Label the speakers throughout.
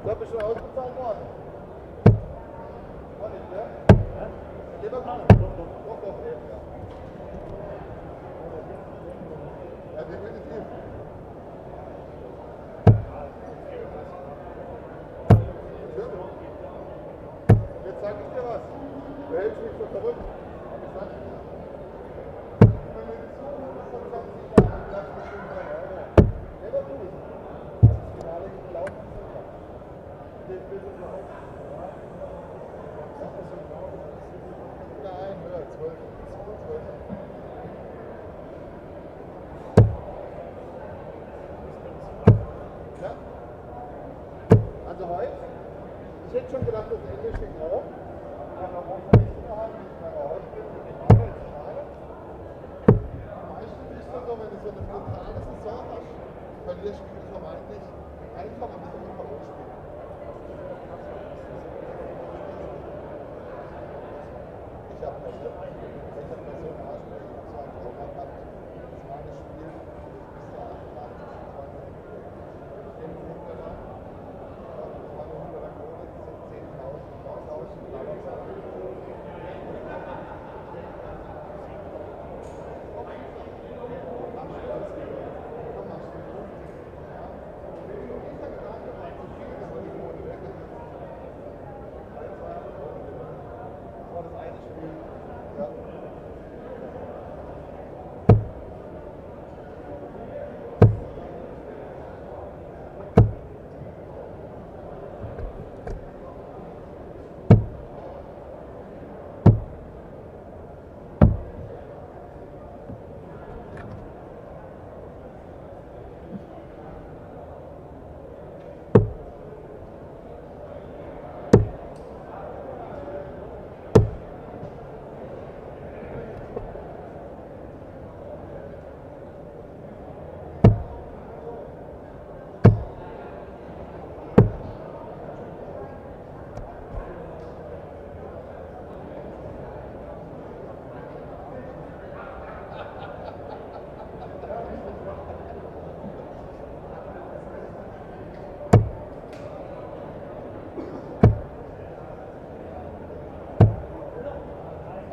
Speaker 1: So, bist du schon ausbezahlt worden? War nicht, ne? Ja? Leverkusen? Doch, eben, ja. Ja, definitiv. Jetzt sag ich dir was. Du hältst mich für verrückt. Also heute, ich hätte schon gedacht, das Ende steht hoch. Aber warum kann ich innerhalb nicht mehr raus? Meistens ist das so, wenn du so eine brutale Saison hast, verlierst du vermeintlich einfach ein bisschen im Verlustspiel. Ich habe das so ein Arschloch, das war ein Trauma gehabt. Das war das Spiel, bis zur 88. Den Punkte da.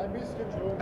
Speaker 1: Ein bisschen schon.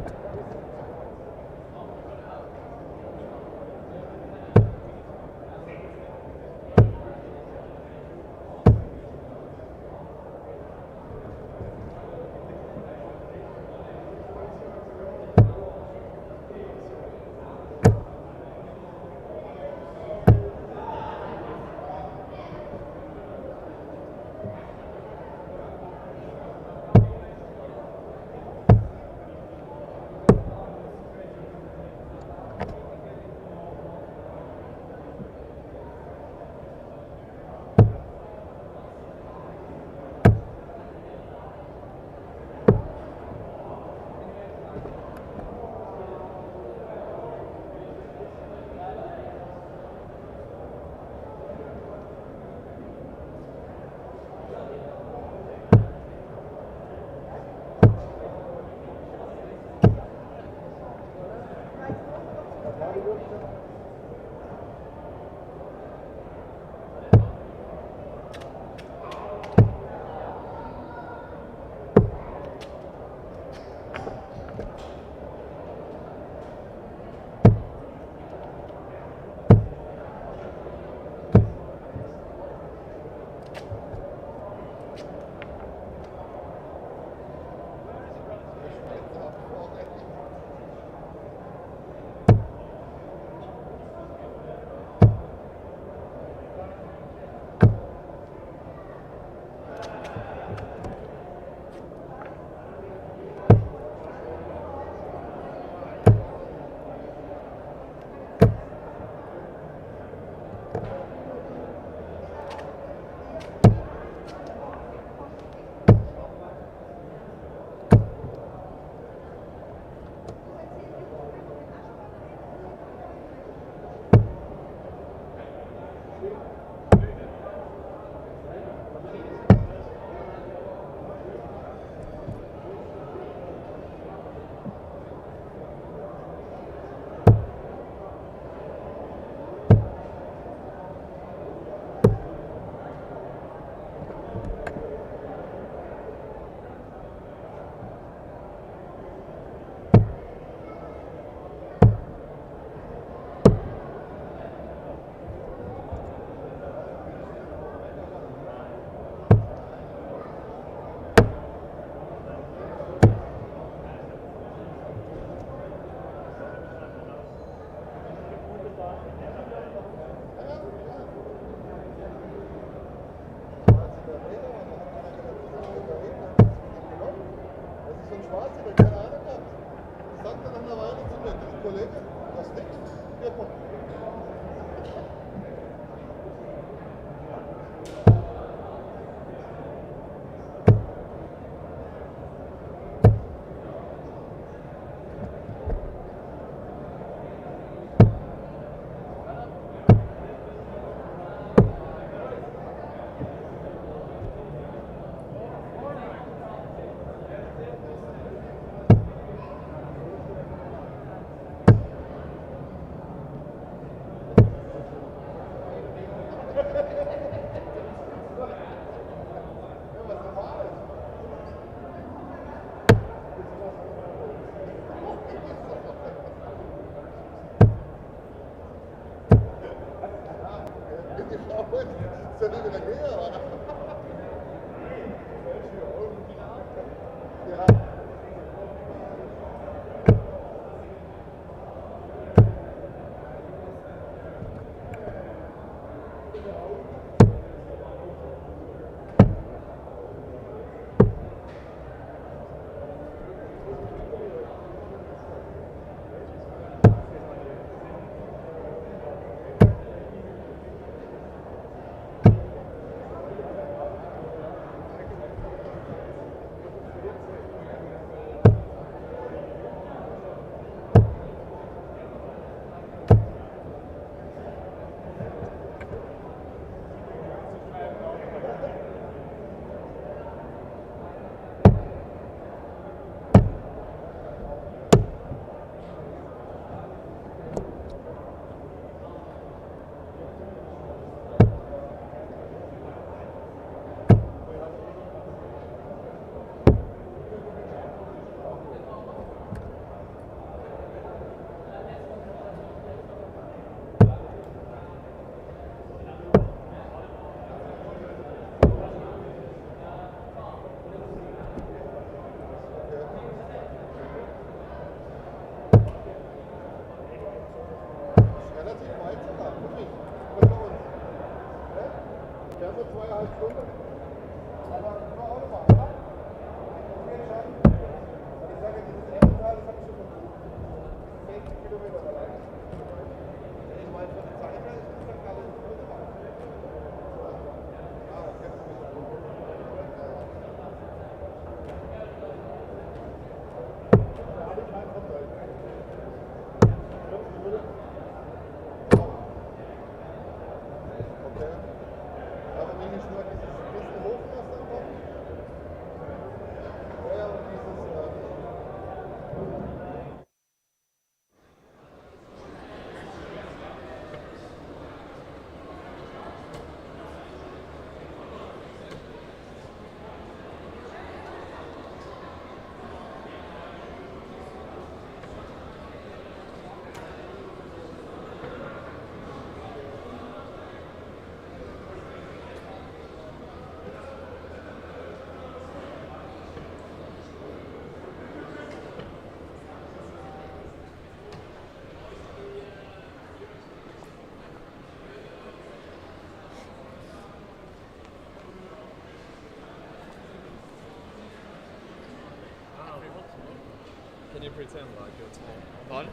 Speaker 2: Can you pretend like you're Tom? Pardon?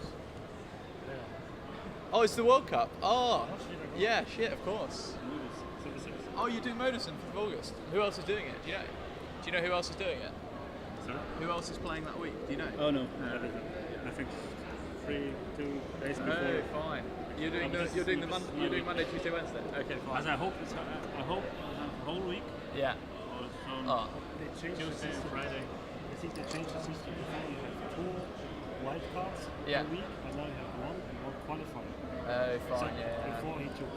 Speaker 2: Yeah. Oh, it's the World Cup. Oh, yeah, shit, of course. Oh, you're doing Moderson for August. Who else is doing it? Do you know? Do you know who else is doing it?
Speaker 3: Sorry?
Speaker 2: Who else is playing that week? Do you know?
Speaker 3: Oh no, I think 2 days before.
Speaker 2: Oh, fine. You're doing Monday, Tuesday, Wednesday. Okay, fine.
Speaker 3: As I hope I hope the whole week.
Speaker 2: Yeah.
Speaker 3: Oh. Tuesday and Friday.
Speaker 4: I think they changed the system. Before you have 2 wild cards per week, and now you have one qualifier.
Speaker 2: Oh, fine,
Speaker 4: so before he took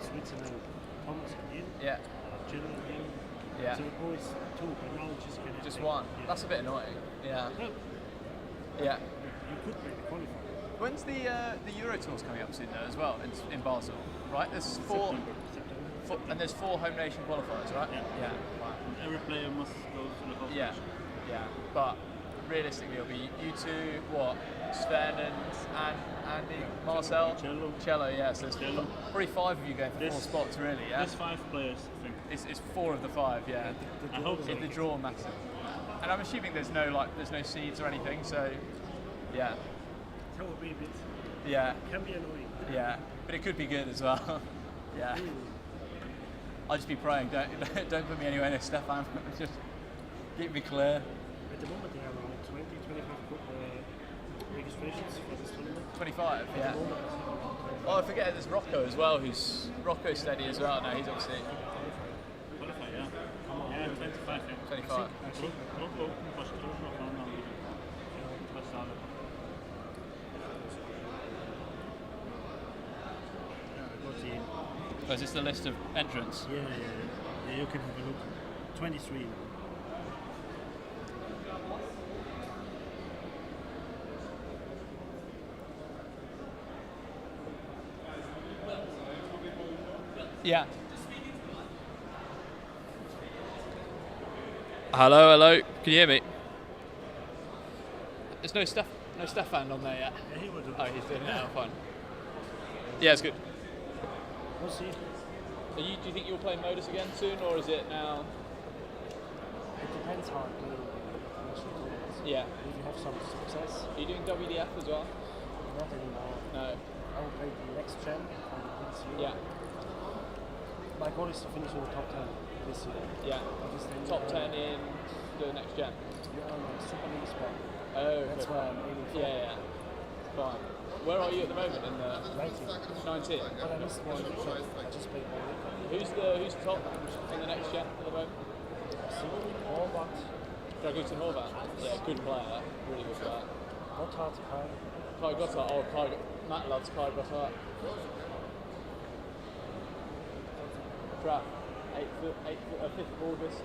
Speaker 4: Switzerland, Thomas in, Chile in.
Speaker 2: Yeah.
Speaker 4: So always 2, but now just
Speaker 2: one.
Speaker 4: Yeah.
Speaker 2: That's a bit annoying. Yeah.
Speaker 4: No.
Speaker 2: Yeah.
Speaker 4: You could make the qualifier.
Speaker 2: When's the Euro Tours coming up soon though as well in Basel, right? There's four, and there's 4 home nation qualifiers, right?
Speaker 3: Yeah.
Speaker 2: Wow.
Speaker 3: Every player must go through the whole
Speaker 2: Yeah. But realistically, it'll be you two. What? Sven and Andy, Marcel, Cello. Yeah, so there's probably 5 of you going for 4 spots, really. Yeah.
Speaker 3: There's 5 players, I think.
Speaker 2: It's 4 of the 5. Yeah.
Speaker 3: I hope so.
Speaker 2: The draw matters. And I'm assuming there's no seeds or anything. So yeah.
Speaker 4: That would be a bit.
Speaker 2: Yeah.
Speaker 4: Can be annoying.
Speaker 2: Yeah, but it could be good as well. Yeah. I'll just be praying. Don't put me anywhere near Stefan. Just keep me clear.
Speaker 4: At the moment, there are around 25 registrations for this tournament.
Speaker 2: 25, yeah. Oh, I forget there's Rocco as well, who's Rocco steady as well. No, he's obviously
Speaker 3: Qualify, yeah. Yeah, 25. Yeah.
Speaker 2: 25. Oh, is this the list of entrants?
Speaker 4: Yeah, you can have a look. 23.
Speaker 2: Yeah. Hello. Can you hear me? There's no Stefan on there yet.
Speaker 4: Yeah, he will do.
Speaker 2: Oh, he's doing it now. Fine. Yeah, it's good.
Speaker 4: We'll see.
Speaker 2: Do you think you'll play Modus again soon, or is it now?
Speaker 4: It depends how I play international tournaments.
Speaker 2: Yeah.
Speaker 4: If you have some success.
Speaker 2: Are you doing WDF as well?
Speaker 4: Not anymore.
Speaker 2: No.
Speaker 4: I will play the next gen on the this year.
Speaker 2: Yeah.
Speaker 4: My goal is to finish in the top 10 this year.
Speaker 2: Yeah. Top 10 in the next gen.
Speaker 4: Yeah, on the Super League spot.
Speaker 2: Oh.
Speaker 4: That's
Speaker 2: okay.
Speaker 4: where I'm aiming for.
Speaker 2: Yeah. Fine. Where are you at the moment? In the
Speaker 4: 19.
Speaker 2: 19.
Speaker 4: But I missed one. I just played one week.
Speaker 2: Who's top in the next gen at the moment?
Speaker 4: Warmup.
Speaker 2: Dragutin Horvat. Yeah, good player. Really good player.
Speaker 4: Gotthard, Kai.
Speaker 2: Kai Gotthard. Oh, Matt loves Kai Gotthard. Trap. 5th of August.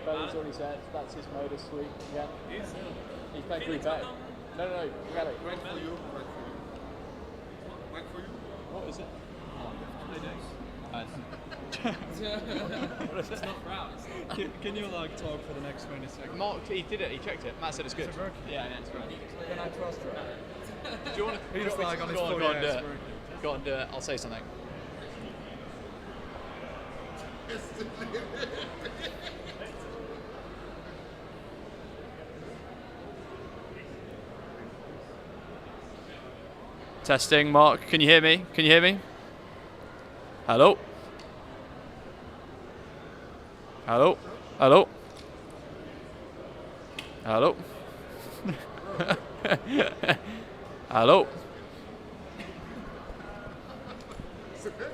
Speaker 2: Belly's already said that's his Modus week again. He's playing Group A. No, Belly.
Speaker 1: Right for you.
Speaker 2: What is it? What is it?
Speaker 5: It's not Groud. Can you talk for the next 20 seconds?
Speaker 2: Mark, he did it. He checked it. Matt said it's good.
Speaker 5: Is it working?
Speaker 2: Yeah, it's working.
Speaker 5: Can I trust her?
Speaker 2: Do you want to?
Speaker 5: He's like on his phone.
Speaker 2: Go on, do
Speaker 5: it's
Speaker 2: it.
Speaker 5: working.
Speaker 2: Go on, do it. I'll say something. Testing, Mark. Can you hear me? Hello? Hello? Hello?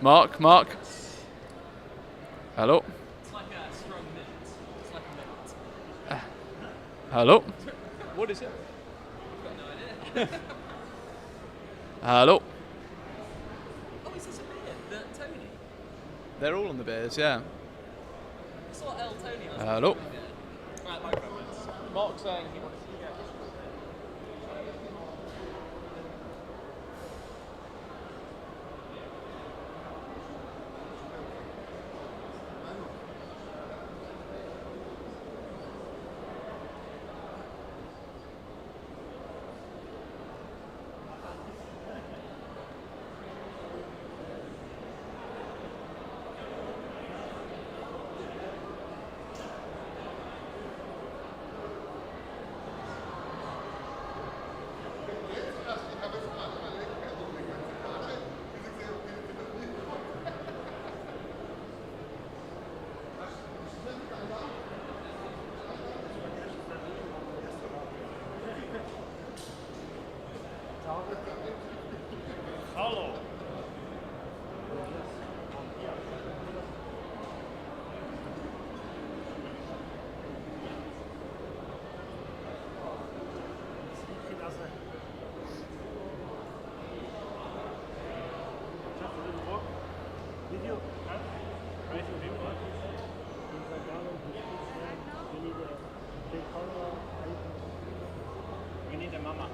Speaker 2: Mark? Hello?
Speaker 5: It's like a strong minute. It's like a minute.
Speaker 2: Hello? What is it?
Speaker 5: I've got no idea.
Speaker 2: Hello?
Speaker 5: Oh, is this a beer? The Tony?
Speaker 2: They're all on the beers, yeah.
Speaker 5: I saw El Tony last
Speaker 2: Hello?
Speaker 5: night. Right, microphones.
Speaker 2: Mark's saying he wants to get.
Speaker 3: Hello. We need a mama.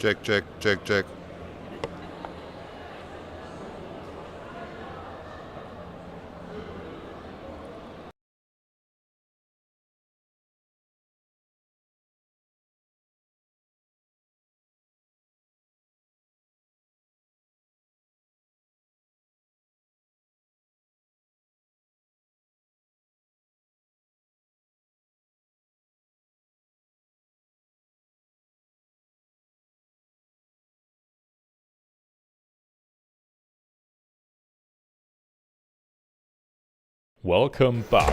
Speaker 1: Check, check, check, check.
Speaker 6: Welcome back.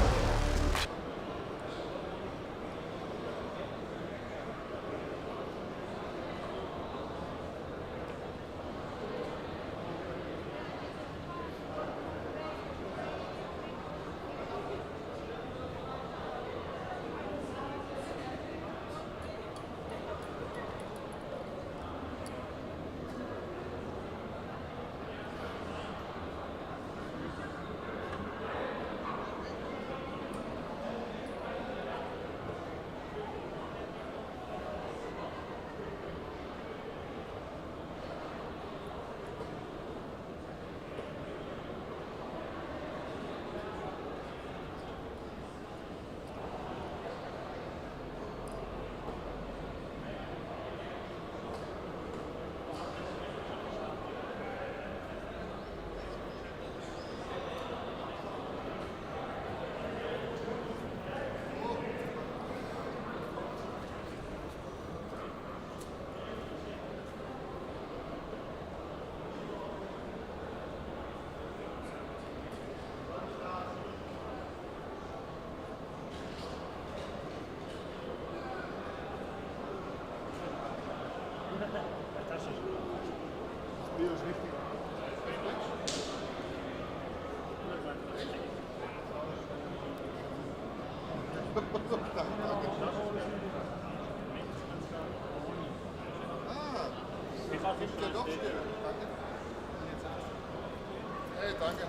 Speaker 1: Hey, danke.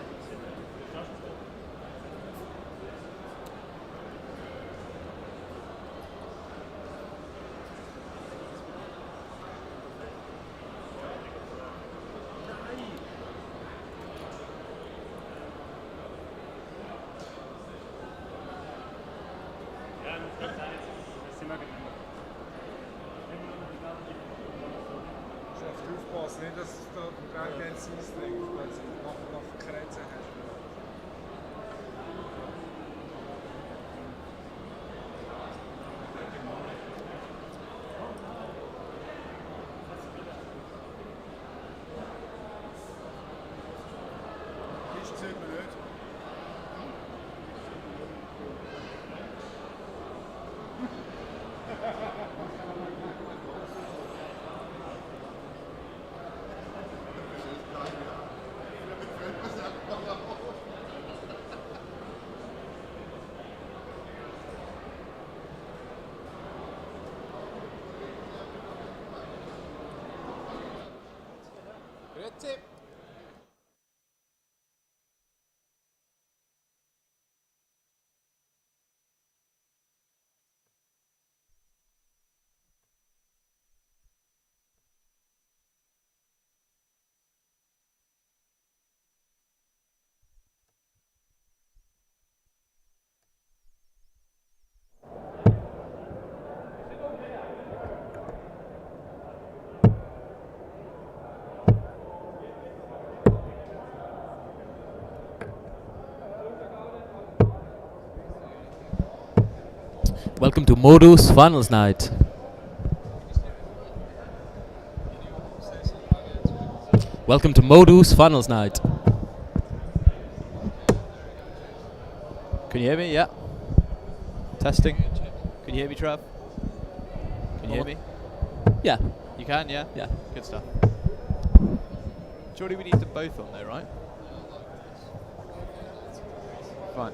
Speaker 7: Aufpassen, nicht, dass es da den Groud jetzt ausdrängt, weil es noch Krätze hast.
Speaker 1: Das sieht man nicht.
Speaker 2: Grüezi.
Speaker 8: Welcome to Modus Finals Night. Welcome to Modus Finals Night.
Speaker 2: Can you hear me? Yeah. Testing. Can you hear me, Trav? Can you hear me?
Speaker 8: Yeah.
Speaker 2: You can, yeah?
Speaker 8: Yeah.
Speaker 2: Good stuff. Surely we need them both on there, right? Fine.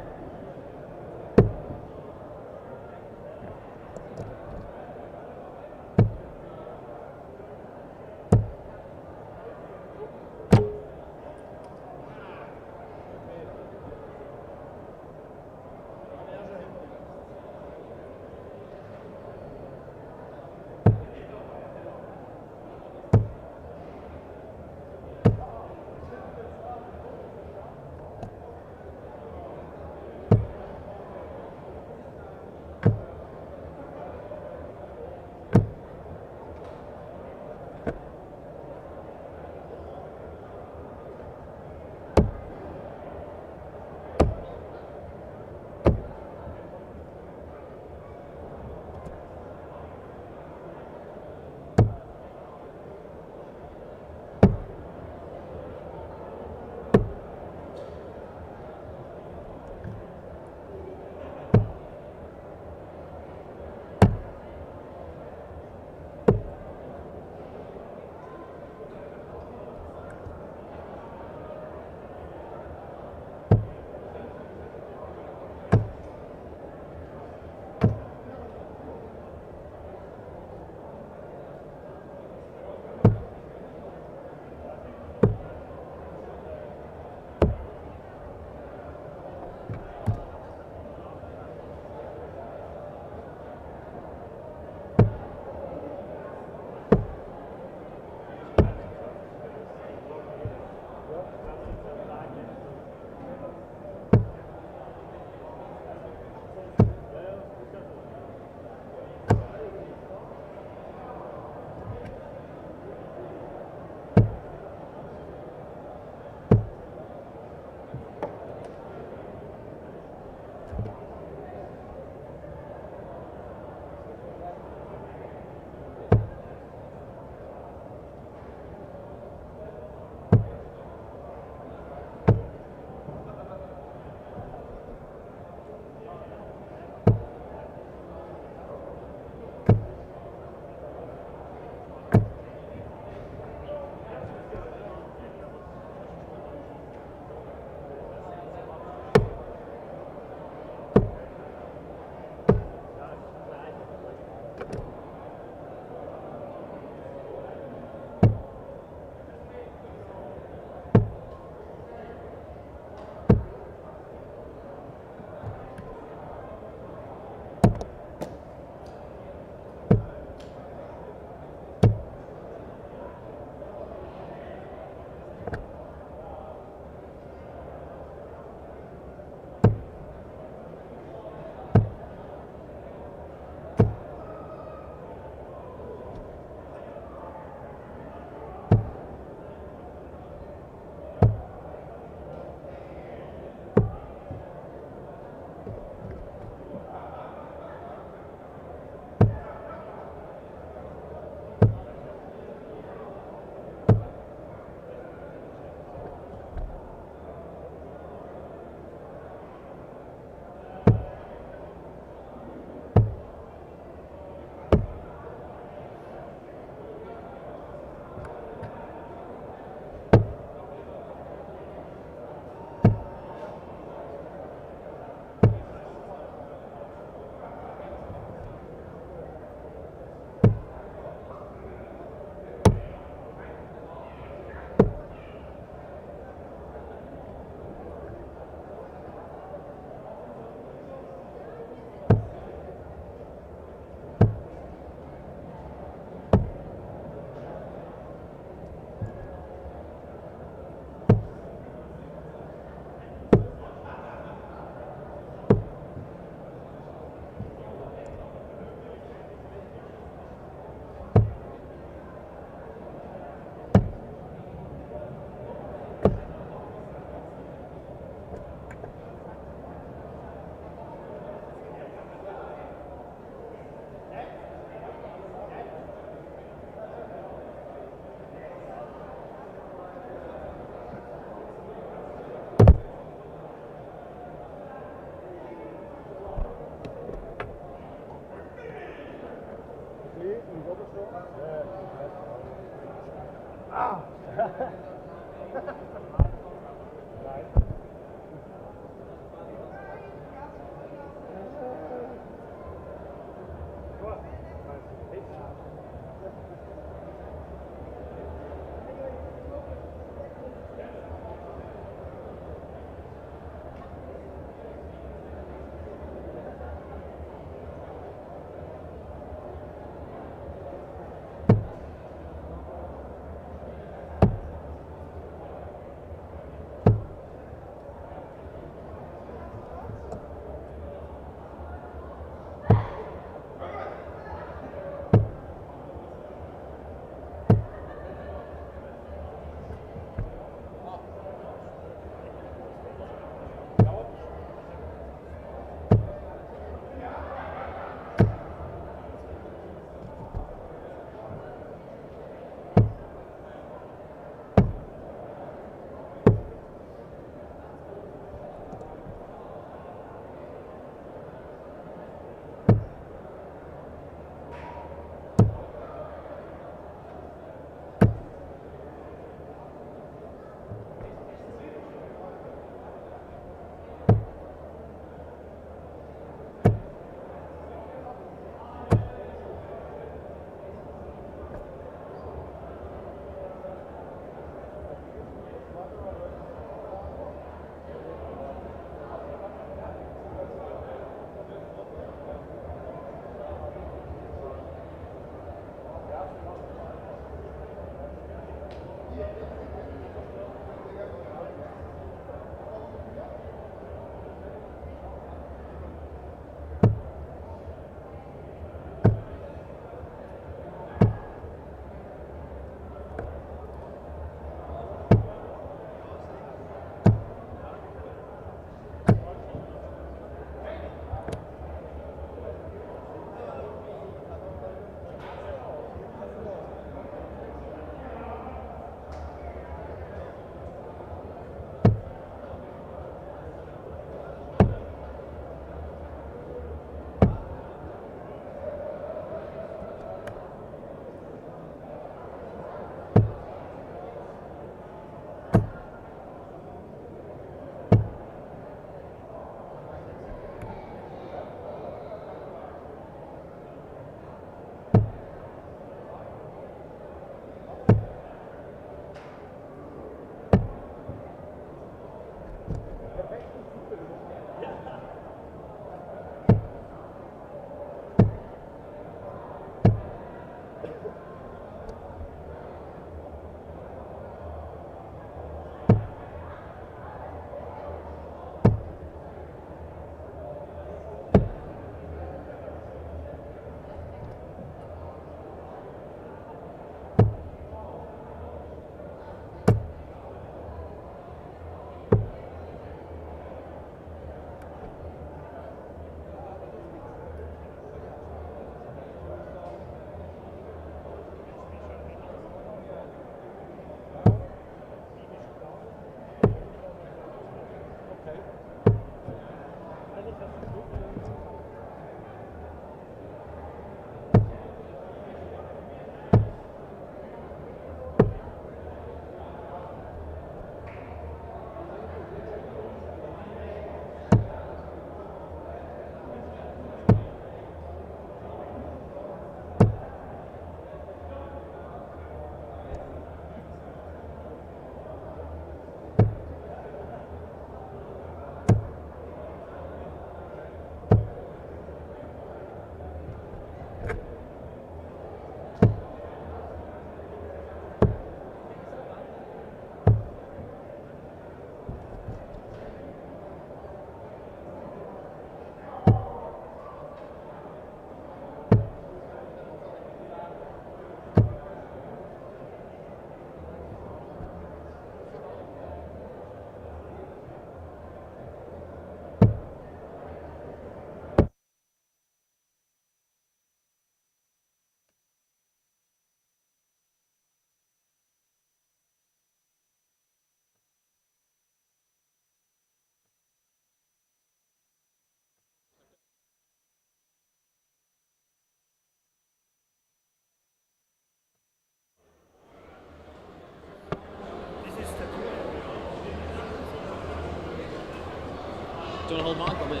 Speaker 5: Do you want to hold mic or me?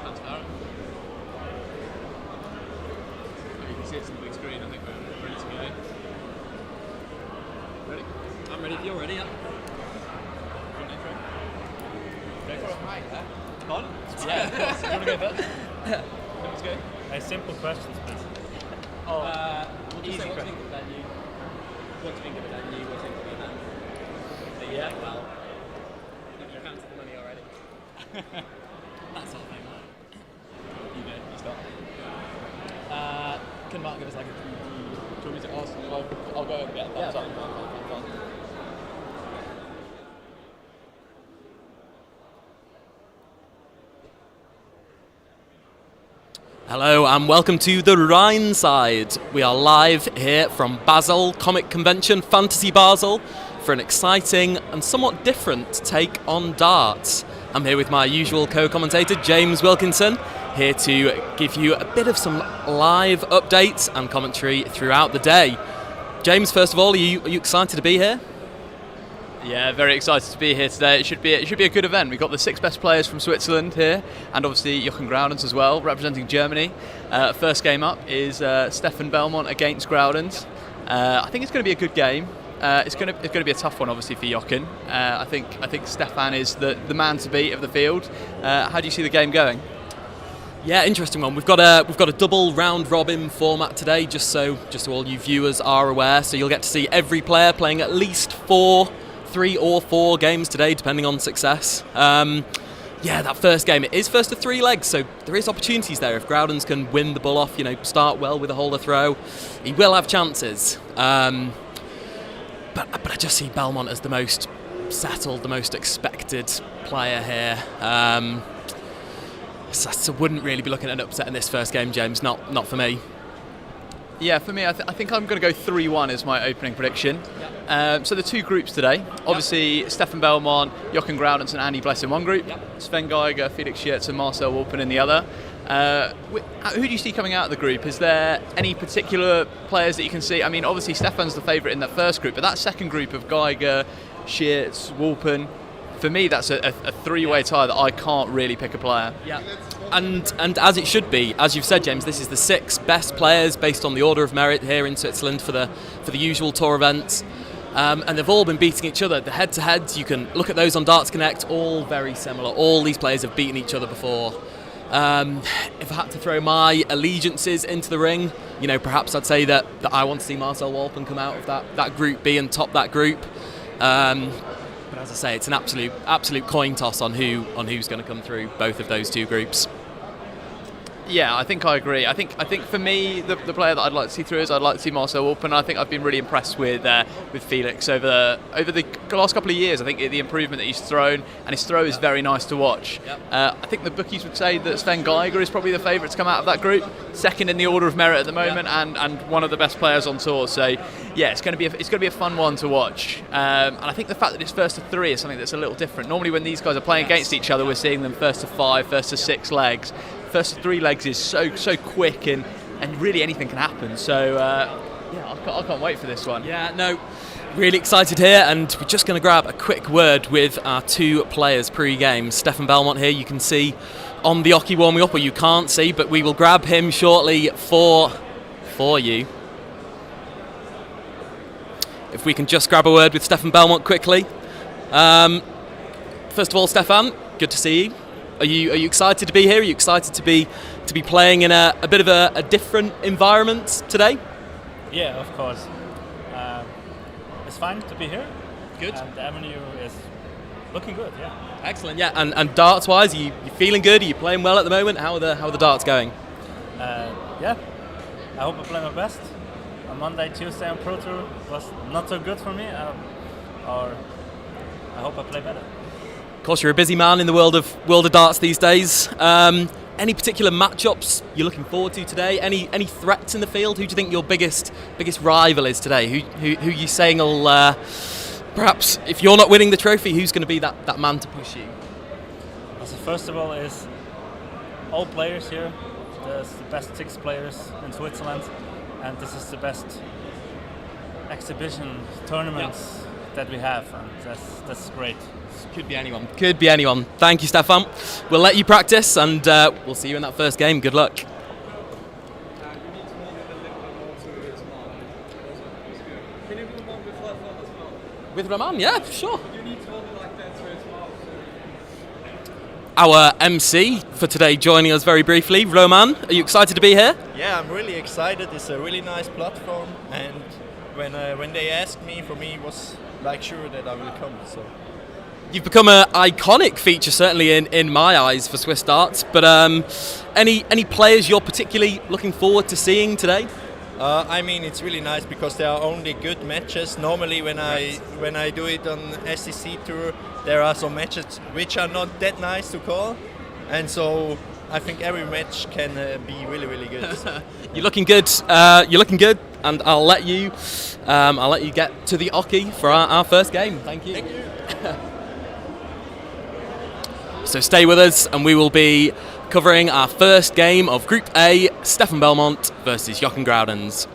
Speaker 2: Transparent. You can see it's on the big screen. I think we're ready to go. Ready?
Speaker 5: I'm ready if you're ready, yeah.
Speaker 2: Go for it. Hi. On? Yeah, of course. Do you want to go first? Let's go.
Speaker 4: A simple questions, please.
Speaker 5: Easy question. What do you think of that new? What do you think of that new? What do you think of that? So yeah, well, have you counted the money already? That sort of thing.
Speaker 2: You go. You start.
Speaker 5: Can Mark give us like a preview?
Speaker 2: Do you want me to ask? I'll go and get that.
Speaker 5: Yeah,
Speaker 2: Fine.
Speaker 8: Hello and welcome to the Rhine side. We are live here from Basel Comic Convention, Fantasy Basel, for an exciting and somewhat different take on darts. I'm here with my usual co-commentator, James Wilkinson, here to give you a bit of some live updates and commentary throughout the day. James, first of all, are you excited to be here?
Speaker 2: Yeah, very excited to be here today. It should be a good event. We've got the 6 best players from Switzerland here, and obviously Jochen Groudens as well, representing Germany. First game up is Stefan Belmont against Groudens. I think it's going to be a good game. It's going to be a tough one, obviously, for Jochen. I think Stefan is the man to beat of the field. How do you see the game going?
Speaker 8: Yeah, interesting one. We've got a double round robin format today, just so all you viewers are aware. So you'll get to see every player playing at least 3 or 4 games today, depending on success. That first game, it is first of 3 legs, so there is opportunities there. If Groudens can win the ball off, start well with a holder throw, he will have chances. But I just see Belmont as the most settled, the most expected player here. So I wouldn't really be looking at an upset in this first game, James. Not for me.
Speaker 2: Yeah, for me, I think I'm going to go 3-1 as my opening prediction. Yep. So the 2 groups today, obviously Stefan Belmont, Jochen Groudens and Andy Bless in one group, Sven Geiger, Felix Shitz and Marcel Walpen in the other. Who do you see coming out of the group? Is there any particular players that you can see? I mean, obviously Stefan's the favourite in that first group, but that second group of Geiger, Shitz, Walpen, for me that's a 3-way tie that I can't really pick a player.
Speaker 8: Yeah. And as it should be, as you've said, James, this is the 6 best players based on the order of merit here in Switzerland for the usual tour events, and they've all been beating each other. The head-to-heads, you can look at those on Darts Connect, all very similar. All these players have beaten each other before. If I had to throw my allegiances into the ring, perhaps I'd say that I want to see Marcel Walpen come out of that Group B and top that group. But as I say, it's an absolute coin toss on who's going to come through both of those 2 groups.
Speaker 2: Yeah, I think I agree. I think for me, the player that I'd like to see through is I'd like to see Marcel Walpen. I think I've been really impressed with Felix over the last couple of years. I think the improvement that he's thrown, and his throw is very nice to watch. Yep. I think the bookies would say that Sven Geiger is probably the favourite to come out of that group, second in the order of merit at the moment, and one of the best players on tour. So yeah, it's going to be a fun one to watch. And I think the fact that it's first to 3 is something that's a little different. Normally, when these guys are playing against each other, we're seeing them first to 5, first to 6 legs. First 3 legs is so quick and really anything can happen. So I can't wait for this one.
Speaker 8: Yeah, no, really excited here, and we're just going to grab a quick word with our 2 players pre-game. Stefan Belmont here, you can see on the Oki warming up, or you can't see, but we will grab him shortly for you. If we can just grab a word with Stefan Belmont quickly. First of all, Stefan, good to see you. Are you excited to be here? Are you excited to be playing in a bit of a different environment today?
Speaker 4: Yeah, of course. It's fine to be here.
Speaker 8: Good.
Speaker 4: And the avenue is looking good. Yeah.
Speaker 8: Excellent. Yeah. And darts wise, are you feeling good? Are you playing well at the moment? How are the darts going?
Speaker 4: Yeah. I hope I play my best. On Monday, Tuesday on Pro Tour was not so good for me. Or I hope I play better.
Speaker 8: Of course, you're a busy man in the world of darts these days. Any particular matchups you're looking forward to today? Any threats in the field? Who do you think your biggest rival is today? Who you saying will perhaps, if you're not winning the trophy, who's going to be that man to push you?
Speaker 4: So first of all, is all players here. There's the best 6 players in Switzerland, and this is the best exhibition tournaments that we have, and that's great.
Speaker 8: Could be anyone. Could be anyone. Thank you, Stefan. We'll let you practice, and we'll see you in that first game. Good luck.
Speaker 7: You need to move it a little bit more to his mom. Can you move on with left foot as well?
Speaker 8: With Roman, yeah, sure.
Speaker 7: You need to hold it like that to his mouth.
Speaker 8: Our MC for today joining us very briefly. Roman, are you excited to be here?
Speaker 6: Yeah, I'm really excited. It's a really nice platform, and when they asked me, for me it was like sure that I will come. So
Speaker 8: You've become an iconic feature, certainly in my eyes, for Swiss darts. But any players you're particularly looking forward to seeing today?
Speaker 6: I mean, it's really nice because there are only good matches. Normally, when I do it on SDC tour, there are some matches which are not that nice to call, and so I think every match can be really, really good. So,
Speaker 8: You're looking good. You're looking good, and I'll let you get to the Oki for our first game. Thank you.
Speaker 6: Thank you.
Speaker 8: So stay with us, and we will be covering our first game of Group A, Stefan Belmont versus Jochen Groudens.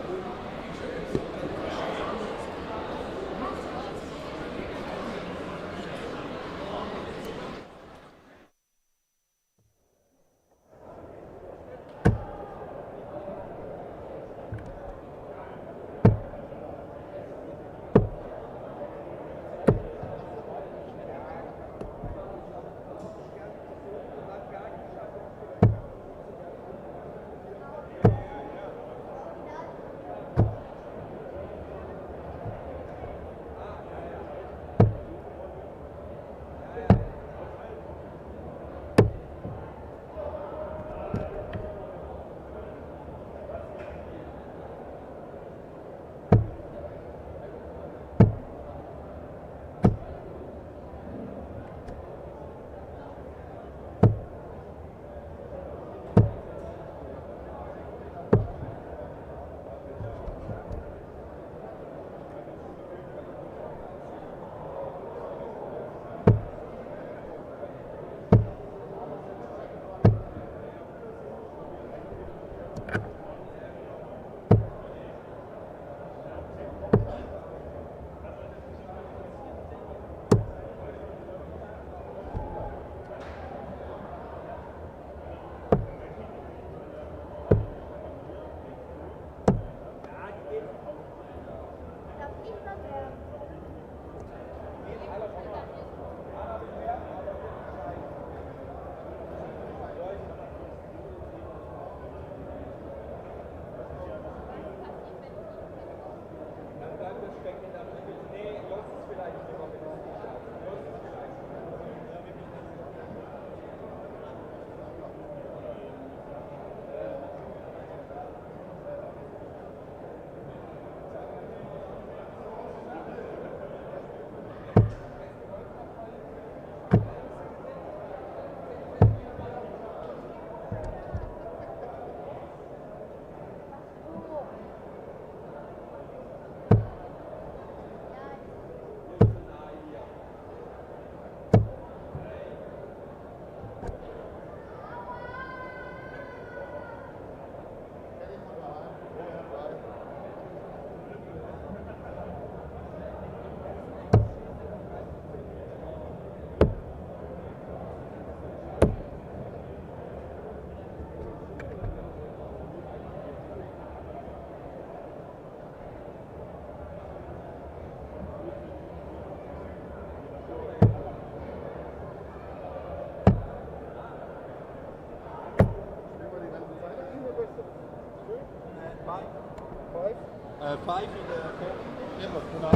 Speaker 6: Five in the
Speaker 1: Genau.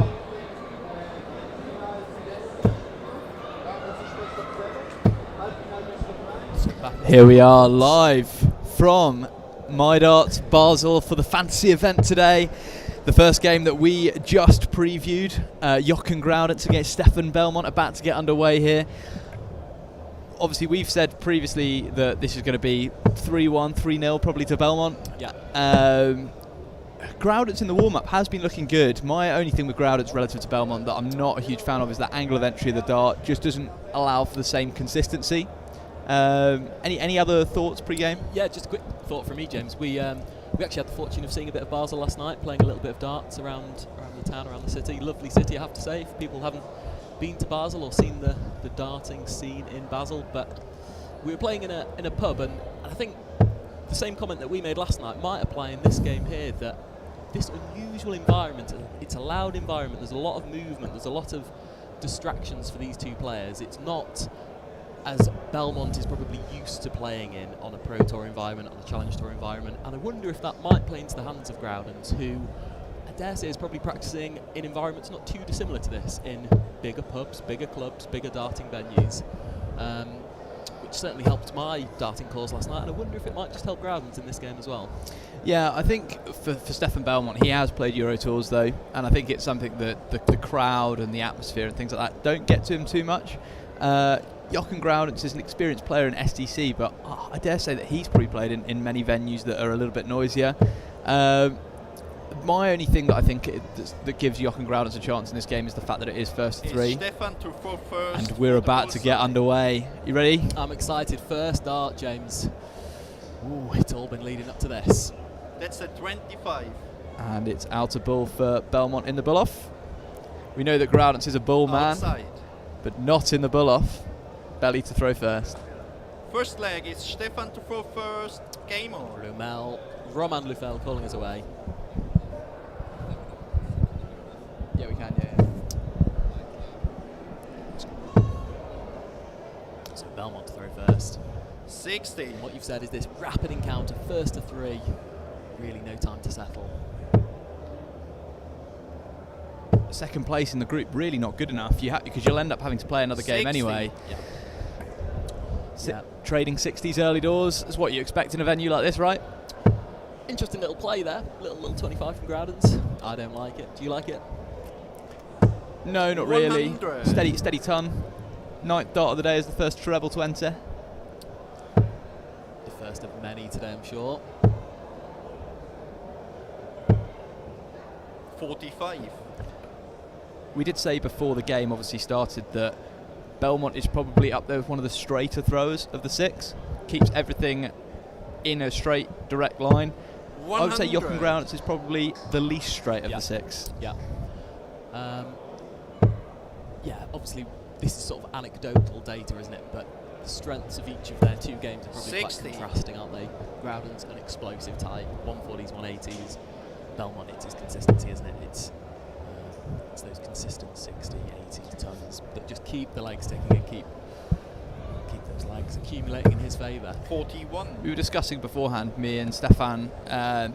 Speaker 2: Here we are live from MyDarts Basel for the fantasy event today. The first game that we just previewed, Jochen Groudens against Stefan Belmont, about to get underway here. Obviously, we've said previously that this is going to be 3-1, 3-0 probably to Belmont.
Speaker 8: Yeah.
Speaker 2: Groudens in the warm-up has been looking good. My only thing with Groudens relative to Belmont that I'm not a huge fan of is that angle of entry of the dart just doesn't allow for the same consistency. Any other thoughts pre-game?
Speaker 8: Yeah, just a quick thought from me, James. We We actually had the fortune of seeing a bit of Basel last night, playing a little bit of darts around the town, around the city. Lovely city, I have to say, if people haven't been to Basel or seen the darting scene in Basel. But we were playing in a pub, and I think the same comment that we made last night might apply in this game here, that this unusual environment, it's a loud environment, there's a lot of movement, there's a lot of distractions for these two players. It's not as Belmont is probably used to playing in on a Pro Tour environment, on a Challenge Tour environment, and I wonder if that might play into the hands of Groudens, who I dare say is probably practicing in environments not too dissimilar to this, in bigger pubs, bigger clubs, bigger darting venues, which certainly helped my darting course last night, and I wonder if it might just help Groudens in this game as well.
Speaker 2: Yeah, I think for Stefan Belmont, he has played Euro Tours though, and I think it's something that the crowd and the atmosphere and things like that don't get to him too much. Jochen Groudens is an experienced player in SDC, but I dare say that he's probably played in many venues that are a little bit noisier. My only thing that I think that gives Jochen Groudens a chance in this game is the fact that it is first to three.
Speaker 6: Stefan to throw first,
Speaker 2: and we're about to get underway. You ready?
Speaker 8: I'm excited. First dart, James. Ooh, it's all been leading up to this.
Speaker 6: That's a 25.
Speaker 2: And it's out of bull for Belmont in the bull off. We know that Groudens is a bull man,
Speaker 6: Outside.
Speaker 2: but not in the bull off. Belly to throw first.
Speaker 6: First leg is Stefan to throw first. Game on.
Speaker 8: Roman Lufel calling us away.
Speaker 2: Yeah, we can, yeah.
Speaker 8: So Belmont to throw first.
Speaker 6: 60.
Speaker 8: And what you've said is this rapid encounter, first to three. Really no time to settle.
Speaker 2: Second place in the group, really not good enough. Because you'll end up having to play another game
Speaker 6: 60.
Speaker 2: anyway.
Speaker 8: Yeah.
Speaker 2: Trading 60s early doors is what you expect in a venue like this, right?
Speaker 8: Interesting little play there. Little 25 from Groudens. I don't like it. Do you like it?
Speaker 2: No, not really.
Speaker 6: 100.
Speaker 2: Steady ton. Ninth dart of the day is the first treble to enter.
Speaker 8: The first of many today, I'm sure.
Speaker 6: 45.
Speaker 2: We did say before the game obviously started that Belmont is probably up there with one of the straighter throwers of the six. Keeps everything in a straight, direct line.
Speaker 6: 100.
Speaker 2: I would say Jochen Groudens is probably the least straight of the six.
Speaker 8: Yeah. Yeah, obviously this is sort of anecdotal data, isn't it? But the strengths of each of their two games are probably
Speaker 6: 60.
Speaker 8: quite contrasting, aren't they? Groudens, an explosive type, 140s, 180s. Belmont, it's his consistency, isn't it? It's those consistent 60, 80 tons that just keep the legs ticking and keep those legs accumulating in his favour.
Speaker 6: 41.
Speaker 2: We were discussing beforehand, me and Stefan,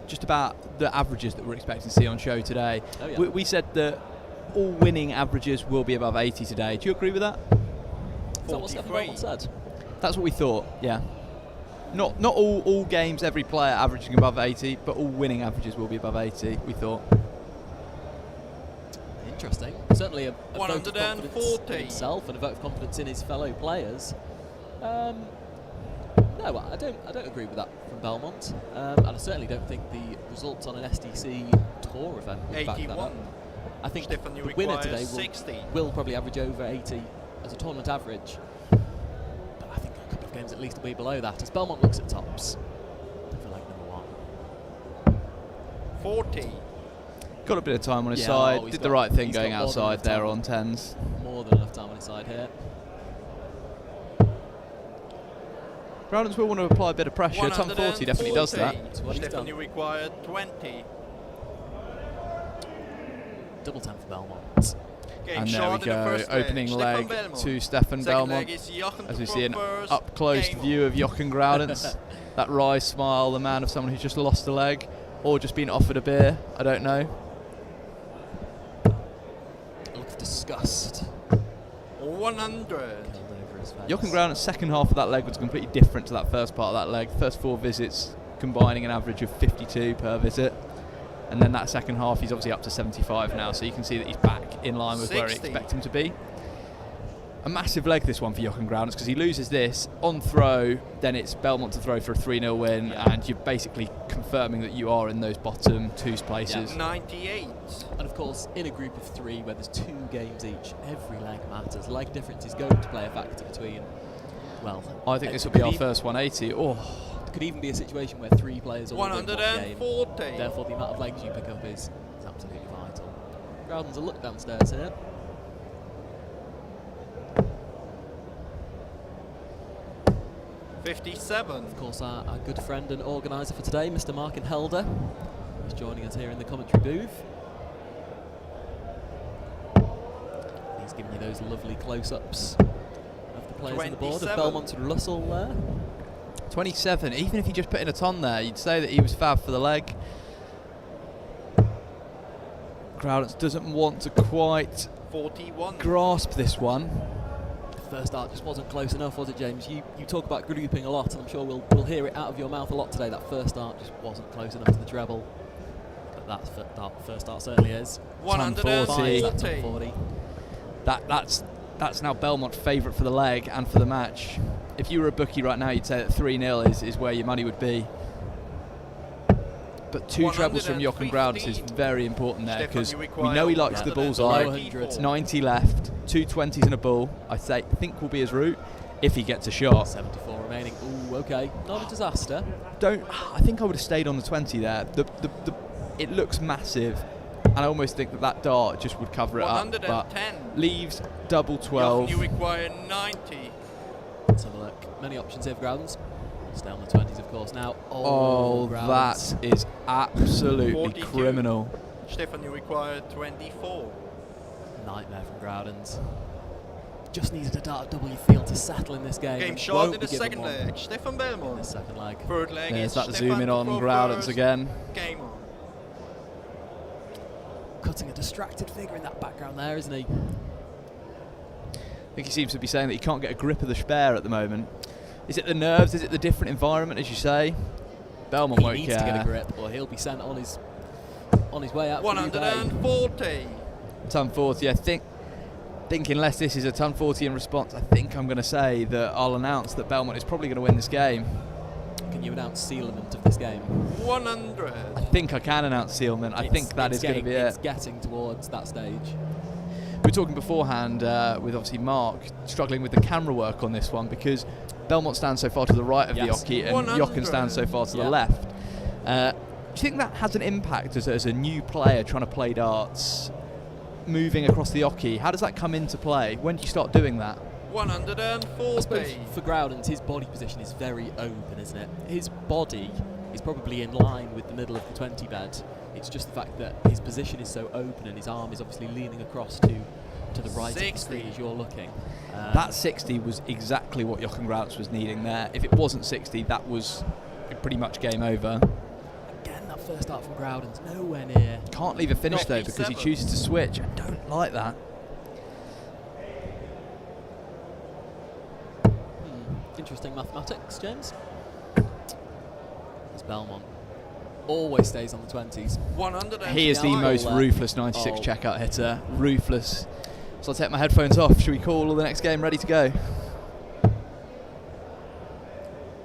Speaker 2: just about the averages that we're expecting to see on show today.
Speaker 8: Oh, yeah.
Speaker 2: We said that all winning averages will be above 80 today. Do you agree with that?
Speaker 8: Is that what Stefan Belmont said?
Speaker 2: That's what we thought, yeah. Not all games, every player averaging above 80, but all winning averages will be above 80, we thought.
Speaker 8: Interesting. Certainly a vote of confidence in himself and a vote of confidence in his fellow players. No, I don't agree with that from Belmont, and I certainly don't think the results on an SDC tour event would back that up. I think
Speaker 6: Stefan,
Speaker 8: the winner today
Speaker 6: 60.
Speaker 8: will probably average over 80 as a tournament average, but I think a couple of games at least will be below that. As Belmont looks at tops, I feel like number
Speaker 6: 1. 40.
Speaker 2: Got a bit of time on his
Speaker 8: Yeah,
Speaker 2: side.
Speaker 8: he's
Speaker 2: Did
Speaker 8: got-
Speaker 2: the right thing
Speaker 8: he's
Speaker 2: going
Speaker 8: got more than
Speaker 2: outside
Speaker 8: enough
Speaker 2: there
Speaker 8: time.
Speaker 2: on 10s.
Speaker 8: More than enough time on his side here.
Speaker 2: Groudens will want to apply a bit of pressure. Ton 40 definitely does that.
Speaker 8: That's what he's
Speaker 6: Stefan,
Speaker 8: done.
Speaker 6: you required 20.
Speaker 8: Double 10 for Belmont.
Speaker 6: Game
Speaker 2: And there we
Speaker 6: short in the
Speaker 2: go,
Speaker 6: first leg.
Speaker 2: opening
Speaker 6: Stefan
Speaker 2: leg
Speaker 6: Belmont.
Speaker 2: to Stefan
Speaker 6: Second
Speaker 2: Belmont.
Speaker 6: leg is Jochen
Speaker 2: As we
Speaker 6: to
Speaker 2: see an
Speaker 6: throw first.
Speaker 2: up-close
Speaker 6: Game
Speaker 2: view of Jochen Groudens. That wry smile, the man of someone who's just lost a leg or just been offered a beer, I don't know.
Speaker 8: A look of disgust.
Speaker 6: 100.
Speaker 2: Jochen Groudens' second half of that leg was completely different to that first part of that leg. First 4 visits combining an average of 52 per visit. And then that second half, he's obviously up to 75 now, so you can see that he's back in line with where I
Speaker 6: 60.
Speaker 2: expect him to be. A massive leg, this one, for Jochen Groudens, because he loses this on throw, then it's Belmont to throw for a 3-0 win, and you're basically confirming that you are in those bottom 2 places.
Speaker 6: 98.
Speaker 8: And of course, in a group of 3 where there's 2 games each, every leg matters. Leg difference is going to play a factor between, well...
Speaker 2: I think this will be our first 180. Oh,
Speaker 8: could even be a situation where 3 players all win one game.
Speaker 6: 140.
Speaker 8: Therefore, the amount of legs you pick up is absolutely vital. Groud's a look downstairs here.
Speaker 6: $57.
Speaker 8: Of course, our good friend and organiser for today, Mr. Markin Helder, is joining us here in the commentary booth. He's giving you those lovely close-ups of the players on the board, of Belmont and Russell there.
Speaker 2: 27. Even if you just put in a ton there, you'd say that he was fab for the leg. Groud doesn't want to quite
Speaker 6: 41.
Speaker 2: grasp this one.
Speaker 8: First art just wasn't close enough, was it, James? You talk about grouping a lot, and I'm sure we'll hear it out of your mouth a lot today. That first art just wasn't close enough to the treble. But that first art certainly is.
Speaker 2: 140.
Speaker 8: That's 140.
Speaker 2: That's now Belmont's favourite for the leg and for the match. If you were a bookie right now, you'd say that 3-0 is where your money would be. But 2 trebles from Jochen Groud is very important there, because we know he likes the bullseye. 90 left, 2 20s and a bull. I think will be his route if he gets a shot.
Speaker 8: 74 remaining. Ooh, okay, not a disaster.
Speaker 2: I think I would have stayed on the 20 there. It looks massive, and I almost think that dart just would cover it up. But leaves double 12.
Speaker 6: You require 90.
Speaker 8: Let's have a look. Many options here for Groudens. Stay on the 20s, of course. Now,
Speaker 2: that is absolutely
Speaker 6: 42.
Speaker 2: criminal.
Speaker 6: Stefan, you require 24.
Speaker 8: Nightmare from Groudens. Just needed a dart W field to settle in this game.
Speaker 6: Game shot in the second leg. Stefan Belmont.
Speaker 8: In the second leg.
Speaker 6: Third leg.
Speaker 2: There's that zoom in on Groudens again.
Speaker 6: Game on.
Speaker 8: Cutting a distracted figure in that background there, isn't he?
Speaker 2: I think he seems to be saying that he can't get a grip of the Speer at the moment. Is it the nerves? Is it the different environment, as you say? Belmont won't care.
Speaker 8: He needs to get a grip, or he'll be sent on his way out.
Speaker 6: 140.
Speaker 2: Ton 40. I think unless this is a ton 40 in response, I think I'm going to say that I'll announce that Belmont is probably going to win this game.
Speaker 8: Can you announce sealement of this game?
Speaker 6: 100.
Speaker 2: I think I can announce sealement. I think that is going to be it.
Speaker 8: It's getting towards that stage.
Speaker 2: We were talking beforehand with obviously Mark struggling with the camera work on this one, because Belmont stands so far to the right of the Oki and Jochen stands so far to the left. Do you think that has an impact as a new player trying to play darts, moving across the Oki? How does that come into play? When do you start doing that?
Speaker 6: 140.
Speaker 8: I suppose for Groudens, his body position is very open, isn't it? His body is probably in line with the middle of the 20 bed. It's just the fact that his position is so open and his arm is obviously leaning across to the right 60. Of the screen as you're looking.
Speaker 2: That 60 was exactly what Jochen Groud was needing there. If it wasn't 60, that was pretty much game over.
Speaker 8: Again, that first art from Groudens, nowhere near.
Speaker 2: Can't leave a finish though, because he chooses to switch. I don't like that.
Speaker 8: Interesting mathematics, James. As Belmont always stays on the 20s.
Speaker 6: 100.
Speaker 2: He is the most ruthless 96 checkout hitter. Ruthless. So I'll take my headphones off. Should we call the next game ready to go?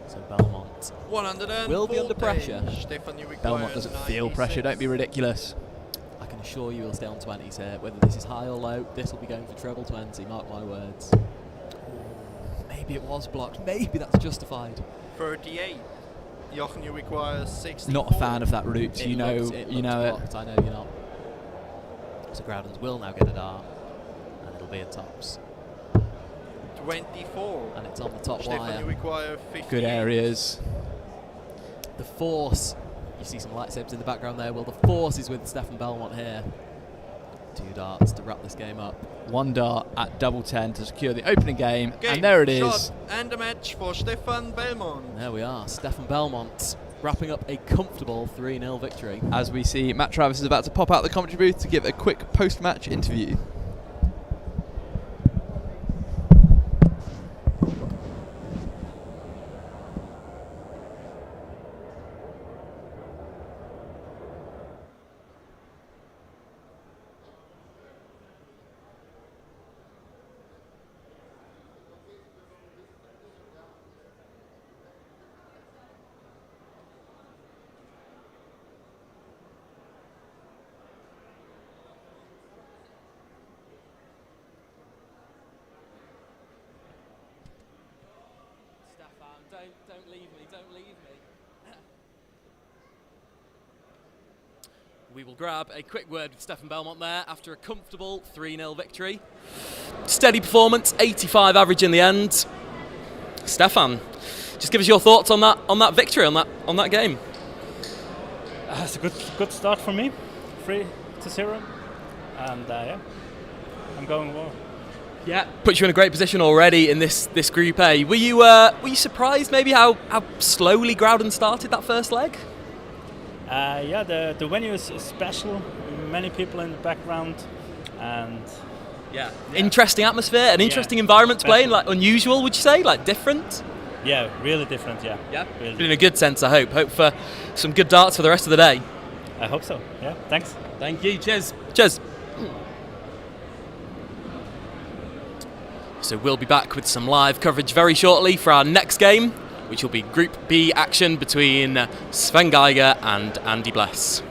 Speaker 8: So Belmont
Speaker 6: 140.
Speaker 8: will be under pressure.
Speaker 2: Belmont doesn't feel pressure. Don't be ridiculous.
Speaker 8: I can assure you he'll stay on 20s here. Whether this is high or low, this will be going for treble 20. Mark my words. Maybe it was blocked. Maybe that's justified.
Speaker 6: 38. Jochen, you require 60.
Speaker 2: Not a fan of that route. You know it.
Speaker 8: I know you're not. So Groudens will now get a dart, and it'll be a tops.
Speaker 6: 24.
Speaker 8: And it's on the top
Speaker 6: Stefan,
Speaker 8: wire.
Speaker 6: you require 58.
Speaker 2: Good areas.
Speaker 8: The force. You see some lightsabers in the background there. Well, the force is with Stefan Belmont here. 2 darts to wrap this game up.
Speaker 2: 1 dart at double 10 to secure the opening game. And there it is.
Speaker 6: And a match for Stefan Belmont.
Speaker 8: And there we are. Stefan Belmont wrapping up a comfortable 3-0 victory.
Speaker 2: As we see, Matt Travis is about to pop out the commentary booth to give a quick post-match interview.
Speaker 8: we will grab a quick word with Stefan Belmont there after a comfortable 3-0 victory. Steady performance, 85 average in the end. Stefan, just give us your thoughts on that victory, on that game.
Speaker 4: It's a good start for me. 3-0, and yeah, I'm going well.
Speaker 8: Yeah, puts you in a great position already in this Group A. Were you surprised maybe how slowly Groud started that first leg?
Speaker 4: Yeah, the venue is special. Many people in the background, and
Speaker 8: yeah. Interesting atmosphere, an interesting environment to play in. Like unusual, would you say? Like different?
Speaker 4: Yeah, really different. Yeah.
Speaker 8: Yeah.
Speaker 4: Really
Speaker 8: in a good sense, I hope. Hope for some good darts for the rest of the day.
Speaker 4: I hope so. Yeah. Thanks.
Speaker 8: Thank you. Cheers. Cheers. So we'll be back with some live coverage very shortly for our next game, which will be Group B action between Sven Geiger and Andy Bless.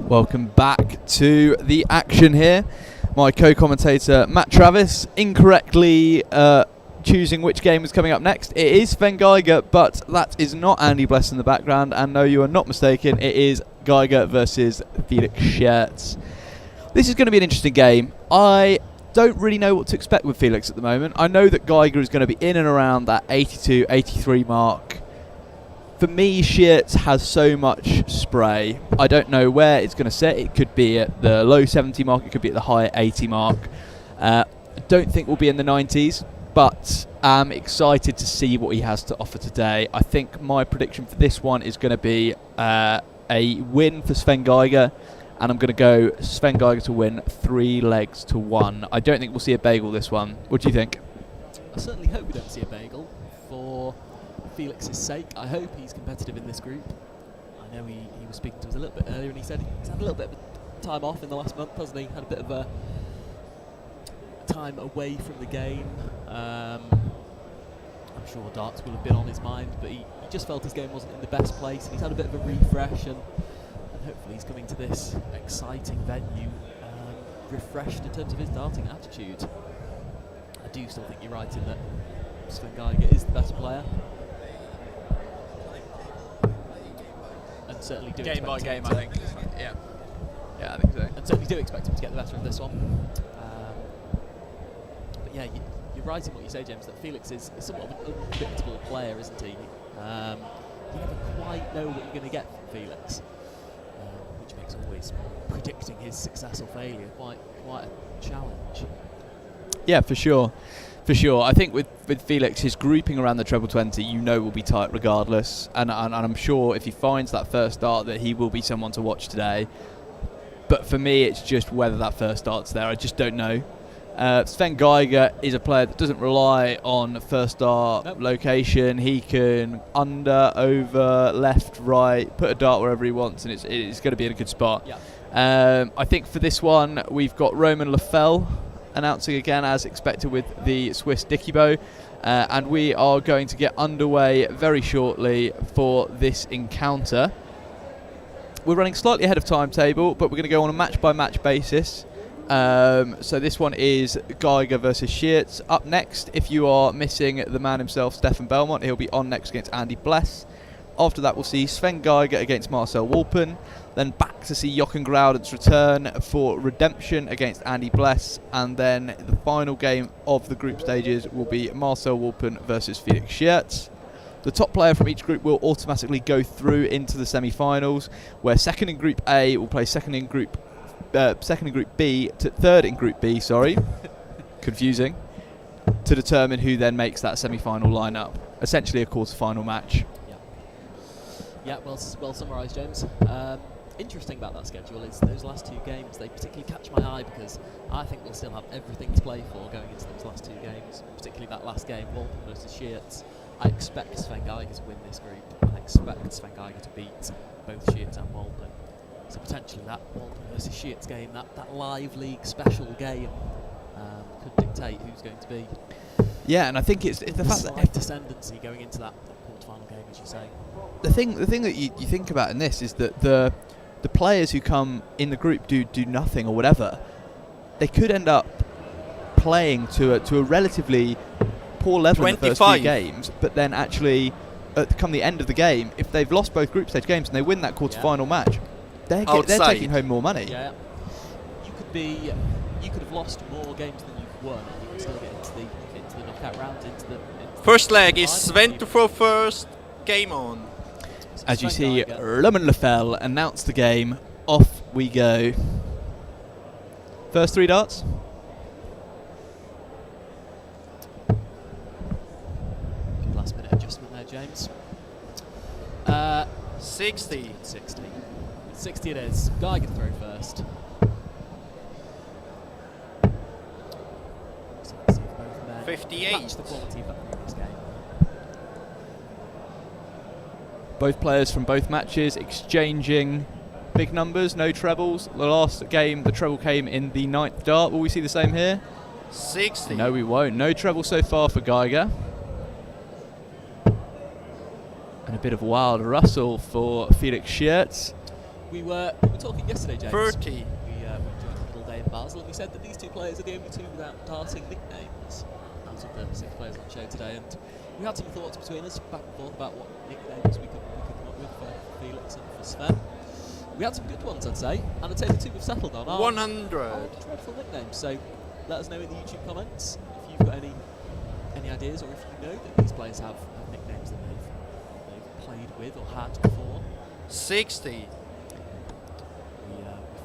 Speaker 2: Welcome back to the action here. My co-commentator Matt Travis incorrectly choosing which game is coming up next. It is Sven Geiger, but that is not Andy Bless in the background, and no, you are not mistaken, it is Geiger versus Felix Shitz. This is going to be an interesting game. I don't really know what to expect with Felix at the moment. I know that Geiger is going to be in and around that 82, 83 mark. For me, Shitz has so much spray. I don't know where it's going to sit. It could be at the low 70 mark. It could be at the high 80 mark. I don't think we'll be in the 90s, but I'm excited to see what he has to offer today. I think my prediction for this one is going to be a win for Sven Geiger, and I'm going to go Sven Geiger to win 3-1. I don't think we'll see a bagel this one. What do you think?
Speaker 8: I certainly hope we don't see a bagel for Felix's sake. I hope he's competitive in this group. I know he was speaking to us a little bit earlier and he said he's had a little bit of time off in the last month, hasn't he? Had a bit of a time away from the game. I'm sure darts will have been on his mind, but he just felt his game wasn't in the best place, and he's had a bit of a refresh, and hopefully he's coming to this exciting venue refreshed in terms of his darting attitude. I do still think you're right in that Sven Geiger is the better player. And certainly do
Speaker 2: Game by
Speaker 8: expect
Speaker 2: game,
Speaker 8: him
Speaker 2: I
Speaker 8: to-
Speaker 2: think. Yeah. Yeah, I think so.
Speaker 8: And certainly do expect him to get the better of this one. But yeah, you're right in what you say, James, that Felix is somewhat of an unpredictable player, isn't he? You never quite know what you're going to get from Felix, which makes always predicting his success or failure quite a challenge.
Speaker 2: Yeah, for sure. For sure. I think with Felix, his grouping around the treble 20, will be tight regardless. And I'm sure if he finds that first start that he will be someone to watch today. But for me, it's just whether that first start's there. I just don't know. Sven Geiger is a player that doesn't rely on first start location. He can under, over, left, right, put a dart wherever he wants, and it's going to be in a good spot.
Speaker 8: Yeah.
Speaker 2: I think for this one, we've got Roman Lefel announcing again as expected with the Swiss Dicky Bow. And we are going to get underway very shortly for this encounter. We're running slightly ahead of timetable, but we're going to go on a match-by-match basis. So this one is Geiger versus Shitz. Up next, if you are missing the man himself, Stefan Belmont, he'll be on next against Andy Bless. After that, we'll see Sven Geiger against Marcel Walpen. Then back to see Jochen Groud's return for Redemption against Andy Bless. And then the final game of the group stages will be Marcel Walpen versus Felix Shitz. The top player from each group will automatically go through into the semi-finals, where second in Group A will play second in Group B to third in Group B. Sorry, confusing. To determine who then makes that semi-final lineup. Essentially, a quarter-final match.
Speaker 8: Yeah, well summarised, James. Interesting about that schedule is those last two games. They particularly catch my eye because I think we'll still have everything to play for going into those last two games. Particularly that last game, Walpen versus Shitz. I expect Sven Geiger to win this group. I expect Sven Geiger to beat both Shitz and Walpen. So potentially that Walpen versus Shitz game, that live league special game, could dictate who's going to be.
Speaker 2: Yeah, and I think it's the fact that
Speaker 8: slight ascendancy going into that quarter-final game, as you say.
Speaker 2: The thing that you think about in this is that the players who come in the group do nothing or whatever. They could end up playing to a relatively poor level in the first few games, but then actually come the end of the game, if they've lost both group stage games and they win that quarter-final match, they're taking home more money.
Speaker 8: Yeah, you could have lost more games than you've won, and you could still get into the knockout round, into the
Speaker 6: first leg is Sven to throw first. Game on.
Speaker 2: As you see, Roman Lefel announce the game. Off we go. First three darts.
Speaker 8: Good last minute adjustment there, James.
Speaker 6: 60.
Speaker 8: 60 it is. Geiger throw first. So let's see if both men
Speaker 6: 58.
Speaker 8: match the quality of that previous game.
Speaker 2: Both players from both matches exchanging big numbers, no trebles. The last game, the treble came in the 9th dart. Will we see the same here?
Speaker 6: 60.
Speaker 2: No, we won't. No treble so far for Geiger. And a bit of wild rustle for Felix Shitz.
Speaker 8: We were talking yesterday, James.
Speaker 6: 30.
Speaker 8: We joined a little day in Basel, and we said that these two players are the only two without darting nicknames out of the 6 players on the show today. And we had some thoughts between us, back and forth, about what nicknames we could come up with for Felix and for Sven. We had some good ones, I'd say, and I'd say the two we've settled on are
Speaker 6: 100.
Speaker 8: dreadful nicknames. So let us know in the YouTube comments if you've got any ideas, or if you know that these players have nicknames that they've played with or had before.
Speaker 6: 60.
Speaker 8: We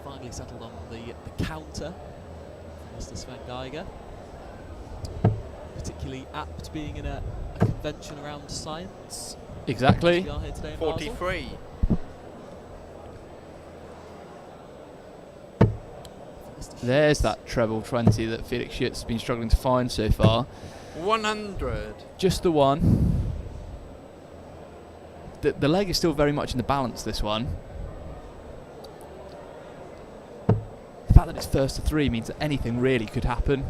Speaker 8: finally settled on the counter from Mr. Sven Geiger. Particularly apt being in a convention around science.
Speaker 2: Exactly.
Speaker 8: We are here today in Basel.
Speaker 6: 43.
Speaker 2: There's that treble 20 that Felix Shitz has been struggling to find so far.
Speaker 6: 100.
Speaker 2: Just the one. The leg is still very much in the balance, this one. The fact that it's first to 3 means that anything really could happen.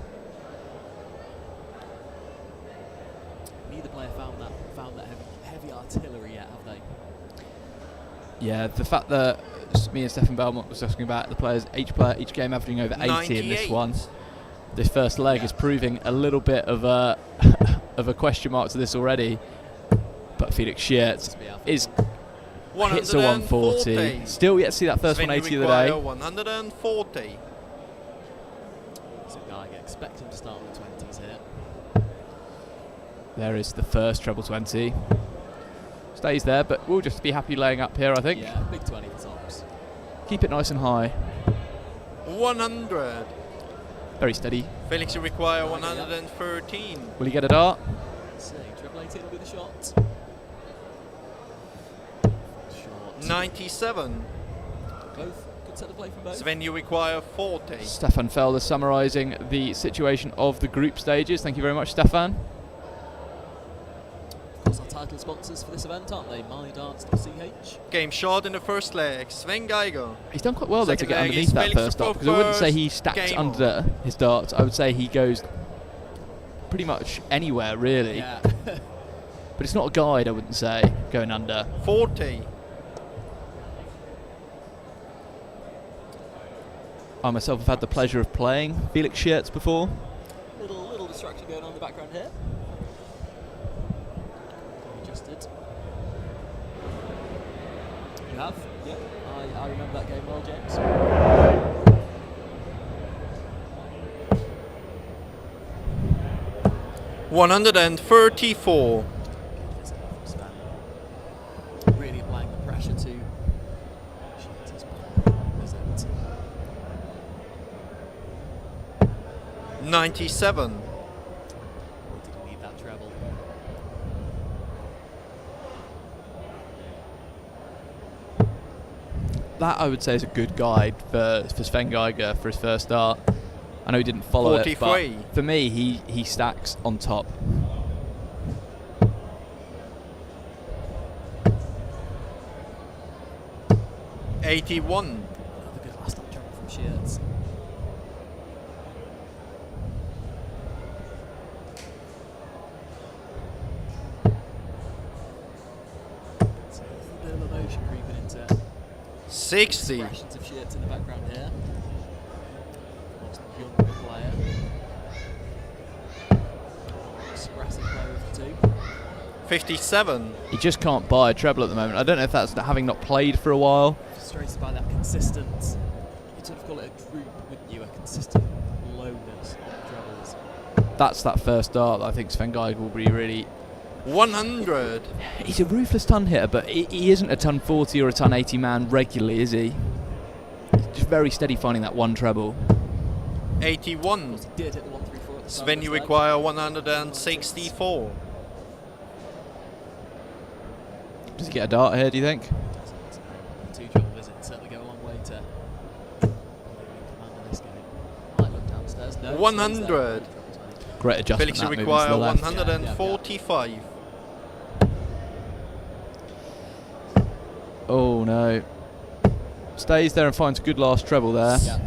Speaker 8: Neither player found that heavy artillery yet, have they?
Speaker 2: Yeah, the fact that me and Stefan Belmont was talking about the players, each game averaging over 80 in this one. This first leg is proving a little bit of a of a question mark to this already. But Felix Shitz is hits a 140. Still yet to see that first 180 of the day.
Speaker 6: 140.
Speaker 8: So Geiger, expect him to start with 20s here.
Speaker 2: There is the first treble 20. Stays there, but we'll just be happy laying up here, I think.
Speaker 8: Yeah, big 20 for tops.
Speaker 2: Keep it nice and high.
Speaker 6: 100.
Speaker 2: Very steady.
Speaker 6: Felix, you require 113.
Speaker 2: Will he get a dart?
Speaker 8: Let's see, treble 18 will be the shot. Short.
Speaker 6: 97.
Speaker 8: Both good set of play from both.
Speaker 6: Sven, you require 40.
Speaker 2: Stefan Felder summarising the situation of the group stages. Thank you very much, Stefan.
Speaker 8: Of course, our title sponsors for this event, aren't they? MyDarts.ch.
Speaker 6: Game short in the first leg. Sven Geiger.
Speaker 2: He's done quite well there to
Speaker 6: Second
Speaker 2: get
Speaker 6: leg
Speaker 2: underneath
Speaker 6: is
Speaker 2: that
Speaker 6: Felix
Speaker 2: first dart,
Speaker 6: for
Speaker 2: because I wouldn't say
Speaker 6: first.
Speaker 2: he stacks
Speaker 6: Game
Speaker 2: under his darts. I would say he goes pretty much anywhere, really.
Speaker 8: Yeah.
Speaker 2: But it's not a guide, I wouldn't say, going under.
Speaker 6: 40.
Speaker 2: I myself have had the pleasure of playing Felix Shitz before.
Speaker 8: Little distraction going on in the background here. Adjusted. You have? Yeah. I remember that game well, James.
Speaker 6: 134.
Speaker 8: Really applying the pressure to Shitz. Is it?
Speaker 6: 97.
Speaker 8: Or did he need that treble?
Speaker 2: That, I would say, is a good guide for Sven Geiger for his first start. I know he didn't follow
Speaker 6: 43.
Speaker 2: it, but for me, he stacks on top.
Speaker 6: '81.
Speaker 8: Another good last up treble from Shitz. So a little bit of emotion creeping into
Speaker 6: 60.
Speaker 8: expressions of Shitz in the background here. Of course, the younger player. Expressive player of the two.
Speaker 6: 57.
Speaker 2: He just can't buy a treble at the moment. I don't know if that's having not played for a while.
Speaker 8: Frustrated by that consistent, you'd sort of call it a droop, wouldn't you? A consistent lowness of trebles.
Speaker 2: That's that first dart that I think Sven Geiger will be really...
Speaker 6: 100.
Speaker 2: He's a ruthless ton hitter, but he isn't a ton 40 or a ton 80 man regularly, is he? He's just very steady finding that one treble.
Speaker 6: 81.
Speaker 8: He did hit the 134 at the start
Speaker 6: Sven,
Speaker 8: of
Speaker 6: you
Speaker 8: this leg.
Speaker 6: require 164.
Speaker 2: Does he get a dart here, do you think?
Speaker 8: Two treble visits certainly go a long way to command in this game. Might look downstairs. No,
Speaker 6: 100.
Speaker 2: Great adjustment.
Speaker 6: Felix, you
Speaker 2: that moving to
Speaker 6: require
Speaker 2: the left.
Speaker 6: 145.
Speaker 2: Oh no. Stays there and finds a good last treble there.
Speaker 8: Yeah.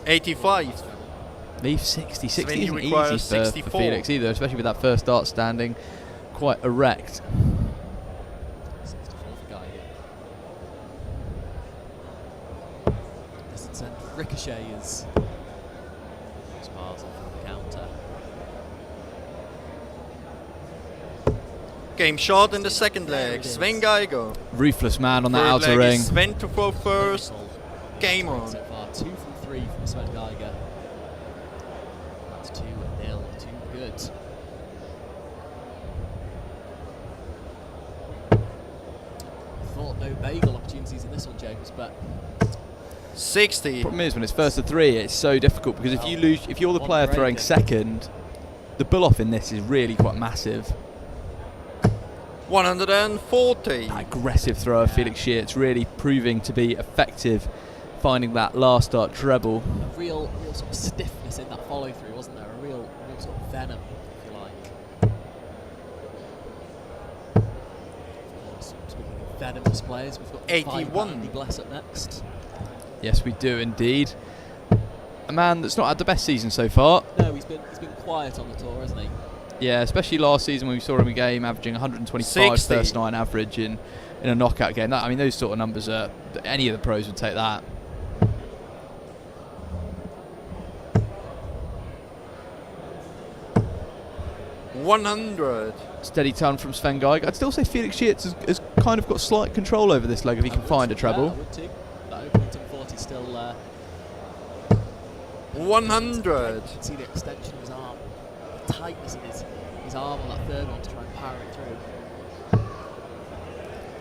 Speaker 6: 85.
Speaker 2: Leave 60. 60
Speaker 6: Sven, you
Speaker 2: isn't
Speaker 6: require
Speaker 2: easy for
Speaker 6: 64.
Speaker 2: Felix either, especially with that first dart standing quite erect.
Speaker 8: 64 for Guy here. Distance and ricochet is Basel from the counter.
Speaker 6: Game short in the second
Speaker 8: There
Speaker 6: leg.
Speaker 8: it is.
Speaker 6: Sven Geiger.
Speaker 2: Ruthless man on that
Speaker 6: Third
Speaker 2: outer
Speaker 6: leg
Speaker 2: ring.
Speaker 6: is Sven to throw first. Game on.
Speaker 8: So far, 2 from 3 from Sven Geiger. That's 2-0. Too good. Thought no bagel opportunities in this one, James, but
Speaker 6: 60.
Speaker 2: Problem is when it's first to three, it's so difficult because if you lose, if you're the player throwing second, the bull off in this is really quite massive.
Speaker 6: 140.
Speaker 2: That aggressive thrower, Felix Shitz, really proving to be effective, finding that last dart treble.
Speaker 8: a real sort of stiffness in that follow through, wasn't there? A real sort of venom, if you like. Of course, speaking of venomous players, we've got
Speaker 6: 81.
Speaker 8: Andy Bless up next.
Speaker 2: Yes, we do indeed. A man that's not had the best season so far.
Speaker 8: No, he's been quiet on the tour, hasn't he?
Speaker 2: Yeah, especially last season when we saw him in a game averaging 125
Speaker 6: 60.
Speaker 2: first 9 average in a knockout game. That, I mean, those sort of numbers are, any of the pros would take that.
Speaker 6: 100.
Speaker 2: Steady ton from Sven Geiger. I'd still say Felix Shitz has kind of got slight control over this leg if he can find a treble.
Speaker 5: Yeah, I would too. That opening to 40 still.
Speaker 6: 100.
Speaker 5: You can see the extension of his arm, the tightness of his arm on that third one to try and power it through.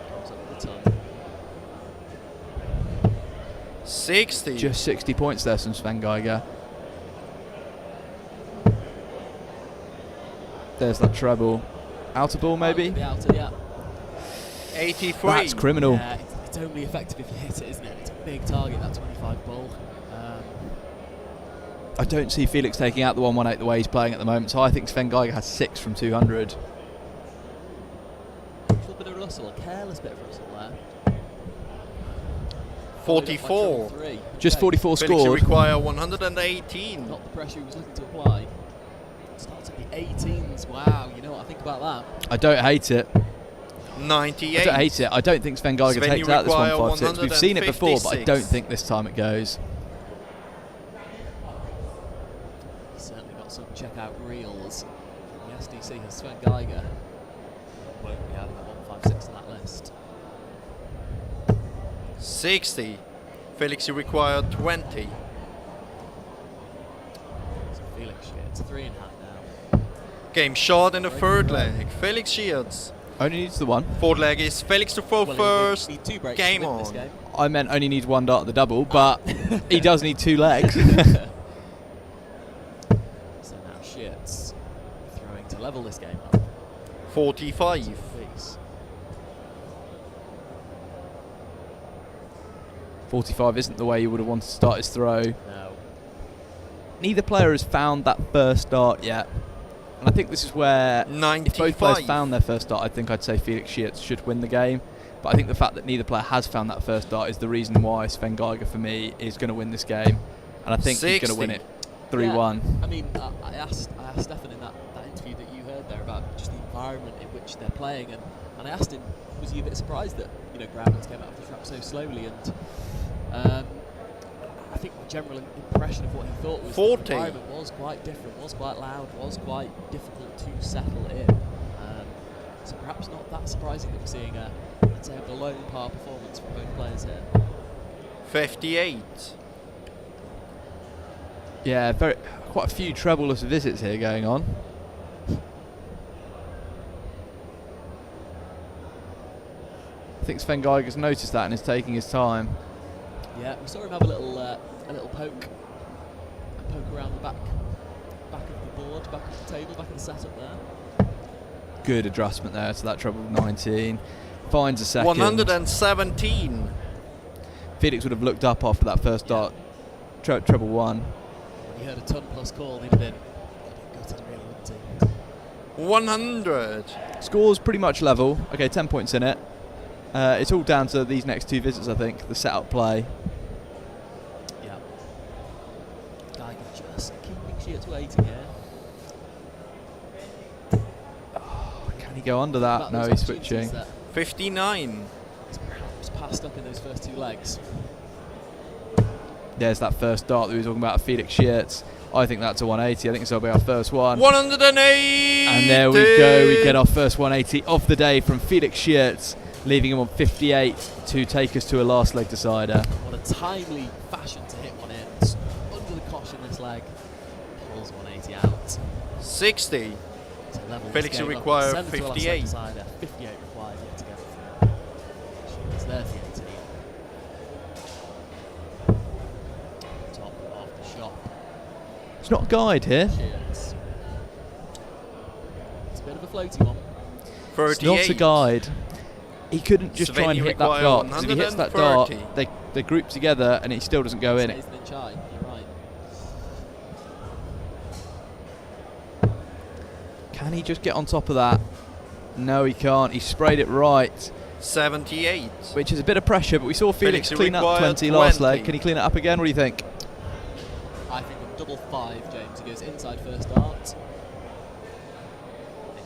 Speaker 5: Comes up with the ton.
Speaker 6: 60.
Speaker 2: Just 60 points there from Sven Geiger. There's that treble. Outer ball maybe?
Speaker 5: The outer, yeah.
Speaker 6: 83.
Speaker 2: That's criminal.
Speaker 5: Yeah, it's only effective if you hit it, isn't it? It's a big target, that 25 ball.
Speaker 2: I don't see Felix taking out the 118 the way he's playing at the moment, so I think Sven Geiger has 6 from 200.
Speaker 5: A little bit of rustle, a careless bit of rustle there.
Speaker 6: 44.
Speaker 2: Just 44
Speaker 6: Felix, you
Speaker 2: scored.
Speaker 6: require 118.
Speaker 5: Not the pressure he was looking to apply. Starts at the 18s. Wow, you know what I think about that?
Speaker 2: I don't hate it.
Speaker 6: 98.
Speaker 2: I don't hate it. I don't think Sven Geiger
Speaker 6: Sven,
Speaker 2: takes
Speaker 6: you
Speaker 2: out this
Speaker 6: require
Speaker 2: 156. We've seen it before, but I
Speaker 6: 156.
Speaker 2: don't think this time it goes.
Speaker 5: He's certainly got some checkout reels. The SDC has Sven Geiger. Won't be having a 156 on that list.
Speaker 6: 60. Felix, you require 20.
Speaker 5: So Felix Shitz, 3 in hand now.
Speaker 6: Game shot in the third leg. Felix Shitz.
Speaker 2: Only needs the one.
Speaker 6: Fourth leg is Felix to throw
Speaker 5: Well,
Speaker 6: first.
Speaker 5: he'll need 2 breaks
Speaker 6: Game
Speaker 5: to win this
Speaker 6: on.
Speaker 5: game.
Speaker 2: I meant only needs one dart at the double, but he does need 2 legs.
Speaker 5: So now Shitz throwing to level this game up.
Speaker 6: 45.
Speaker 5: Please.
Speaker 2: 45 isn't the way you would have wanted to start his throw.
Speaker 5: No.
Speaker 2: Neither player has found that first dart yet. And I think this is where, if
Speaker 6: 95.
Speaker 2: both players found their first dart, I think I'd say Felix Shitz should win the game. But I think the fact that neither player has found that first dart is the reason why Sven Geiger, for me, is going to win this game. And I think he's going to win it 3-1.
Speaker 5: I mean, I asked Stefan in that interview that you heard there about just the environment in which they're playing, and I asked him, was he a bit surprised that Groud came out of the trap so slowly? And I think the general impression of what he thought was
Speaker 6: 40.
Speaker 5: the environment was quite different, was quite loud, was quite difficult to settle in. So perhaps not that surprising that we're seeing a below par performance from both players here.
Speaker 6: 58.
Speaker 2: Yeah, quite a few trebleless visits here going on. I think Sven Geiger's noticed that and is taking his time.
Speaker 5: Yeah, we saw him have a little poke around the back of the board, back of the table, back of the setup there.
Speaker 2: Good adjustment there to that treble 19. Finds a second.
Speaker 6: 117.
Speaker 2: Felix would have looked up after that first dart. Treble 1.
Speaker 5: When he heard a ton plus call, he'd have been gutted really, wouldn't he?
Speaker 6: 100.
Speaker 2: Score's pretty much level. Okay, 10 points in it. It's all down to these next 2 visits, I think. The setup play.
Speaker 5: Yeah. Geiger just keeping Shitz waiting here.
Speaker 2: Can he go under that? No, he's switching.
Speaker 6: 59.
Speaker 5: He's perhaps passed up in those first 2 legs.
Speaker 2: There's that first dart that we were talking about, Felix Shitz. I think that's a 180. I think this will be our first one.
Speaker 6: 180.
Speaker 2: And there we go. We get our first 180 of the day from Felix Shitz, leaving him on 58 to take us to a last leg decider.
Speaker 5: What a timely fashion to hit one in. Under the caution this leg. Pulls 180 out.
Speaker 6: 60.
Speaker 5: To level
Speaker 6: Felix,
Speaker 5: this
Speaker 6: you
Speaker 5: game up.
Speaker 6: require
Speaker 5: Send it to a last leg
Speaker 6: 58.
Speaker 5: decider. 58 required yet to go through. Shitz there for the 18. Top of the shop.
Speaker 2: It's not a guide here.
Speaker 5: Shitz. It's a bit of a floaty one.
Speaker 6: 38.
Speaker 2: It's not a guide. He couldn't just
Speaker 6: Sven,
Speaker 2: try and
Speaker 6: you
Speaker 2: hit that
Speaker 6: require
Speaker 2: dart. Because if he hits that dart,
Speaker 6: 130.
Speaker 2: they group together and it still doesn't go in.
Speaker 5: Stays in the chai, you're right.
Speaker 2: Can he just get on top of that? No, he can't. He sprayed it right,
Speaker 6: 78.
Speaker 2: which is a bit of pressure, but we saw Felix
Speaker 6: Felix, you
Speaker 2: clean up
Speaker 6: require
Speaker 2: 20 last
Speaker 6: 20.
Speaker 2: leg. Can he clean it up again? What do you think?
Speaker 5: I think on double 5, James, he goes inside first dart.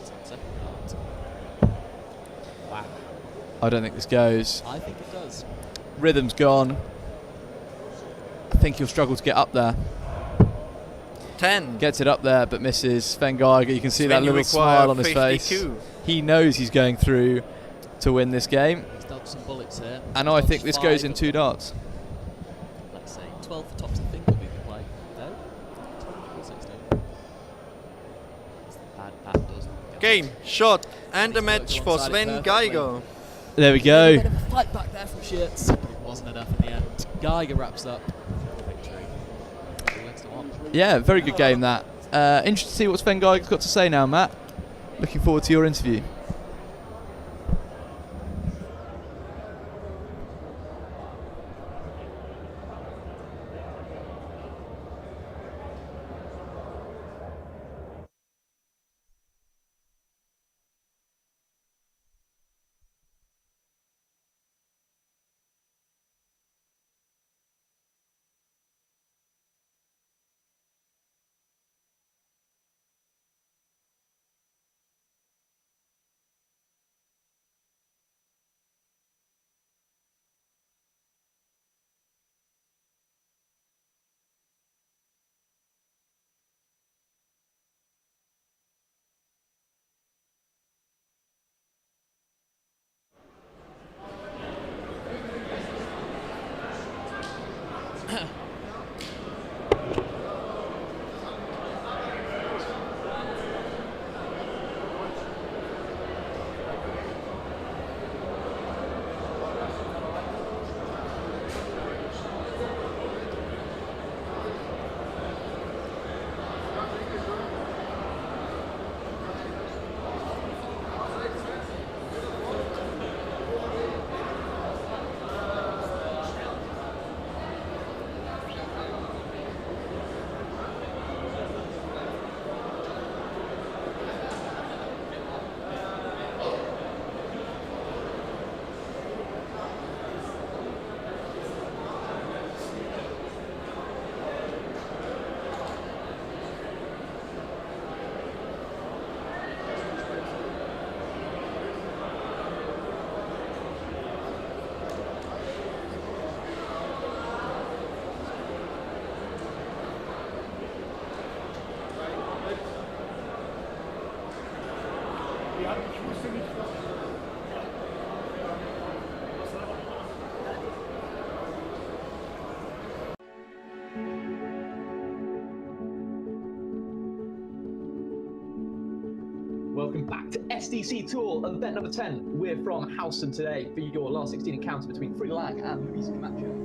Speaker 5: Inside second dart. Wow.
Speaker 2: I don't think this goes.
Speaker 5: I think it does.
Speaker 2: Rhythm's gone. I think he'll struggle to get up there.
Speaker 6: 10.
Speaker 2: Gets it up there, but misses. Sven Geiger, you can see that
Speaker 6: Sven, you
Speaker 2: little
Speaker 6: require
Speaker 2: smile on his
Speaker 6: 52.
Speaker 2: face. He knows he's going through to win this game.
Speaker 8: He's dodged some bullets here.
Speaker 2: And I think this goes in 2 darts.
Speaker 8: Let's say 12 for tops, I think, will be the play. No? 16. Bad Pat does.
Speaker 6: Game, shot, and a match for Sven Geiger.
Speaker 2: There we
Speaker 8: A
Speaker 2: go.
Speaker 8: bit of a fight back there from Shitz, but it wasn't enough in the end. Geiger wraps up the victory. 2-1.
Speaker 2: Yeah, very good game that. Interested to see what Sven Geiger's got to say now, Matt. Looking forward to your interview.
Speaker 5: Welcome back to SDC Tour event number 10. We're from Houston today for your last 16 encounter between Free Lag and Luis Camacho.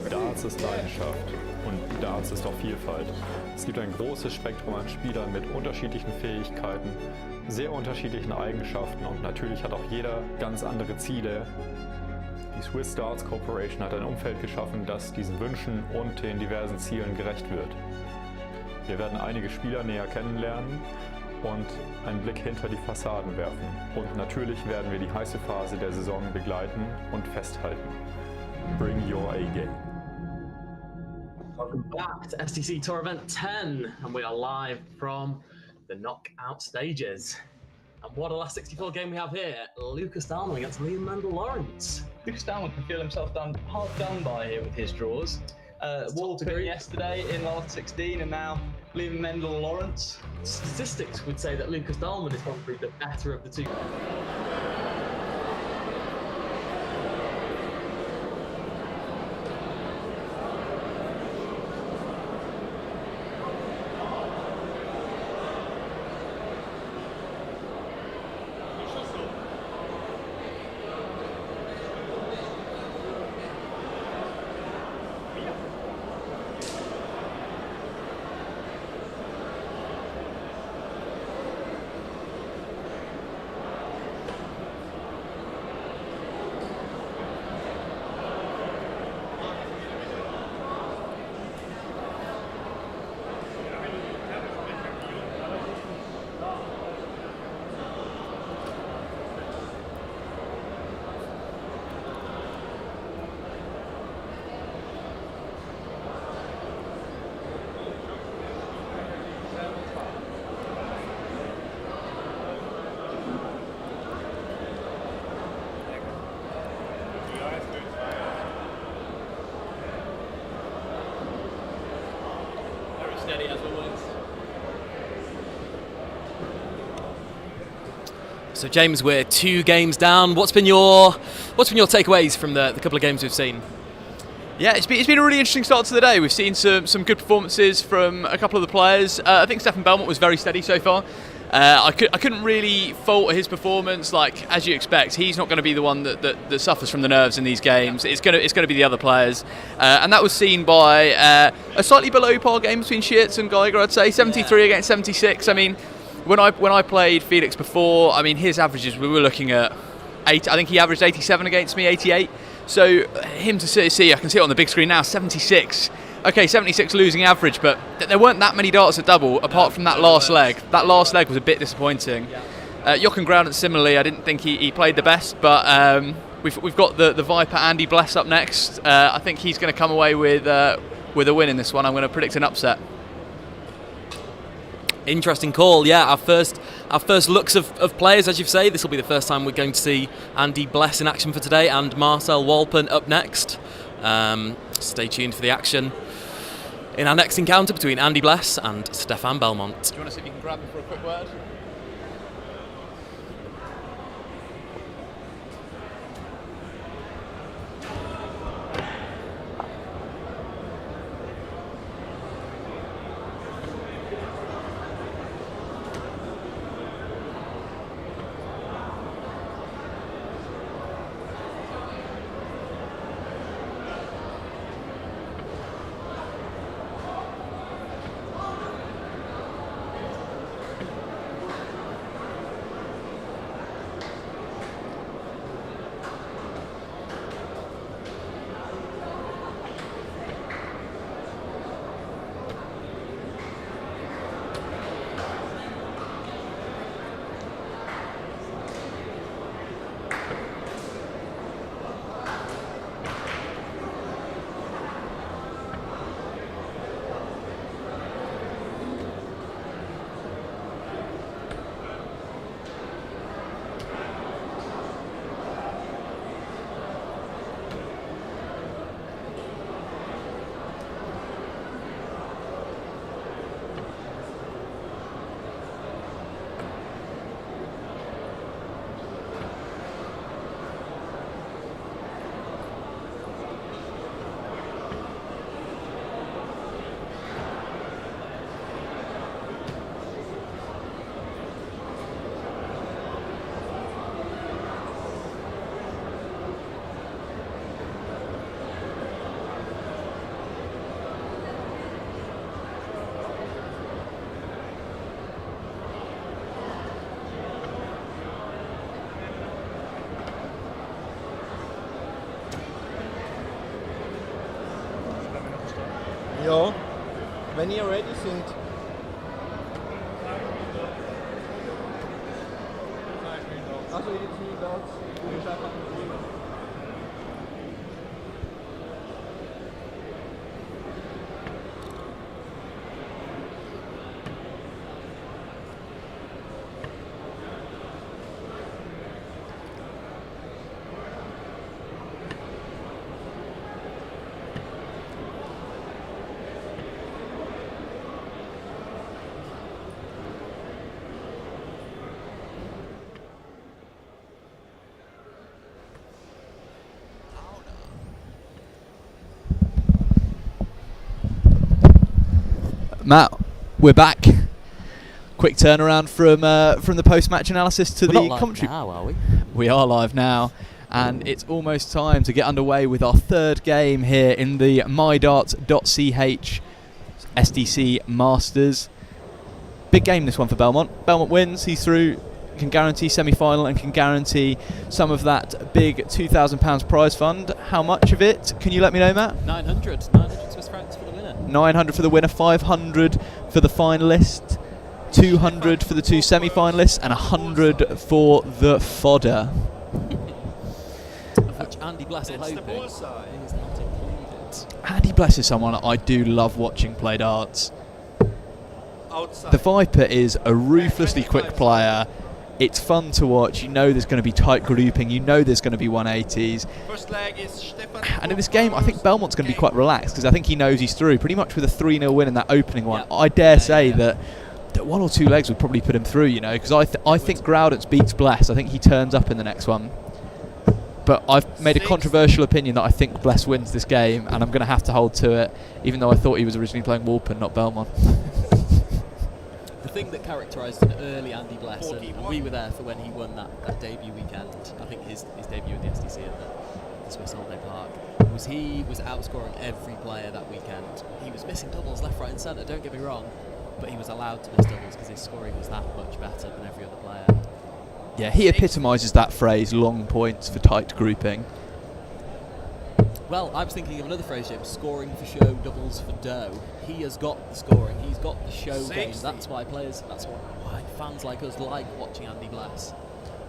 Speaker 9: Darts ist Leidenschaft und Darts ist auch Vielfalt. Es gibt ein großes Spektrum an Spielern mit unterschiedlichen Fähigkeiten, sehr unterschiedlichen Eigenschaften und natürlich hat auch jeder ganz andere Ziele. Die Swiss Darts Corporation hat ein Umfeld geschaffen, das diesen Wünschen und den diversen Zielen gerecht wird. Wir werden einige Spieler näher kennenlernen und einen Blick hinter die Fassaden werfen. Und natürlich werden wir die heiße Phase der Saison begleiten und festhalten. Bring your A-game.
Speaker 5: Welcome back to SDC Tour Event 10, and we are live from the knockout stages. And what a last 64 game we have here. Lucas Dalman against Liam Mandel Lawrence.
Speaker 10: Lucas Dalman can feel himself hard done by here with his draws. Walpen yesterday in last 16, and now Liam Mandel Lawrence.
Speaker 5: Statistics would say that Lucas Dalman is probably the better of the two. steady as always.
Speaker 8: So James, we're 2 games down. What's been your takeaways from the couple of games we've seen?
Speaker 2: Yeah, it's been a really interesting start to the day. We've seen some good performances from a couple of the players. I think Stefan Belmont was very steady so far. I couldn't really fault his performance. Like, as you expect, he's not going to be the one that suffers from the nerves in these games. It's going to be the other players, and that was seen by a slightly below par game between Shitz and Geiger. I'd say 73 against 76. I mean, when I played Felix before, I mean his averages we were looking at 8. I think he averaged 87 against me, 88. So him to see, I can see it on the big screen now, 76. Okay, 76 losing average, but there weren't that many darts at double apart from that last leg. That last leg was a bit disappointing. Jochen Groud, similarly, I didn't think he played the best, but we've got the Viper Andy Bless up next. I think he's going to come away with a win in this one. I'm going to predict an upset.
Speaker 8: Interesting call, yeah. Our first looks of players, as you say. This will be the first time we're going to see Andy Bless in action for today, and Marcel Walpen up next. Stay tuned for the action in our next encounter between Andy Bless and Stefan Belmont.
Speaker 2: Do you want to see if you can grab him for a quick word?
Speaker 6: Ja, wenn ihr ready sind. Also jetzt nie Darts. Du bist einfach
Speaker 2: Matt, we're back. Quick turnaround from the post-match analysis to the commentary.
Speaker 8: Now, are we?
Speaker 2: We are live now, and it's almost time to get underway with our third game here in the MyDarts.ch SDC Masters. Big game this one for Belmont. Belmont wins, he's through, can guarantee semi-final and can guarantee some of that big £2,000 prize fund. How much of it? Can you let me know, Matt?
Speaker 8: 900 Swiss francs for the winner.
Speaker 2: 900 for the winner, 500 for the finalist, 200 for the 2 semi-finalists, and 100 for the fodder.
Speaker 8: Of which Andy Bless is hoping is not included.
Speaker 2: Andy Bless is someone I do love watching play darts.
Speaker 6: outside.
Speaker 2: The Viper is a ruthlessly quick player. It's fun to watch. You know there's going to be tight grouping. You know there's going to be 180s.
Speaker 6: First leg is Stefan.
Speaker 2: And in this game, I think Belmont's going to be quite relaxed because I think he knows he's through pretty much with a 3-0 win in that opening one.
Speaker 8: Yeah.
Speaker 2: I dare say that one or two legs would probably put him through, you know, because I think Groud beats Bless. I think he turns up in the next one. But I've made a controversial opinion that I think Bless wins this game, and I'm going to have to hold to it, even though I thought he was originally playing Walpen, not Belmont.
Speaker 8: The thing that characterised an early Andy Bless, and we were there for when he won that debut weekend, I think his debut at the SDC at the Swiss Holiday Park, was he was outscoring every player that weekend. He was missing doubles left, right and centre, don't get me wrong, but he was allowed to miss doubles because his scoring was that much better than every other player.
Speaker 2: Yeah, he epitomises that phrase, long points for tight grouping.
Speaker 8: Well, I was thinking of another phrase, Jim, scoring for show, doubles for dough. He has got the scoring, he's got the show game. That's why why fans like us like watching Andy Bless.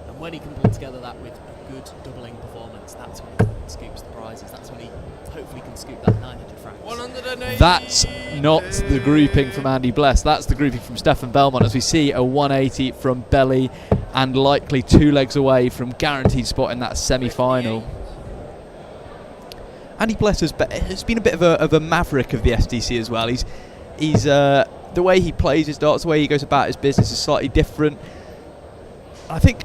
Speaker 8: And when he can pull together that with a good doubling performance, that's when he scoops the prizes. That's when he hopefully can scoop that 900 francs.
Speaker 6: 180.
Speaker 2: That's not the grouping from Andy Bless. That's the grouping from Stefan Belmont, as we see a 180 from Belly and likely 2 legs away from guaranteed spot in that semi-final. Andy Bless has been a bit of a maverick of the SDC as well. He's the way he plays his darts, the way he goes about his business is slightly different. I think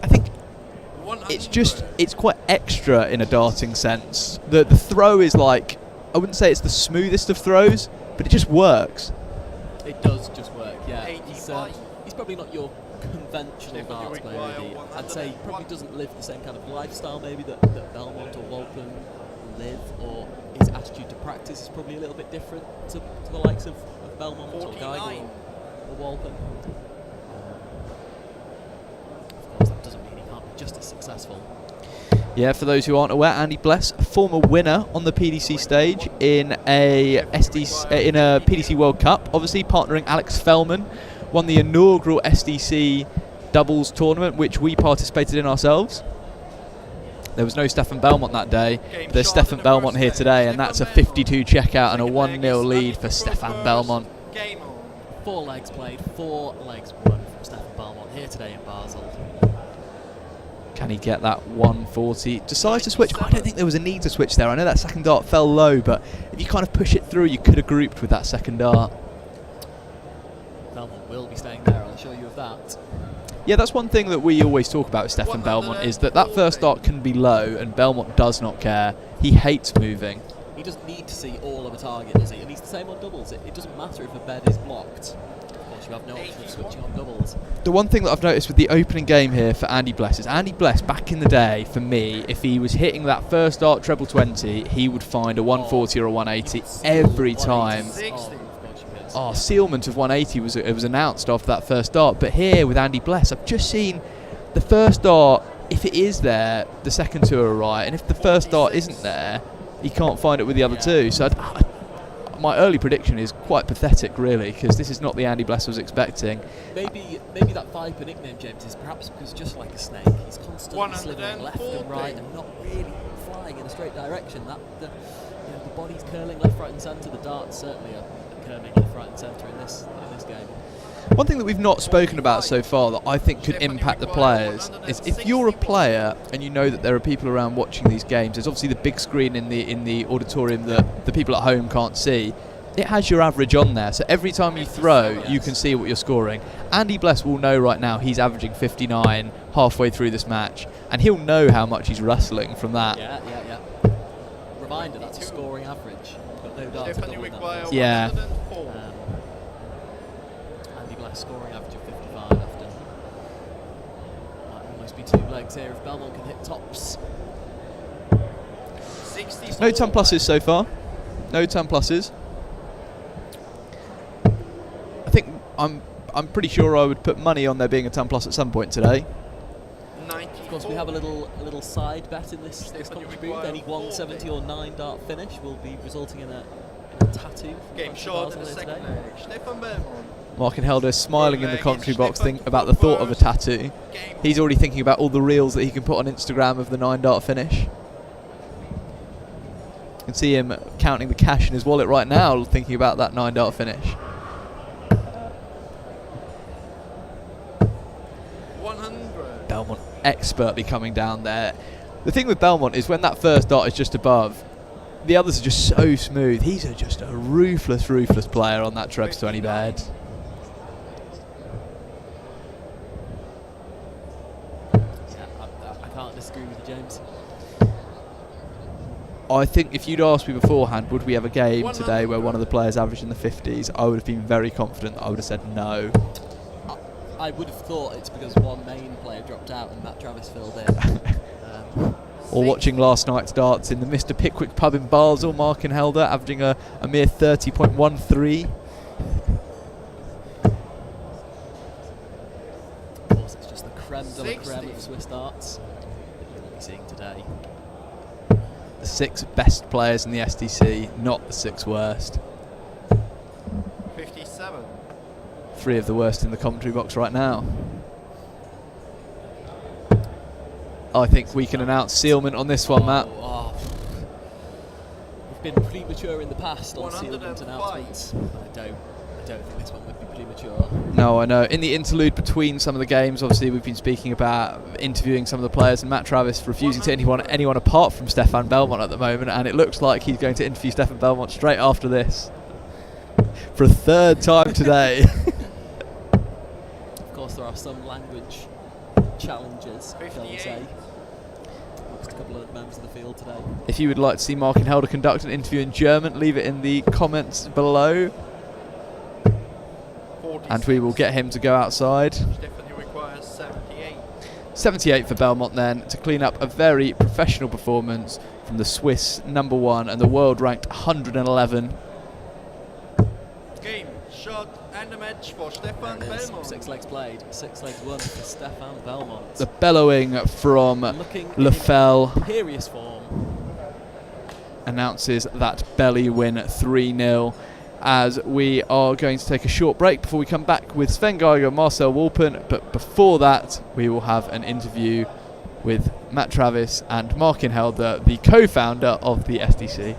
Speaker 2: it's quite extra in a darting sense. The throw is like, I wouldn't say it's the smoothest of throws, but it just works.
Speaker 8: It does just work, yeah. He's probably not your conventional darts player, is he? I'd say he probably doesn't live the same kind of lifestyle maybe that Belmont or Walpen live, or his attitude to practice is probably a little bit different to the likes of Belmont or Geiger or Walpen. Of course, that doesn't mean he can't be just as successful.
Speaker 2: Yeah, for those who aren't aware, Andy Bless, a former winner on the PDC stage in a PDC World Cup, obviously partnering Alex Fellman, won the inaugural SDC doubles tournament, which we participated in ourselves. There was no Stefan Belmont that day. There's Stefan Belmont here today, and that's a 52 checkout and a 1-0 lead for Stefan Belmont.
Speaker 8: 4 legs played, 4 legs won from Stefan Belmont here today in Basel.
Speaker 2: Can he get that 140? Decides to switch. I don't think there was a need to switch there. I know that second dart fell low, but if you kind of push it through, you could have grouped with that second dart.
Speaker 8: Belmont will be staying there, I'll assure you of that.
Speaker 2: Yeah, that's one thing that we always talk about with Stefan Belmont, is that first dart can be low, and Belmont does not care. He hates moving.
Speaker 8: He doesn't need to see all of a target, does he? And he's the same on doubles. It doesn't matter if a bed is blocked. Of course, you have no option of switching on doubles.
Speaker 2: The one thing that I've noticed with the opening game here for Andy Bless is Andy Bless, back in the day, for me, if he was hitting that first dart treble 20, he would find a 140 or a 180 every time. Sealment of 180 was announced after that first dart, but here with Andy Bless, I've just seen the first dart, if it is there, the second two are right, and if the first dart isn't there, he can't find it with the other two. So my early prediction is quite pathetic, really, because this is not the Andy Bless I was expecting.
Speaker 8: Maybe that Viper nickname, James, is perhaps because just like a snake, he's constantly slithering left and right and not really flying in a straight direction. The body's curling left, right and centre, the darts certainly are curving left, right and centre in this game.
Speaker 2: One thing that we've not spoken about so far that I think could impact the players is if you're a player and you know that there are people around watching these games, there's obviously the big screen in the auditorium that the people at home can't see. It has your average on there, so every time you throw, you can see what you're scoring. Andy Bless will know right now he's averaging 59 halfway through this match, and he'll know how much he's wrestling from that.
Speaker 8: Yeah. Reminder, that's a scoring average. Got no darts at all.
Speaker 2: Yeah.
Speaker 8: Andy Bless scoring average of 55 after might almost be 2 legs here if Belmont can hit tops.
Speaker 2: No 10 pluses so far. No 10 pluses. I think I'm pretty sure I would put money on there being a 10 plus at some point today.
Speaker 8: Of course, we have a little side bet in this contribute. Any 170 or 9 dart finish will be resulting in a tattoo.
Speaker 6: Game short in the second leg. Stefan Belmont.
Speaker 2: Mark and Helder smiling in the commentary box about the thought of a tattoo. He's already thinking about all the reels that he can put on Instagram of the 9 dart finish. You can see him counting the cash in his wallet right now, thinking about that 9 dart finish.
Speaker 6: 100.
Speaker 2: expertly coming down there. The thing with Belmont is when that first dot is just above, the others are just so smooth. He's just a ruthless player on that Trebs 20 bed.
Speaker 8: I can't disagree with you, James.
Speaker 2: I think if you'd asked me beforehand, would we have a game today where one of the players averaged in the 50s, I would have been very confident that I would have said no.
Speaker 8: I would have thought it's because one main player dropped out and Matt Travis filled in.
Speaker 2: Or watching last night's darts in the Mr. Pickwick pub in Basel, Mark and Helder averaging a mere 30.13.
Speaker 8: Of course, it's just the creme de la creme of Swiss darts that we'll be seeing today.
Speaker 2: The 6 best players in the SDC, not the 6 worst.
Speaker 6: 57.
Speaker 2: 3 of the worst in the commentary box right now. I think we can announce sealment on this one, Matt.
Speaker 8: We've been premature in the past on sealment announcements. I don't think this one would be premature.
Speaker 2: No, I know. In the interlude between some of the games, obviously we've been speaking about interviewing some of the players, and Matt Travis refusing to interview anyone apart from Stefan Belmont at the moment, and it looks like he's going to interview Stefan Belmont straight after this for a 3rd time today.
Speaker 8: Of course, there are some language challenges, shall we say. Just a couple of members of the field today.
Speaker 2: If you would like to see Mark and Helder conduct an interview in German, leave it in the comments below. And we will get him to go outside.
Speaker 6: Stephanie requires 78.
Speaker 2: 78 for Belmont then, to clean up a very professional performance from the Swiss #1 and the world ranked 111.
Speaker 6: Game, shot and a match for Stefan Belmont.
Speaker 8: 6 legs played, 6 legs won for Stefan Belmont.
Speaker 2: The bellowing from Lefel
Speaker 8: Imperious form
Speaker 2: announces that belly win 3-0. As we are going to take a short break before we come back with Sven Geiger and Marcel Walpen. But before that, we will have an interview with Matt Travis and Mark Helder, the co-founder of the SDC.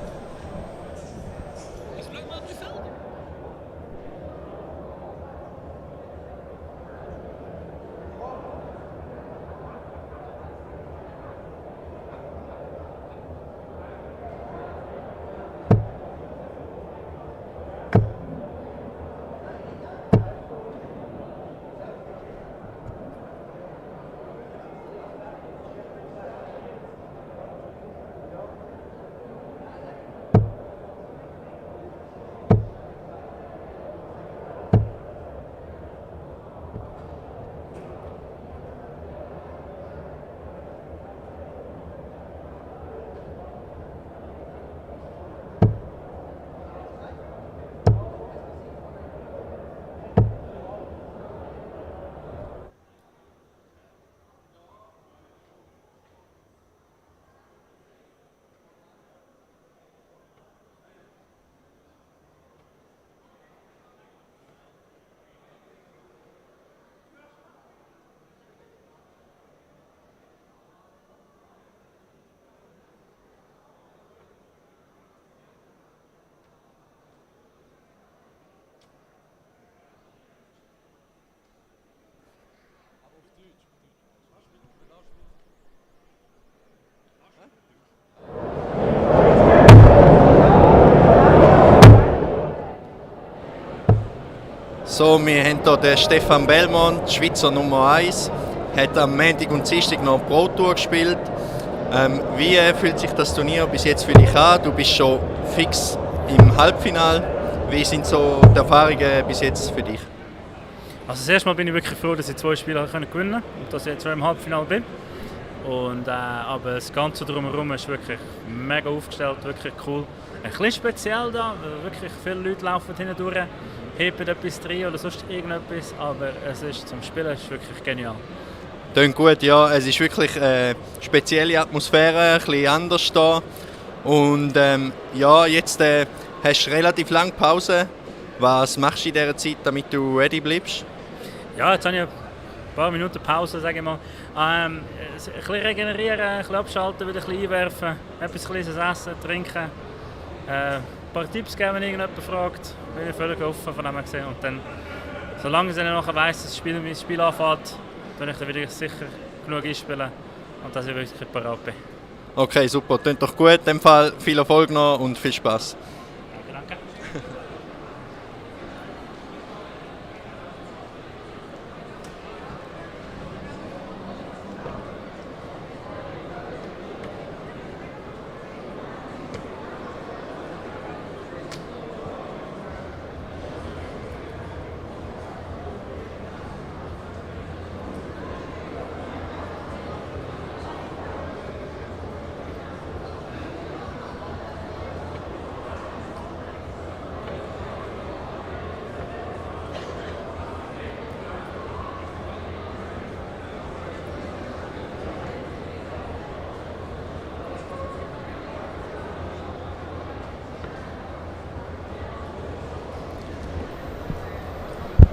Speaker 6: So, wir haben hier den Stefan Belmont, Schweizer Nummer 1, hat am Montag und Dienstag noch eine Pro Tour gespielt. Wie fühlt sich das Turnier bis jetzt für dich an? Du bist schon fix im Halbfinale. Wie sind so die Erfahrungen bis jetzt für dich?
Speaker 4: Also das erste Mal bin ich wirklich froh, dass ich 2 Spiele gewinnen konnte und dass ich jetzt schon im Halbfinale bin. Und, aber das Ganze drumherum ist wirklich mega aufgestellt, wirklich cool. Ein bisschen speziell da, wirklich viele Leute laufen hindurch, heben etwas rein oder sonst irgendetwas, aber es ist zum Spielen ist wirklich genial.
Speaker 6: Klingt gut, ja. Es ist wirklich eine spezielle Atmosphäre, ein bisschen anders da. Und ja, jetzt hast du relativ lange Pause. Was machst du in dieser Zeit, damit du ready bleibst?
Speaker 4: Ja, jetzt habe ich ein paar Minuten Pause, sage ich mal. Ein bisschen regenerieren, ein bisschen abschalten, wieder ein bisschen einwerfen, etwas Kleines essen, trinken. Ein paar Tipps geben, wenn irgendjemand fragt. Bin ich völlig offen von dem gesehen. Und dann, solange ich dann nachher weiss, dass das Spiel anfängt, dann ich dann wieder sicher genug einspielen und dass ich wirklich parat bin.
Speaker 6: Okay, super, klingt doch gut. In dem Fall viel Erfolg noch und viel Spaß.
Speaker 4: Danke.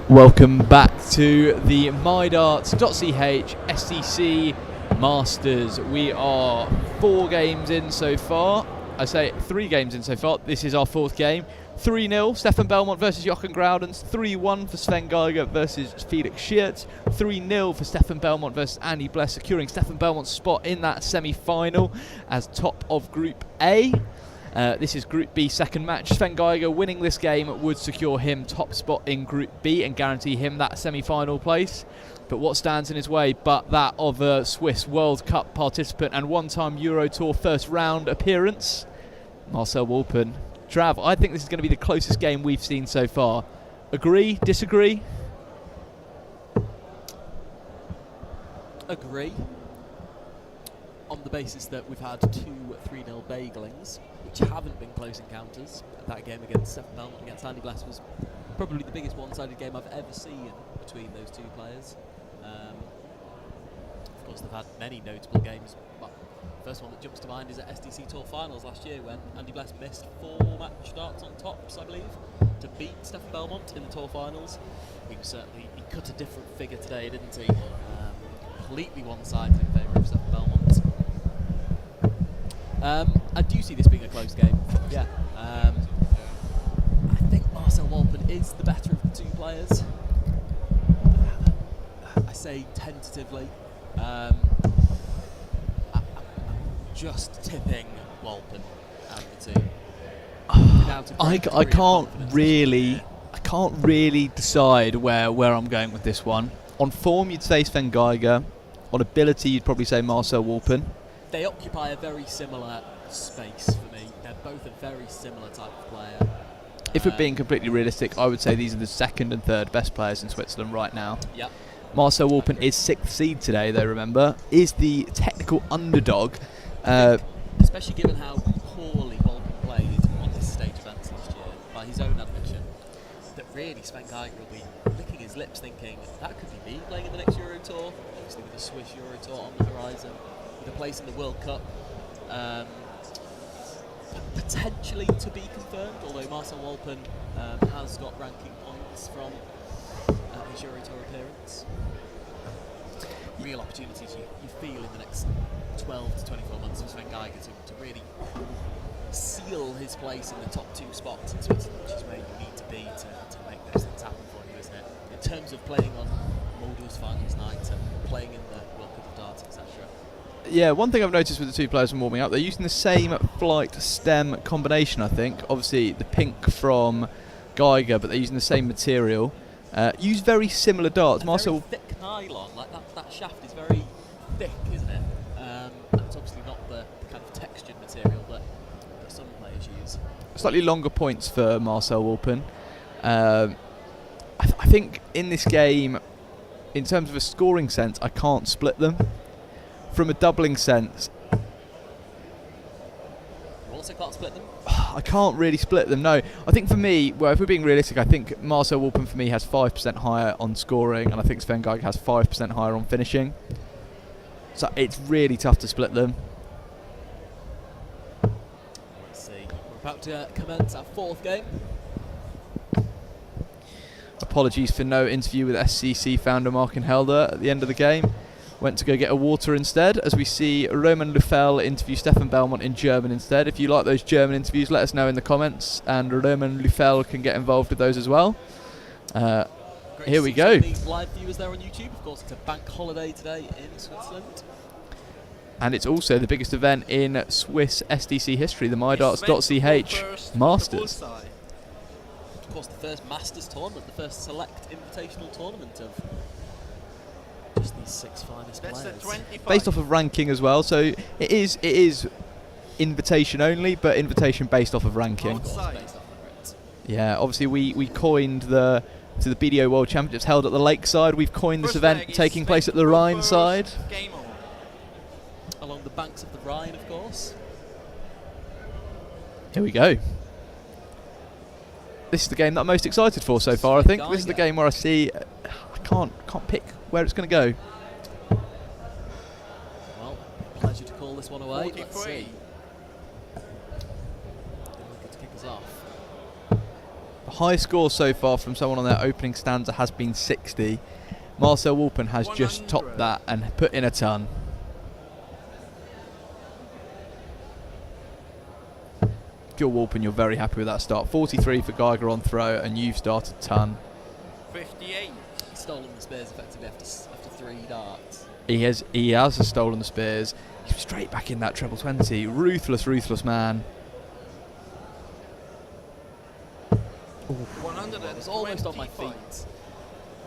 Speaker 2: Welcome back to the MyDarts.ch SDC Masters. We are 4 games in so far. I say 3 games in so far. This is our 4th game. 3-0, Stefan Belmont versus Jochen Groudens. 3-1 for Sven Geiger versus Felix Shitz. 3-0 for Stefan Belmont versus Andy Bless, securing Stefan Belmont's spot in that semi-final as top of Group A. This is Group B second match. Sven Geiger winning this game would secure him top spot in Group B and guarantee him that semi-final place. But what stands in his way but that of a Swiss World Cup participant and one-time Euro Tour first round appearance, Marcel Walpen. Trav, I think this is going to be the closest game we've seen so far. Agree? Disagree?
Speaker 8: Agree. On the basis that we've had 2 3-0 bagelings, which haven't been close encounters. That game against Stefan Belmont against Andy Bless was probably the biggest one-sided game I've ever seen between those 2 players. Of course, they've had many notable games. But the first one that jumps to mind is at SDC Tour Finals last year when Andy Bless missed 4 match starts on tops, I believe, to beat Stefan Belmont in the Tour Finals. He cut a different figure today, didn't he? Completely one-sided in favour of Stefan Belmont. I do see this being a close game. Yeah. I think Marcel Walpen is the better of the 2 players. I say tentatively. I'm just tipping Walpen out of the 2.
Speaker 2: I can't really decide where I'm going with this one. On form, you'd say Sven Geiger. On ability, you'd probably say Marcel Walpen.
Speaker 8: They occupy a very similar space for me. They're both a very similar type of player.
Speaker 2: If we're being completely realistic, I would say these are the 2nd and 3rd best players in Switzerland right now.
Speaker 8: Yep.
Speaker 2: Marcel Walpen is 6th seed today, though, remember. Is the technical underdog.
Speaker 8: Especially given how poorly Walpen played on his stage events last year, by his own admission, that really Sven Geiger will be licking his lips thinking, that could be me playing in the next Euro Tour, obviously with the Swiss Euro Tour on the horizon. The place in the World Cup, potentially to be confirmed, although Marcel Walpen has got ranking points from his Euro Tour appearance. Real opportunities you feel in the next 12 to 24 months for Sven Geiger to really seal his place in the top 2 spots in Switzerland, which is where you need to be to make those things happen for you, isn't it? In terms of playing on Modus Finals night and playing in the World Cup of Darts, etc.
Speaker 2: Yeah, one thing I've noticed with the 2 players when warming up, they're using the same flight stem combination, I think. Obviously, the pink from Geiger, but they're using the same material. Use very similar darts. Marcel,
Speaker 8: very thick nylon, like that shaft is very thick, isn't it? It's obviously not the kind of textured material that some players use.
Speaker 2: Slightly longer points for Marcel Walpen. I think in this game, in terms of a scoring sense, I can't split them. From a doubling sense,
Speaker 8: You also can't split them?
Speaker 2: I can't really split them, no. I think for me, well, if we're being realistic, I think Marcel Walpen for me has 5% higher on scoring, and I think Sven Geiger has 5% higher on finishing. So it's really tough to split them.
Speaker 8: Let's see. We're about to commence our 4th game.
Speaker 2: Apologies for no interview with SCC founder Markin Helder at the end of the game. Went to go get a water instead, as we see Roman Lufell interview Stefan Belmont in German instead. If you like those German interviews, let us know in the comments, and Roman Lufell can get involved with those as well.
Speaker 8: Great
Speaker 2: Here we go.
Speaker 8: Live viewers there on YouTube. Of course, it's a bank holiday today in Switzerland.
Speaker 2: And it's also the biggest event in Swiss SDC history, the MyDarts.ch Masters.
Speaker 8: Of course, the first Masters tournament, the first select invitational tournament of just these 6 finest players.
Speaker 2: Based off of ranking as well, so it is invitation only, but invitation based off of ranking. Yeah, obviously we coined the BDO World Championships held at the Lakeside. We've coined this event taking place at the Rhine side.
Speaker 8: Along the banks of the Rhine, of course.
Speaker 2: Here we go. This is the game that I'm most excited for so far, I think. This is the game where I see I can't pick where it's going to go.
Speaker 8: Well, pleasure to call this one away. Let's see. Good to kick us off.
Speaker 2: The highest score so far from someone on their opening stanza has been 60. Marcel Walpen has just topped that and put in a ton. If you're Walpen, you're very happy with that start. 43 for Geiger on throw, and you've started ton.
Speaker 6: 58.
Speaker 8: He's stolen the spears effectively after 3 darts.
Speaker 2: He has stolen the spears. He's straight back in that treble 20. Ruthless man.
Speaker 8: I was almost on my feet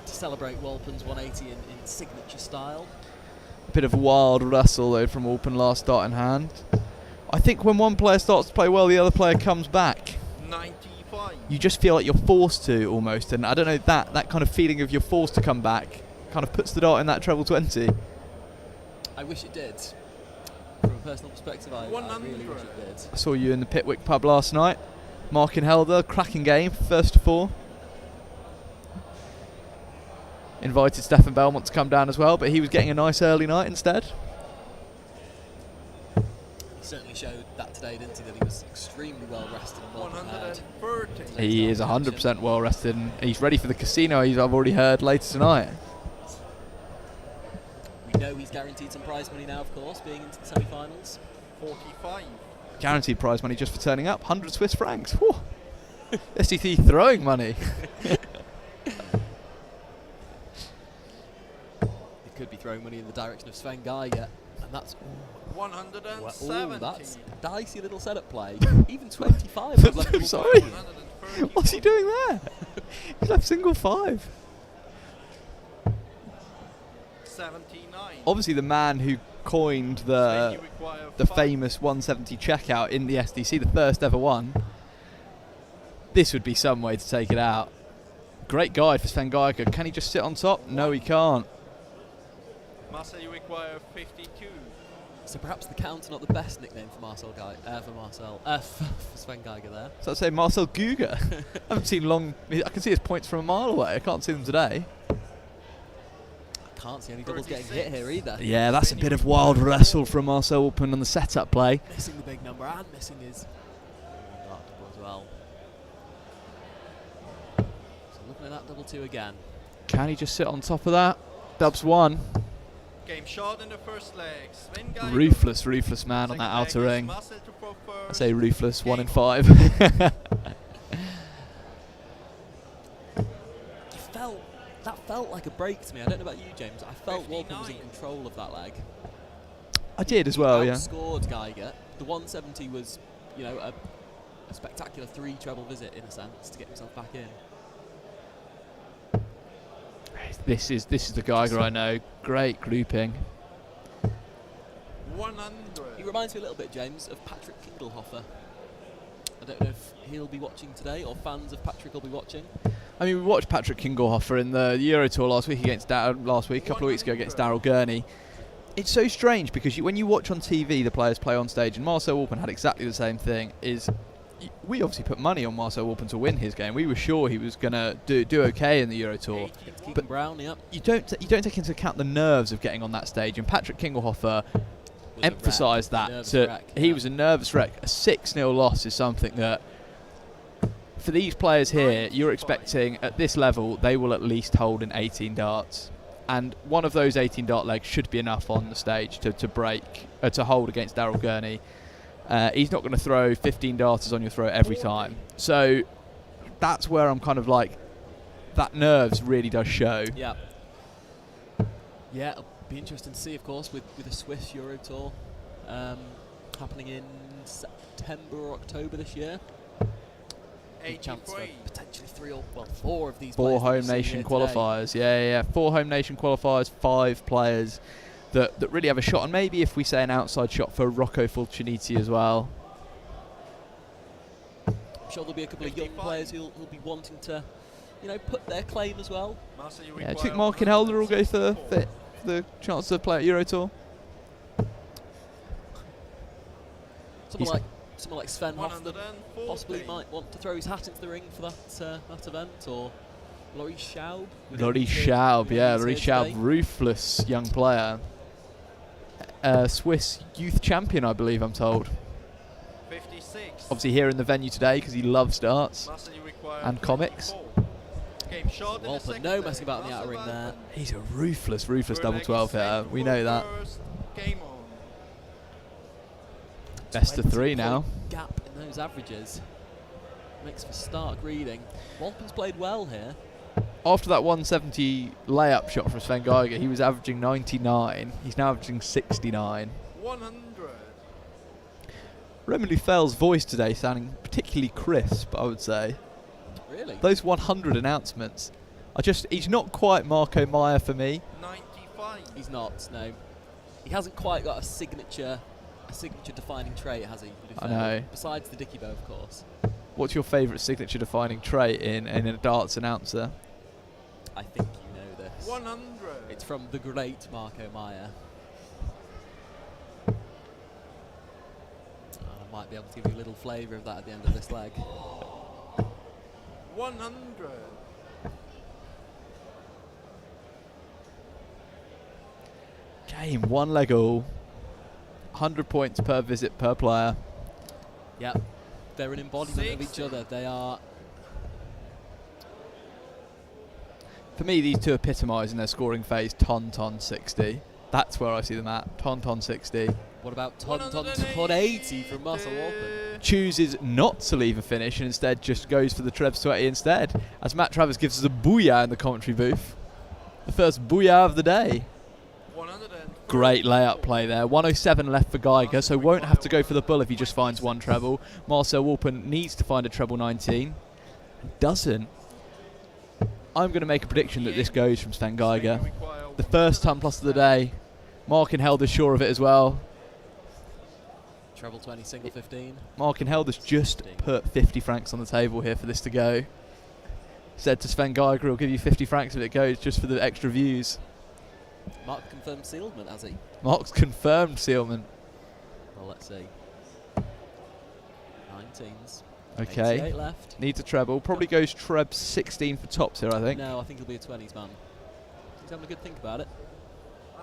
Speaker 8: to celebrate Walpen's 180 in signature style.
Speaker 2: A bit of a wild wrestle though from Walpen last start in hand. I think when one player starts to play well, the other player comes back.
Speaker 6: 95.
Speaker 2: You just feel like you're forced to almost, and I don't know, that kind of feeling of you're forced to come back kind of puts the dart in that treble 20.
Speaker 8: I wish it did. From a personal perspective, I really wish it did.
Speaker 2: I saw you in the Pitwick pub last night. Mark and Helder, cracking game, first to 4. Invited Stefan Belmont to come down as well, but he was getting a nice early night instead.
Speaker 8: He certainly showed that today, didn't he, that he was extremely well rested and well prepared.
Speaker 2: He is 100% well rested, and he's ready for the casino, I've already heard, later tonight.
Speaker 8: We know he's guaranteed some prize money now, of course, being into the semi-finals.
Speaker 6: 45.
Speaker 2: Guaranteed prize money just for turning up, 100 Swiss francs. Whew. SDC throwing money.
Speaker 8: It could be throwing money in the direction of Sven Geiger, and that's
Speaker 6: 170.
Speaker 8: That's a dicey little setup play. Even 25. Was left
Speaker 2: Sorry, what's he doing there? He's left single 5.
Speaker 6: 79.
Speaker 2: Obviously, the man who coined the famous 170 checkout in the SDC, the first ever one. This would be some way to take it out. Great guide for Sven Geiger. Can he just sit on top? No, he can't.
Speaker 6: Marcel, you require 52.
Speaker 8: So perhaps the counter not the best nickname for Sven Geiger there.
Speaker 2: So I'd say Marcel Guger. I haven't seen long. I can see his points from a mile away. I can't see them today.
Speaker 8: Can't see any doubles getting hit here either.
Speaker 2: Yeah, that's a bit of wild wrestle from Marcel Walpen on the setup play.
Speaker 8: Missing the big number and missing his dart double as well. So looking at that double 2 again.
Speaker 2: Can he just sit on top of that? Dubs 1.
Speaker 6: Game shot in the first leg. Sven Geiger.
Speaker 2: Ruthless man on that outer ring. I say ruthless, 1 in 5.
Speaker 8: That felt like a break to me. I don't know about you, James. I felt Walpen was in control of that leg.
Speaker 2: I did as well, yeah.
Speaker 8: Scored Geiger. The 170 was, a spectacular 3 treble visit in a sense to get himself back in.
Speaker 2: This is the Geiger I know. Great grouping.
Speaker 6: 100.
Speaker 8: He reminds me a little bit, James, of Patrick Kingelhofer. I don't know if he'll be watching today or fans of Patrick will be watching.
Speaker 2: I mean, we watched Patrick Kingelhofer in the Euro Tour last week a couple of weeks ago against Daryl Gurney. It's so strange because when you watch on TV the players play on stage, and Marcel Walpen had exactly the same thing, we obviously put money on Marcel Walpen to win his game. We were sure he was going to do okay in the Euro Tour.
Speaker 8: But Brown, yep.
Speaker 2: You don't take into account the nerves of getting on that stage, and Patrick Kingelhofer emphasised that. He was a nervous wreck. A 6-0 loss is something that, for these players here, you're expecting at this level they will at least hold in 18 darts, and one of those 18 dart legs should be enough on the stage to hold against Daryl Gurney. He's not going to throw 15 darters on your throat every time, so that's where I'm kind of like, that nerves really does show.
Speaker 8: Yeah. Yeah, it'll be interesting to see, of course, with a Swiss Euro Tour happening in September or October this year. Big chance for potentially 3 or 4 of these.
Speaker 2: 4 home nation qualifiers. Yeah. 4 home nation qualifiers, 5 players that really have a shot, and maybe if we say an outside shot for Rocco Fulciniti as well.
Speaker 8: I'm sure there'll be a couple of young players who'll be wanting to, put their claim as well.
Speaker 2: Yeah, do you think Mark and Helder will go for the chance to play at Euro Tour?
Speaker 8: Someone like Sven Hoffman possibly might want to throw his hat into the ring for that event, or Laurie Schaub.
Speaker 2: Laurie Schaub, ruthless young player. Swiss youth champion, I believe, I'm told.
Speaker 6: 56.
Speaker 2: Obviously here in the venue today because he loves darts and comics.
Speaker 8: Walpen, no messing about in the outer ring there.
Speaker 2: He's a ruthless double 12 hitter. We know that. Best of 3 now.
Speaker 8: Gap in those averages makes for stark reading. Walpen's played well here.
Speaker 2: After that 170 layup shot from Sven Geiger, he was averaging 99. He's now averaging 69.
Speaker 6: 100.
Speaker 2: Roman Lufel's voice today sounding particularly crisp, I would say.
Speaker 8: Really?
Speaker 2: Those 100 announcements. He's not quite Marco Meyer for me.
Speaker 6: 95.
Speaker 8: He's not, no. He hasn't quite got a signature defining trait, has he?
Speaker 2: I know.
Speaker 8: Besides the Dicky Bow, of course.
Speaker 2: What's your favourite signature defining trait in a darts announcer?
Speaker 8: I think you know this.
Speaker 6: 100.
Speaker 8: It's from the great Marco Meyer. I might be able to give you a little flavour of that at the end of this leg.
Speaker 6: 100.
Speaker 2: Game 1 leg all. 100 points per visit per player.
Speaker 8: Yep. They're an embodiment of each other. They are.
Speaker 2: For me, these two epitomise in their scoring phase. Ton 60. That's where I see them at. Ton 60.
Speaker 8: What about ton 80 from Marcel Walpen?
Speaker 2: Chooses not to leave a finish and instead just goes for the Trev Sweaty instead. As Matt Travers gives us a booyah in the commentary booth. The first booyah of the day. Great layup play there. 107 left for Geiger, so won't have to go for the bull if he just finds one treble. Marcel Walpen needs to find a treble 19. Doesn't. I'm going to make a prediction that this goes from Sven Geiger. The first ton plus of the day. Markin Helder's sure of it as well.
Speaker 8: Treble 20, single 15.
Speaker 2: Markin Helder's just put 50 francs on the table here for this to go. Said to Sven Geiger, he'll give you 50 francs if it goes, just for the extra views.
Speaker 8: Mark confirmed sealment, has he?
Speaker 2: Mark's confirmed sealment.
Speaker 8: Well, let's see. 19s.
Speaker 2: Okay.
Speaker 8: 88 left.
Speaker 2: Needs a treble. Probably goes Treb 16 for tops here, I think.
Speaker 8: No, I think he'll be a 20s man. He's having a good think about it.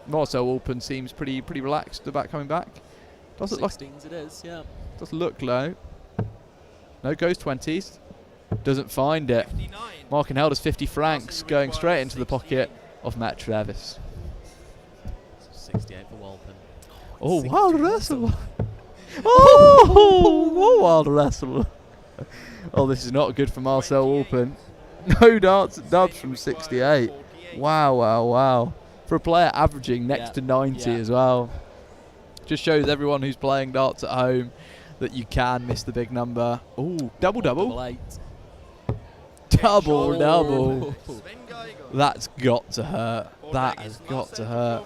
Speaker 2: Marcel Walpen seems pretty relaxed about coming back. Does it look
Speaker 8: 16s it is, yeah.
Speaker 2: Does look low. No, goes 20s. Doesn't find it.
Speaker 6: 59.
Speaker 2: Markin Helder's 50 francs going straight into the pocket of Matt Travis.
Speaker 8: 68 for Walpen.
Speaker 2: Oh, wild wrestle. Oh, wild wrestle. Oh, this is not good for Marcel Walpen. No dubs from 68. Wow. For a player averaging next to 90 as well. Just shows everyone who's playing darts at home that you can miss the big number. Oh, double.
Speaker 8: Double 8.
Speaker 2: Double. That's got to hurt. That has got to hurt.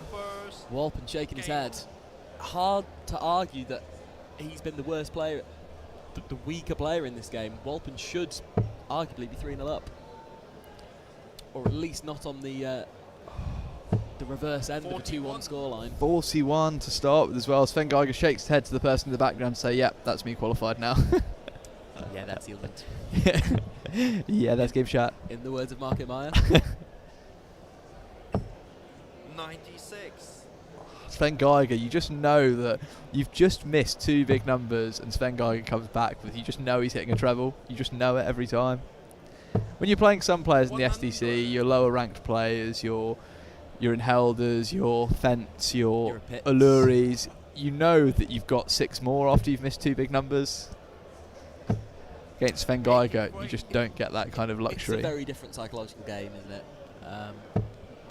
Speaker 8: Walpen shaking his head. Hard to argue that he's been the worst player, the weaker player in this game. Walpen should arguably be 3-0 up, or at least not on the reverse end of a 2-1 scoreline.
Speaker 2: 41 to start with as well. Sven Geiger shakes his head to the person in the background to say, yep, that's me qualified now.
Speaker 8: Yeah, that's sealment.
Speaker 2: Yeah, that's game shot.
Speaker 8: In the words of Marco Meyer.
Speaker 6: 96.
Speaker 2: Sven Geiger, you just know that you've just missed 2 big numbers and Sven Geiger comes back with, you just know he's hitting a treble. You just know it every time. When you're playing some players in the SDC, your lower ranked players, your Inhelders, your Fence, your Alluries, you know that you've got 6 more after you've missed 2 big numbers. Against Sven Geiger, you just don't get that kind of luxury.
Speaker 8: It's a very different psychological game, isn't it?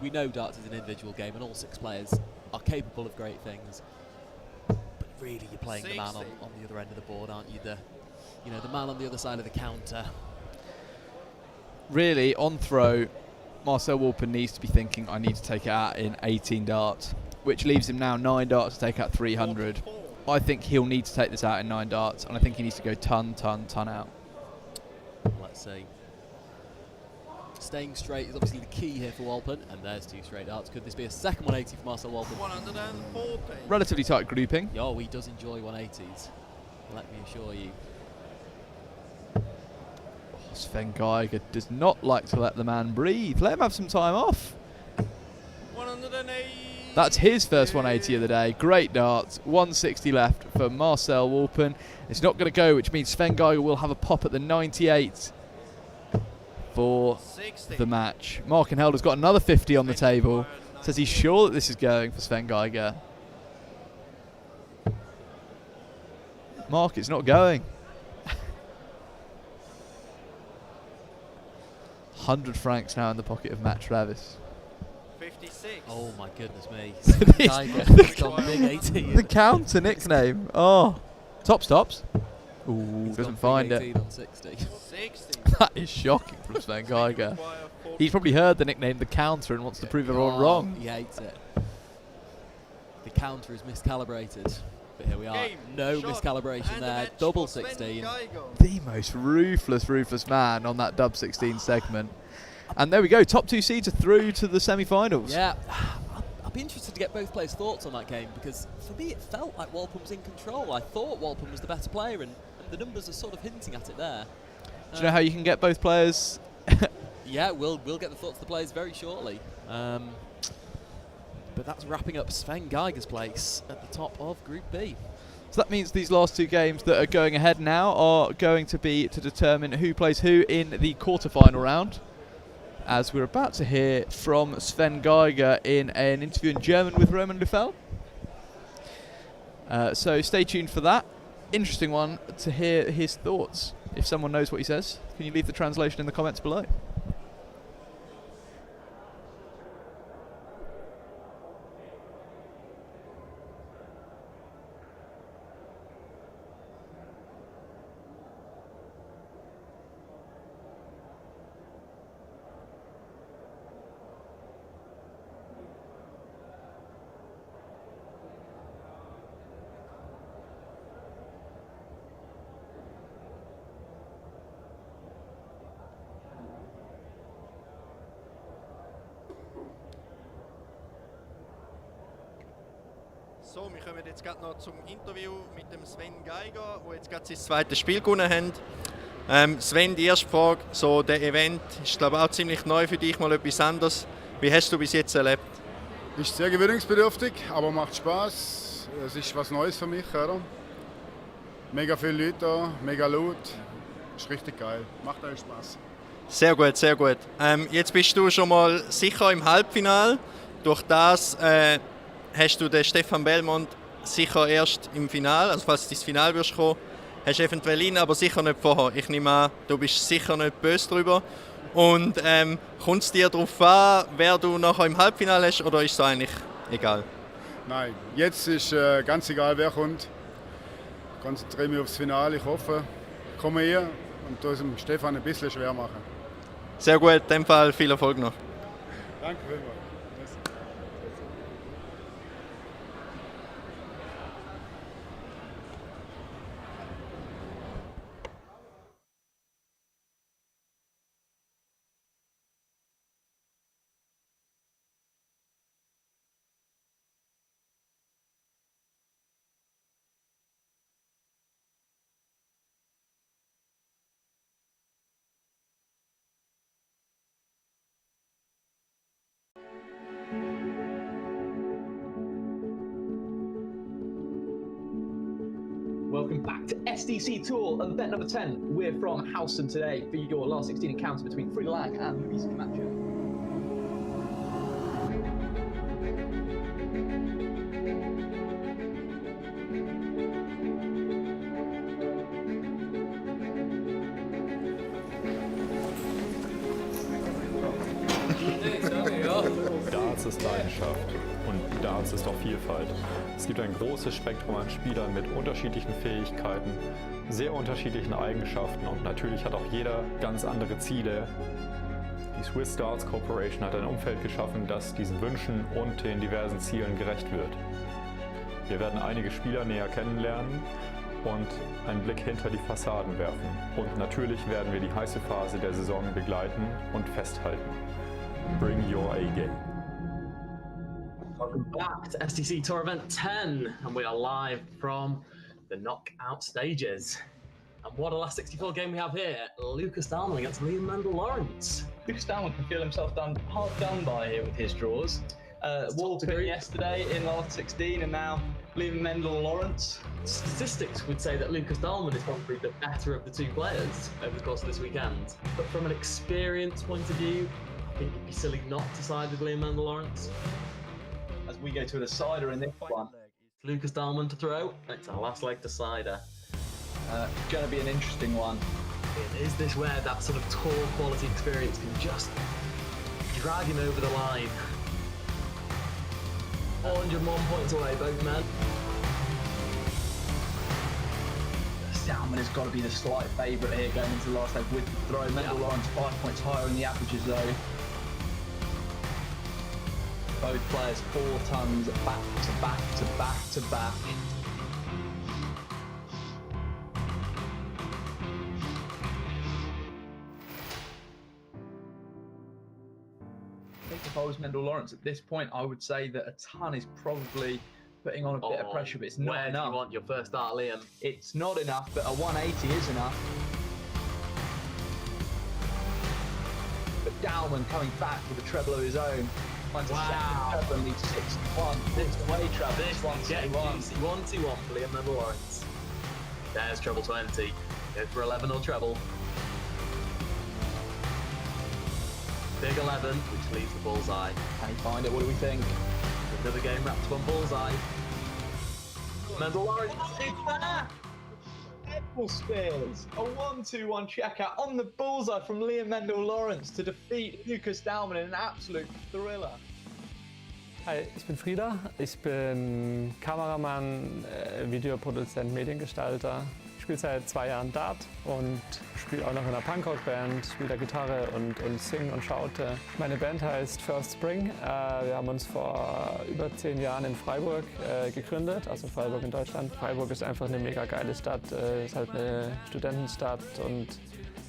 Speaker 8: We know darts is an individual game, and all 6 players are capable of great things. But really, you're playing the man on the other end of the board, aren't you? The man on the other side of the counter.
Speaker 2: Really, on throw, Marcel Walpen needs to be thinking, I need to take it out in 18 darts, which leaves him now 9 darts to take out 300. I think he'll need to take this out in 9 darts, and I think he needs to go ton out.
Speaker 8: Let's see. Staying straight is obviously the key here for Walpen, and there's 2 straight darts. Could this be a second 180 for Marcel Walpen?
Speaker 6: 140.
Speaker 2: Relatively tight grouping.
Speaker 8: Oh, he does enjoy 180s, let me assure you.
Speaker 2: Sven Geiger does not like to let the man breathe. Let him have some time off.
Speaker 6: 180.
Speaker 2: That's his first 180 of the day. Great darts. 160 left for Marcel Walpen. It's not going to go, which means Sven Geiger will have a pop at the 98 for
Speaker 6: 60.
Speaker 2: the match. Mark and Helder's got another 50 on the table. Says he's sure that this is going for Sven Geiger. Mark, it's not going. 100 francs now in the pocket of Matt Travis.
Speaker 6: 56.
Speaker 8: Oh my goodness me.
Speaker 2: The counter nickname. Oh. Tops. Ooh, doesn't find it.
Speaker 8: On 60.
Speaker 6: 60.
Speaker 2: That is shocking from Sven Geiger. He's probably heard the nickname the counter and wants to prove everyone wrong.
Speaker 8: He hates it. The counter is miscalibrated. But here we are. No miscalibration there. Double 16.
Speaker 2: The most ruthless man on that dub 16 segment. And there we go. Top 2 seeds are through to the semi-finals.
Speaker 8: Yeah. I'd be interested to get both players' thoughts on that game, because for me it felt like Walpen was in control. I thought Walpen was the better player, and the numbers are sort of hinting at it there.
Speaker 2: Do you know how you can get both players?
Speaker 8: Yeah, we'll get the thoughts of the players very shortly. But that's wrapping up Sven Geiger's place at the top of Group B.
Speaker 2: So that means these last 2 games that are going ahead now are going to be to determine who plays who in the quarterfinal round, as we're about to hear from Sven Geiger in an interview in German with Roman Lufel. So stay tuned for that. Interesting one to hear his thoughts. If someone knows what he says, can you leave the translation in the comments below?
Speaker 6: So, wir kommen jetzt gerade noch zum Interview mit dem Sven Geiger, der jetzt gerade sein zweites Spiel gewonnen hat. Sven, die erste Frage, so der Event ist glaube ich auch ziemlich neu für dich, mal etwas anderes. Wie hast du bis jetzt erlebt?
Speaker 11: Ist sehr gewöhnungsbedürftig, aber macht Spaß. Es ist was Neues für mich, oder? Mega viele Leute da, mega laut. Ist richtig geil. Macht euch Spaß.
Speaker 6: Sehr gut, sehr gut. Jetzt bist du schon mal sicher im Halbfinale. Durch das hast du den Stefan Belmont sicher erst im Finale, also falls du ins Finale wirst kommen, hast du eventuell ihn, aber sicher nicht vorher. Ich nehme an, du bist sicher nicht böse drüber. Und kommt es dir darauf an, wer du nachher im Halbfinale hast, oder ist es eigentlich egal?
Speaker 11: Nein, jetzt ist ganz egal, wer kommt. Ich konzentriere mich aufs Finale. Ich hoffe, ich komme hier und tue es dem Stefan ein bisschen schwer machen.
Speaker 6: Sehr gut, in dem Fall viel Erfolg noch.
Speaker 11: Danke vielmals.
Speaker 10: Welcome back to SDC Tour and bet number 10. We're from Houston today for your last 16 encounter between Free Lang and Luis Camacho.
Speaker 9: Darts ist Leidenschaft und Darts ist auch Vielfalt. Es gibt ein großes Spektrum an Spielern mit unterschiedlichen Fähigkeiten, sehr unterschiedlichen Eigenschaften und natürlich hat auch jeder ganz andere Ziele. Die Swiss Darts Corporation hat ein Umfeld geschaffen, das diesen Wünschen und den diversen Zielen gerecht wird. Wir werden einige Spieler näher kennenlernen und einen Blick hinter die Fassaden werfen. Und natürlich werden wir die heiße Phase der Saison begleiten und festhalten. Bring your A-Game.
Speaker 8: Welcome back to SDC Tour Event 10, and we are live from the knockout stages. And what a last 64 game we have here. Lucas Dahlmann against Liam Mendel-Lawrence.
Speaker 10: Lucas Dahlmann can feel himself hard done by here with his draws. Walpen yesterday in last 16 and now Liam Mendel-Lawrence.
Speaker 8: Statistics would say that Lucas Dahlmann is probably the better of the two players over the course of this weekend. But from an experience point of view, I think it'd be silly not to side with Liam Mendel-Lawrence.
Speaker 10: As we go to a decider in this one.
Speaker 8: Lucas Dahlmann to throw. It's our last leg decider.
Speaker 10: Going to be an interesting one.
Speaker 8: Is this where that sort of tour quality experience can just drag him over the line? 401 points away, both men.
Speaker 10: Dahlmann has got to be the slight favourite here going into the last leg with the throw. Mendel-Lawrence 5 points higher in the averages though. Both players 4 tons back to back to back to back. If I was Mendel-Lawrence at this point, I would say that a ton is probably putting on a bit of pressure, but it's not
Speaker 8: where
Speaker 10: enough.
Speaker 8: Do you want your first start, Liam?
Speaker 10: It's not enough, but a 180 is enough. But Dahlmann coming back with a treble of his own. Finds a second treble and leads 61. This way treble.
Speaker 8: This one's getting juicy. 1-2-1 for Liam Mendel-Lawrence. There's treble 20. Go for 11 or treble. Big 11, which leaves the bullseye.
Speaker 10: Can he find it? What do we think?
Speaker 8: Another game wrapped up on bullseye. Mendel-Lawrence, it's there!
Speaker 10: Edward Spears, a 1-2-1 checkout on the bullseye from Liam Mendel-Lawrence to defeat Lucas Dahlmann in an absolute thriller.
Speaker 12: Hi, ich bin Frieda. Ich bin Kameramann, Videoproduzent, Mediengestalter. Ich spiele seit 2 Jahren Dart und spiele auch noch in einer Punkrock-Band, spiele da Gitarre und singe und schaute. Meine Band heißt First Spring. Wir haben uns vor über 10 Jahren in Freiburg gegründet, also Freiburg in Deutschland. Freiburg ist einfach eine mega geile Stadt, ist halt eine Studentenstadt und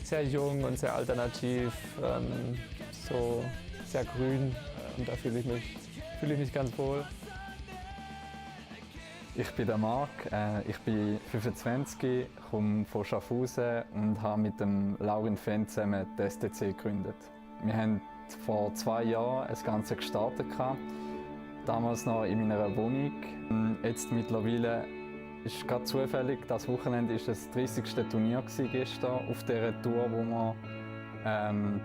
Speaker 12: sehr jung und sehr alternativ, so sehr grün und da fühle ich mich ganz wohl.
Speaker 13: Ich bin der Marc, ich bin 25, komme von Schaffhausen und habe mit dem Laurin Fenn zusammen die SDC gegründet. Wir haben vor 2 Jahren das Ganze gestartet, damals noch in meiner Wohnung. Jetzt mittlerweile ist gerade zufällig, das Wochenende war das 30. Turnier gestern auf dieser Tour, die wir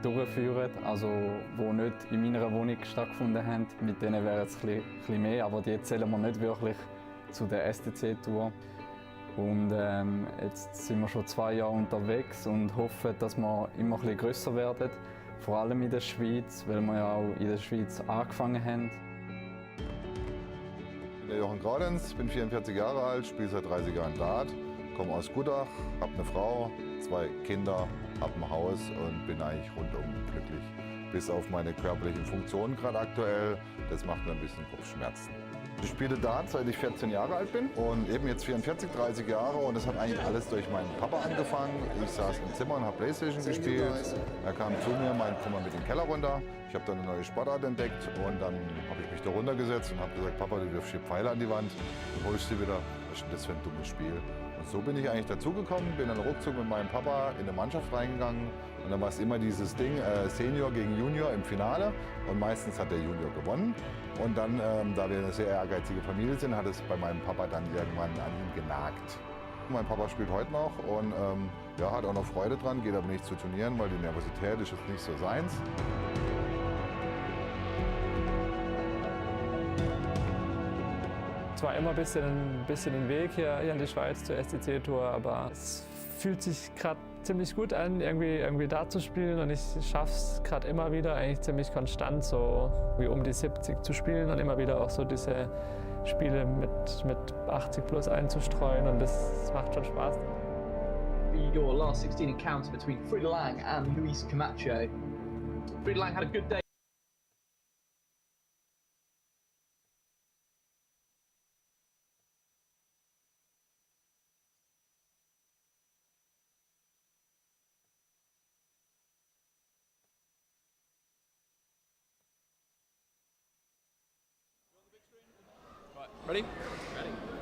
Speaker 13: durchführen, also wo nicht in meiner Wohnung stattgefunden haben. Mit denen wäre es ein bisschen mehr, aber die zählen wir nicht wirklich zu der SDC-Tour. Und jetzt sind wir schon 2 Jahre unterwegs und hoffen, dass wir immer ein bisschen grösser werden. Vor allem in der Schweiz, weil wir ja auch in der Schweiz angefangen haben.
Speaker 14: Ich bin der Jochen Graudens, bin 44 Jahre alt, spiele seit 30 Jahren Dart, komme aus Gutach, habe eine Frau, 2 Kinder, habe ein Haus und bin eigentlich rundum glücklich. Bis auf meine körperlichen Funktionen gerade aktuell, das macht mir ein bisschen Kopfschmerzen. Ich spiele Dart, seit ich 14 Jahre alt bin und eben jetzt 44, 30 Jahre und das hat eigentlich alles durch meinen Papa angefangen. Ich saß im Zimmer und habe Playstation gespielt. Er kam zu mir, meinte, komm mal mit in den Keller runter. Ich habe dann eine neue Sportart entdeckt und dann habe ich mich da runtergesetzt und habe gesagt, Papa, du wirfst hier Pfeile an die Wand und holst sie wieder. Was ist denn das für ein dummes Spiel? Und so bin ich eigentlich dazugekommen, bin dann ruckzuck mit meinem Papa in eine Mannschaft reingegangen und dann war es immer dieses Ding, Senior gegen Junior im Finale und meistens hat der Junior gewonnen. Und dann, da wir eine sehr ehrgeizige Familie sind, hat es bei meinem Papa dann irgendwann an ihm genagt. Mein Papa spielt heute noch und ja, hat auch noch Freude dran, geht aber nicht zu Turnieren, weil die Nervosität ist jetzt nicht so seins.
Speaker 12: Es war immer ein bisschen ein Weg hier in die Schweiz zur SDC-Tour, aber es fühlt sich gerade ziemlich gut an, irgendwie da zu spielen, und ich schaffe es gerade immer wieder eigentlich ziemlich konstant, so wie um die 70 zu spielen und immer wieder auch so diese Spiele mit 80 plus einzustreuen, und das macht schon Spaß.
Speaker 10: Your last 16 encounter between Frida Lang and Luis Camacho. Frida Lang had a good day.
Speaker 2: Ready?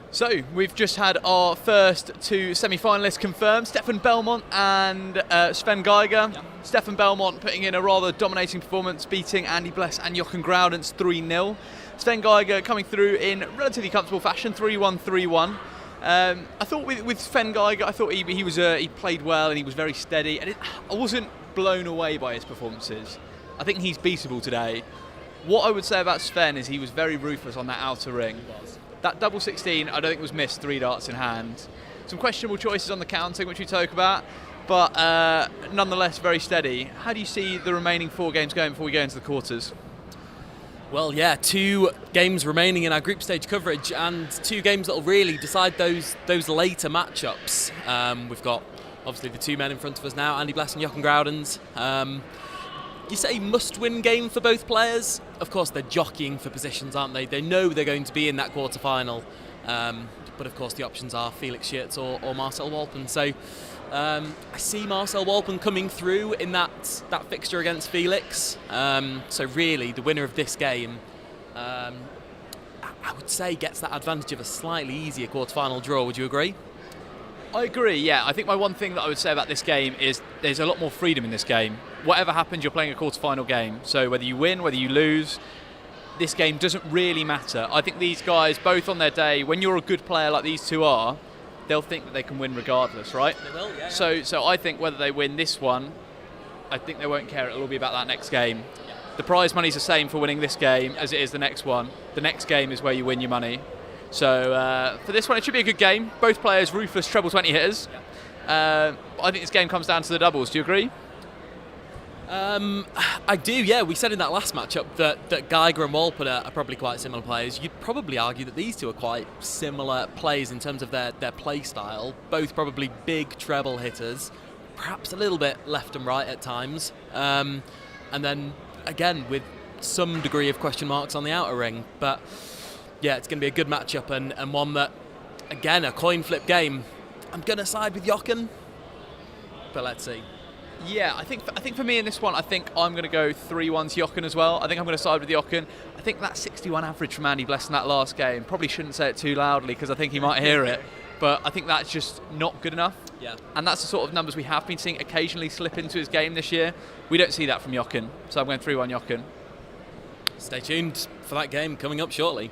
Speaker 2: So, we've just had our first two semi-finalists confirmed, Stefan Belmont and Sven Geiger. Yep. Stefan Belmont putting in a rather dominating performance, beating Andy Bless and Jochen Groudens 3-0. Sven Geiger coming through in relatively comfortable fashion, 3-1, 3-1. I thought with Sven Geiger, I thought he played well and he was very steady, and I wasn't blown away by his performances. I think he's beatable today. What I would say about Sven is he was very ruthless on that outer ring. That double 16, I don't think was missed, 3 darts in hand. Some questionable choices on the counting, which we talk about, but nonetheless very steady. How do you see the remaining 4 games going before we go into the quarters?
Speaker 8: Well, yeah, 2 games remaining in our group stage coverage, and 2 games that will really decide those later matchups. We've got obviously the 2 men in front of us now, Andy Bless and Jochen Groudens. You say must-win game for both players. Of course, they're jockeying for positions, aren't they? They know they're going to be in that quarter-final. But of course, the options are Felix Shitz or Marcel Walpen. So I see Marcel Walpen coming through in that fixture against Felix. So really, the winner of this game, I would say, gets that advantage of a slightly easier quarter-final draw. Would you agree?
Speaker 2: I agree, yeah. I think my one thing that I would say about this game is there's a lot more freedom in this game. Whatever happens, you're playing a quarter-final game. So whether you win, whether you lose, this game doesn't really matter. I think these guys, both on their day, when you're a good player like these two are, they'll think that they can win regardless, right?
Speaker 8: They will, yeah.
Speaker 2: So I think whether they win this one, I think they won't care. It'll all be about that next game. Yeah. The prize money's the same for winning this game as it is the next one. The next game is where you win your money. So for this one, it should be a good game. Both players ruthless treble 20 hitters. I think this game comes down to the doubles. Do you agree?
Speaker 8: I do, yeah. We said in that last matchup that Geiger and Walpen are probably quite similar players. You'd probably argue that these two are quite similar players in terms of their play style. Both probably big treble hitters, perhaps a little bit left and right at times. And then, again, with some degree of question marks on the outer ring. But yeah, it's going to be a good matchup and one that, again, a coin flip game. I'm going to side with Jochen, but let's see.
Speaker 2: Yeah, I think for me in this one, I think I'm going to go 3-1 to Jochen as well. I think I'm going to side with Jochen. I think that 61 average from Andy Bless in that last game, probably shouldn't say it too loudly because I think he might hear it, but I think that's just not good enough.
Speaker 8: Yeah.
Speaker 2: And that's the sort of numbers we have been seeing occasionally slip into his game this year. We don't see that from Jochen, so I'm going 3-1 Jochen.
Speaker 8: Stay tuned for that game coming up shortly.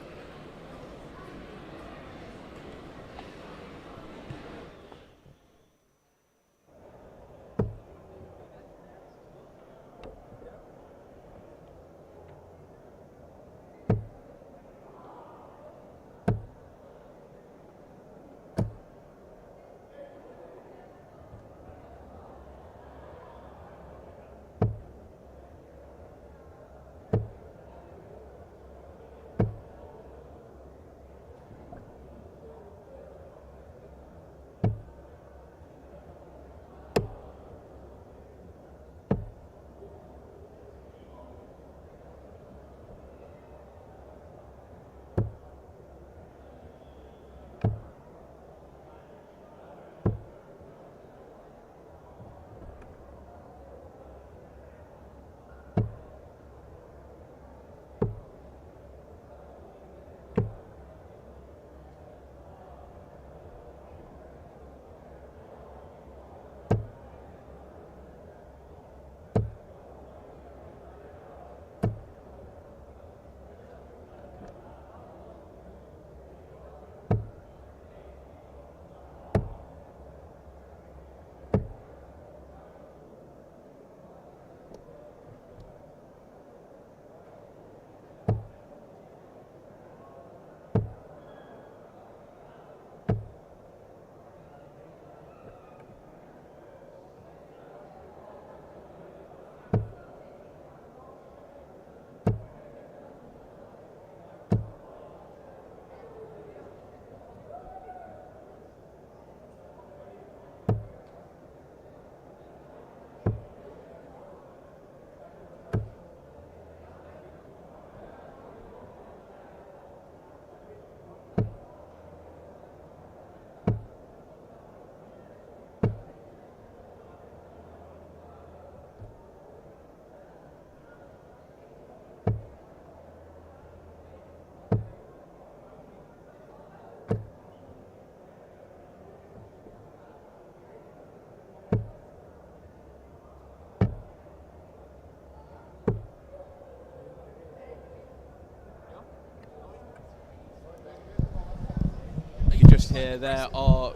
Speaker 2: here. There are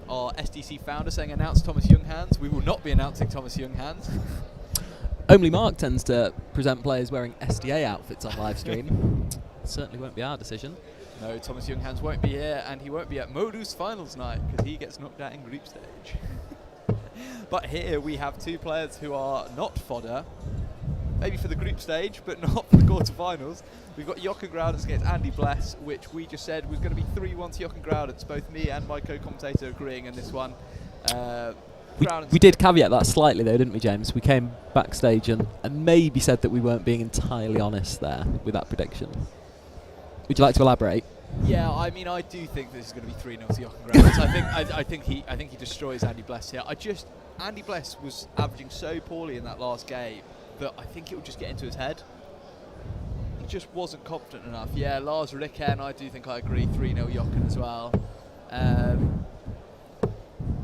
Speaker 2: our SDC founder saying announce Thomas Younghands. We will not be announcing Thomas Younghands.
Speaker 8: Only Mark tends to present players wearing SDA outfits on live stream. Certainly won't be our decision.
Speaker 2: No, Thomas Younghands won't be here, and he won't be at Modus Finals night because he gets knocked out in group stage. But here we have two players who are not fodder, maybe for the group stage, but not for the quarterfinals. We've got Jochen Groudens against Andy Bless, which we just said was going to be 3-1 to Jochen Groudens. Both me and my co-commentator agreeing in this one.
Speaker 8: We did caveat that slightly though, didn't we, James? We came backstage and maybe said that we weren't being entirely honest there with that prediction. Would you like to elaborate?
Speaker 2: Yeah, I mean, I do think this is going to be 3-0 to Jochen Groudens. I think he destroys Andy Bless here. Andy Bless was averaging so poorly in that last game that I think it would just get into his head. He just wasn't confident enough. Yeah, Lars Ricken, I do think I agree, 3-0 Jochen as well.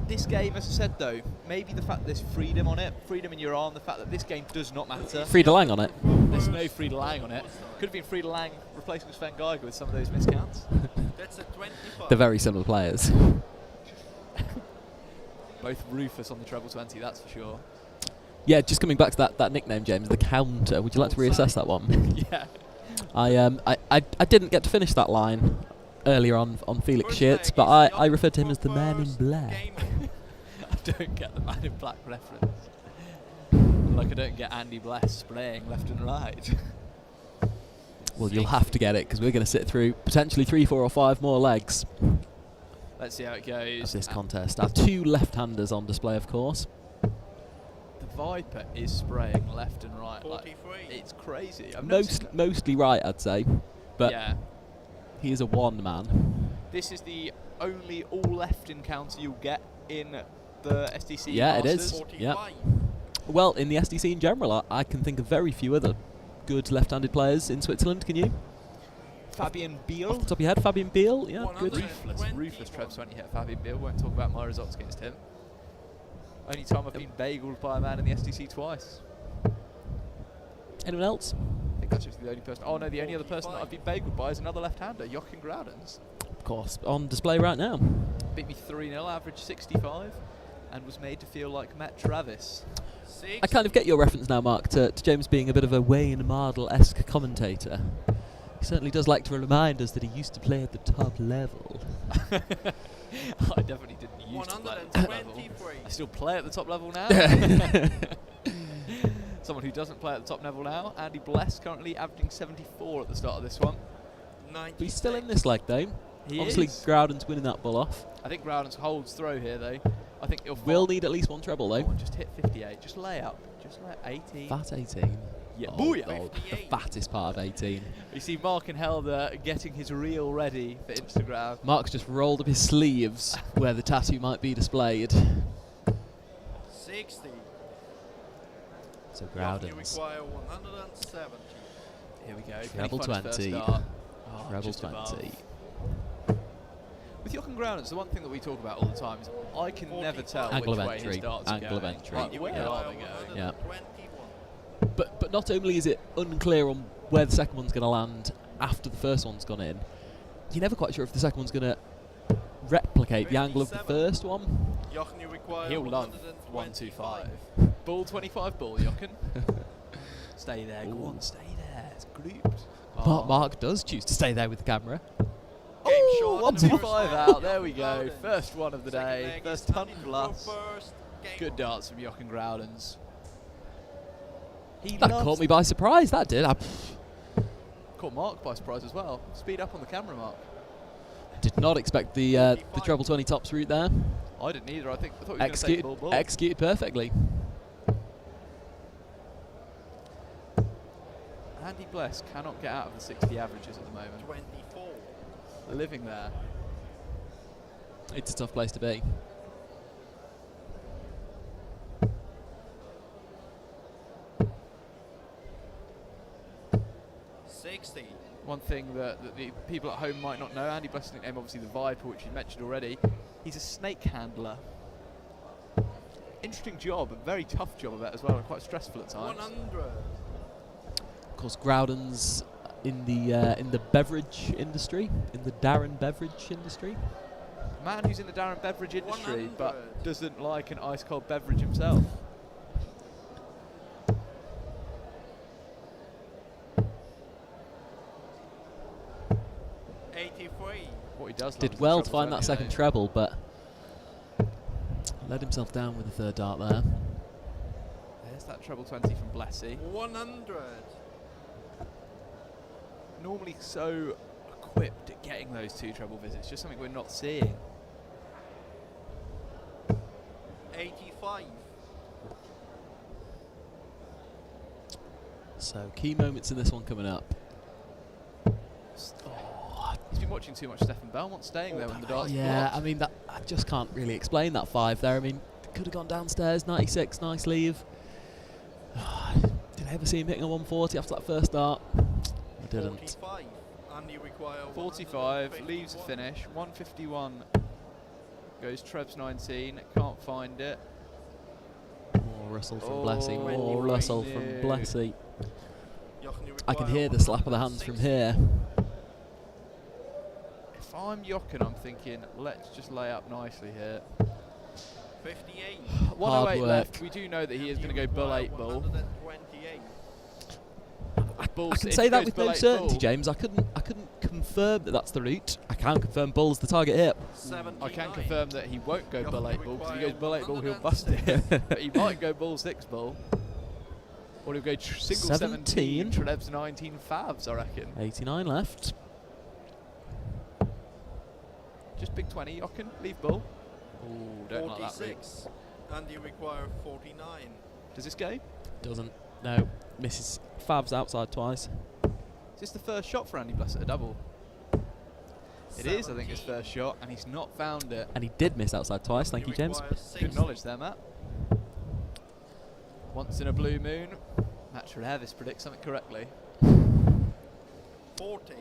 Speaker 2: This game, as I said though, maybe the fact that there's freedom on it, freedom in your arm, the fact that this game does not matter.
Speaker 8: Frida Lang on it.
Speaker 2: There's no Frida Lang on it. Could have been Frida Lang replacing Sven Geiger with some of those miscounts.
Speaker 6: That's a 25.
Speaker 8: They're very similar players.
Speaker 2: Both ruthless on the treble 20, that's for sure.
Speaker 8: Yeah, just coming back to that nickname, James, the counter. Would you like to reassess that one?
Speaker 2: Yeah.
Speaker 8: I didn't get to finish that line earlier on Felix Shitz, but I referred to him as the man in black.
Speaker 2: I don't get the man in black reference. Like I don't get Andy Bless spraying left and right.
Speaker 8: Well, you'll have to get it because we're going to sit through potentially 3, 4 or 5 more legs.
Speaker 2: Let's see how it goes.
Speaker 8: Of this contest. Our 2 left-handers on display, of course.
Speaker 2: The Viper is spraying left and right.
Speaker 6: 43.
Speaker 2: It's crazy.
Speaker 8: Mostly right, I'd say. But
Speaker 2: yeah.
Speaker 8: He is a one-man.
Speaker 2: This is the only all-left encounter you'll get in the SDC
Speaker 8: Yeah,
Speaker 2: Masters.
Speaker 8: it is. Yeah. Well, in the SDC in general, I can think of very few other good left-handed players in Switzerland. Can you?
Speaker 2: Fabian Biel.
Speaker 8: Off the top of your head, Fabian Biel. Yeah, good.
Speaker 2: Ruthless Trev 20 hit Fabian Biel. Won't talk about my results against him. Only time I've been bageled by a man in the SDC twice.
Speaker 8: Anyone else?
Speaker 2: I think that's just the only person. Oh no, the only other person that I've been bageled by is another left-hander, Jochen Groudens.
Speaker 8: Of course, on display right now.
Speaker 2: Beat me 3-0, average 65, and was made to feel like Matt Travis.
Speaker 8: I kind of get your reference now, Mark, to James being a bit of a Wayne Mardle-esque commentator. He certainly does like to remind us that he used to play at the top level.
Speaker 2: I definitely didn't used to play at the top level. I still play at the top level now. Someone who doesn't play at the top level now, Andy Bless, currently averaging 74 at the start of this one.
Speaker 8: He's still in this leg, though.
Speaker 2: He
Speaker 8: Obviously,
Speaker 2: is.
Speaker 8: Groudens winning that ball off.
Speaker 2: I think Groudens holds throw here, though. I think he'll
Speaker 8: will need at least one treble, though.
Speaker 2: Just hit 58. Just lay up. Just lay 18.
Speaker 8: Fat 18.
Speaker 2: Yeah.
Speaker 8: Oh, God, the fattest part of 18.
Speaker 2: You see Mark and Helder getting his reel ready for Instagram.
Speaker 8: Mark's just rolled up his sleeves where the tattoo might be displayed.
Speaker 6: 60.
Speaker 8: So
Speaker 6: You
Speaker 8: Groudens.
Speaker 6: require 170.
Speaker 2: Here we go.
Speaker 8: Treble 20. Treble 20.
Speaker 2: With Jochen Groudens, the one thing that we talk about all the time is I can never tell
Speaker 8: Angle
Speaker 2: which
Speaker 8: of
Speaker 2: way his
Speaker 8: entry.
Speaker 2: darts
Speaker 8: Angle
Speaker 2: are
Speaker 8: of
Speaker 2: going.
Speaker 8: entry.
Speaker 2: Like, where are they going?
Speaker 8: Yeah. But not only is it unclear on where the second one's going to land after the first one's gone in, you're never quite sure if the second one's going to replicate the angle of the first one.
Speaker 6: Jochen, you require
Speaker 2: He'll love
Speaker 6: 125.
Speaker 2: 125. Ball 25 ball, Jochen. Stay there, go on, stay there. It's grouped.
Speaker 8: Mark does choose to stay there with the camera.
Speaker 2: Oh, 125 out. There we go. First one of the day. First ton plus. Good darts from Jochen Groudens.
Speaker 8: That caught me by surprise. That did.
Speaker 2: Caught Mark by surprise as well. Speed up on the camera, Mark.
Speaker 8: Did not expect the treble 20 tops route there.
Speaker 2: I didn't either. I thought he was going to take ball.
Speaker 8: Executed perfectly.
Speaker 2: Andy Bless cannot get out of the 60 averages at the moment.
Speaker 6: 24.
Speaker 2: Living there.
Speaker 8: It's a tough place to be.
Speaker 2: One thing that the people at home might not know, Andy Bless's nickname, obviously the Viper, which you mentioned already. He's a snake handler. Interesting job, a very tough job of that as well, and quite stressful at times.
Speaker 6: 100.
Speaker 8: Of course, Groudens in the beverage industry, in the Darren beverage industry.
Speaker 2: A man who's in the Darren beverage industry but doesn't like an ice cold beverage himself. What he does
Speaker 8: Did well to find that second treble, but let himself down with the third dart there.
Speaker 2: There's that treble 20 from Blessy.
Speaker 6: 100.
Speaker 2: Normally so equipped at getting those 2 treble visits, just something we're not seeing.
Speaker 6: 85.
Speaker 8: So key moments in this one coming up.
Speaker 2: He's been watching too much Stefan Belmont staying there when the darts
Speaker 8: Yeah,
Speaker 2: blocked.
Speaker 8: I mean, that I just can't really explain that 5 there. I mean, could have gone downstairs, 96, nice leave. Did I ever see him hitting a 140 after that first dart? I didn't.
Speaker 6: 45. And you require
Speaker 2: 45, leaves a finish. 151 goes Trebs 19, can't find it.
Speaker 8: More Russell from Blessy, more Russell from Blessy.
Speaker 6: Jochen, you
Speaker 8: I can
Speaker 6: require
Speaker 8: hear the slap of the hands from here.
Speaker 2: If I'm Jochen, I'm thinking, let's just lay up nicely here.
Speaker 6: 58.
Speaker 2: 108
Speaker 8: work.
Speaker 2: left. We do know that he is going to go bull 8 bull.
Speaker 6: 128.
Speaker 8: I can say that with no certainty, James. I couldn't confirm that that's the route. I can confirm bull's the target hit.
Speaker 2: I can confirm that he won't go bull 8 bull, because if he goes bull 8 bull, he'll bust it. But he might go bull 6 bull. Or he'll go single 17, Trebs 19 favs, I reckon.
Speaker 8: 89 left.
Speaker 2: Just big 20, Jochen, leave bull. Ooh, don't like that route.
Speaker 6: 46. And you require 49.
Speaker 2: Does this go?
Speaker 8: Doesn't. No. Misses favs outside twice.
Speaker 2: Is this the first shot for Andy Bless at a double? It is, I think, his first shot, and he's not found it.
Speaker 8: And he did miss outside twice. Thank you, James.
Speaker 2: Good knowledge there, Matt. Once in a blue moon, Matt Travis predicts something correctly.
Speaker 6: 40.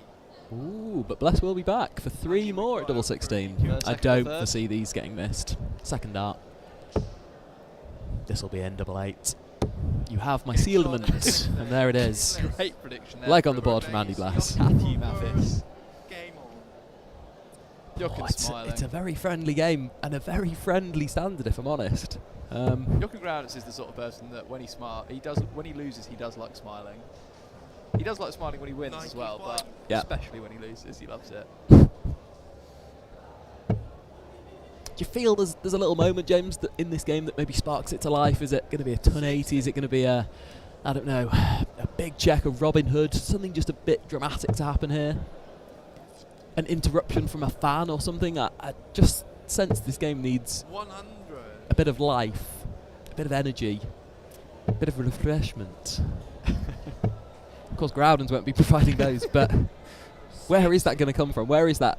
Speaker 8: Ooh, but Bless will be back for 3 more at double 16. I don't foresee these getting missed. Second dart. This will be in double 8. You have my sealement, and there it is.
Speaker 2: Great prediction there.
Speaker 8: Leg on the board from Andy Bless.
Speaker 2: Matthew Mathis.
Speaker 6: Game on.
Speaker 2: Jochen's smiling.
Speaker 8: It's a very friendly game and a very friendly standard, if I'm honest.
Speaker 2: Jochen Groud is the sort of person that when when he loses, he does like smiling. He does like smiling when he wins as well, but especially when he loses, he loves it.
Speaker 8: Do you feel there's a little moment, James, that in this game that maybe sparks it to life? Is it going to be a ton 80? Is it going to be a big check of Robin Hood? Something just a bit dramatic to happen here? An interruption from a fan or something? I just sense this game needs
Speaker 6: 100.
Speaker 8: a bit of life, a bit of energy, a bit of refreshment. Of course, Groudens won't be providing those, but where is that going to come from? Where is that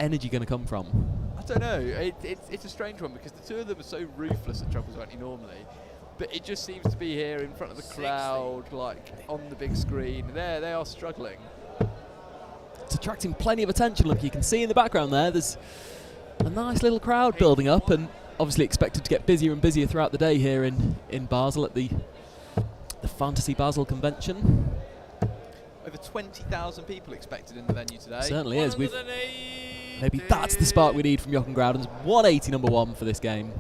Speaker 8: energy going to come from?
Speaker 2: I don't know. It's a strange one because the two of them are so ruthless at treble 20 normally, but it just seems to be here in front of the crowd, like on the big screen. They are struggling.
Speaker 8: It's attracting plenty of attention. Look, you can see in the background there, there's a nice little crowd building up, and obviously expected to get busier and busier throughout the day here in Basel at the Fantasy Basel convention.
Speaker 2: Over 20,000 people expected in the venue today.
Speaker 8: Certainly is. Maybe that's the spark we need from Jochen Groudens. 180 number 1 for this game.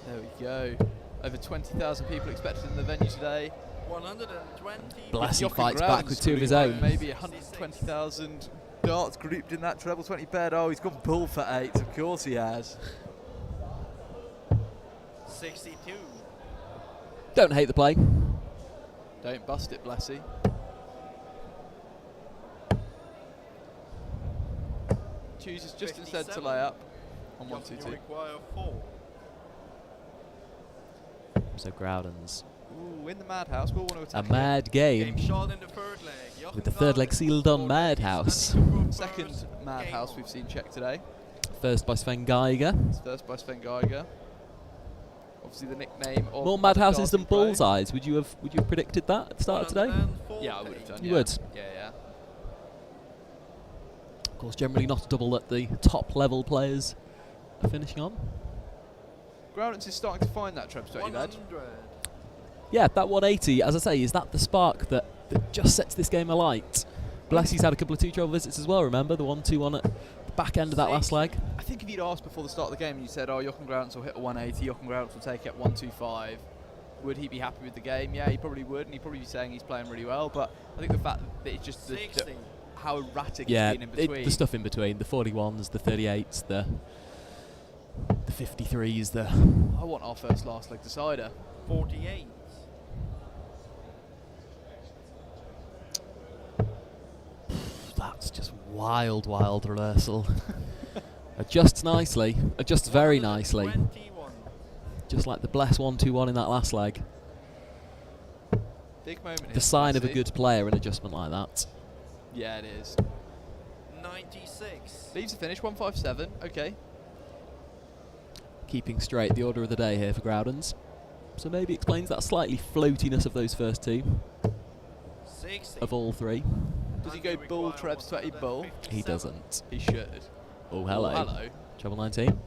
Speaker 2: There we go. Over 20,000 people expected in the venue today.
Speaker 6: 120.
Speaker 8: Blessy fights back with 2 of his own.
Speaker 2: Maybe 120,000 darts grouped in that treble 20 bed. Oh, he's gone bull for 8. Of course he has.
Speaker 6: 62.
Speaker 8: Don't hate the play.
Speaker 2: Don't bust it, Blessy. Chooses just instead to lay up on 122.
Speaker 6: Require 4.
Speaker 8: So Groudens.
Speaker 2: Ooh, in the Madhouse, we'll want to attack
Speaker 8: A mad game.
Speaker 6: Shot in the third leg.
Speaker 8: With the third leg sealed on Madhouse.
Speaker 2: Second Madhouse we've seen checked today.
Speaker 8: First by Sven Geiger.
Speaker 2: It's first by Sven Geiger. Obviously the nickname of
Speaker 8: More Madhouses than
Speaker 2: Pro.
Speaker 8: Bullseyes. Would you have predicted that at the start of today?
Speaker 2: Yeah, I would have done.
Speaker 8: You would?
Speaker 2: Yeah.
Speaker 8: Of course, generally not a double that the top level players are finishing on.
Speaker 2: Groudens is starting to find that Trebs 20 bed.
Speaker 8: Yeah, that 180, as I say, is that the spark that just sets this game alight? Blessy's had a couple of 2 treble visits as well, remember? The 1-2-1 at back end of that last leg.
Speaker 2: I think if you'd asked before the start of the game and you said, oh, Jochen Groudens will hit a 180, Jochen Groudens will take it 125, would he be happy with the game? Yeah, he probably would, and he'd probably be saying he's playing really well, but I think the fact that it's just how erratic it's been in between.
Speaker 8: The stuff in between, the 41s, the 38s, the 53s,
Speaker 2: I want our first last leg decider.
Speaker 6: 48.
Speaker 8: That's just wild reversal. Adjusts nicely, adjusts very nicely. Just like the bless 1-2-1 in that last leg.
Speaker 2: Big moment.
Speaker 8: The sign of a good player, an adjustment like that.
Speaker 2: Yeah, it is.
Speaker 6: 96.
Speaker 2: Leaves the finish, 157. Okay.
Speaker 8: Keeping straight the order of the day here for Groudens. So maybe explains that slightly floatiness of those first two.
Speaker 6: 60.
Speaker 8: Of all three.
Speaker 2: Does he go bull, Trebs 20, bull?
Speaker 8: He doesn't.
Speaker 2: He should.
Speaker 8: Oh, hello.
Speaker 2: Oh, hello.
Speaker 8: Treble 19.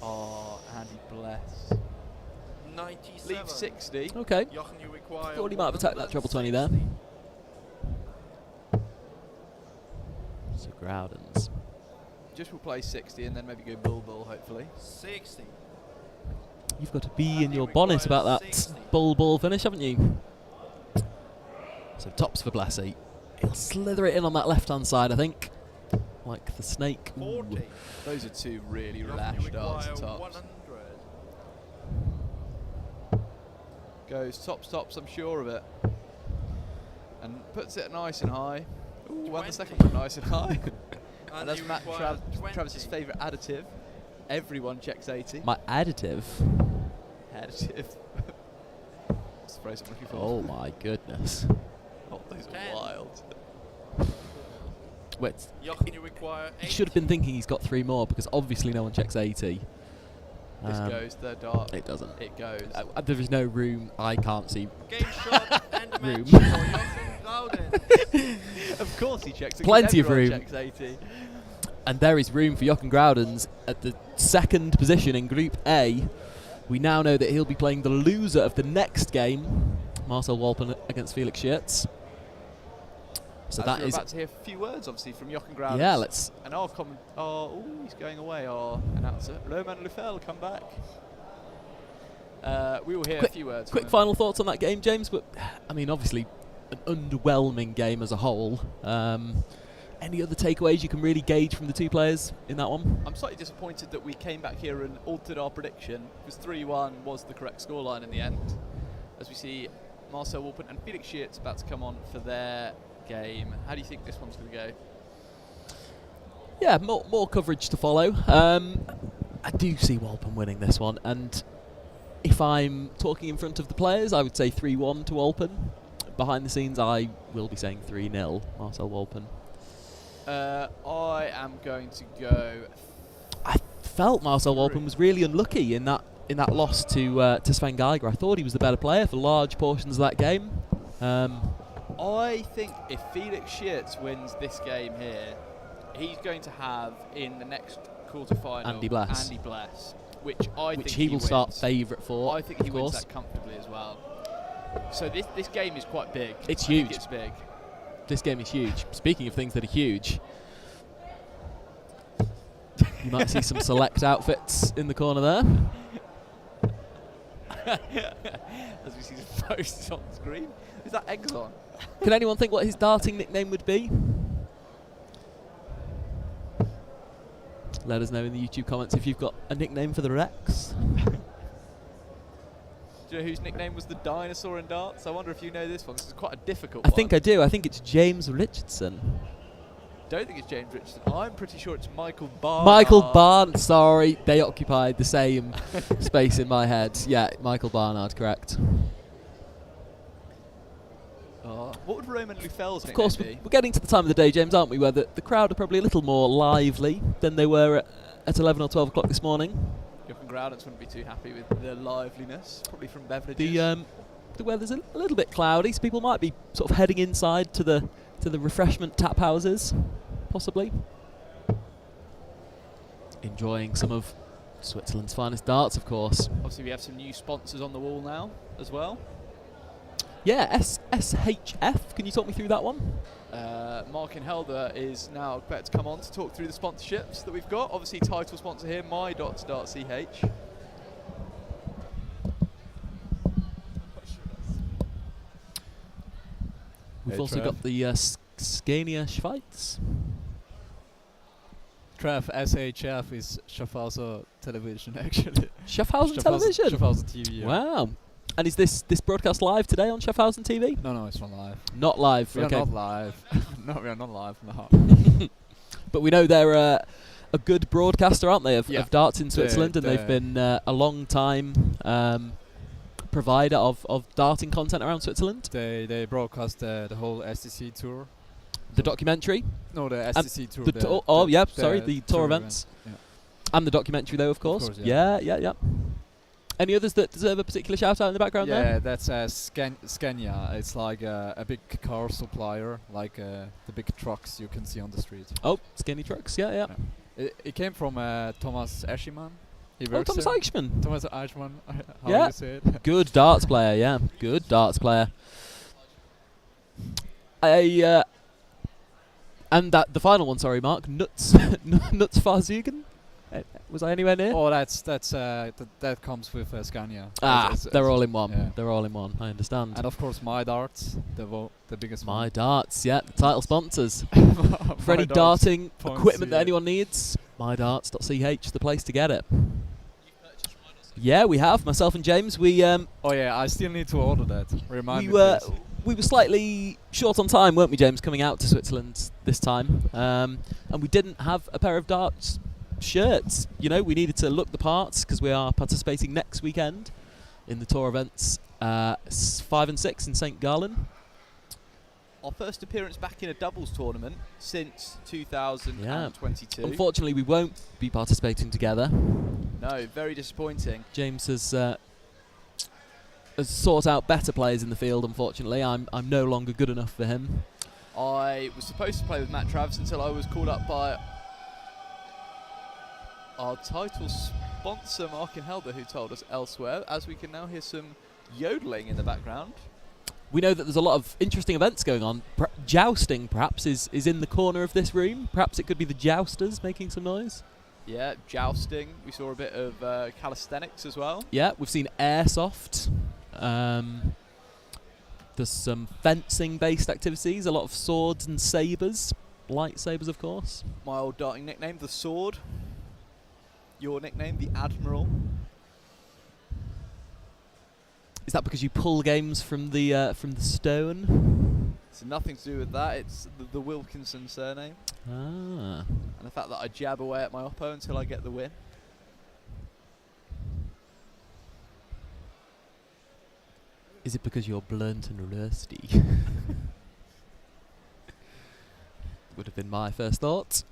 Speaker 2: Oh, Andy bless.
Speaker 6: 97.
Speaker 2: Leave 60.
Speaker 8: Okay.
Speaker 6: Jochen, you require
Speaker 8: Thought he might have attacked that treble 20 there. So Groudens.
Speaker 2: Just will play 60 and then maybe go bull, hopefully.
Speaker 6: 60.
Speaker 8: You've got to be in your bonnet about that bull finish, haven't you? So tops for Blessy. He'll slither it in on that left-hand side, I think. Like the snake. Ooh.
Speaker 2: Those are two really rash darts at tops.
Speaker 6: 100.
Speaker 2: Goes tops, I'm sure of it. And puts it nice and high. Ooh, won the second one nice and high. And that's Matt Travis's favourite additive. Everyone checks 80.
Speaker 8: My additive?
Speaker 2: Additive. That's the phrase I'm looking for.
Speaker 8: Oh my goodness.
Speaker 2: Oh, those are wild.
Speaker 8: Wait,
Speaker 6: Jochen, you require 80.
Speaker 8: he should have been thinking he's got three more because obviously no one checks 80.
Speaker 2: This goes, third dart.
Speaker 8: It doesn't.
Speaker 2: It goes.
Speaker 8: There is no room. I can't see
Speaker 6: Game shot and the
Speaker 8: room.
Speaker 6: match for Jochen Groudens.
Speaker 2: Of course he checks it.
Speaker 8: Plenty of room.
Speaker 2: Checks 80.
Speaker 8: And there is room for Jochen Groudens at the second position in Group A. We now know that he'll be playing the loser of the next game, Marcel Walpen against Felix Shitz. So that is.
Speaker 2: We're about to hear a few words, obviously, from Jochen Groudens.
Speaker 8: Yeah, let's.
Speaker 2: And our comment. Oh, he's going away. Our announcer, Roman Lufel, come back. We will hear a few words.
Speaker 8: Quick final thoughts on that game, James. But I mean, obviously, an underwhelming game as a whole. Any other takeaways you can really gauge from the two players in that one?
Speaker 2: I'm slightly disappointed that we came back here and altered our prediction, because 3-1 was the correct scoreline in the end. As we see Marcel Walpen and Felix Shitz about to come on for their game. How do you think this one's going to go?
Speaker 8: Yeah, more coverage to follow. I do see Walpen winning this one, and if I'm talking in front of the players, I would say 3-1 to Walpen. Behind the scenes, I will be saying 3-0 Marcel Walpen.
Speaker 2: I am going to go.
Speaker 8: I felt Marcel Walpen was really unlucky in that loss to Sven Geiger. I thought he was the better player for large portions of that game.
Speaker 2: I think if Felix Shitz wins this game here, he's going to have in the next quarterfinal
Speaker 8: Andy Bless,
Speaker 2: which I think
Speaker 8: he will
Speaker 2: wins.
Speaker 8: Start favourite for.
Speaker 2: I think he wins that comfortably as well. So this game is quite big.
Speaker 8: It's huge.
Speaker 2: It's big.
Speaker 8: This game is huge. Speaking of things that are huge, you might see some select outfits in the corner there.
Speaker 2: As we see the posts on the screen. Is that Exxon?
Speaker 8: Can anyone think what his darting nickname would be? Let us know in the YouTube comments if you've got a nickname for the Rex.
Speaker 2: Do you know whose nickname was the dinosaur in darts? I wonder if you know this one. This is quite a difficult
Speaker 8: I
Speaker 2: one.
Speaker 8: think I do. I think it's James Richardson.
Speaker 2: Don't think it's James Richardson. I'm pretty sure it's Michael Barnard.
Speaker 8: Michael Barnard. Sorry, they occupied the same space in my head. Yeah, Michael Barnard, correct.
Speaker 2: What would Roman Lufel's
Speaker 8: Of course,
Speaker 2: be?
Speaker 8: we're getting to the time of the day, James, aren't we, where the crowd are probably a little more lively than they were at 11 or 12 o'clock this morning.
Speaker 2: Jochen Groudens wouldn't be too happy with the liveliness, probably from beverages.
Speaker 8: The weather's a little bit cloudy, so people might be sort of heading inside to the refreshment tap houses, possibly. Enjoying some of Switzerland's finest darts, of course.
Speaker 2: Obviously, we have some new sponsors on the wall now, as well.
Speaker 8: Yeah, SHF. Can you talk me through that one?
Speaker 2: Markin Helder is now about to come on to talk through the sponsorships that we've got. Obviously, title sponsor here, MyDarts.ch.
Speaker 8: We've also got the Scania Schweiz.
Speaker 15: Trev, SHF is Schaffhauser Television, actually.
Speaker 8: Schaffhausen Television?
Speaker 15: Schaffhausen TV, yeah.
Speaker 8: Wow. And is this broadcast live today on Schaffhausen TV?
Speaker 15: No, it's not live.
Speaker 8: Not live,
Speaker 15: We
Speaker 8: okay.
Speaker 15: are not live. No, we are not live. No.
Speaker 8: But we know they're a good broadcaster, aren't they, of darts in Switzerland, and they've been a long time provider of darting content around Switzerland.
Speaker 15: They broadcast the whole SDC tour.
Speaker 8: The documentary?
Speaker 15: No, the SDC tour.
Speaker 8: The tour events.
Speaker 15: Yeah.
Speaker 8: And the documentary, though, of course. Yeah. Any others that deserve a particular shout out in the background there?
Speaker 15: Yeah, that's Scania. It's like a big car supplier, like the big trucks you can see on the street.
Speaker 8: Oh, Scania trucks, yeah.
Speaker 15: It came from Thomas Eschimann.
Speaker 8: Thomas Eichmann.
Speaker 15: Thomas Eichmann, how
Speaker 8: yeah.
Speaker 15: you say it?
Speaker 8: Good darts player, yeah. Good darts player. And the final one, sorry, Mark, Nuts Fahrzugen? Was I anywhere near?
Speaker 15: Oh, that comes with Scania.
Speaker 8: They're all in one.
Speaker 15: Yeah.
Speaker 8: They're all in one. I understand.
Speaker 15: And of course, MyDarts, the biggest one.
Speaker 8: MyDarts, yeah, the title sponsors. For any darting equipment that anyone needs, MyDarts.ch, the place to get it. Yeah, we have. Myself and James, we.
Speaker 15: Oh yeah, I still need to order that. Remind me.
Speaker 8: We were slightly short on time, weren't we, James, coming out to Switzerland this time, and we didn't have a pair of darts shirts. You know, we needed to look the parts because we are participating next weekend in the tour events 5 and 6 in St. Gallen.
Speaker 2: Our first appearance back in a doubles tournament since 2022.
Speaker 8: Unfortunately, we won't be participating together.
Speaker 2: No, very disappointing.
Speaker 8: James has sought out better players in the field. Unfortunately, I'm no longer good enough for him.
Speaker 2: I was supposed to play with Matt Travis until I was called up by our title sponsor, Markin Helder, who told us elsewhere, as we can now hear some yodeling in the background.
Speaker 8: We know that there's a lot of interesting events going on. Jousting, perhaps, is in the corner of this room. Perhaps it could be the jousters making some noise.
Speaker 2: Yeah, jousting. We saw a bit of calisthenics as well.
Speaker 8: Yeah, we've seen airsoft. There's some fencing-based activities, a lot of swords and sabres. Lightsabers, of course.
Speaker 2: My old darting nickname, the Sword. Your nickname, the Admiral.
Speaker 8: Is that because you pull games from the stone?
Speaker 2: It's nothing to do with that. It's the Wilkinson surname.
Speaker 8: Ah.
Speaker 2: And the fact that I jab away at my oppo until I get the win.
Speaker 8: Is it because you're blunt and rusty? Would have been my first thought.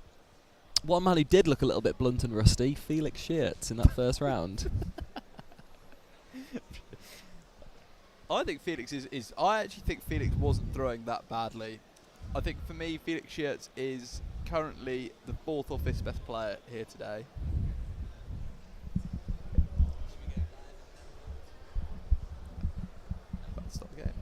Speaker 8: One man who did look a little bit blunt and rusty, Felix Shitz, in that first round.
Speaker 2: I think Felix is. I actually think Felix wasn't throwing that badly. I think for me, Felix Shitz is currently the 4th or 5th best player here today. About to start the game.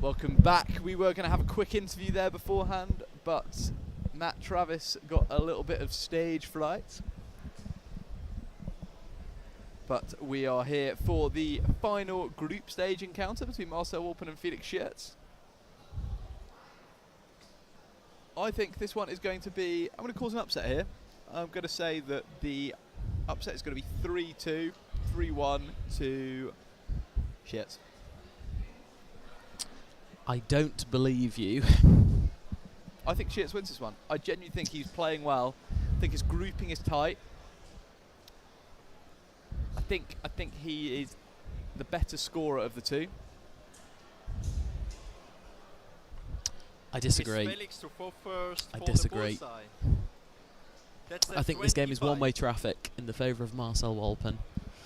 Speaker 2: Welcome back. We were going to have a quick interview there beforehand, but Matt Travis got a little bit of stage fright. But we are here for the final group stage encounter between Marcel Walpen and Felix Shitz. I think this one is going to be... I'm going to cause an upset here. I'm going to say that the upset is going to be 3-2, 3-1 to Shitz.
Speaker 8: I don't believe you.
Speaker 2: I think Shitz wins this one. I genuinely think he's playing well. I think his grouping is tight. I think he is the better scorer of the two.
Speaker 8: I disagree. I disagree. I think this game is one-way traffic in the favour of Marcel Walpen.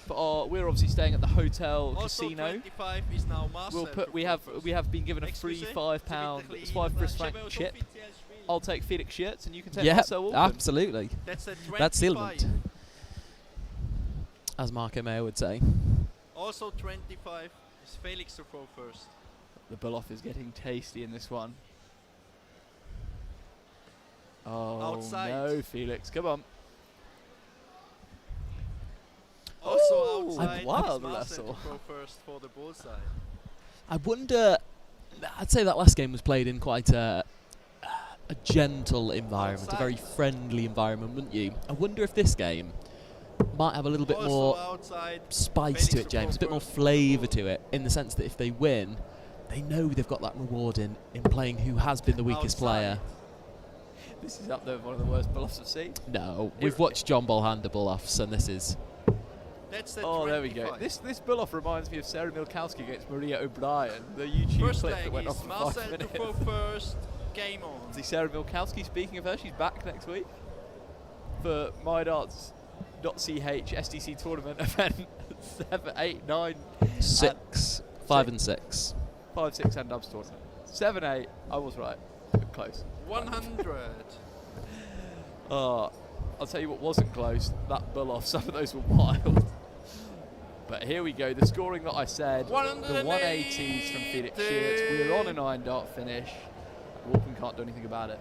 Speaker 2: But we're obviously staying at the hotel casino.
Speaker 6: 25 is now Marcel.
Speaker 2: We have been given a free £5 Swiss franc chip. I'll take Felix Shitz and you can take Marcel Walpen.
Speaker 8: Absolutely. That's Silvant,
Speaker 6: 25.
Speaker 8: as Marco Mayer would say.
Speaker 6: Also 25 is Felix to throw first.
Speaker 2: The bull-off is getting tasty in this one. Oh,
Speaker 6: outside.
Speaker 2: No, Felix, come on.
Speaker 6: Also outside.
Speaker 2: Wild,
Speaker 6: Marcel to throw first for the bullseye.
Speaker 8: I wonder, I'd say that last game was played in quite a gentle environment, a very friendly environment, wouldn't you? I wonder if this game might have a little bit more spice to it, James, a bit more flavour to it, in the sense that if they win, they know they've got that reward in playing who has been the weakest player.
Speaker 2: This is up there with one of the worst bull-offs I've seen.
Speaker 8: No, we've watched John Bolhander bull-offs, and this is...
Speaker 2: there we go. This bull-off reminds me of Sarah Milkowski against Maria O'Brien, the YouTube clip that went off for 5 minutes.
Speaker 6: To throw first, game on.
Speaker 2: See Sarah Milkowski, speaking of her, she's back next week for MyDarts.ch SDC tournament event 7, 8, 9,
Speaker 8: 6, 5 and 6.
Speaker 2: 5, 6 and dubs tournament. 7, 8, I was right. Close.
Speaker 6: 100.
Speaker 2: I'll tell you what wasn't close. That bull-off, some of those were wild. But here we go, the scoring that I said. The 180s from Felix Shitz. We're on a 9-dart finish. Walpen can't do anything about it.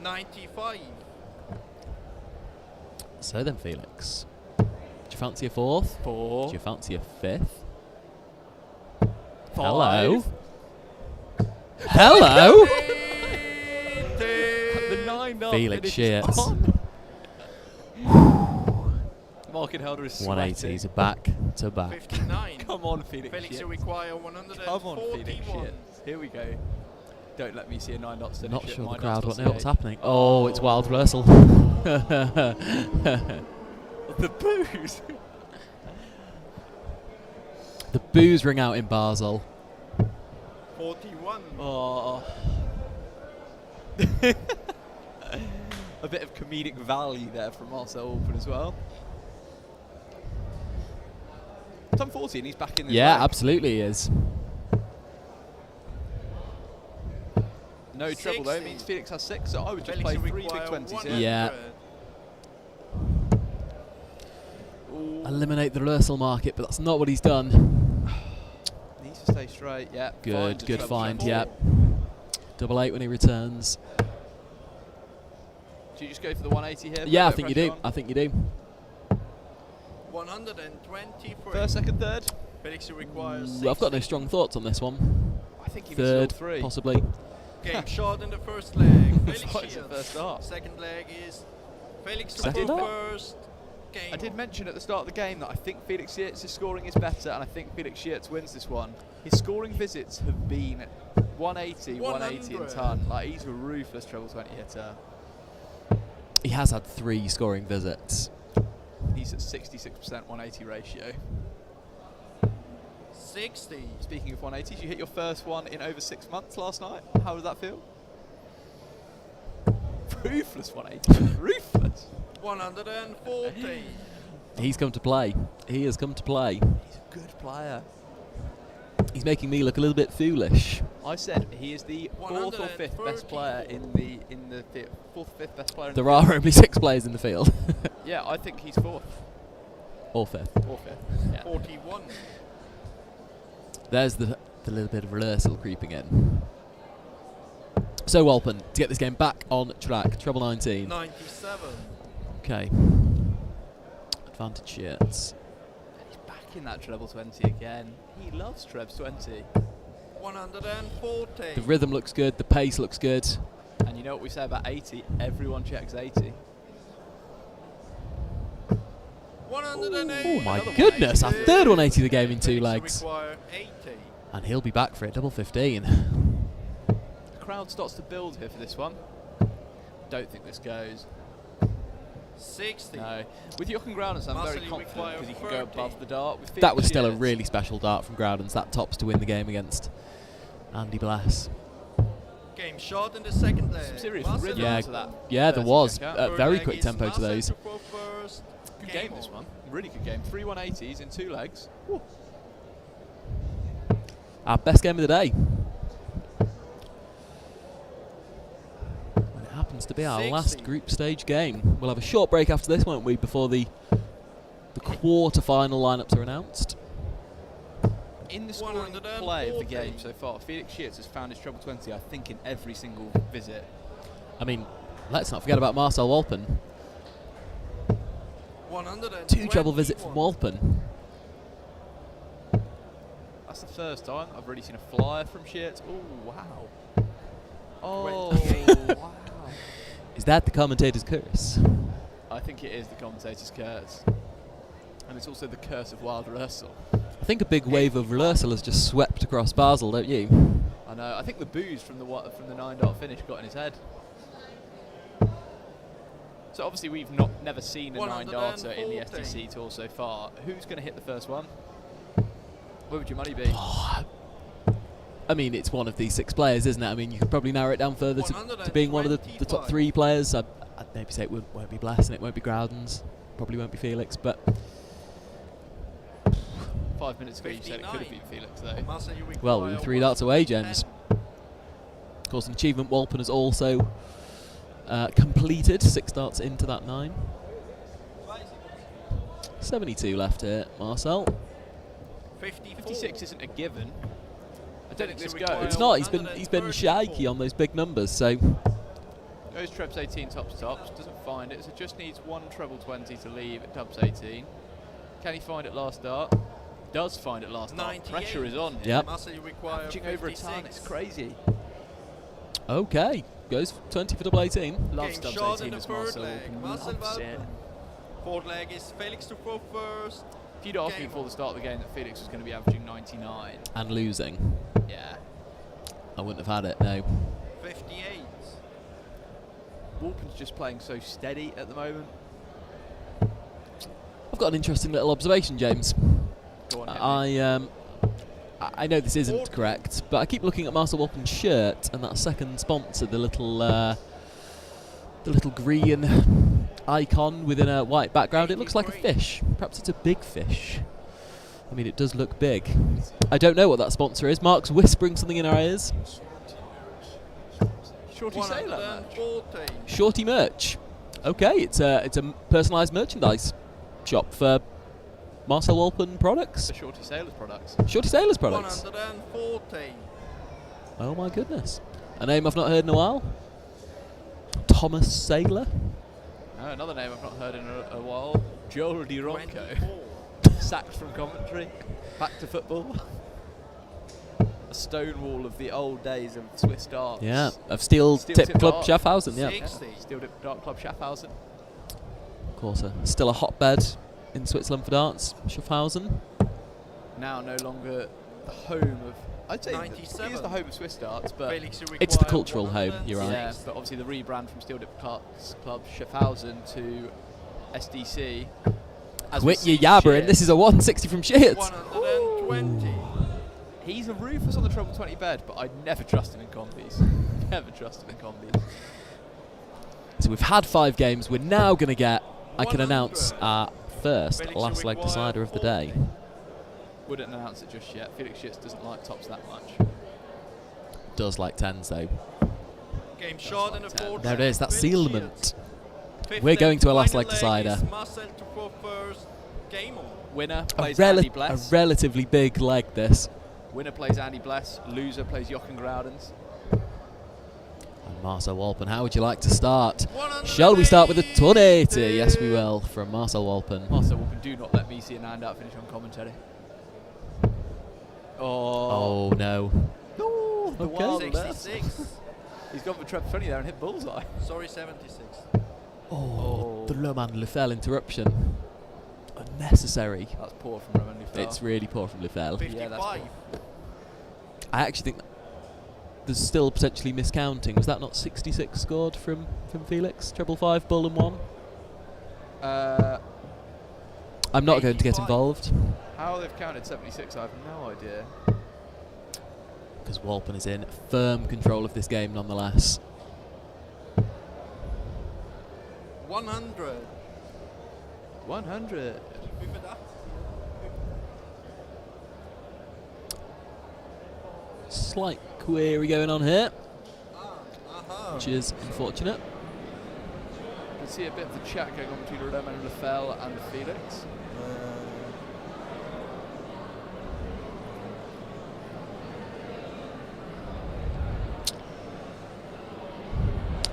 Speaker 6: 95.
Speaker 8: So then, Felix, do you fancy a 4th?
Speaker 2: 4.
Speaker 8: Do you fancy a 5th?
Speaker 2: 5.
Speaker 8: Hello? Hello?
Speaker 2: The 9-dart
Speaker 8: Felix
Speaker 2: finish is
Speaker 8: Shitz.
Speaker 2: on. Market Helder is sweating.
Speaker 8: 180s back to back.
Speaker 6: 59.
Speaker 2: Come on, Felix
Speaker 6: Felix,
Speaker 2: Shitz.
Speaker 6: you require 141.
Speaker 2: Come on, Felix Shitz. Here we go. Don't let me see a 9-dot finish.
Speaker 8: Not
Speaker 2: at
Speaker 8: sure the
Speaker 2: MyDarts.ch.
Speaker 8: crowd won't know what's happening. Oh, it's wild reversal.
Speaker 2: The boos.
Speaker 8: The boos ring out in Basel.
Speaker 6: 41.
Speaker 2: Oh. A bit of comedic value there from Marcel Walpen as well. Tom 40 and he's back in this
Speaker 8: Yeah,
Speaker 2: leg.
Speaker 8: absolutely he is.
Speaker 2: No treble though, it means Felix has 6, so I would just play 3 big 20s here.
Speaker 8: Yeah. Eliminate the reversal market, but that's not what he's done.
Speaker 2: Needs to stay straight, yeah.
Speaker 8: Good find, yeah. 88 when he returns.
Speaker 2: Do you just go for the 180 here?
Speaker 8: Yeah, I think you do. I think you do.
Speaker 6: 123.
Speaker 2: First, second, third.
Speaker 6: Felix requires 6.
Speaker 8: I've got no strong thoughts on this one.
Speaker 2: I think he
Speaker 8: Third,
Speaker 2: was 3.
Speaker 8: possibly.
Speaker 6: Game shot in the first leg. Felix
Speaker 2: Fights at first start.
Speaker 6: Second leg is Felix to
Speaker 8: Second
Speaker 6: go
Speaker 8: start?
Speaker 6: first. Game
Speaker 2: I did
Speaker 6: on.
Speaker 2: mention at the start of the game that I think Felix Shitz's scoring is better, and I think Felix Shitz wins this one. His scoring visits have been 180, 180 and ton. Like, he's a ruthless treble 20 hitter.
Speaker 8: He has had 3 scoring visits.
Speaker 2: He's at 66% 180 ratio.
Speaker 6: 60.
Speaker 2: Speaking of 180s, you hit your first one in over 6 months last night. How did that feel? Ruthless 180. Ruthless.
Speaker 6: 140.
Speaker 8: He's come to play. He has come to play.
Speaker 2: He's a good player.
Speaker 8: He's making me look a little bit foolish.
Speaker 2: I said he is the 4th or 5th best player in the 4th or 5th best player in
Speaker 8: There
Speaker 2: the
Speaker 8: are
Speaker 2: field.
Speaker 8: only 6 players in the field.
Speaker 2: Yeah, I think he's 4th.
Speaker 8: Or 5th.
Speaker 2: Or 5th. Yeah.
Speaker 6: 41.
Speaker 8: There's the little bit of reversal creeping in. So Walpen, to get this game back on track, treble 19.
Speaker 6: 97.
Speaker 8: Okay. Advantage Shitz.
Speaker 2: He's back in that treble 20 again. He loves trebs 20.
Speaker 6: 140.
Speaker 8: The rhythm looks good, the pace looks good.
Speaker 2: And you know what we say about 80? Everyone checks 80.
Speaker 8: Oh my goodness, our third 180 of the game in 2 legs. And he'll be back for it, double 15.
Speaker 2: The crowd starts to build here for this one. Don't think this goes.
Speaker 6: 60.
Speaker 2: No. With Jochen Groudens, I'm very confident because he can go above the dart. With
Speaker 8: That was
Speaker 2: Felix
Speaker 8: still a
Speaker 2: Shitz,
Speaker 8: really special dart from Groudens. That tops to win the game against Andy Bless.
Speaker 6: Game shot in the second leg.
Speaker 2: Some serious rhythm
Speaker 8: Yeah,
Speaker 2: to that.
Speaker 8: yeah, there
Speaker 2: 30
Speaker 8: was.
Speaker 2: checkout.
Speaker 8: Very quick tempo to those.
Speaker 2: Good game, this one. Really good game. 3 180s in 2 legs. Woo.
Speaker 8: Our best game of the day. And it happens to be our last group stage game. We'll have a short break after this, won't we, before the quarter-final lineups are announced.
Speaker 2: In the scoring play of the game so far, Felix Shitz has found his treble 20, I think, in every single visit.
Speaker 8: I mean, let's not forget about Marcel Walpen. 2 treble visit from Walpen.
Speaker 2: That's the first time I've really seen a flyer from Shitz. Oh, wow. Oh, wow.
Speaker 8: Is that the commentator's curse?
Speaker 2: I think it is the commentator's curse. And it's also the curse of Wild Rehearsal.
Speaker 8: I think a big wave of reversal has just swept across Basel, don't you?
Speaker 2: I know. I think the booze from the 9-dart finish got in his head. So obviously we've never seen a 9-darter in the SDC tour so far. Who's going to hit the first one? Where would your money be?
Speaker 8: I mean, it's one of these 6 players, isn't it? I mean, you could probably narrow it down further to being one of the top 3 players. I'd maybe say it won't be Bless and it won't be Groudens. Probably won't be Felix, but
Speaker 2: 5 minutes ago you said it could have been Felix, though.
Speaker 8: well, we were 3 darts away, James. Of course, an achievement Walpen has also completed, 6 darts into that 9. 72 left here, Marcel.
Speaker 2: 56 isn't a given. I don't think this goes.
Speaker 8: It's not. He's been shaky on those big numbers. So
Speaker 2: goes trebs 18 tops, doesn't find it. So just needs 1 treble 20 to leave at dubs 18. Can he find it last dart? Does find it last dart. Pressure is on.
Speaker 8: Yep.
Speaker 2: Averaging over a ton. It's crazy.
Speaker 8: Okay. Goes 20 for double 18.
Speaker 2: Loves dubs 18 as Marcel. Loves it.
Speaker 6: 4th leg is Felix to throw first.
Speaker 2: If you'd asked me before the start of the game that Felix was going to be averaging 99.
Speaker 8: And losing.
Speaker 2: Yeah.
Speaker 8: I wouldn't have had it, no.
Speaker 6: 58.
Speaker 2: Walpen's just playing so steady at the moment.
Speaker 8: I've got an interesting little observation, James.
Speaker 2: Go on,
Speaker 8: I know this isn't correct, but I keep looking at Marcel Walpen's shirt and that second sponsor, the little green icon within a white background. It looks like a fish. Perhaps it's a big fish. I mean, it does look big. I don't know what that sponsor is. Mark's whispering something in our ears.
Speaker 2: Shorty Sailor merch.
Speaker 8: Shorty merch. Okay, it's a personalised merchandise shop for Marcel Walpen products.
Speaker 2: The Shorty Sailor's products.
Speaker 8: Shorty Sailor's products.
Speaker 6: 140.
Speaker 8: Oh my goodness. A name I've not heard in a while. Thomas Sailor.
Speaker 2: Oh, another name I've not heard in a while. Joel Di Ronco. Sacked from commentary. Back to football. A stonewall of the old days of Swiss darts.
Speaker 8: Yeah, of Steel Tip Club
Speaker 2: Dart.
Speaker 8: Schaffhausen, yeah.
Speaker 2: Steel Tip Dart Club Schaffhausen.
Speaker 8: Of course, still a hotbed in Switzerland for darts, Schaffhausen.
Speaker 2: Now no longer the home of... I'd say it is the home of Swiss darts, but...
Speaker 8: It's the cultural home, you're right.
Speaker 2: Yeah, but obviously the rebrand from Steel Tip Club Schaffhausen to SDC.
Speaker 8: Quit your yabbering, this is a 160 from Shitz.
Speaker 6: 120.
Speaker 2: He's a Rufus on the treble 20 bed, but I'd never trust him in combis. Never trust him in combis.
Speaker 8: So we've had 5 games, we're now going to get, I can announce our first last leg decider of the day.
Speaker 2: Wouldn't announce it just yet. Felix Shitz doesn't like tops that much.
Speaker 8: Does like 10s though.
Speaker 6: Game shot and a 4th.
Speaker 8: There it is, that's sealment. We're going to a last leg decider.
Speaker 2: Winner
Speaker 8: A,
Speaker 2: plays Andy Bless.
Speaker 8: a relatively big leg this.
Speaker 2: Winner plays Andy Bless. Loser plays Jochen Groudens.
Speaker 8: And Marcel Walpen, how would you like to start? Shall we start with a 180? Yes, we will, from Marcel Walpen.
Speaker 2: Marcel Walpen, do not let me see a 9-dart finish on commentary.
Speaker 8: Oh no.
Speaker 2: the
Speaker 8: Okay.
Speaker 2: wild
Speaker 6: 66.
Speaker 2: He's gone for Trevor 20 there and hit bullseye.
Speaker 6: Sorry, 76.
Speaker 8: Oh, the Roman Lefel interruption. Unnecessary.
Speaker 2: That's poor from Roman Lefel.
Speaker 8: It's really poor from Lefel.
Speaker 6: 55.
Speaker 2: Yeah, that's poor.
Speaker 8: I actually think there's still potentially miscounting. Was that not 66 scored from Felix? Treble 5, bull and 1? I'm not going to get involved.
Speaker 2: How they've counted 76, I have no idea.
Speaker 8: Because Walpen is in firm control of this game nonetheless.
Speaker 6: 100.
Speaker 2: 100.
Speaker 8: Slight query going on here, which is unfortunate.
Speaker 2: You can see a bit of the chat going on between Roman Lefel and Felix.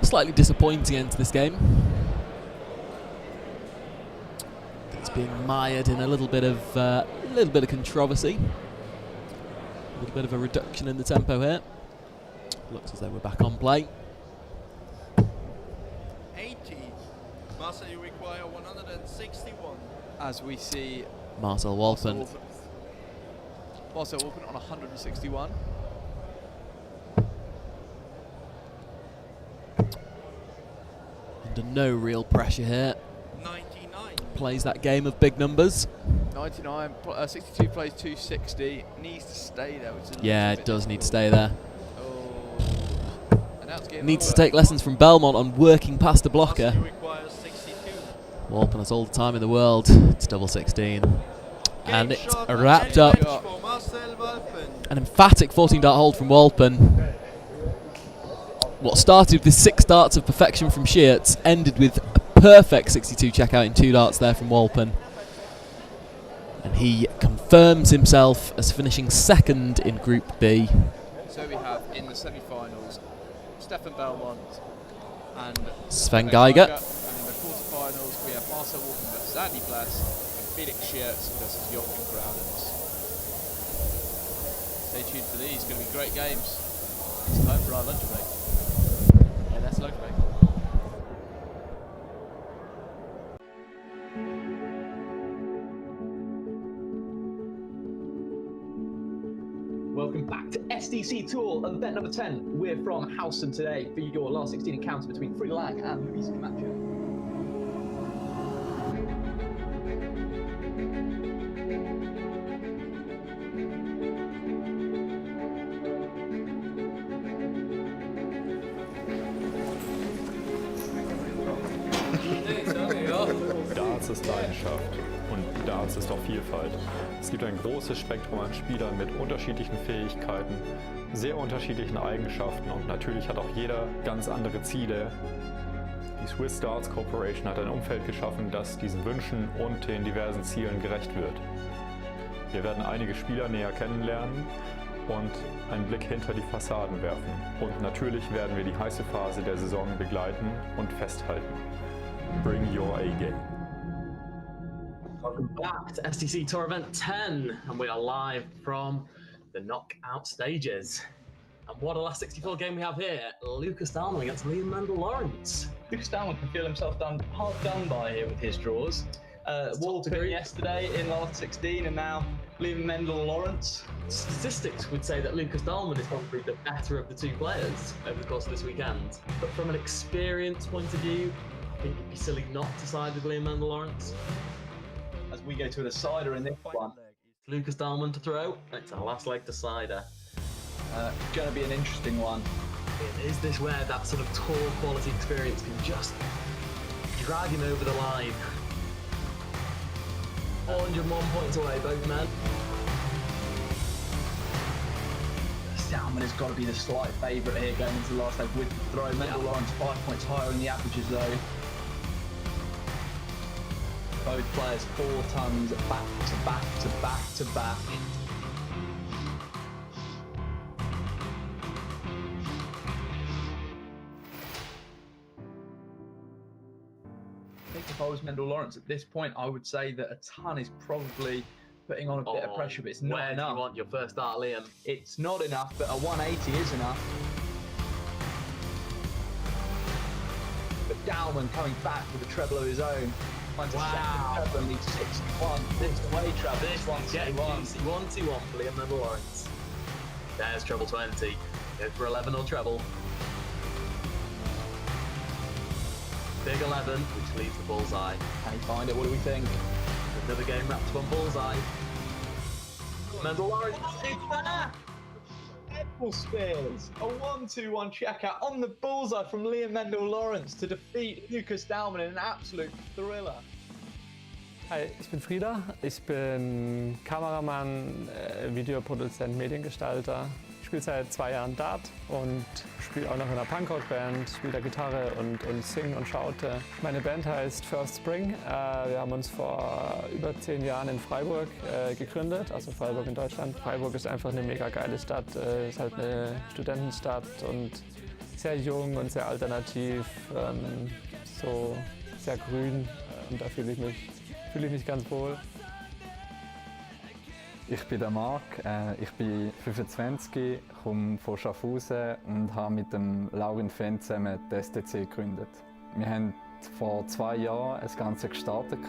Speaker 8: Slightly disappointing end to this game. It's being mired in a little bit of controversy. A little bit of a reduction in the tempo here. Looks as though we're back on play.
Speaker 6: 80. Marcel, you require 161.
Speaker 2: As we see
Speaker 8: Marcel Walpen.
Speaker 2: Marcel Walpen on 161.
Speaker 8: Under no real pressure here.
Speaker 6: 99.
Speaker 8: Plays that game of big numbers.
Speaker 2: 99, 62 plays 260. Needs to stay there. Which is
Speaker 8: Yeah, it does need to stay there.
Speaker 2: Oh. And now it's game
Speaker 8: Needs to
Speaker 2: over.
Speaker 8: take lessons from Belmont on working past the blocker.
Speaker 6: Marcel requires 62.
Speaker 8: Walpen has all the time in the world. It's double 16. And it's wrapped up.
Speaker 6: For Marcel Walpen.
Speaker 8: An emphatic 14-dart hold from Walpen. What started with 6 darts of perfection from Shitz ended with a perfect 62 checkout in 2 darts there from Walpen. And he confirms himself as finishing second in Group B.
Speaker 2: So we have in the semi-finals Stefan Belmont and
Speaker 8: Sven Geiger.
Speaker 2: And in the quarterfinals we have Marcel Walpen versus Andy Blass and Felix Shitz versus Jochen Groud. Stay tuned for these. It's going to be great games. It's time for our lunch break. Yeah, that's lunch break.
Speaker 10: Welcome back to SDC Tour event number 10. We're from Houston today for your last 16 encounter between Frida Lang and Luis Camacho.
Speaker 9: Darts ist Leidenschaft und Darts ist auch Vielfalt. Es gibt ein großes Spektrum an Spielern mit unterschiedlichen Fähigkeiten, sehr unterschiedlichen Eigenschaften und natürlich hat auch jeder ganz andere Ziele. Die Swiss Darts Corporation hat ein Umfeld geschaffen, das diesen Wünschen und den diversen Zielen gerecht wird. Wir werden einige Spieler näher kennenlernen und einen Blick hinter die Fassaden werfen. Und natürlich werden wir die heiße Phase der Saison begleiten und festhalten. Bring your A-game.
Speaker 10: Welcome back to SDC Tour Event 10, and we are live from the knockout stages. And what a last 64 game we have here. Lucas Dahlmann against Liam Mandel Lawrence.
Speaker 5: Lucas Dahlmann can feel himself hard done by here with his draws. Walpen yesterday in last 16, and now Liam Mandel Lawrence.
Speaker 10: Statistics would say that Lucas Dahlmann is probably the better of the two players over the course of this weekend. But from an experience point of view, I think it'd be silly not to side with Liam Mandel Lawrence.
Speaker 5: As we go to a decider in this one.
Speaker 10: Lucas Dahlmann to throw. It's our last leg decider.
Speaker 5: Going to be an interesting one.
Speaker 10: Is this where that sort of tour quality experience can just drag him over the line? 401 points away, both men.
Speaker 5: Dahlmann has got to be the slight favourite here going into the last leg with the throw. Mandel Lawrence 5 points higher in the averages though. Both players 4 tons back to back to back to back. I think if I was Mandel Lawrence at this point, I would say that a ton is probably
Speaker 16: putting on a bit of pressure, but it's not
Speaker 10: where
Speaker 16: enough.
Speaker 10: do you want your first start, Liam?
Speaker 16: It's not enough, but a 180 is enough. But Dowman coming back with a treble of his own. Finds a second treble and leads 61. This way treble.
Speaker 10: This one's getting juicy. 1-2-1 for Liam and Lawrence. There's treble 20. Go for 11 or treble. Big 11, which leaves the bullseye.
Speaker 16: Can he find it? What do we think?
Speaker 10: Another game wrapped up on bullseye. Mendel Lawrence.
Speaker 16: Edward Spears, a 1-2-1 checkout on the bullseye from Liam Mendel Lawrence to defeat Lucas Dowman in an absolute thriller.
Speaker 12: Hi, ich bin Frieda. Ich bin Kameramann, Videoproduzent, Mediengestalter. Ich spiele seit 2 Jahren Dart und spiele auch noch in einer Punkrock-Band, spiele da Gitarre und singe und schaute. Meine Band heißt First Spring. Wir haben uns vor über 10 Jahren in Freiburg gegründet, also Freiburg in Deutschland. Freiburg ist einfach eine mega geile Stadt, ist halt eine Studentenstadt und sehr jung und sehr alternativ, so sehr grün und da fühle ich mich ganz wohl.
Speaker 13: Ich bin der Marc, ich bin 25, komme von Schaffhausen und habe mit dem Laurin Fenn zusammen die SDC gegründet. Wir haben vor 2 Jahren das Ganze gestartet,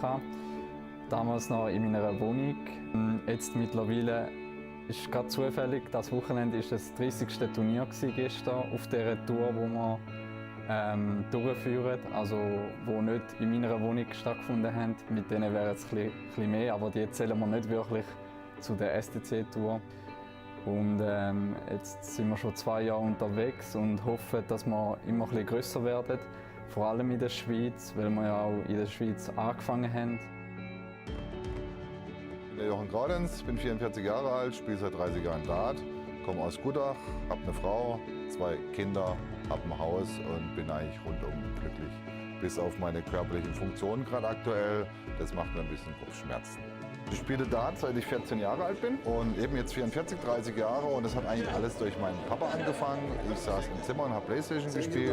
Speaker 13: damals noch in meiner Wohnung. Jetzt mittlerweile ist gerade zufällig, das Wochenende war das 30. Turnier gestern auf dieser Tour, die wir durchführen, also wo nicht in meiner Wohnung stattgefunden haben. Mit denen wäre es ein bisschen mehr, aber die zählen wir nicht wirklich zu der SDC-Tour. Und jetzt sind wir schon 2 Jahre unterwegs und hoffen, dass wir immer ein bisschen grösser werden. Vor allem in der Schweiz, weil wir ja auch in der Schweiz angefangen haben.
Speaker 14: Ich bin Jochen Graudens, bin 44 Jahre alt, spiele seit 30 Jahren Dart, komme aus Gutach, habe eine Frau, 2 Kinder, habe ein Haus und bin eigentlich rundum glücklich. Bis auf meine körperlichen Funktionen gerade aktuell, das macht mir ein bisschen Kopfschmerzen. Ich spiele Dart, seit ich 14 Jahre alt bin und eben jetzt 44, 30 Jahre und das hat eigentlich alles durch meinen Papa angefangen. Ich saß im Zimmer und habe Playstation gespielt.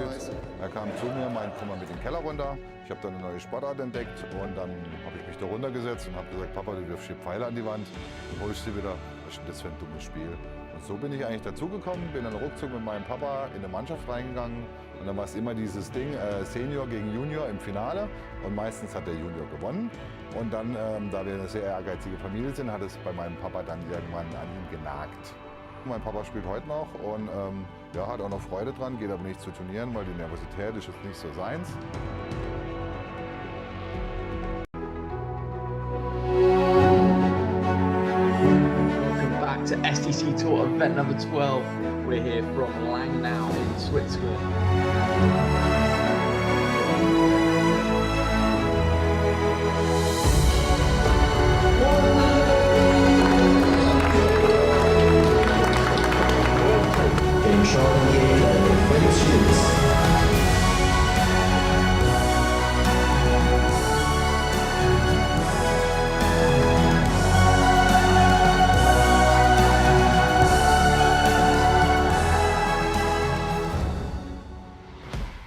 Speaker 14: Er kam zu mir, meinte, komm mal mit in den Keller runter. Ich habe dann eine neue Sportart entdeckt und dann habe ich mich da runtergesetzt und habe gesagt, Papa, du wirfst hier Pfeile an die Wand und holst sie wieder. Was ist denn das für ein dummes Spiel? Und so bin ich eigentlich dazugekommen, bin dann ruckzuck mit meinem Papa in eine Mannschaft reingegangen und dann war es immer dieses Ding, Senior gegen Junior im Finale und meistens hat der Junior gewonnen. Und dann, da wir eine sehr ehrgeizige Familie sind, hat es bei meinem Papa dann irgendwann an ihm genagt. Mein Papa spielt heute noch und ja, hat auch noch Freude dran, geht aber nicht zu Turnieren, weil die Nervosität ist jetzt nicht so seins.
Speaker 16: Welcome back to SDC Tour event number 12. We're here from Langnau in Switzerland.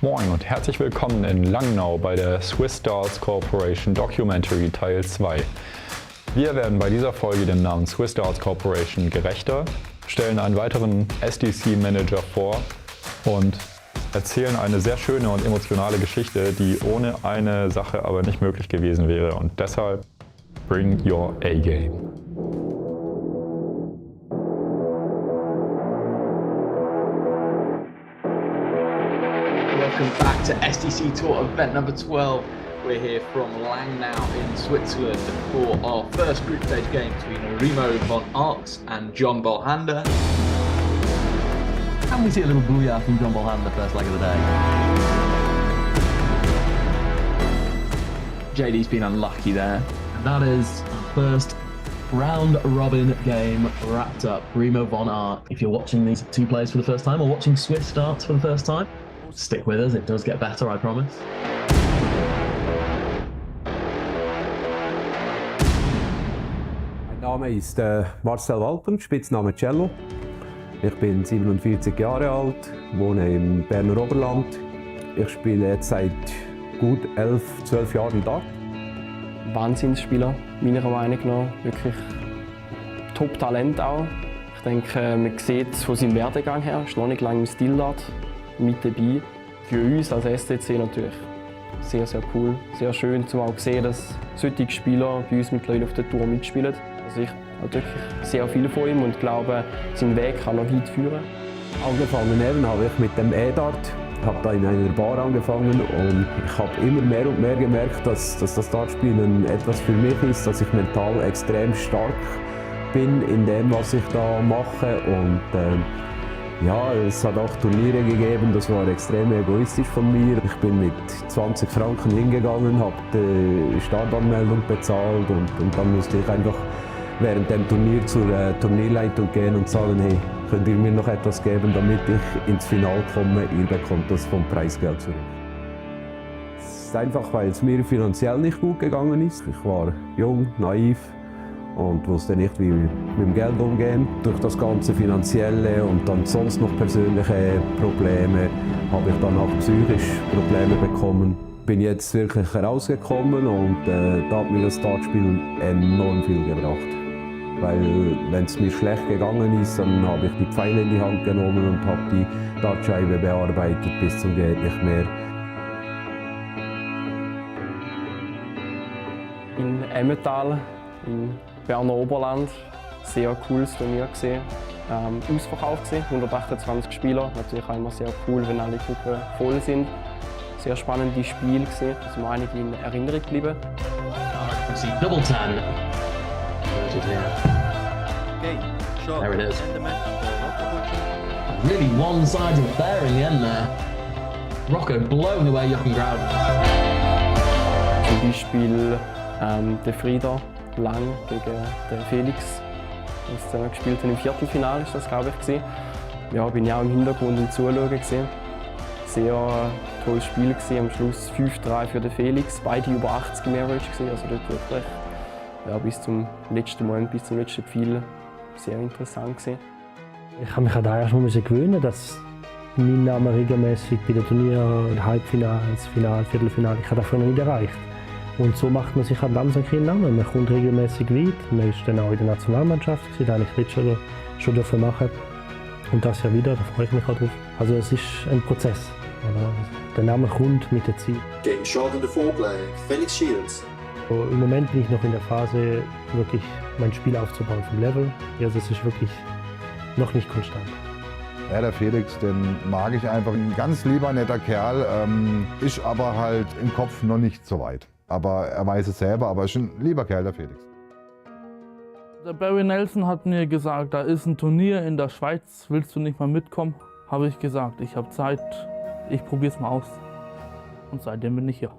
Speaker 9: Moin und herzlich willkommen in Langnau bei der Swiss Darts Corporation Documentary Teil 2. Wir werden bei dieser Folge dem Namen Swiss Darts Corporation gerechter, stellen einen weiteren SDC-Manager vor und erzählen eine sehr schöne und emotionale Geschichte, die ohne eine Sache aber nicht möglich gewesen wäre. Und deshalb bring your A-Game.
Speaker 16: Welcome back to SDC Tour event number 12. We're here from Langnau in Switzerland for our first group stage game between Remo von Arx and John Bolhander.
Speaker 10: Can we see a little booyah from John Bolhander first leg of the day?
Speaker 16: JD's been unlucky there.
Speaker 10: And that is our first round robin game wrapped up. Remo von Arx. If you're watching these 2 players for the first time or watching Swiss Darts for the first time, stick with us, it does get better, I promise.
Speaker 17: Mein Name ist Marcel Walpen, Spitzname Cello. Ich bin 47 Jahre alt, wohne im Berner Oberland. Ich spiele jetzt seit gut 11, 12 Jahren Dart.
Speaker 18: Wahnsinnsspieler, meiner Meinung nach. Wirklich Top-Talent auch. Ich denke, man sieht es von seinem Werdegang her, ist noch nicht lange im Stilart mit dabei. Für uns als SDC natürlich sehr, sehr cool, sehr schön, zu auch sehen, dass solche Spieler bei uns mittlerweile auf der Tour mitspielen. Also ich habe wirklich sehr viel von ihm und glaube, sein Weg kann noch weit führen.
Speaker 17: Angefangen habe ich mit dem E-Dart. Ich habe da in einer Bar angefangen und ich habe immer mehr und mehr gemerkt, dass das Dartspielen etwas für mich ist, dass ich mental extrem stark bin in dem, was ich da mache. Und ja, es hat auch Turniere gegeben, das war extrem egoistisch von mir. Ich bin mit 20 Franken hingegangen, habe die Startanmeldung bezahlt und dann musste ich einfach während dem Turnier zur Turnierleitung gehen und sagen, hey, könnt ihr mir noch etwas geben, damit ich ins Finale komme, ihr bekommt das vom Preisgeld zurück. Es ist einfach, weil es mir finanziell nicht gut gegangen ist. Ich war jung, naiv und wusste nicht, wie mit dem Geld umgehen. Durch das ganze Finanzielle und dann sonst noch persönliche Probleme habe ich dann auch psychisch Probleme bekommen. Bin jetzt wirklich herausgekommen und da hat mir das Dartspielen enorm viel gebracht. Weil wenn es mir schlecht gegangen ist, dann habe ich die Pfeile in die Hand genommen und habe die Dartscheibe bearbeitet bis zum geht nicht mehr.
Speaker 18: In Emmental, in Berner Oberland, sehr cooles Turnier gesehen. Ausverkauft gesehen, 128 Spieler, natürlich auch immer sehr cool, wenn alle Gruppen voll sind. Sehr spannende Spiele gesehen, da sind mir einige in Erinnerung geblieben.
Speaker 10: Double 10.
Speaker 6: Okay, shot.
Speaker 10: There it is.
Speaker 6: End the match.
Speaker 10: Really one-sided there in the end there. Rocco blowing away Jochen Groud.
Speaker 18: Zum Beispiel der Frieder Lang gegen den Felix, das zusammen gespielt haben im Viertelfinale, ist das, glaube ich, gewesen. Ja, bin ja auch im Hintergrund im Zuschauen gesehen. Sehr tolles Spiel gewesen. Am Schluss 5-3 für den Felix, beide über 80 im Average gewesen, also dort wirklich ja, bis zum letzten Moment, bis zum letzten Pfeil sehr interessant gewesen.
Speaker 19: Ich habe mich an das erst mal gewöhnen, dass mein Name regelmäßig bei den Turnieren, Halbfinals, Final, Viertelfinale, ich habe das vorher noch nicht erreicht. Und so macht man sich halt langsam einen Namen. Man kommt regelmäßig weit. Man ist dann auch in der Nationalmannschaft, das habe ich letztes Jahr schon dafür machen. Und das Jahr wieder, da freue ich mich auch drauf. Also es ist ein Prozess. Oder? Der Name kommt mit der Zeit.
Speaker 20: Game shot in the foreplay, Felix Shields.
Speaker 19: Im Moment bin ich noch in der Phase, wirklich mein Spiel aufzubauen vom Level. Also es ist wirklich noch nicht konstant.
Speaker 14: Ja, der Felix, den mag ich einfach. Ein ganz lieber, netter Kerl, ist aber halt im Kopf noch nicht so weit. Aber er weiß es selber, aber ist ein lieber Kerl, der Felix.
Speaker 21: Der Barry Nelson hat mir gesagt, da ist ein Turnier in der Schweiz, willst du nicht mal mitkommen? Habe ich gesagt, ich habe Zeit, ich probiere es mal aus. Und seitdem bin ich hier.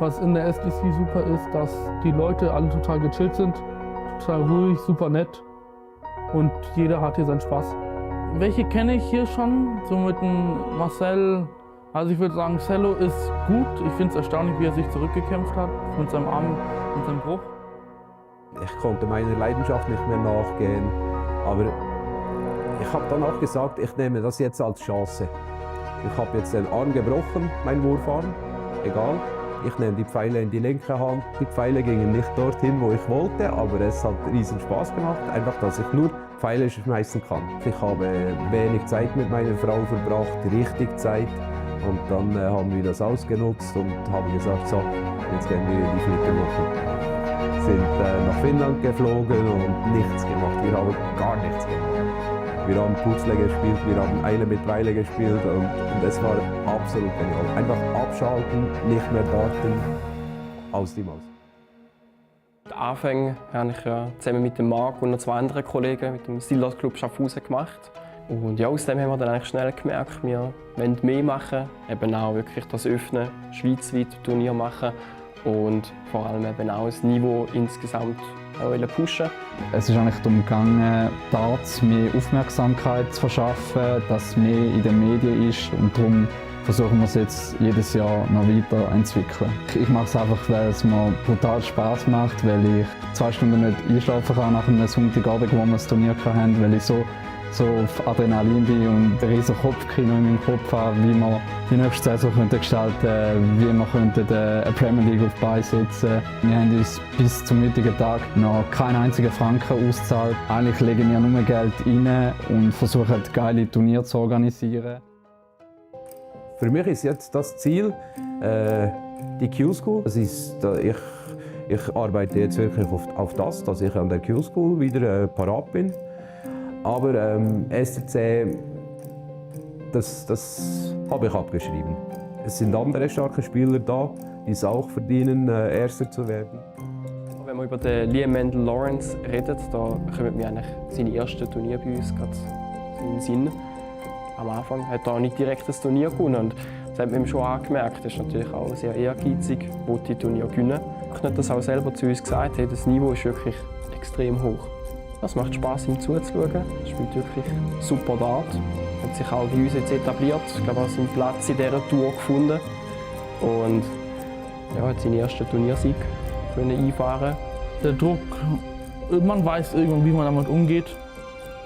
Speaker 21: Was in der SDC super ist, dass die Leute alle total gechillt sind, total ruhig, super nett und jeder hat hier seinen Spaß. Welche kenne ich hier schon? So mit dem Marcel. Also ich würde sagen, Cello ist gut. Ich finde es erstaunlich, wie er sich zurückgekämpft hat mit seinem Arm und seinem Bruch.
Speaker 17: Ich konnte meiner Leidenschaft nicht mehr nachgehen, aber ich habe dann auch gesagt, ich nehme das jetzt als Chance. Ich habe jetzt den Arm gebrochen, mein Wurfarm, egal. Ich nehme die Pfeile in die linke Hand. Die Pfeile gingen nicht dorthin, wo ich wollte, aber es hat riesen Spaß gemacht, einfach, dass ich nur Pfeile schmeißen kann. Ich habe wenig Zeit mit meiner Frau verbracht, richtig Zeit. Und dann haben wir das ausgenutzt und haben gesagt, so, jetzt gehen wir in die Flitterwoche. Sind nach Finnland geflogen und nichts gemacht. Wir haben gar nichts gemacht. Wir haben Putzle gespielt, wir haben Eile mit Weile gespielt und es war absolut genial. Einfach abschalten, nicht mehr darten, aus die Maus.
Speaker 18: Die Anfänge habe ich zusammen mit dem Marc und noch zwei anderen Kollegen mit dem Stilart Club Schaffhausen gemacht. Und ja, aus dem haben wir dann eigentlich schnell gemerkt, wir wollen mehr machen, eben auch wirklich das Öffnen, schweizweit Turnier machen und vor allem eben auch das Niveau insgesamt auch pushen.
Speaker 13: Es ist eigentlich darum gegangen, Darts mehr Aufmerksamkeit zu verschaffen, dass es mehr in den Medien ist und darum versuchen wir es jetzt jedes Jahr noch weiterzuentwickeln. Ich mache es einfach, weil es mir brutal Spaß macht, weil ich 2 Stunden nicht einschlafen kann nach einem Sonntagabend, wo wir das Turnier hatten, weil ich so so auf Adrenalin bin und ein riesen Kopfkino in meinem Kopf habe, wie wir die nächste Saison gestalten könnten, wie wir eine Premier League auf die Beine setzen. Wir haben uns bis zum heutigen Tag noch keinen einzigen Franken ausgezahlt. Eigentlich legen wir nur Geld rein und versuchen, geile Turniere zu organisieren.
Speaker 17: Für mich ist jetzt das Ziel die Q-School. Ich arbeite jetzt wirklich auf das, dass ich an der Q-School wieder parat bin. Aber SDC, das habe ich abgeschrieben. Es sind andere starke Spieler da, die es auch verdienen, Erster zu werden.
Speaker 18: Wenn man über den Liam Mendel Lawrence redet, da kommen mir eigentlich seine ersten Turniere bei uns gerade in den Sinn. Am Anfang hat er nicht direkt das Turnier gewonnen und das hat man ihm schon angemerkt. Er ist natürlich auch sehr ehrgeizig, wollte die Turnier gewinnen. Er hat das auch selber zu uns gesagt, hey, das Niveau ist wirklich extrem hoch. Es macht Spass, ihm zuzuschauen. Er spielt wirklich super Dart. Er hat sich auch bei uns jetzt etabliert. Ich glaube, er hat seinen Platz in dieser Tour gefunden. Und ja, hat seinen ersten Turniersieg einfahren.
Speaker 21: Der Druck, man weiß irgendwann, wie man damit umgeht.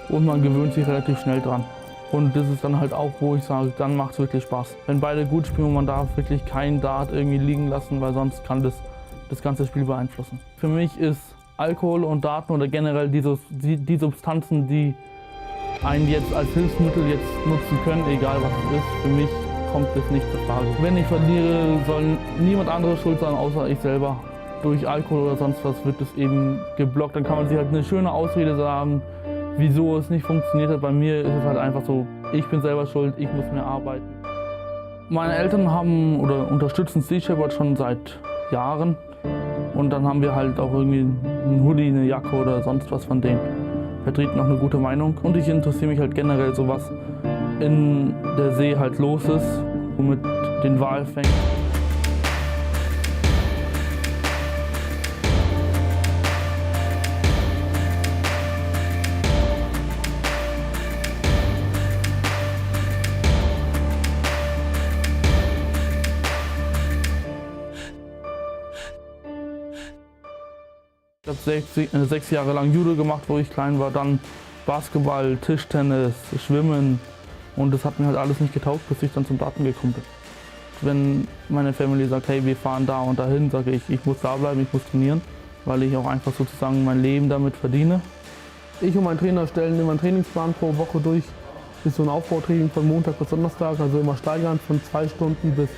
Speaker 21: Und man gewöhnt sich relativ schnell dran. Und das ist dann halt auch, wo ich sage, dann macht es wirklich Spaß. Wenn beide gut spielen und man darf wirklich keinen Dart irgendwie liegen lassen, weil sonst kann das ganze Spiel beeinflussen. Für mich ist Alkohol und Daten oder generell die Substanzen, die einen jetzt als Hilfsmittel jetzt nutzen können, egal was es ist, für mich kommt das nicht zur Frage. Wenn ich verliere, soll niemand anderes schuld sein, außer ich selber. Durch Alkohol oder sonst was wird es eben geblockt. Dann kann man sich halt eine schöne Ausrede sagen, wieso es nicht funktioniert hat. Bei mir ist es halt einfach so, ich bin selber schuld, ich muss mehr arbeiten. Meine Eltern haben oder unterstützen Sea Shepherd schon seit Jahren. Und dann haben wir halt auch irgendwie einen Hoodie, eine Jacke oder sonst was von denen. Vertreten noch eine gute Meinung. Und ich interessiere mich halt generell so, was in der See halt los ist, mit den Walfängen. Ich habe 6 Jahre lang Judo gemacht, wo ich klein war, dann Basketball, Tischtennis, Schwimmen und das hat mir halt alles nicht getaugt, bis ich dann zum Darten gekommen bin. Wenn meine Family sagt, hey, wir fahren da und dahin, sage ich muss da bleiben, ich muss trainieren, weil ich auch einfach sozusagen mein Leben damit verdiene. Ich und mein Trainer stellen immer einen Trainingsplan pro Woche durch. Das ist so ein Aufbautraining von Montag bis Donnerstag, also immer steigernd von 2 Stunden bis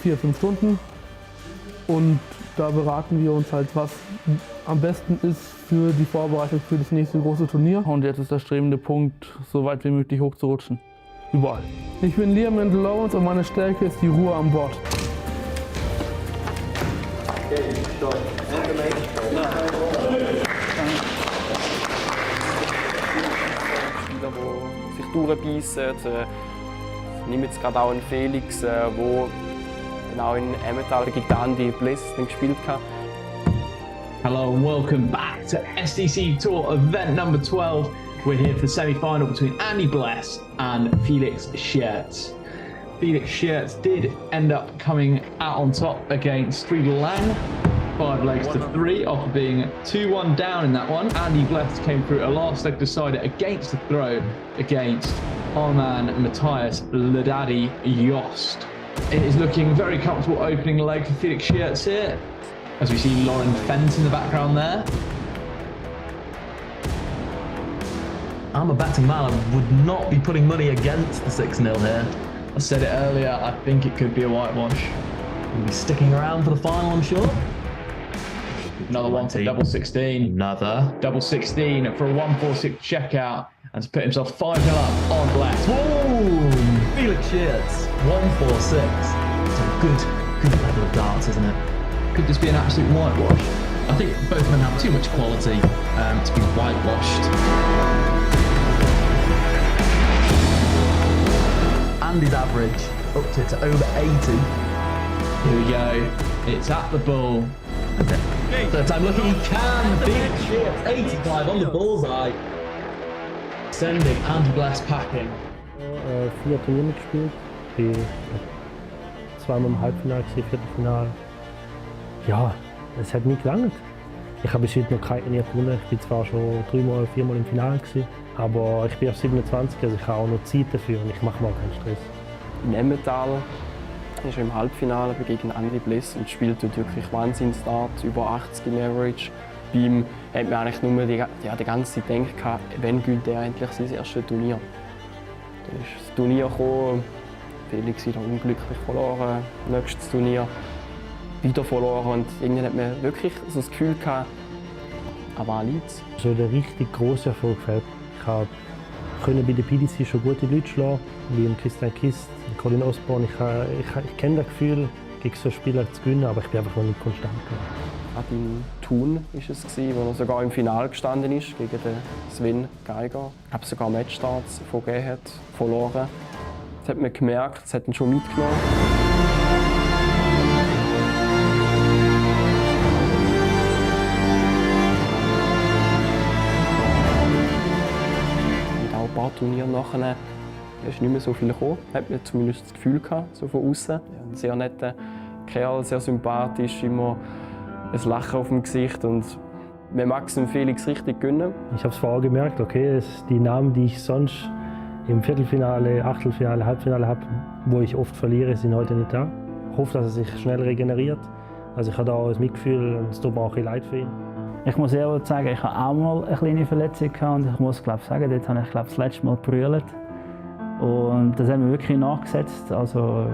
Speaker 21: 4-5 Stunden. Und da beraten wir uns halt, was am besten ist für die Vorbereitung für das nächste große Turnier. Und jetzt ist der strebende Punkt, so weit wie möglich hochzurutschen. Überall. Ich bin Liam Mendel Lawrence und meine Stärke ist die Ruhe an Bord.
Speaker 18: Spieler, die sich durchbeissen. Ich nehme jetzt gerade auch einen Felix, wo genau in Emmental gegen Andy Bliss gespielt hat.
Speaker 16: Hello and welcome back to SDC Tour event number 12. We're here for the semi-final between Andy Bless and Felix Shitz. Felix Shitz did end up coming out on top against Friedel Lang, 5 legs to 3 after being 2-1 down in that one. Andy Bless came through a last leg decider against the throw against our man Matthias Ledaddy Yost. It is looking very comfortable opening leg for Felix Shitz here, as we see Lauren Fence in the background there.
Speaker 10: I'm a betting man, I would not be putting money against the 6-0 here.
Speaker 16: I said it earlier, I think it could be a whitewash.
Speaker 10: We'll be sticking around for the final, I'm sure.
Speaker 16: Another one for double 16.
Speaker 10: Another.
Speaker 16: Double 16 for a 1-4-6 checkout, and to put himself 5-0 up on Bless.
Speaker 10: Boom! Felix Shitz, 1-4-6. It's a good level of darts, isn't it?
Speaker 16: Could this be an absolute whitewash?
Speaker 10: I think both men have too much quality to be whitewashed. Andy's average upped it to over 80.
Speaker 16: Here we go. It's at the ball.
Speaker 10: Third time looking, he can. Felix Shitz, 85 on the bullseye. Sending Andy Bless packing.
Speaker 19: 4 Turniere mitgespielt. Bin zweimal im Halbfinale, Viertelfinale. Ja, es hat nicht gelangt. Ich habe bis heute noch kein Turnier gewonnen. Ich bin zwar schon 3-mal, 4-mal im Finale gewesen. Aber ich bin auf 27, also ich habe auch noch Zeit dafür und ich mache mir auch keinen Stress.
Speaker 18: In Emmental ist er im Halbfinale gegen Andy Bliss und spielt dort wirklich Wahnsinnsstart, über 80 im Average. Bei ihm hat man eigentlich nur die ganze Zeit gedacht, wann gewinnt er endlich sein erstes Turnier. Dann ist das Turnier gekommen, Felix wieder unglücklich verloren, nächstes Turnier wieder verloren und irgendwann hat man wirklich so das Gefühl gehabt, aber liegt's.
Speaker 19: So der richtig grosse Erfolg fällt. Ich konnte bei der PDC schon gute Leute schlagen, wie Christian Kist, Colin Osborne. Ich kenne das Gefühl, gegen so Spieler zu gewinnen, aber ich bin einfach noch nicht konstant.
Speaker 18: Auch in Thun war es, wo er sogar im Finale gestanden ist gegen den Sven Geiger. Ich habe sogar Matchstarts vergeben hat, verloren. Das hat man gemerkt, das hat ihn schon mitgenommen. Und auch ein paar Turniere nachher ist nicht mehr so viel gekommen. Hat man zumindest das Gefühl gehabt, so von außen. Ein sehr netter Kerl, sehr sympathisch, immer ein Lachen auf dem Gesicht und wir Max und Felix richtig gönnen.
Speaker 19: Ich habe es vorher gemerkt, okay, die Namen, die ich sonst im Viertelfinale, Achtelfinale, Halbfinale habe, wo ich oft verliere, sind heute nicht da. Ich hoffe, dass er sich schnell regeneriert. Also ich habe auch das Mitgefühl und es tut mir auch ein leid für ihn.
Speaker 3: Ich muss ehrlich sagen, ich habe auch mal eine kleine Verletzung gehabt und ich muss sagen, dort habe ich das letzte Mal gebrüllt. Und das hat mir wirklich nachgesetzt. Also,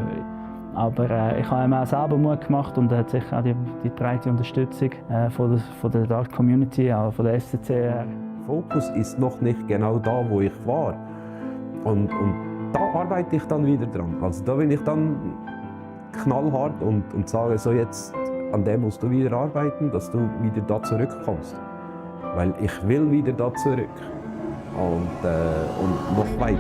Speaker 3: aber ich habe ihm auch selber Mut gemacht und er hat sicher auch die breite Unterstützung von der Dart Community, auch von der SDC.
Speaker 17: Fokus ist noch nicht genau da, wo ich war. Und da arbeite ich dann wieder dran. Also da bin ich dann knallhart und sage, so jetzt an dem musst du wieder arbeiten, dass du wieder da zurückkommst. Weil ich will wieder da zurück und noch weiter.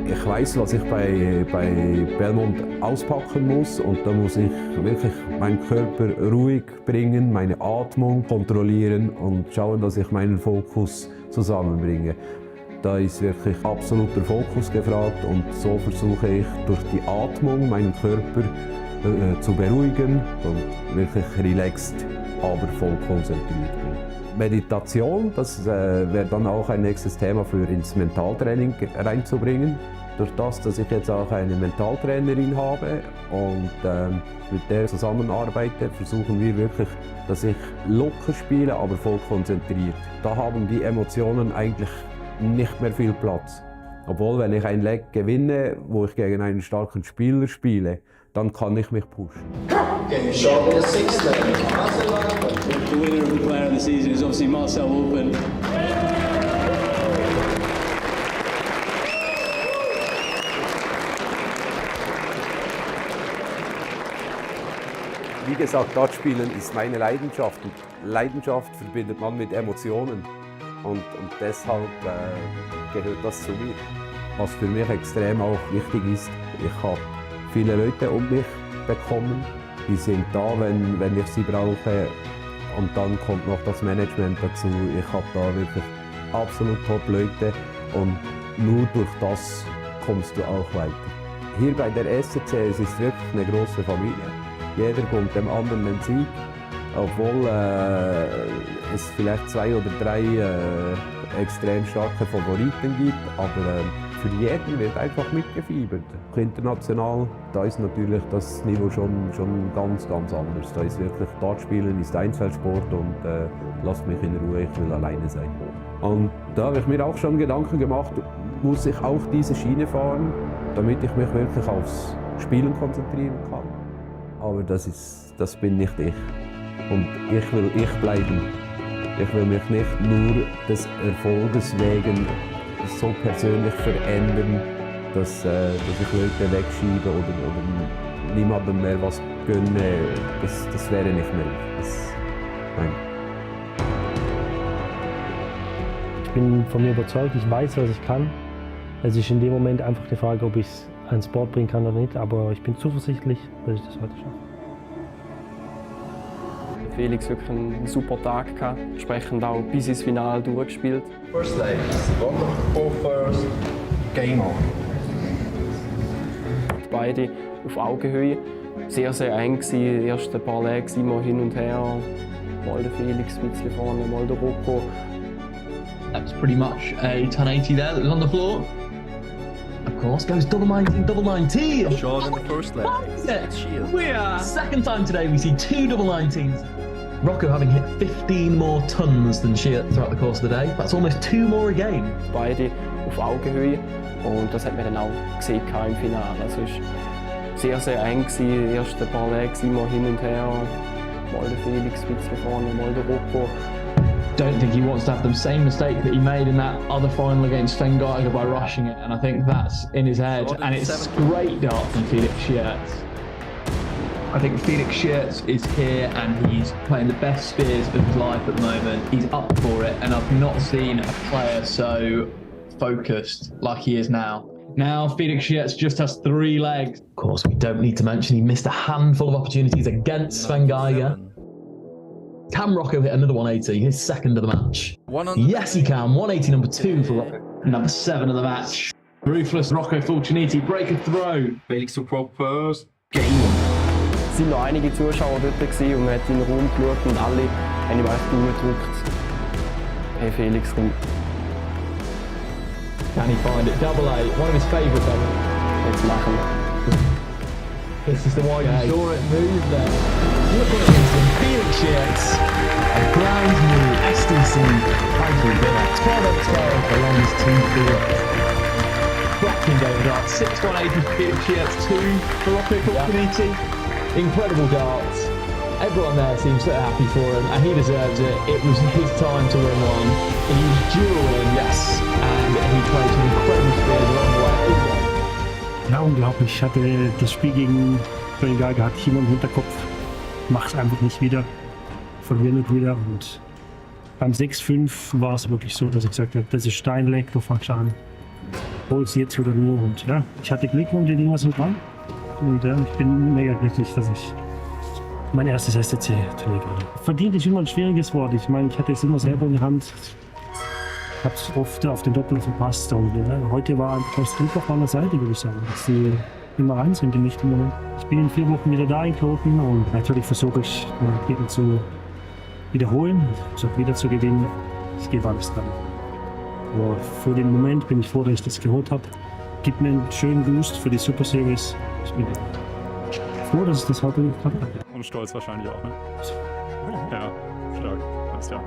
Speaker 17: Ich weiß, was ich bei Belmont auspacken muss und da muss ich wirklich meinen Körper ruhig bringen, meine Atmung kontrollieren und schauen, dass ich meinen Fokus zusammenbringe. Da ist wirklich absoluter Fokus gefragt und so versuche ich durch die Atmung meinen Körper zu beruhigen und wirklich relaxed, aber voll konzentriert bin. Meditation, das wäre dann auch ein nächstes Thema für ins Mentaltraining reinzubringen. Durch das, dass ich jetzt auch eine Mentaltrainerin habe und mit der zusammenarbeite, versuchen wir wirklich, dass ich locker spiele, aber voll konzentriert. Da haben die Emotionen eigentlich nicht mehr viel Platz. Obwohl, wenn ich ein Leg gewinne, wo ich gegen einen starken Spieler spiele, dann kann ich mich pushen.
Speaker 20: Getting shot in the sixth leg.
Speaker 22: The winner of the player of the season is obviously Walpen.
Speaker 17: Wie gesagt, Dart spielen ist meine Leidenschaft und Leidenschaft verbindet man mit Emotionen und deshalb gehört das zu mir. Was für mich extrem auch wichtig ist, ich habe viele Leute um mich bekommen, die sind da, wenn ich sie brauche und dann kommt noch das Management dazu. Ich habe da wirklich absolut top Leute und nur durch das kommst du auch weiter. Hier bei der SDC es ist wirklich eine große Familie. Jeder kommt dem anderen den Sieg, obwohl es vielleicht 2 oder 3 extrem starke Favoriten gibt, aber für jeden wird einfach mitgefiebert. International, da ist natürlich das Niveau schon ganz anders. Da ist wirklich Dartspielen ist Einzelsport und lasst mich in Ruhe, ich will alleine sein. Und da habe ich mir auch schon Gedanken gemacht, muss ich auch diese Schiene fahren, damit ich mich wirklich aufs Spielen konzentrieren kann. Aber das bin nicht ich. Und ich will ich bleiben. Ich will mich nicht nur des Erfolges wegen so persönlich verändern, dass ich Leute wegschiebe oder niemandem mehr was gönne. Das wäre nicht mehr ich. Nein.
Speaker 19: Ich bin von mir überzeugt, ich weiß, was ich kann. Es ist in dem Moment einfach die Frage, ob ich es ans Board bringen kann oder nicht, aber ich bin zuversichtlich, dass ich das heute schaffe.
Speaker 18: Felix wirklich einen super Tag gehabt, entsprechend auch bis ins Finale durchgespielt.
Speaker 20: First leg, wonderful first, game on.
Speaker 18: Beide auf Augenhöhe, sehr eng gewesen. Die ersten paar Legs immer hin und her, mal der Felix ein bisschen vorne, mal der Rocco.
Speaker 16: That was pretty much a 1080 there that was on the floor. Of course, goes double 19, double 19.
Speaker 6: Short in the first leg.
Speaker 16: We are second time today we see 2 double 19s. Rocco having hit 15 more tons than Sheert throughout the course of the day. That's almost 2 more a game.
Speaker 18: Beide auf Augenhöhe und das hat man dann auch gesehen im Finale. Also es war sehr, sehr eng gewesen. Die ersten paar Legs immer hin und her. Mal der Felix ein bisschen vorne, mal der Rocco.
Speaker 16: Don't think he wants to have the same mistake that he made in that other final against Sven Geiger by rushing it, and I think that's in his head. And it's straight dart from Felix Sheert. I think Felix Sheert is here and he's playing the best spears of his life at the moment. He's up for it, and I've not seen a player so focused like he is now. Now Felix Sheert just has 3 legs. Of course, we don't need to mention he missed a handful of opportunities against Sven Geiger. Can Rocco hit another 180, his second of the match? Yes, he can. 180 number 2 for Rocco. Number 7 of the match. Ruthless Rocco Fulciniti, break a throw.
Speaker 1: Felix to propose.
Speaker 16: Game.
Speaker 18: Es waren noch einige Zuschauer dort gewesen und man hat in den Raum geschaut und alle haben ihm echt gedrückt. Hey Felix, komm.
Speaker 16: Can he find it? Double 8, one of his favourite double.
Speaker 18: Jetzt machen.
Speaker 16: This is the one you saw it move there. Look at this from Felix Sheert. A brand new SDC title winner. 12-12 belongs to Felix. Cracking game darts. 6-180 for Felix Sheert, 2 for Rocco Fulciniti. Incredible darts. Everyone there seems so happy for him, and he deserves it. It was his time to win one. He was dueling, yes, and he played some incredible spears along the way.
Speaker 19: Ja, unglaublich. Ich hatte das Spiel gegen Sven Geiger, hatte ich immer im Hinterkopf. Mach's einfach nicht wieder. Verliere nicht wieder. Und beim 6-5 war es wirklich so, dass ich gesagt habe, das ist Steinleck, du fangst an. Hol's jetzt oder nur. Und ja, ich hatte Glück und die Dinger sind dran. Und ja, ich bin mega glücklich, dass ich mein erstes SDC-Turnier hatte. Verdient ist immer ein schwieriges Wort. Ich meine, ich hatte es immer selber in der Hand. Ich habe es oft auf den Doppel verpasst. Und heute war das Glück auf meiner Seite, würde ich sagen. Dass sie immer rein sind im richtigen Moment. Ich bin in 4 Wochen wieder da in Kloten und natürlich versuche ich, Gegner zu wiederholen, versuche wieder zu gewinnen. Ich gebe alles dran. Aber für den Moment bin ich froh, dass ich das geholt habe. Gibt mir einen schönen Boost für die Super Series. Ich bin froh, dass ich das heute geklappt habe.
Speaker 9: Und stolz wahrscheinlich auch, ne? Ja, stark. Alles klar.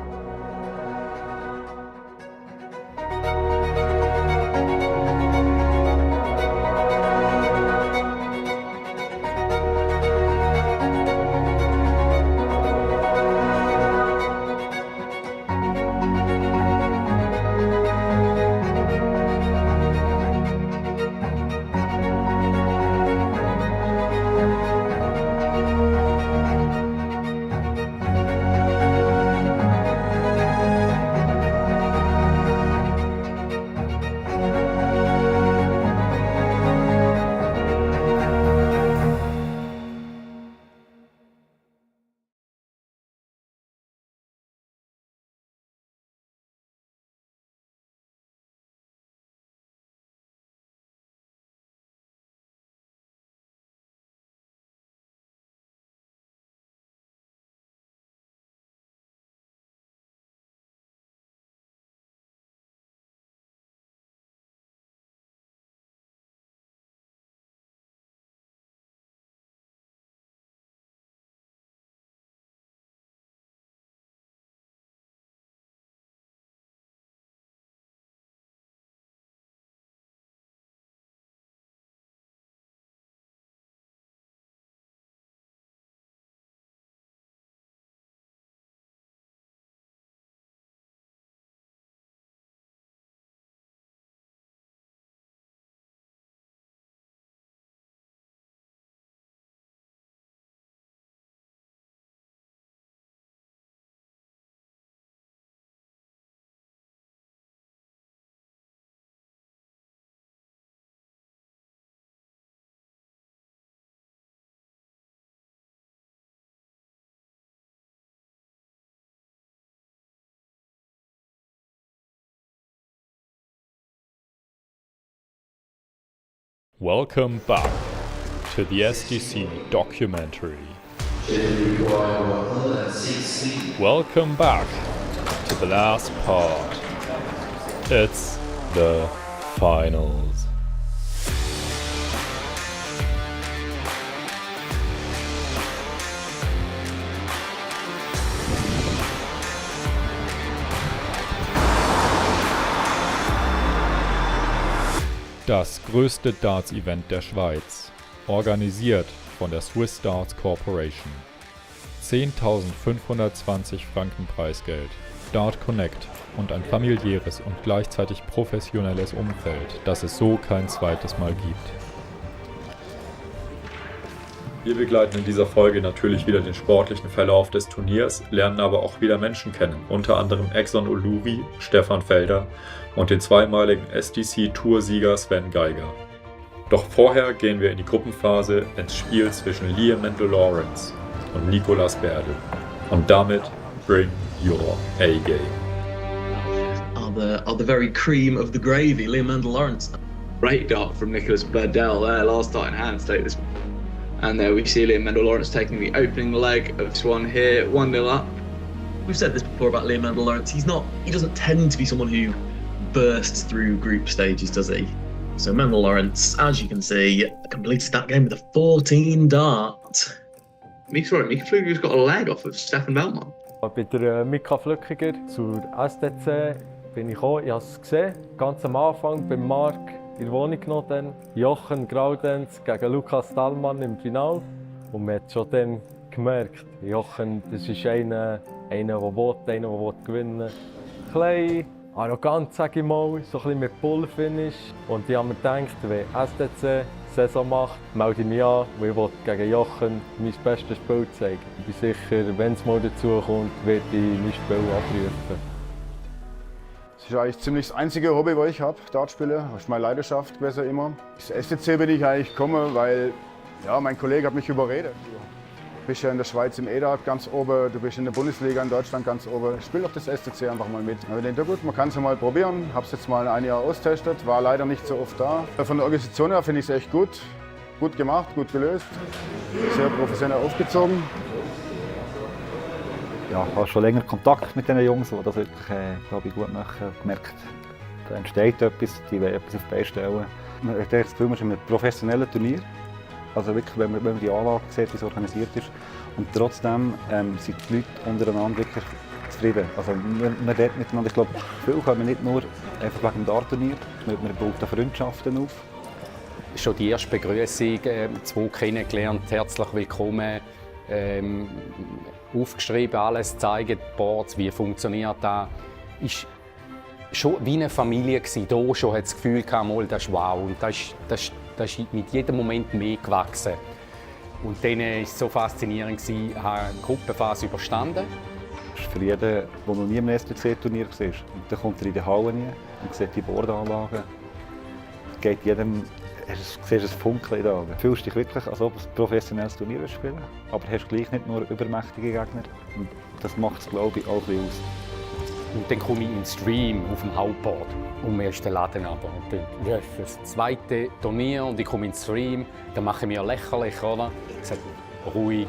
Speaker 9: Welcome back to the SDC documentary. Welcome back to the last part It's the finals. Das größte Darts-Event der Schweiz, organisiert von der Swiss Darts Corporation. 10.520 Franken Preisgeld, Dart Connect und ein familiäres und gleichzeitig professionelles Umfeld, das es so kein zweites Mal gibt. Wir begleiten in dieser Folge natürlich wieder den sportlichen Verlauf des Turniers, lernen aber auch wieder Menschen kennen, unter anderem Exxon Uluri, Stefan Felder und den zweimaligen SDC-Toursieger Sven Geiger. Doch vorher gehen wir in die Gruppenphase ins Spiel zwischen Liam Lawrence und Nicolas Berdel. Und damit bring your A-Game.
Speaker 10: Are the very cream of the gravy, Liam Lawrence.
Speaker 1: Great dart from Nicolas Berdel there, last dart in hand to take this. And there we see Liam Lawrence taking the opening leg of this one here, 1-0 up.
Speaker 10: We've said this before about Liam Lawrence. He doesn't tend to be someone who bursts through group stages, does he? So Mendel Lawrence, as you can see, completed that game with a 14 dart.
Speaker 1: Mika Flügiger's got a leg off of Stefan Belmont.
Speaker 7: Bei der Mika Flügiger zur SDC bin ich gekommen. Ich habe es gesehen, ganz am Anfang beim Marc in der Wohnung noch dann. Jochen Graudens gegen Lukas Thalmann im Finale. Und man hat schon dann gemerkt, Jochen, das ist einer der will gewinnen. Klein, arrogant sage ich mal, so ein bisschen mit Pull-Finish. Und ich habe mir gedacht, wenn SDC Saison macht, melde ich mich an, weil ich gegen Jochen mein bestes Spiel zeigen. Ich bin sicher, wenn es mal dazu kommt, werde ich mein Spiel abrufen.
Speaker 11: Das ist eigentlich ziemlich das einzige Hobby, was ich habe, Dartspiele. Das ist meine Leidenschaft gewesen immer. Das SDC bin ich eigentlich gekommen, weil ja, mein Kollege hat mich überredet. Du bist ja in der Schweiz im E-Dart ganz oben, du bist in der Bundesliga in Deutschland ganz oben. Spiel doch das SDC einfach mal mit. Ich denke, gut, man kann es ja mal probieren. Habe es jetzt mal ein Jahr austestet, war leider nicht so oft da. Von der Organisation her finde ich es echt gut. Gut gemacht, gut gelöst, sehr professionell aufgezogen.
Speaker 23: Ja, ich habe schon länger Kontakt mit diesen Jungs, die das wirklich glaube ich, gut machen. Ich habe gemerkt, da entsteht etwas, die wollen etwas auf die Beine stellen. Man hat das Gefühl, man ist in einem professionellen Turnier. Also wirklich, wenn man die Anlage sieht, wie es organisiert ist. Und trotzdem sind die Leute untereinander wirklich zufrieden. Also man redet miteinander. Ich glaube, viel kann man nicht nur einfach wegen dem Dart-Turnier. Man baut Freundschaften auf.
Speaker 24: Schon die erste Begrüßung, zwei kennengelernt, herzlich willkommen. Aufgeschrieben, alles zeigen, Boards, wie funktioniert das. Ist schon wie eine Familie gewesen. Hier schon hat das Gefühl gehabt, das ist wow. Und das ist mit jedem Moment mehr gewachsen. Und dann war es so faszinierend, ich habe die Gruppenphase überstanden.
Speaker 23: Das ist für jeden, der noch nie im SDC-Turnier war. Und dann kommt er in die Halle rein und sieht die Boardanlagen. Geht jedem, du siehst ein Funkeln in den Augen. Du fühlst dich wirklich, als ob du ein professionelles Turnier spielen, aber hast gleich nicht nur übermächtige Gegner. Und das macht es, glaube ich, auch ein bisschen aus.
Speaker 24: Und dann komme ich in den Stream auf dem Hauptboard und mir ist der Laden aber. Und dann, ja, das zweite Turnier und ich komme in den Stream, dann mache ich mir lächerlich, oder? Ich sage, ruhig.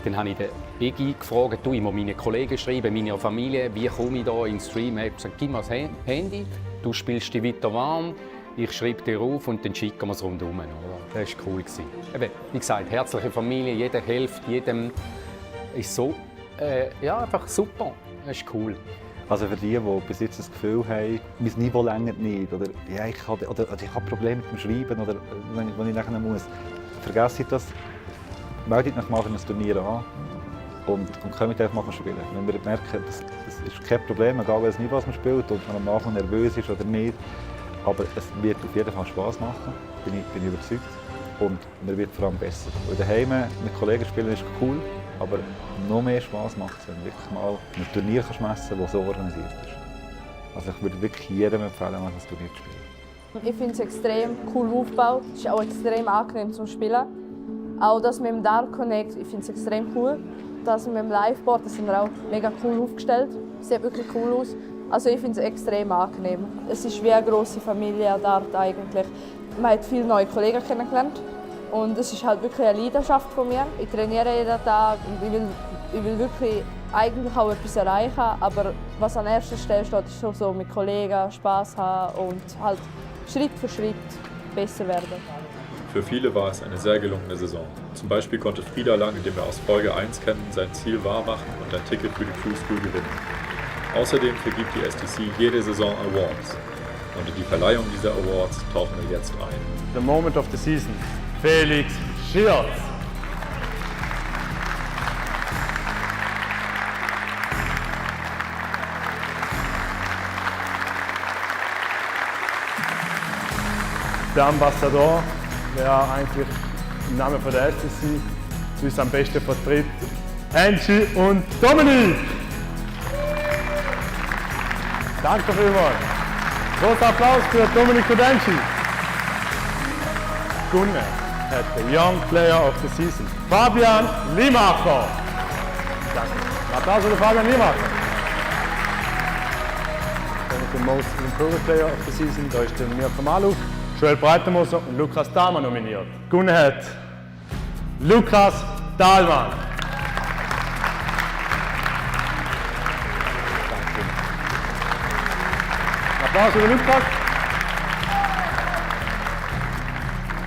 Speaker 24: Dann habe ich den Iggy gefragt, ich muss meinen Kollegen schreiben, meiner Familie, wie komme ich hier in den Stream? Ich habe gesagt, gib mir das Handy, du spielst dich weiter warm, ich schreibe dir auf und dann schicken wir es rundherum. Oder? Das war cool. Eben, wie gesagt, herzliche Familie, jeder hilft, jedem ist so, ja, einfach super. Das ist cool.
Speaker 23: Also für die bis jetzt das Gefühl haben, mein Niveau reicht nicht, oder ja, ich habe Probleme mit dem Schreiben, oder wenn ich nachher muss, vergesse ich das, meldet euch mal für ein Turnier an und kommt einfach mal spielen. Wenn wir merken, das ist kein Problem, egal welches Niveau man spielt, ob man am Anfang nervös ist oder nicht, aber es wird auf jeden Fall Spass machen, bin ich überzeugt. Und man wird vor allem besser. Weil daheim mit Kollegen spielen ist cool, aber noch mehr Spass macht es, wenn du wirklich mal ein Turnier messen kannst, das so organisiert ist. Also ich würde wirklich jedem empfehlen, mal ein Turnier zu spielen.
Speaker 25: Ich finde es extrem cool aufgebaut, es ist auch extrem angenehm zum Spielen. Auch das mit dem Dart Connect, ich finde es extrem cool. Das mit dem Liveboard, das sind wir auch mega cool aufgestellt. Sieht wirklich cool aus. Also ich finde es extrem angenehm. Es ist wie eine grosse Familie Dart eigentlich. Man hat viele neue Kollegen kennengelernt und es ist halt wirklich eine Leidenschaft von mir. Ich trainiere jeden Tag und ich will Ich will wirklich eigentlich auch etwas erreichen, aber was an erster Stelle steht, ist so mit Kollegen Spaß haben und halt Schritt für Schritt besser werden.
Speaker 2: Für viele war es eine sehr gelungene Saison. Zum Beispiel konnte Frieda Lang, den wir aus Folge 1 kennen, sein Ziel wahrmachen und ein Ticket für die Crew School gewinnen. Außerdem vergibt die SDC jede Saison Awards. Und in die Verleihung dieser Awards tauchen wir jetzt ein.
Speaker 4: The moment of the season. Felix Schitz. Der Ambassador, der eigentlich im Namen von der SDC zu uns am besten vertritt, Angie und Dominik. Danke vielmals. Großer Applaus für Dominik und Angie. Gunnar hat the Young Player of the Season, Fabian Limacher. Danke. Ein Applaus für Fabian Limacher. Der Most Improved Player of the Season, da ist der Mirko Maluk, Joel Breitenmoser und Lukas Dahlmann nominiert. Gewonnen hat Lukas Dahlmann. Danke. Applaus für Lukas.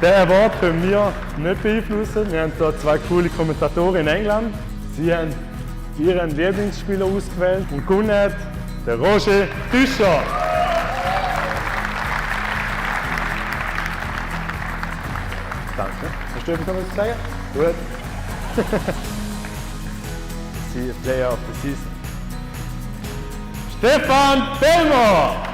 Speaker 4: Den Award können wir nicht beeinflussen. Wir haben hier zwei coole Kommentatoren in England. Sie haben ihren Lieblingsspieler ausgewählt und gewonnen hat der Roger Fischer. Danke. Hast du etwas zu sagen? Gut. Sie Player of the Season. Stefan Belmont.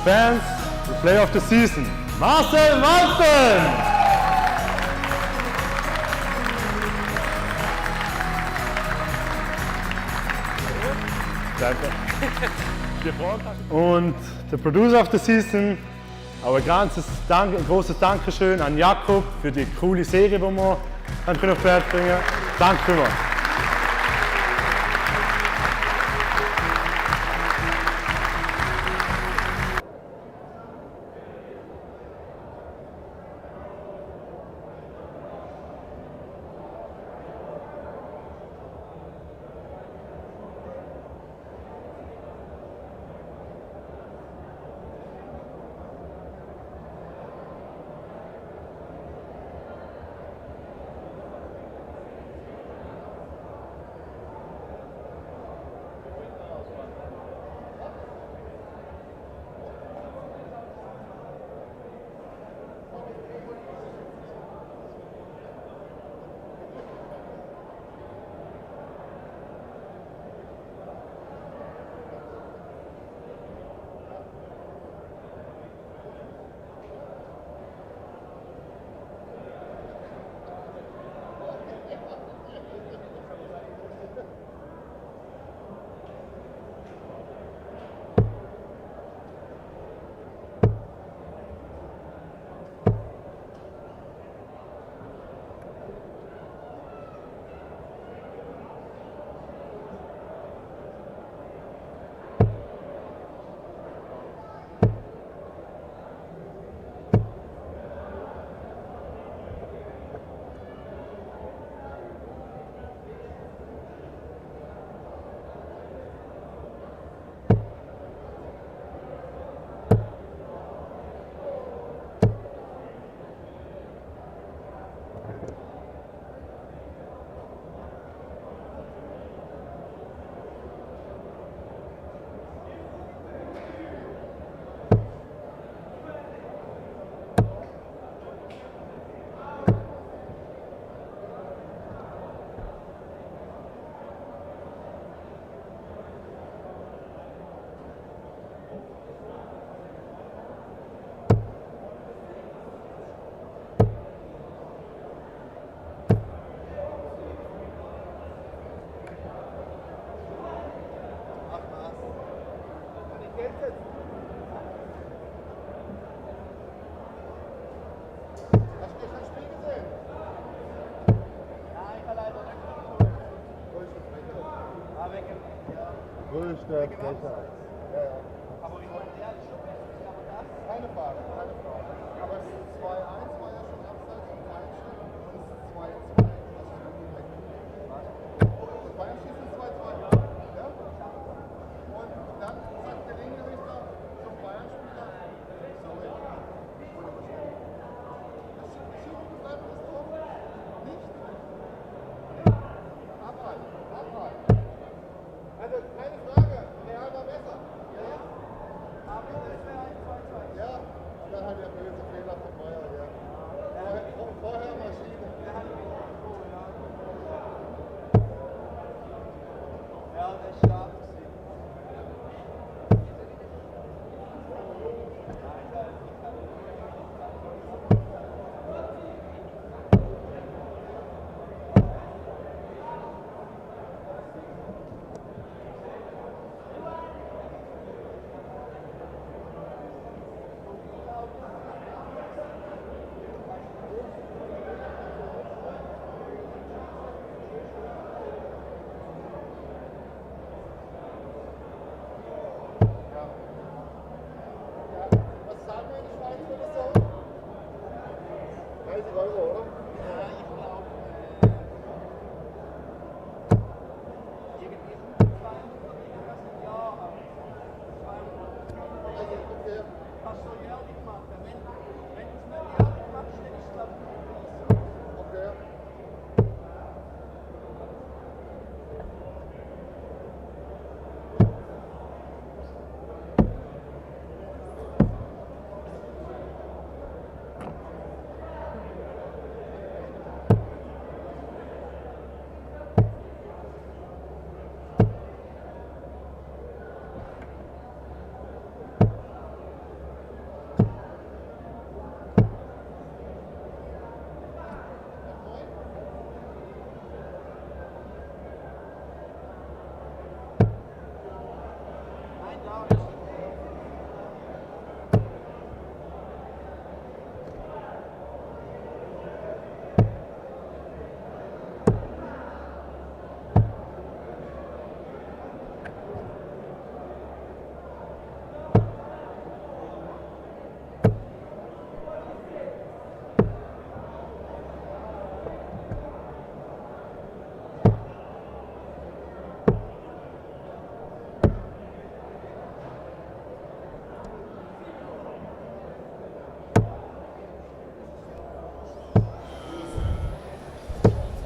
Speaker 4: Fans, the Player of the Season. Marcel Walpen. Danke. Und der Producer of the Season, aber ein großes Dankeschön an Jakob für die coole Serie, die wir auf Pferd bringen. Danke vielmals.
Speaker 5: Frühstück, Becher. Ja, ja.
Speaker 11: Keine Frage, keine Frage. Aber es ist 2-1 war ja schon abseits und Bayern und es ist 2-2. Und Bayern schießt es 2-2. Ja? Und dann sagt der Ringrichter zum Bayern-Spieler, sorry, ich wurde überstanden. Das Schiri bleibt das Tor nicht. Abhalten, abhalten. Also keine Frage, Real war besser. Ja? Aber das wäre ein 2-2. Ja, und dann halt der böse Fehler von Meier, ja. Vorher Maschine. Ja, der ist stark.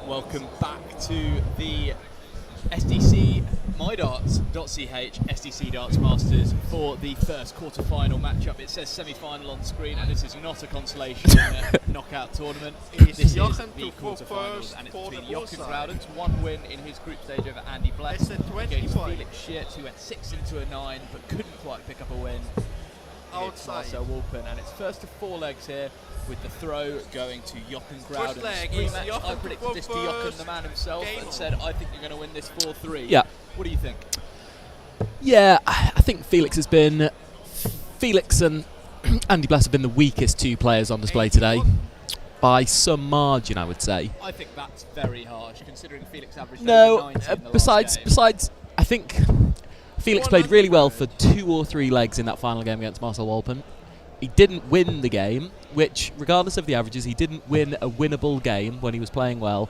Speaker 5: Welcome back to the SDC MyDarts.ch SDC Darts Masters for the first quarter-final matchup. It says semi-final on screen, and this is not a consolation knockout tournament. This is the quarter-finals, and it's between Jochen Groud, 1 win in his group stage over Andy Bless against Felix Shitz, who went 6 into a 9 but couldn't quite pick up a win. It's Marcel Walpen, and it's first of 4 legs here, with the throw going to Jochen Groud.
Speaker 6: First leg is Jochen.
Speaker 5: I predicted this to Jochen, the man himself, and said, I think you're going to win this 4-3.
Speaker 8: Yeah.
Speaker 5: What do you think?
Speaker 8: Yeah, I think Felix and Andy Bless have been the weakest 2 players on display today. By some margin, I would say.
Speaker 5: I think that's very harsh, considering Felix averaged
Speaker 8: No,
Speaker 5: over 90 in the
Speaker 8: besides, I think Felix played really well for 2 or 3 legs in that final game against Marcel Walpen. He didn't win the game, which, regardless of the averages, he didn't win a winnable game when he was playing well.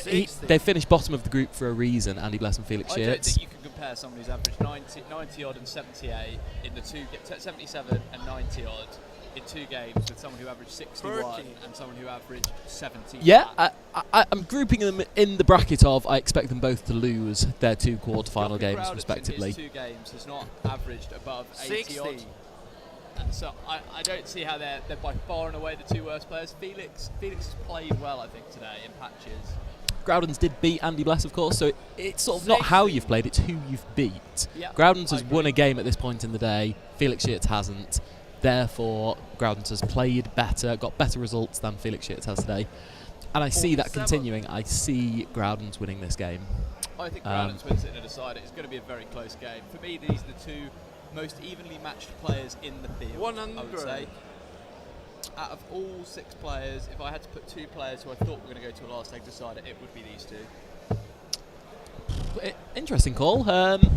Speaker 8: They finished bottom of the group for a reason, Andy Bless and Felix Shitz.
Speaker 5: I don't think you can compare someone who's averaged 90 odd and 78 in the 77 and 90 odd in 2 games with someone who averaged 61 and someone who averaged 70.
Speaker 8: Yeah, I'm grouping them in the bracket of I expect them both to lose their 2 quarter-final games respectively.
Speaker 5: In his 2 games has not averaged above 80 odd. And so I don't see how they're by far and away the 2 worst players. Felix has played well, I think, today in patches.
Speaker 8: Groudens did beat Andy Bless, of course, so it's sort of not how you've played, it's who you've beat.
Speaker 5: Yeah,
Speaker 8: Groudens has won a game at this point in the day, Felix Shitz hasn't. Therefore, Groudens has played better, got better results than Felix Shitz has today. And I see that continuing. I see Groudens winning this game.
Speaker 5: I think Groudens wins it in a decider. It's going to be a very close game. For me, these are the 2 most evenly matched players in the field,
Speaker 6: 100.
Speaker 5: I would say. Out of all 6 players, if I had to put 2 players who I thought were going to go to a last leg decider, it would be these 2.
Speaker 8: Interesting call.
Speaker 5: 5.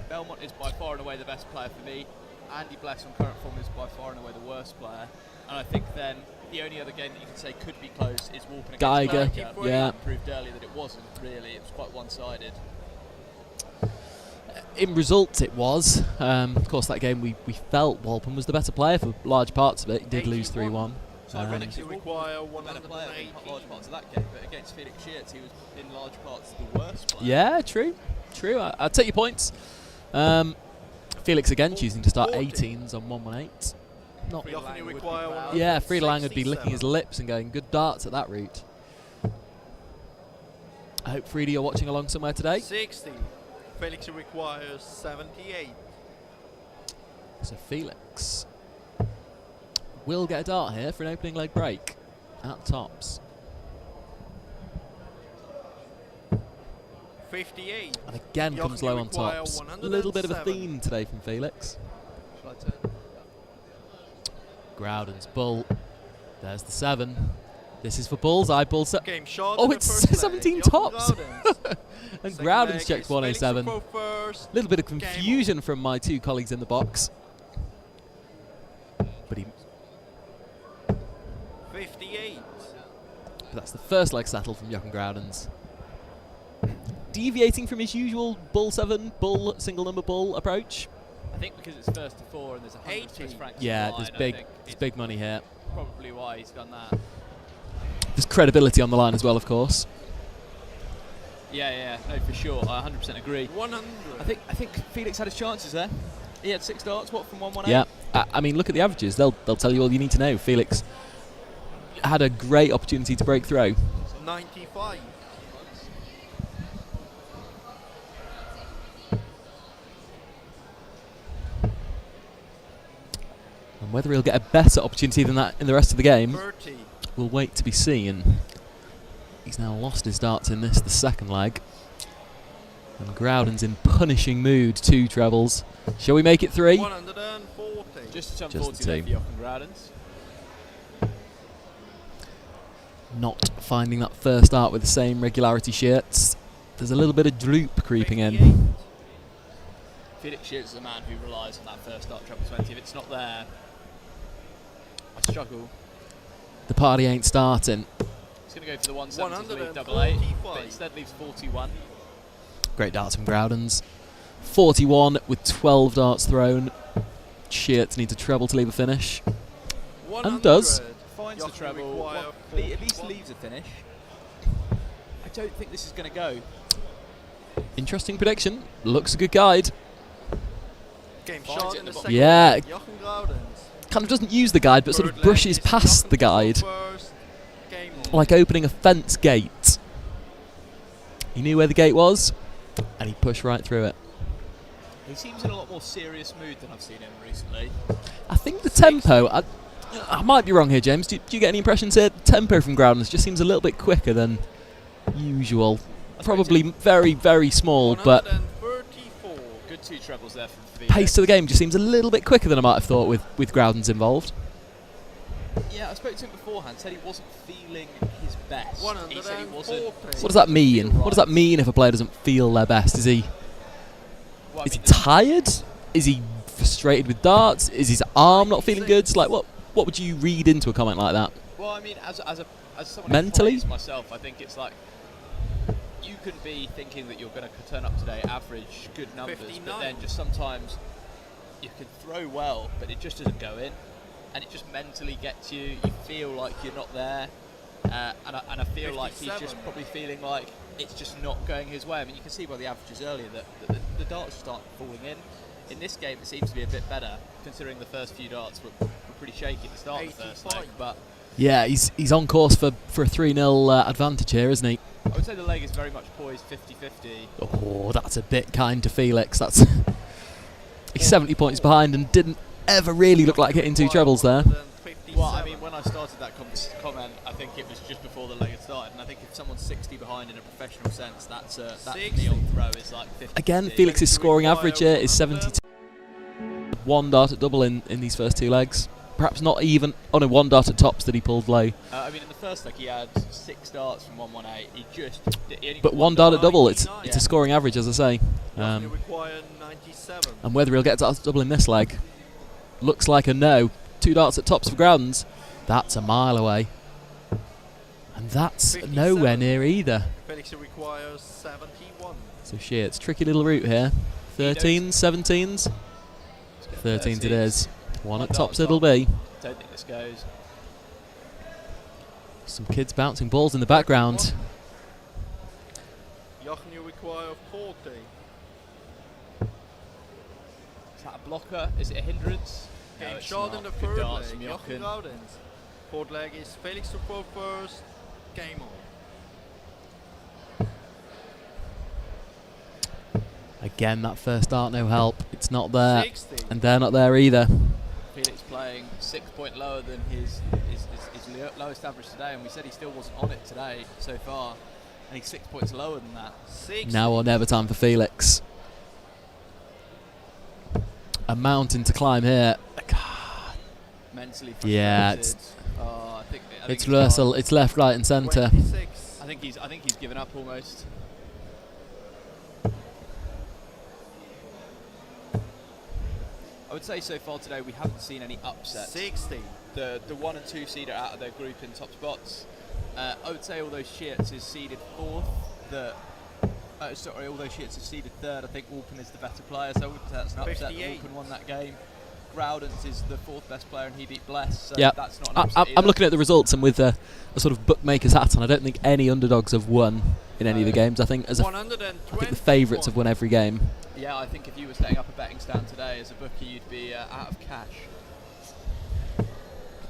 Speaker 5: Belmont is by far and away the best player for me. Andy Bless on current form is by far and away the worst player, and I think then the only other game that you can say could be close is Walpen against
Speaker 8: Geiger. Yeah.
Speaker 5: Proved earlier that it wasn't really. It was quite one-sided.
Speaker 8: In results, it was. Of course, that game we felt Walpen was the better player for large parts of it. He did lose 3-1.
Speaker 5: So ironically, require one better player in large parts of that game, but against Felix Shitz, he was in large parts the worst player.
Speaker 8: Yeah, true. I'll take your points. Felix again choosing to start 18s on 118. Not. Yeah, Frieda Lang would be licking his lips and going, good darts at that route. I hope Frieda you're watching along somewhere today.
Speaker 6: 60. Felix requires 78.
Speaker 8: So Felix will get a dart here for an opening leg break at tops.
Speaker 6: 58.
Speaker 8: And again comes low on tops. A little bit of a theme today from Felix.
Speaker 5: Shall I turn?
Speaker 8: Groudon's bull. There's the 7. This is for bullseye.
Speaker 6: Game shot.
Speaker 8: Oh, it's 17 tops. And Groudon's checked 107. A little bit of confusion from my two colleagues in the box. But he.
Speaker 6: 58.
Speaker 8: But that's the first leg settled from Jochen Groudon's. Deviating from his usual bull 7, bull, single number bull approach.
Speaker 5: I think because it's first to 4 and there's 100 Swiss francs.
Speaker 8: Yeah,
Speaker 5: on the
Speaker 8: there's
Speaker 5: line,
Speaker 8: big money here.
Speaker 5: Probably why he's done that.
Speaker 8: There's credibility on the line as well, of course.
Speaker 5: Yeah, no, for sure. I 100% agree.
Speaker 6: 100.
Speaker 5: I think Felix had his chances there. He had 6 darts. What from 118?
Speaker 8: Yeah, I mean, look at the averages. They'll tell you all you need to know. Felix had a great opportunity to break through.
Speaker 6: 95.
Speaker 8: And whether he'll get a better opportunity than that in the rest of the game,
Speaker 6: 30.
Speaker 8: We'll wait to be seen. He's now lost his darts in this, the second leg. And Groudon's in punishing mood, 2 trebles. Shall we make it 3?
Speaker 6: 140.
Speaker 5: Just some
Speaker 8: Just
Speaker 5: 40
Speaker 8: the
Speaker 5: left for
Speaker 8: team.
Speaker 5: Jochen Groudon's.
Speaker 8: Not finding that first dart with the same regularity Shitz. There's a little bit of droop creeping in.
Speaker 5: Felix Shitz is a man who relies on that first dart treble 20. If it's not there, I struggle.
Speaker 8: The party ain't starting.
Speaker 5: He's going to go for the 170 to leave double 8, but instead leaves 41.
Speaker 8: Great darts from Groudon's. 41 with 12 darts thrown. Shitz needs a treble to leave a finish. And does.
Speaker 5: Finds the treble, at least leaves a finish. I don't think this is going to go.
Speaker 8: Interesting prediction. Looks a good guide.
Speaker 6: Game shot in the second.
Speaker 8: Yeah.
Speaker 6: Jochen Groudon's.
Speaker 8: Kind of doesn't use the guide, but sort of brushes past the guide. Like opening a fence gate. He knew where the gate was, and he pushed right through it.
Speaker 5: He seems in a lot more serious mood than I've seen him recently.
Speaker 8: I think the tempo, I might be wrong here, James. Do you get any impressions here? The tempo from Groudon's just seems a little bit quicker than usual. Probably very, very small, but
Speaker 5: Good 2 trebles there from Felix.
Speaker 8: pace to the game just seems a little bit quicker than I might have thought with Groudon's involved.
Speaker 5: Yeah, I spoke to him beforehand, said he wasn't feeling his best. He said he wasn't.
Speaker 8: What does that mean? What does that mean if a player doesn't feel their best? Is he tired? Is he frustrated with darts? Is his arm not feeling good? Like what would you read into a comment like that?
Speaker 5: Well, I mean, as someone
Speaker 8: Mentally?
Speaker 5: who plays myself, I think it's like you can be thinking that you're going to turn up today, average good numbers,
Speaker 6: 59.
Speaker 5: but then just sometimes you can throw well, but it just doesn't go in, and it just mentally gets you. You feel like you're not there, and I feel like he's just probably feeling like it's just not going his way. I mean, you can see by the averages earlier that the darts start falling in. In this game, it seems to be a bit better, considering the first few darts were pretty shaky at the start of the first leg. But
Speaker 8: Yeah, he's on course for a 3-0 advantage here, isn't he?
Speaker 5: I would say the leg is very much poised 50-50.
Speaker 8: Oh, that's a bit kind to Felix. That's he's 70 points behind and didn't ever really look like hitting 2 trebles there.
Speaker 5: Well, I mean, when I started that comment, I think it was just before the leg had started, and I think if someone's 60 behind in a professional sense, that for me on throw is like 50.
Speaker 8: Again, Felix's scoring average here is 72. 1 dart at double in these first 2 legs. Perhaps not even on a 1 dart at tops that he pulled low.
Speaker 5: I mean, in the first leg, he had 6 darts from 118. He only
Speaker 8: But
Speaker 5: got
Speaker 8: 1 dart at double, it's a scoring average, as I say.
Speaker 6: Require 97.
Speaker 8: And whether he'll get to double in this leg, Looks like a no. 2 darts at tops for Groudens. That's a mile away. And that's nowhere near either.
Speaker 6: Felix requires 71.
Speaker 8: So Shitz, tricky little route here. 13s, 17s. 13s it is. 1 at tops it'll be.
Speaker 5: Don't think this goes.
Speaker 8: Some kids bouncing balls in the background.
Speaker 6: Jochen, you require 40.
Speaker 5: Is that a blocker? Is it a hindrance?
Speaker 6: Game
Speaker 5: No, it's
Speaker 6: shot
Speaker 5: not.
Speaker 6: in the
Speaker 5: Good
Speaker 6: third
Speaker 5: darts
Speaker 6: leg.
Speaker 5: from
Speaker 6: Jochen
Speaker 5: Jochen.
Speaker 6: Groudens. Fourth leg is Felix to throw first. Game on.
Speaker 8: Again, that first dart, no help. It's not there.
Speaker 6: 60.
Speaker 8: And they're not there either.
Speaker 5: Felix playing 6 point lower than his lowest average today, and we said he still wasn't on it today so far, and he's 6 points lower than that.
Speaker 6: 60.
Speaker 8: Now or never time for Felix. A mountain to climb here.
Speaker 5: Mentally
Speaker 8: Yeah,
Speaker 5: frustrated. I think
Speaker 8: it's
Speaker 5: he's
Speaker 8: reversal.
Speaker 5: gone.
Speaker 8: It's left, right, and centre.
Speaker 6: 26.
Speaker 5: I think he's given up almost. I would say so far today we haven't seen any upsets.
Speaker 6: 60.
Speaker 5: The 1 and 2 seed are out of their group in top spots. I would say although Shitz is seeded 4th, although Shitz is seeded 3rd, I think Walpen is the better player, so I wouldn't say that's an upset that
Speaker 6: 58.
Speaker 5: Walpen won that game. Groudens is the 4th best player and he beat Bless, so
Speaker 8: Yeah,
Speaker 5: that's not an upset
Speaker 8: I'm looking at the results, and with a sort of bookmaker's hat on, I don't think any underdogs have won in any of the games. I think I think the favourites have won every game.
Speaker 5: Yeah, I think if you were setting up a betting stand today as a bookie, you'd be out of cash.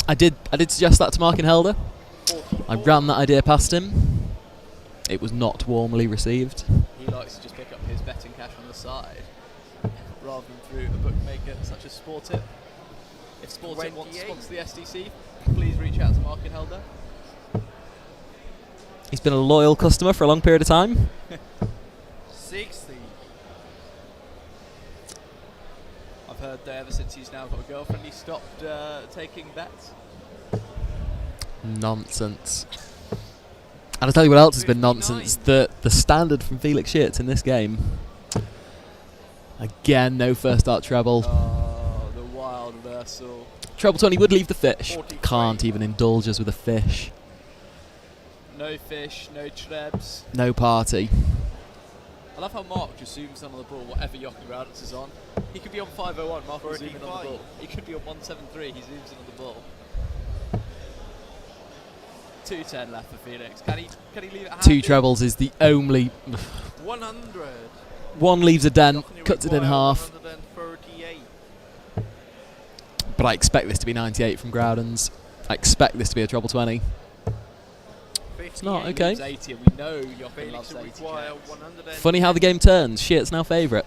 Speaker 8: I did suggest that to Mark and Helder. I ran that idea past him. It was not warmly received.
Speaker 5: He likes to just pick up his betting cash on the side, rather than through a bookmaker such as Sportip. If Sportip wants to sponsor the SDC, please reach out to Mark and Helder.
Speaker 8: He's been a loyal customer for a long period of time.
Speaker 6: 60.
Speaker 5: I've heard that ever since he's now got a girlfriend, he stopped taking bets.
Speaker 8: Nonsense. And I'll tell you what else has been nonsense. The standard from Felix Shitz in this game. Again, no first dart treble.
Speaker 5: Oh, the wild reversal.
Speaker 8: Treble 20 would leave the fish. Can't even indulge us with a fish.
Speaker 5: No fish, no trebs.
Speaker 8: No party.
Speaker 5: I love how Mark just zooms in on the ball, whatever Jochen Groudens is on. He could be on 501, Mark will zoom in on the ball. He could be on 173, he zooms in on the ball. 210 left for Felix. Can he leave it handy?
Speaker 8: 2 trebles is the only...
Speaker 6: 100.
Speaker 8: 1 leaves a dent, cuts it in half.
Speaker 6: 138.
Speaker 8: But I expect this to be 98 from Groudens. I expect this to be a treble 20. It's not, okay.
Speaker 5: 80, and we know Jochen loves 80 checks.
Speaker 8: Funny how the game turns. Shit's now favourite.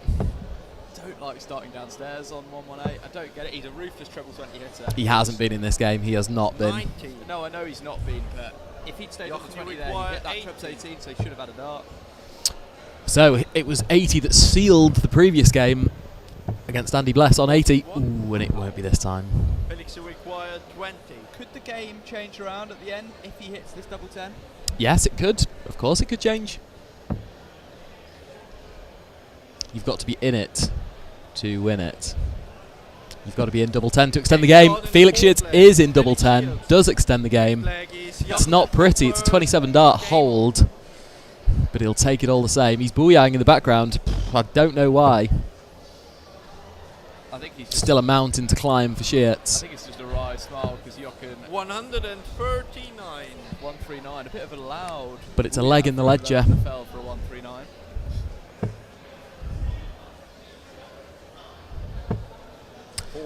Speaker 5: Don't like starting downstairs on 118. I don't get it. He's a ruthless treble 20 hitter.
Speaker 8: He hasn't been in this game. He has not been.
Speaker 6: 90.
Speaker 5: No, I know he's not been, but if he'd stayed on the 20 there, he'd get that trebs 18, so he should have had a dart.
Speaker 8: So it was 80 that sealed the previous game against Andy Bless on 80. Ooh, and it won't be this time.
Speaker 6: Felix required 20.
Speaker 5: Could the game change around at the end if he hits this double 10?
Speaker 8: Yes, it could. Of course it could change. You've got to be in it to win it. You've got to be in double 10 to extend the game. Felix Shitz is in double 10, does extend the game. It's not pretty. It's a 27 dart hold, but he'll take it all the same. He's booyahing in the background. I don't know why.
Speaker 5: I think he's
Speaker 8: Still a mountain to climb for Shitz.
Speaker 5: I think it's just a wry smile because Jochen
Speaker 6: 139.
Speaker 5: 139, a bit of a loud.
Speaker 8: But it's a leg in the ledger.
Speaker 5: Fell for a 139.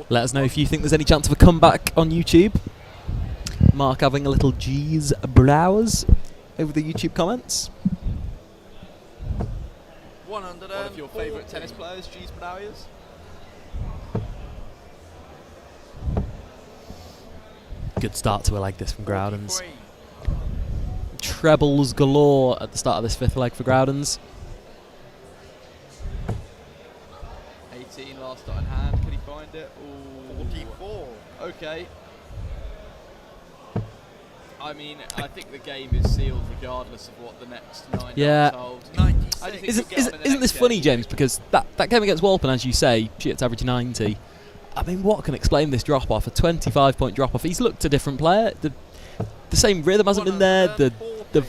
Speaker 8: Let us know if you think there's any chance of a comeback on YouTube. Mark having a little G's browse over the YouTube comments.
Speaker 5: One of your favourite tennis players, G's Browers?
Speaker 8: Good start to a leg this from Groudens. Trebles galore at the start of this 5th leg for Groudens.
Speaker 5: 18 last dot in hand, can he find it? Ooh.
Speaker 6: 44.
Speaker 5: Okay. I mean, I think the game is sealed regardless of what the next 9
Speaker 8: Yeah.
Speaker 5: hold.
Speaker 8: Isn't this funny, James? Because that game against Walpen, as you say, Shitz averaged 90. I mean, what can explain this drop-off? A 25-point drop-off. He's looked a different player. The same rhythm hasn't been there. The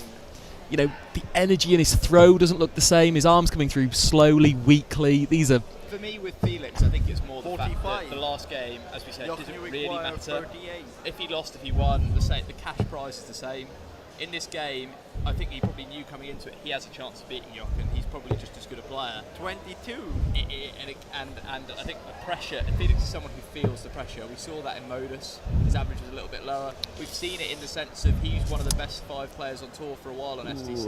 Speaker 8: energy in his throw doesn't look the same. His arms coming through slowly, weakly. These are...
Speaker 5: For me, with Felix, I think it's more the fact that the last game, as we said, doesn't really matter. If he lost, if he won, the cash prize is the same. In this game, I think he probably knew coming into it he has a chance of beating Jochen. He's probably just as good a player.
Speaker 6: 22.
Speaker 5: And I think the pressure, Felix is someone who feels the pressure. We saw that in Modus. His average was a little bit lower. We've seen it in the sense of he's one of the best 5 players on tour for a while on SDC.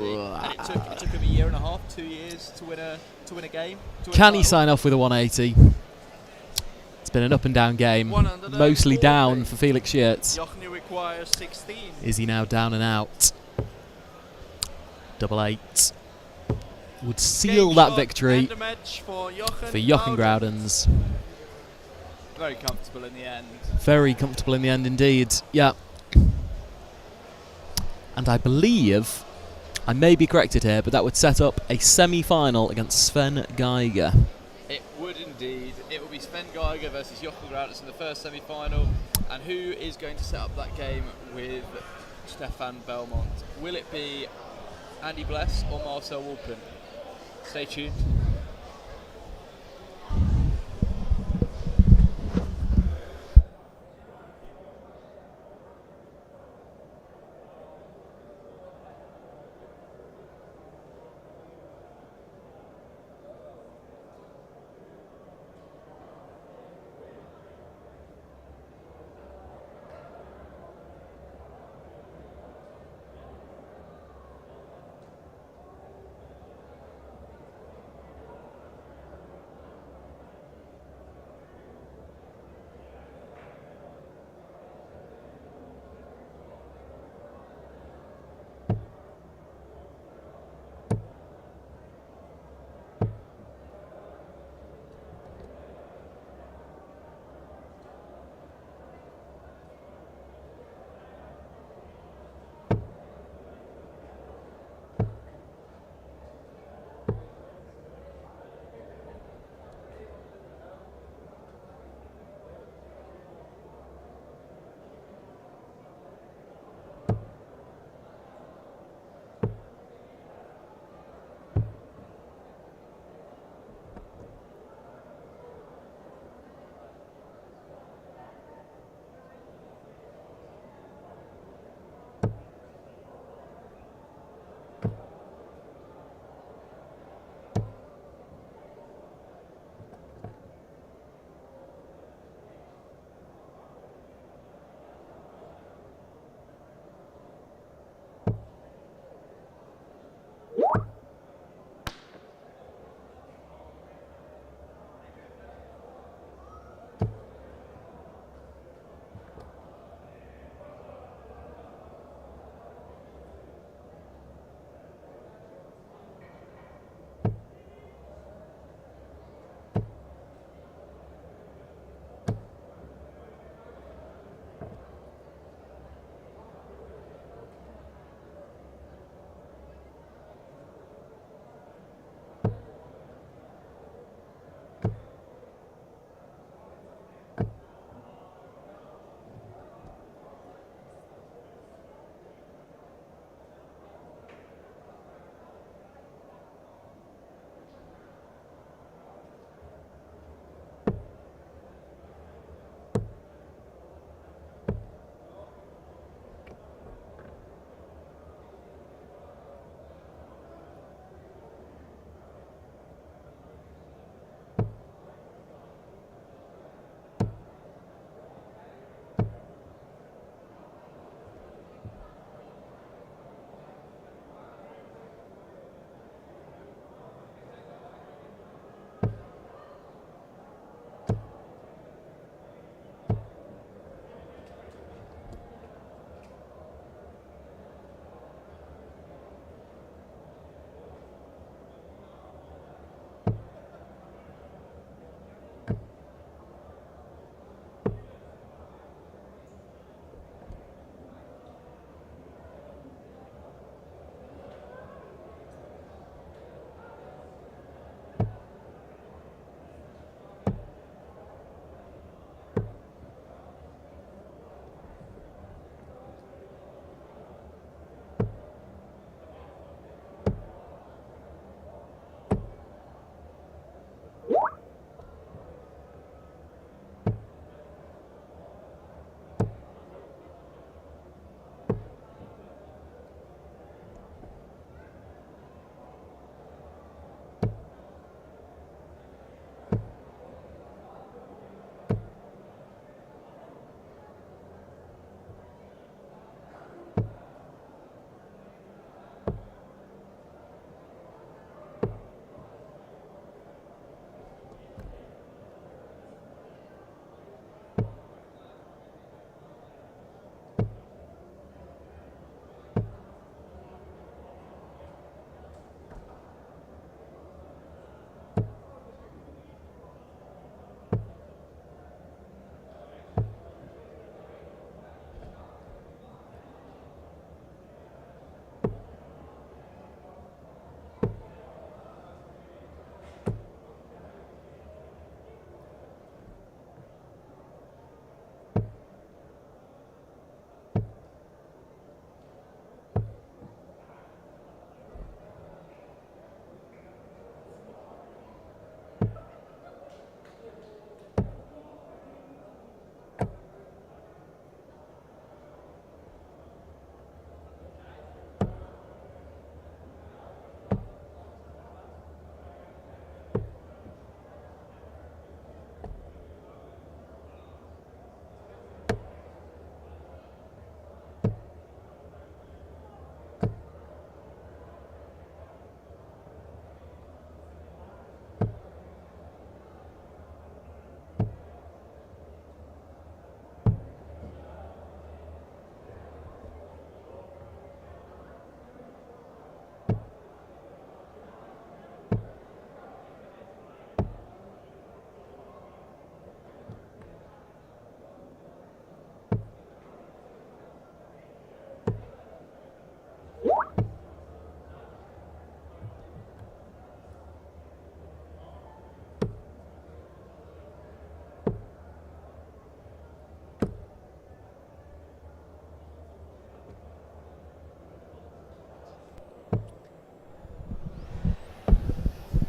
Speaker 5: And it took him a year and a half, 2 years to win a game.
Speaker 8: Can he sign off with a 180? It's been an up and down game, mostly down for Felix Shitz.
Speaker 6: Jochen requires 16.
Speaker 8: Is he now down and out? 8-8 would seal that victory for Jochen Groudens.
Speaker 5: Very comfortable in the end.
Speaker 8: Very comfortable in the end indeed, yeah. And I believe, I may be corrected here, but that would set up a semi-final against Sven Geiger.
Speaker 5: It would indeed. It will be Sven Geiger versus Jochen Groudens in the first semi-final. And who is going to set up that game with Stefan Belmont? Will it be Andy Bless or Marcel Walpen? Stay tuned.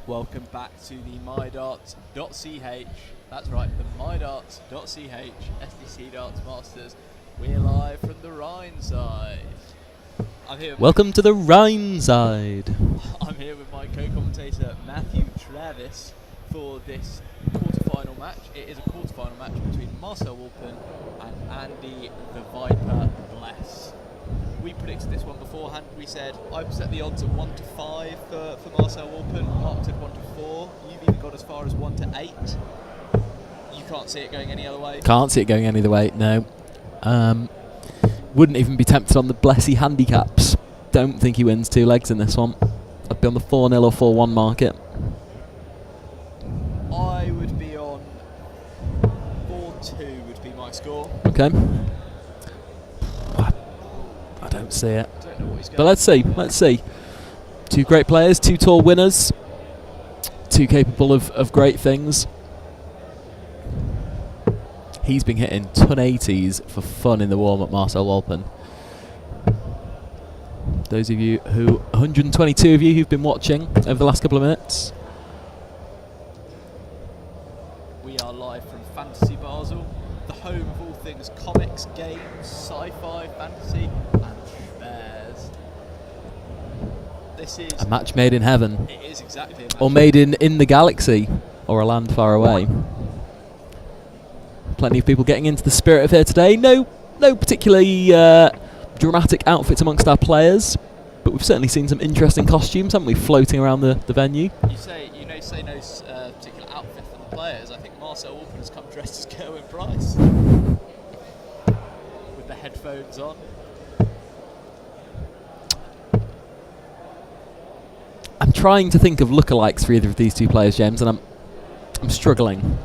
Speaker 5: Welcome back to the MyDarts.ch. That's right, the MyDarts.ch SDC Darts Masters. We're live from the Rhine side. I'm here.
Speaker 8: Welcome to the Rhine side.
Speaker 5: I'm here with my co-commentator Matthew Travis for this quarterfinal match. It is a quarterfinal match between Marcel Walpen and Andy the Viper Bless. We predicted this one beforehand. We said I've set the odds at 1 to 5 for Marcel Walpen. Mark said 1 to 4. You've even got as far as 1 to 8. You can't see it going any other way.
Speaker 8: Can't see it going any other way. No. Wouldn't even be tempted on the Blessy handicaps. Don't think he wins 2 legs in this one. I'd be on the 4-0 or 4-1 market.
Speaker 5: I would be on 4-2 would be my score.
Speaker 8: Okay. I don't see it. But let's see. Let's see. 2 great players, 2 tour winners, 2 capable of great things. He's been hitting 1080s for fun in the warm-up, Marcel Walpen. Those of you 122 of you who've been watching over the last couple of minutes.
Speaker 5: We are live from Fantasy Basel, the home of all things comics, games, sci-fi, fantasy, and bears. This is
Speaker 8: a match made in heaven.
Speaker 5: It is exactly a match.
Speaker 8: Or made in the galaxy, or a land far away. Plenty of people getting into the spirit of here today. No particularly dramatic outfits amongst our players, but we've certainly seen some interesting costumes, haven't we, floating around the venue.
Speaker 5: You say no particular outfit for the players. I think Marcel Walpen has come dressed as Kerwin Price with the headphones on.
Speaker 8: I'm trying to think of lookalikes for either of these 2 players, James, and I'm struggling.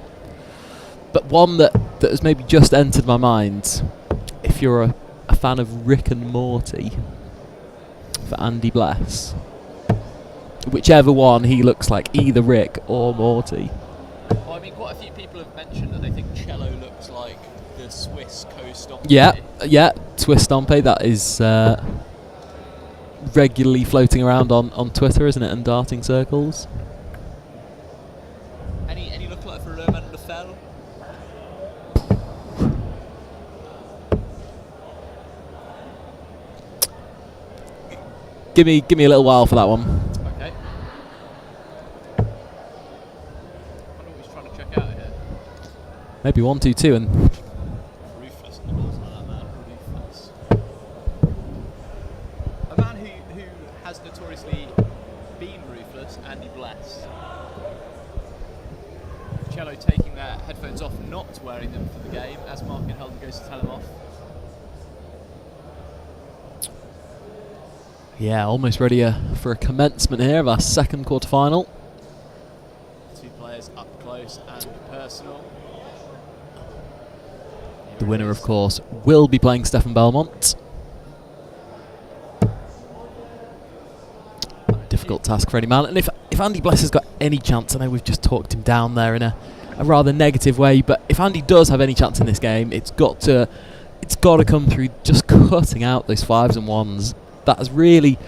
Speaker 8: But one that has maybe just entered my mind, if you're a fan of Rick and Morty, for Andy Bless. Whichever one, he looks like either Rick or Morty.
Speaker 5: Well, I mean, quite a few people have mentioned that they think Cello looks like the Swiss co-Stompé.
Speaker 8: Yeah, Swiss Stompé, that is regularly floating around on Twitter, isn't it, and darting circles.
Speaker 5: Any lookalike for Roman Lefel?
Speaker 8: Give me a little while for that one.
Speaker 5: Okay. I wonder what he's trying to check out here.
Speaker 8: Maybe 1, 2, 2 and
Speaker 5: Ruthless in the balls like that, man. Ruthless. A man who has notoriously been ruthless, Andy Bless. Cello taking their headphones off, not wearing them for the game, as Mark and Helden goes to tell him off.
Speaker 8: yeah, almost ready for a commencement here of our second quarterfinal.
Speaker 5: 2 players up close and personal.
Speaker 8: The winner, of course, will be playing Stefan Belmont. Difficult task for any man. And if Andy Bless has got any chance, I know we've just talked him down there in a rather negative way, but if Andy does have any chance in this game, it's got to come through just cutting out those 5s and 1s. That has really,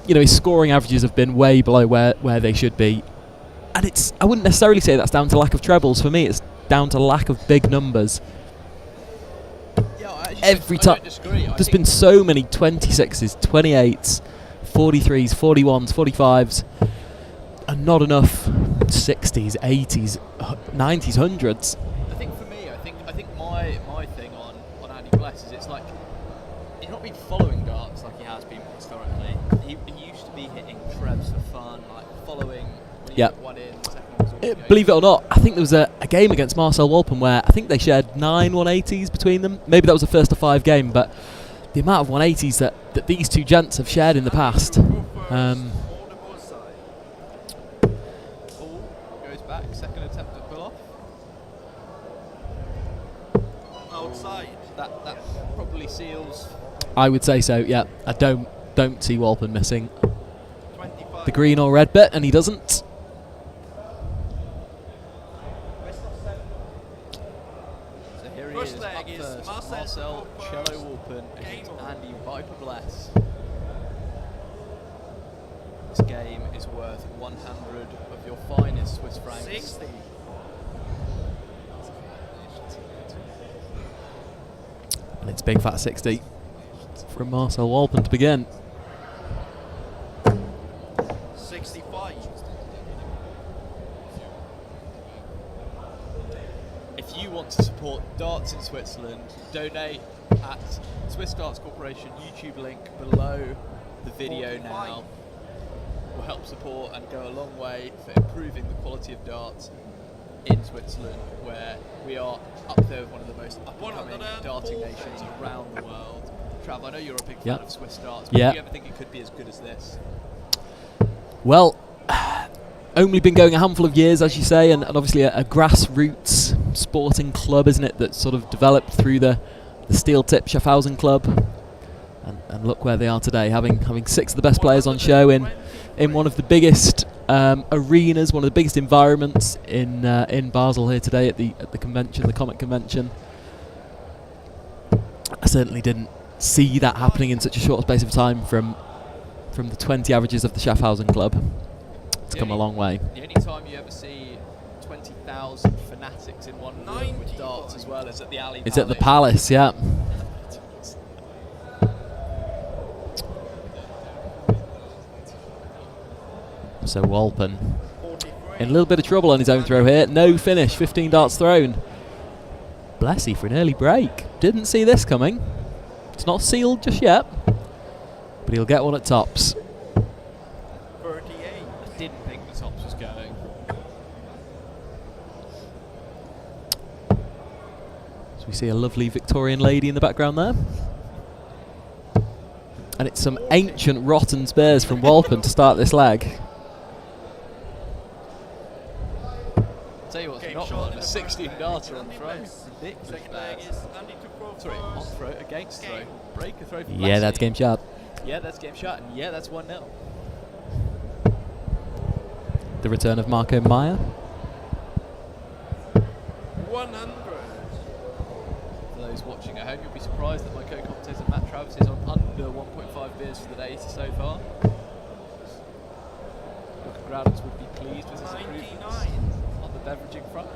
Speaker 8: his scoring averages have been way below where they should be. And I wouldn't necessarily say that's down to lack of trebles. For me, it's down to lack of big numbers. Every time there's been so many 26s, 28s, 43s, 41s, 45s, and not enough 60s, 80s, 90s, 100s.
Speaker 5: I think for me, I think my thing on Andy Bless is it's like he's not been following darts like he has been historically. He used to be hitting trebs for fun, like following when you get one in, second one.
Speaker 8: Believe it or not, I think there was a game against Marcel Walpen where I think they shared 9 180s between them. Maybe that was a 1st to 5 game, but the amount of 180s that these 2 gents have shared in the past.
Speaker 5: Goes back, second attempt at pull off. Outside. That probably seals.
Speaker 8: I would say so, yeah. I don't see Walpen missing the green or red bit, and he doesn't.
Speaker 5: So here he is, up first, Marcel Cello Walpen against Andy Viper Bless. This game is worth 100 of your finest Swiss francs.
Speaker 6: 60.
Speaker 8: And it's big fat 60 from Marcel Walpen to begin.
Speaker 6: 65.
Speaker 5: If you want to support darts in Switzerland, donate at Swiss Darts Corporation YouTube link below the video now. Will help support and go a long way for improving the quality of darts in Switzerland, where we are up there with one of the most up-and-coming darting nations around the world. Trav, I know you're a big fan of Swiss darts, but do you ever think it could be as good as this?
Speaker 8: Well, only been going a handful of years, as you say, and obviously a grassroots sporting club, isn't it, that sort of developed through the Steel Tip Schaffhausen club. And look where they are today, having 6 of the best players on show in one of the biggest arenas, one of the biggest environments in Basel here today at the convention, the Comet Convention. I certainly didn't see that happening in such a short space of time from the 20 averages of the Schaffhausen club. It's come a long way.
Speaker 5: The only time you ever see 20,000 fanatics in one room with darts as well is at the Alley Palace.
Speaker 8: It's at the Palace, yeah. So Walpen in a little bit of trouble on his own throw here. No finish, 15 darts thrown. Blessy for an early break. Didn't see this coming. It's not sealed just yet, but he'll get one at tops.
Speaker 5: 38. I didn't think the tops was going.
Speaker 8: So we see a lovely Victorian lady in the background there. And it's some ancient rotten spares from Walpen to start this leg.
Speaker 5: Tell you what's not on, a 16 darter on throw. Ridiculous. Sorry, on throw, against throw. Break a throw for
Speaker 8: Yeah, that's game shot.
Speaker 5: Yeah, that's game shot, and yeah, that's 1-0.
Speaker 8: The return of Marco Meyer.
Speaker 6: 100.
Speaker 5: For those watching at home, you'll be surprised that my co-commentator Matt Travis is on under 1.5 beers for the day so far. Look, Groudens would be pleased with his improvements on the beveraging front.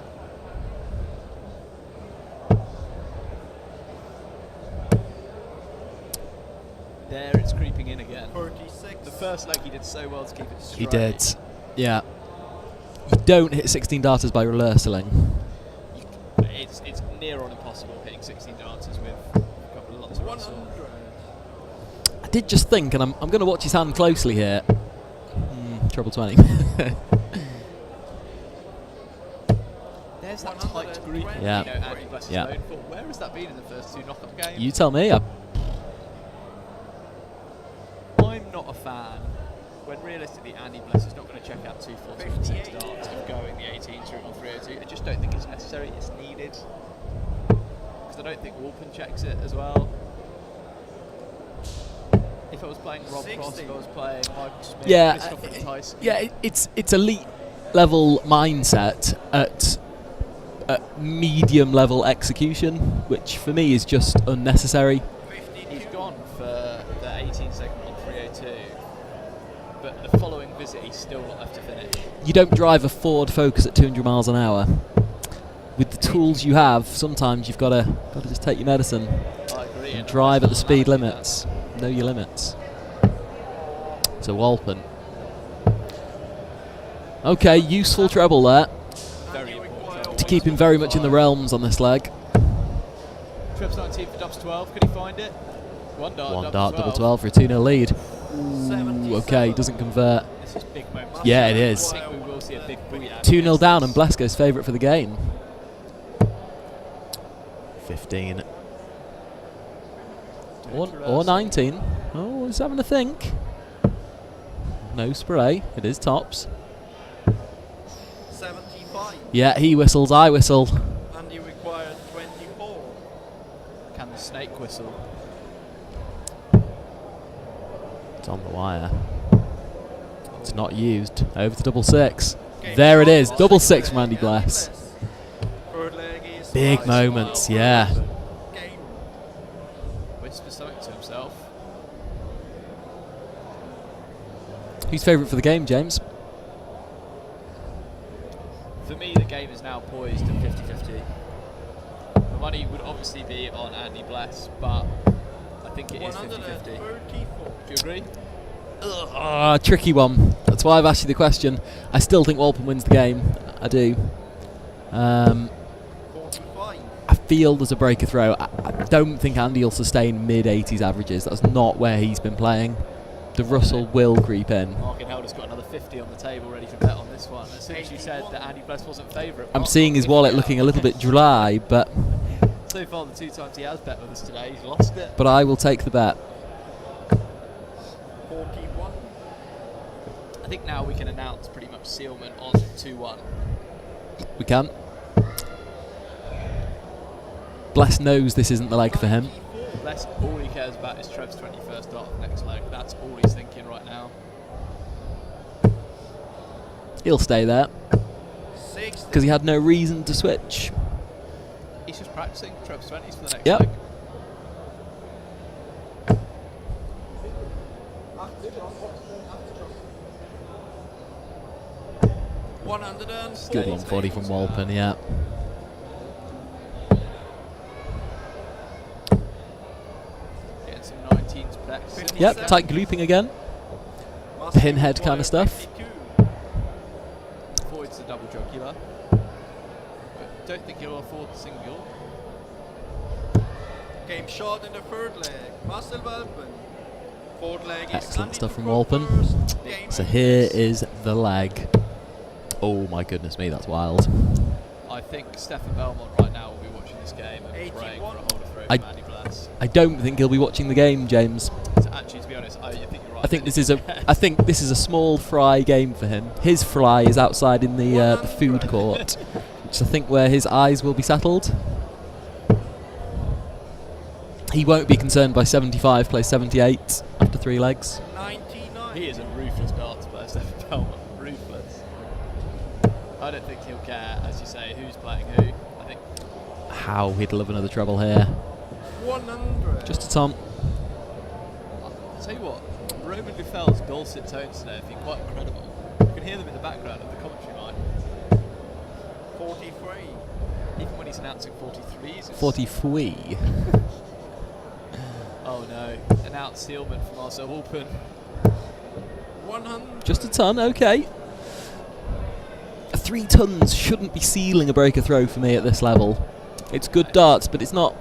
Speaker 5: There, it's creeping in again.
Speaker 6: 46.
Speaker 5: The first leg he did so well to keep it straight.
Speaker 8: He did. Yeah. You don't hit 16 darters by rehearsaling.
Speaker 5: It's near on impossible hitting 16 darters with a couple of lots of runs.
Speaker 8: I did just think, and I'm going to watch his hand closely here. Trouble 20.
Speaker 5: There's that tight group.
Speaker 8: Yeah.
Speaker 5: You know, Andy Bless
Speaker 8: Yeah.
Speaker 5: is known for. Where has that been in the first 2 knockout games?
Speaker 8: You tell me.
Speaker 5: I'm not a fan when realistically Andy Bless is not going to check out 246 darts of going the 18 through on 302. I just don't think it's necessary, it's needed. Because I don't think Walpen checks it as well. If I was playing Rob Cross, if I was playing Michael Smith, Christopher Tyson.
Speaker 8: Yeah, it's elite level mindset at medium level execution, which for me is just unnecessary.
Speaker 5: He's gone for the 18 second on 302, but the following visit he's still got left to finish.
Speaker 8: You don't drive a Ford Focus at 200 miles an hour. With the tools you have, sometimes you've got to just take your medicine and drive at the speed limits. Know your limits. So Walpen. Okay, useful treble there to keep him very much in the realms on this leg.
Speaker 5: Treb's 19 for dubs 12. Could he find it? One dart,
Speaker 8: Double 12 for a 2-0 lead. Ooh, okay, doesn't convert.
Speaker 5: This is big moment.
Speaker 8: Yeah, it is.
Speaker 5: I think we will see a big booyah.
Speaker 8: 2-0 down, and Blesko's favourite for the game. 15. Or 19. Oh, he's having a think. No spray. It is tops.
Speaker 6: 75.
Speaker 8: Yeah, he whistles, I whistle.
Speaker 6: And you require 24.
Speaker 5: Can the snake whistle?
Speaker 8: It's on the wire. It's not used. Over to double 6. There it is. Double 6 from Andy Bless. Big moments, yeah.
Speaker 5: Whispers something to himself.
Speaker 8: Who's favourite for the game, James?
Speaker 5: For me, the game is now poised at 50-50. The money would obviously be on Andy Bless, but I think it is 50-50. Do you agree?
Speaker 8: Tricky one. That's why I've asked you the question. I still think Walpen wins the game. I do. I feel there's a breaker throw. I don't think Andy will sustain mid-80s averages. That's not where he's been playing. The Russell will creep in.
Speaker 5: Mark and Helder's got another 50 on the table ready to bet on this one. As soon as you said that Andy Bless wasn't favourite,
Speaker 8: I'm seeing his wallet looking a little bit dry, but
Speaker 5: so far the 2 times he has bet with us today, he's lost it.
Speaker 8: but I will take the bet.
Speaker 5: 41. I think now we can announce pretty much sealment on 2-1.
Speaker 8: We can. Bless knows this isn't the leg for him.
Speaker 5: Bless, all he cares about is Trev's 21st start of next leg. That's all he's thinking right now.
Speaker 8: He'll stay there because he had no reason to switch.
Speaker 5: He's just practicing Trev's 20s for the next
Speaker 8: Yep.
Speaker 5: leg.
Speaker 8: Good 140 from Walpen, yeah.
Speaker 5: Getting some 19s plex.
Speaker 8: Yep, tight looping again. Pinhead kind of stuff.
Speaker 5: Avoids the double jugular. Don't think he'll afford the single.
Speaker 6: Game shot in the third leg. Marcel Walpen. Fourth leg is
Speaker 8: Excellent
Speaker 6: Andy
Speaker 8: stuff from
Speaker 6: Bless.
Speaker 8: Walpen. So here is the leg. Oh my goodness me, that's wild.
Speaker 5: I think Stefan Belmont right now will be watching this game and praying for a holder throw from Andy Bless.
Speaker 8: I don't think he'll be watching the game, James.
Speaker 5: Actually, to be honest, I think you're right.
Speaker 8: I think this is a small fry game for him. His fry is outside in the food court, which I think where his eyes will be settled. He won't be concerned by 75 plays 78 after 3 legs.
Speaker 6: 99.
Speaker 5: He is a ruthless darts player, Stefan Belmont. Ruthless. I don't think he'll care, as you say, who's playing who. I think
Speaker 8: How he'd love another treble here.
Speaker 6: 100.
Speaker 8: Just a ton.
Speaker 5: I'll tell you what, Roman Dufel's dulcet tones today have been quite incredible. You can hear them in the background of the commentary mic.
Speaker 6: 43.
Speaker 5: Even when he's announcing 43s.
Speaker 8: 43.
Speaker 5: Oh no, announced sealment from Marcel Walpen.
Speaker 6: 100.
Speaker 8: Just a ton, okay. 3 tons shouldn't be sealing a breaker throw for me at this level. It's good darts, but it's not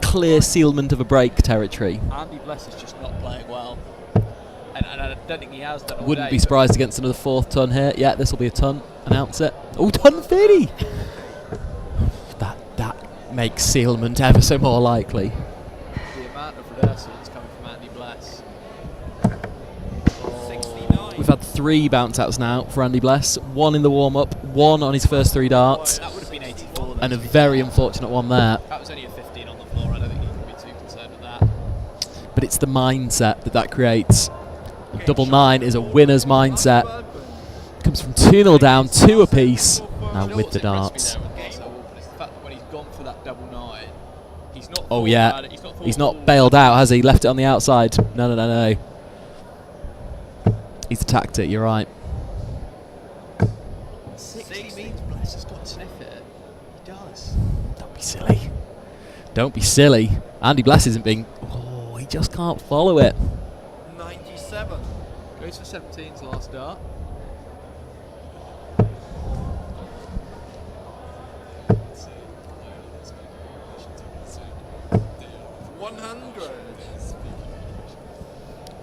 Speaker 8: clear sealment of a break territory.
Speaker 5: Andy Bless is just not playing well. And I don't think he has done all
Speaker 8: Wouldn't
Speaker 5: day,
Speaker 8: be
Speaker 5: but
Speaker 8: surprised against another 4th ton here. Yeah, this will be a ton. Announce it. Oh, ton 30! That makes sealment ever so more likely.
Speaker 5: the amount of reversals coming from Andy Bless.
Speaker 8: We've had 3 bounce outs now for Andy Bless. 1 in the warm-up, 1 on his first 3 darts,
Speaker 5: That would have been 84.
Speaker 8: and a very unfortunate one there.
Speaker 5: That was only a 15 on the floor. I don't think you can be too concerned with that.
Speaker 8: But it's the mindset that creates. Double 9 is a winner's mindset. Comes from 2-0 down, 2 apiece. Now with the darts.
Speaker 5: Marcel Walpen is the fact that when he's gone for that double 9, he's not.
Speaker 8: Oh
Speaker 5: thought
Speaker 8: yeah,
Speaker 5: about it,
Speaker 8: he's not bailed out, has he? Left it on the outside. No. He's attacked it, you're right.
Speaker 5: 60 means Bless has got to sniff it. He does.
Speaker 8: Don't be silly. Don't be silly. Andy Bless isn't being... Oh, he just can't follow it.
Speaker 6: 97.
Speaker 5: Goes for 17's last dart.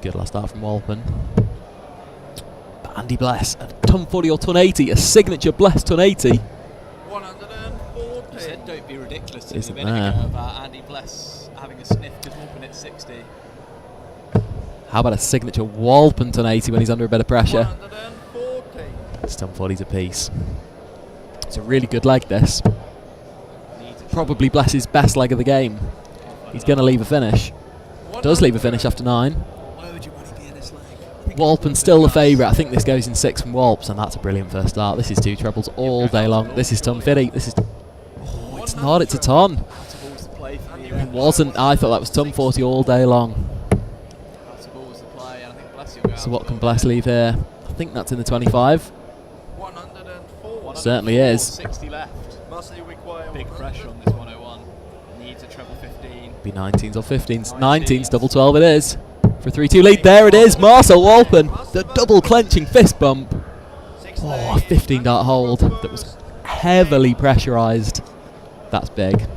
Speaker 8: Good last start from Walpen. But Andy Bless, a ton 40 or ton 80, a signature Bless ton 80.
Speaker 6: 140.
Speaker 5: You said don't be ridiculous to
Speaker 8: Isn't
Speaker 5: me a minute
Speaker 8: there?
Speaker 5: ago about Andy Bless having a sniff because Walpen hit 60.
Speaker 8: How about a signature Walpen ton 80 when he's under a bit of pressure?
Speaker 6: 140.
Speaker 8: It's ton 40s apiece. It's a really good leg, this. Probably Bless's best leg of the game. He's going to leave a finish. Does leave a finish after 9.
Speaker 5: Where would your money be in this leg?
Speaker 8: Walpen's still the favourite. I think this goes in 6 from Walps, and that's a brilliant first start. This is 2 trebles all day long. This is ton 50. This is... Oh, it's not. It's a ton. It wasn't. I thought that was ton 40 all day long. So what can Bless leave here? I think that's in the 25. Certainly is.
Speaker 5: 60 left. Big pressure on this 101. Needs a treble 15.
Speaker 8: Be 19s or 15s. 19s, double 12 it is. For a 3-2 lead, there it is. Marcel Walpen, the double clenching fist bump. Oh, a 15 dart hold that was heavily pressurised. That's big.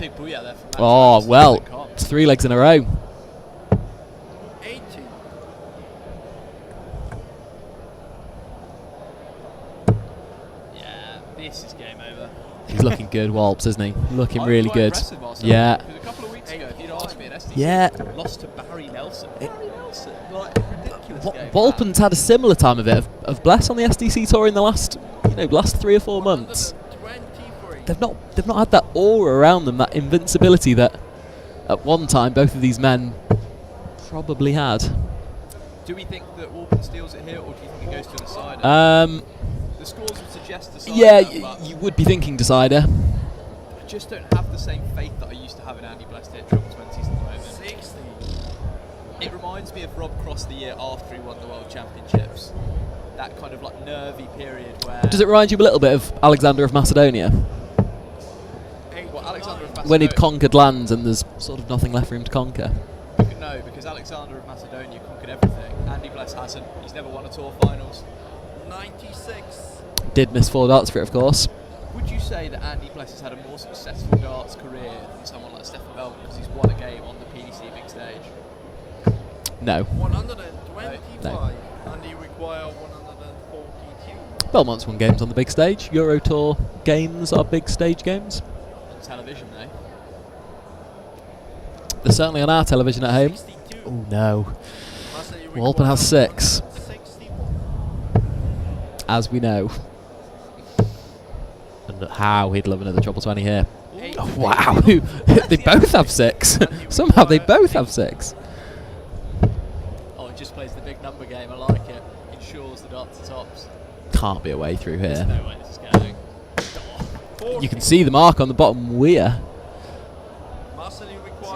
Speaker 5: Big booyah there from
Speaker 8: Oh, well, it's 3 legs in a row.
Speaker 5: Yeah, this is game over.
Speaker 8: He's looking good, Walps, isn't he? Looking really
Speaker 5: quite
Speaker 8: good.
Speaker 5: impressive, Marcel.
Speaker 8: Yeah.
Speaker 5: Because a couple of weeks ago, if you'd asked me at SDC,
Speaker 8: Yeah.
Speaker 5: lost to Barry Nelson. Barry Nelson, like ridiculous game.
Speaker 8: Walpen's had a similar time of it of Bless on the SDC tour in the last 3 or 4 months. They've not had that aura around them, that invincibility that at one time both of these men probably had.
Speaker 5: Do we think that Walpen steals it here, or do you think it goes to a decider? The scores would suggest decider.
Speaker 8: Yeah, you would be thinking decider.
Speaker 5: I just don't have the same faith that I used to have in Andy Bless at triple 20s at the moment. 60. It reminds me of Rob Cross the year after he won the World Championships. That kind of like nervy period where...
Speaker 8: Does it remind you a little bit of Alexander of Macedonia?
Speaker 5: Well, Alexander of Macedonia...
Speaker 8: When he'd conquered lands and there's sort of nothing left for him to conquer.
Speaker 5: No, because Alexander of Macedonia conquered everything. Andy Bless hasn't. He's never won a tour finals. 96.
Speaker 8: Did miss 4 darts for it, of course.
Speaker 5: Would you say that Andy Bless has had a more successful darts career than someone like Stefan Belmont because he's won a game on the PDC big stage?
Speaker 8: No.
Speaker 6: 125.
Speaker 8: No.
Speaker 6: And you require 142.
Speaker 8: Belmont's won games on the big stage. Euro Tour games are big stage games.
Speaker 5: On television, though.
Speaker 8: They're certainly on our television at home. Oh no. Walpen has 6. As we know. And how he'd love another triple 20 here. Oh, wow. They both have 6. Somehow they both have 6.
Speaker 5: Oh, it just plays the big number game. I like it. Ensures the darts are tops.
Speaker 8: Can't be a way through here.
Speaker 5: There's no way this is going.
Speaker 8: You can see the mark on the bottom weir.
Speaker 5: So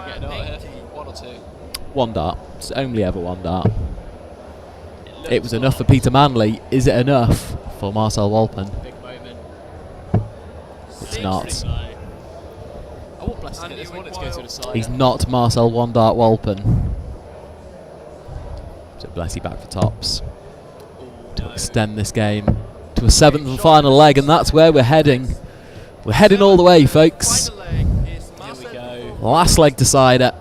Speaker 5: get a dart here. 1 or 2.
Speaker 8: 1 dart. It's only ever 1 dart. It was enough for Peter Manley. Is it enough for Marcel Walpen?
Speaker 5: Big moment.
Speaker 8: It's not.
Speaker 5: I want Bless to hit this one. It's going to decide.
Speaker 8: He's not Marcel 1 dart Walpen. So Blessy back for tops. To extend this game to a 7th and final leg, and that's where we're heading. We're heading all the way, folks. Last leg decider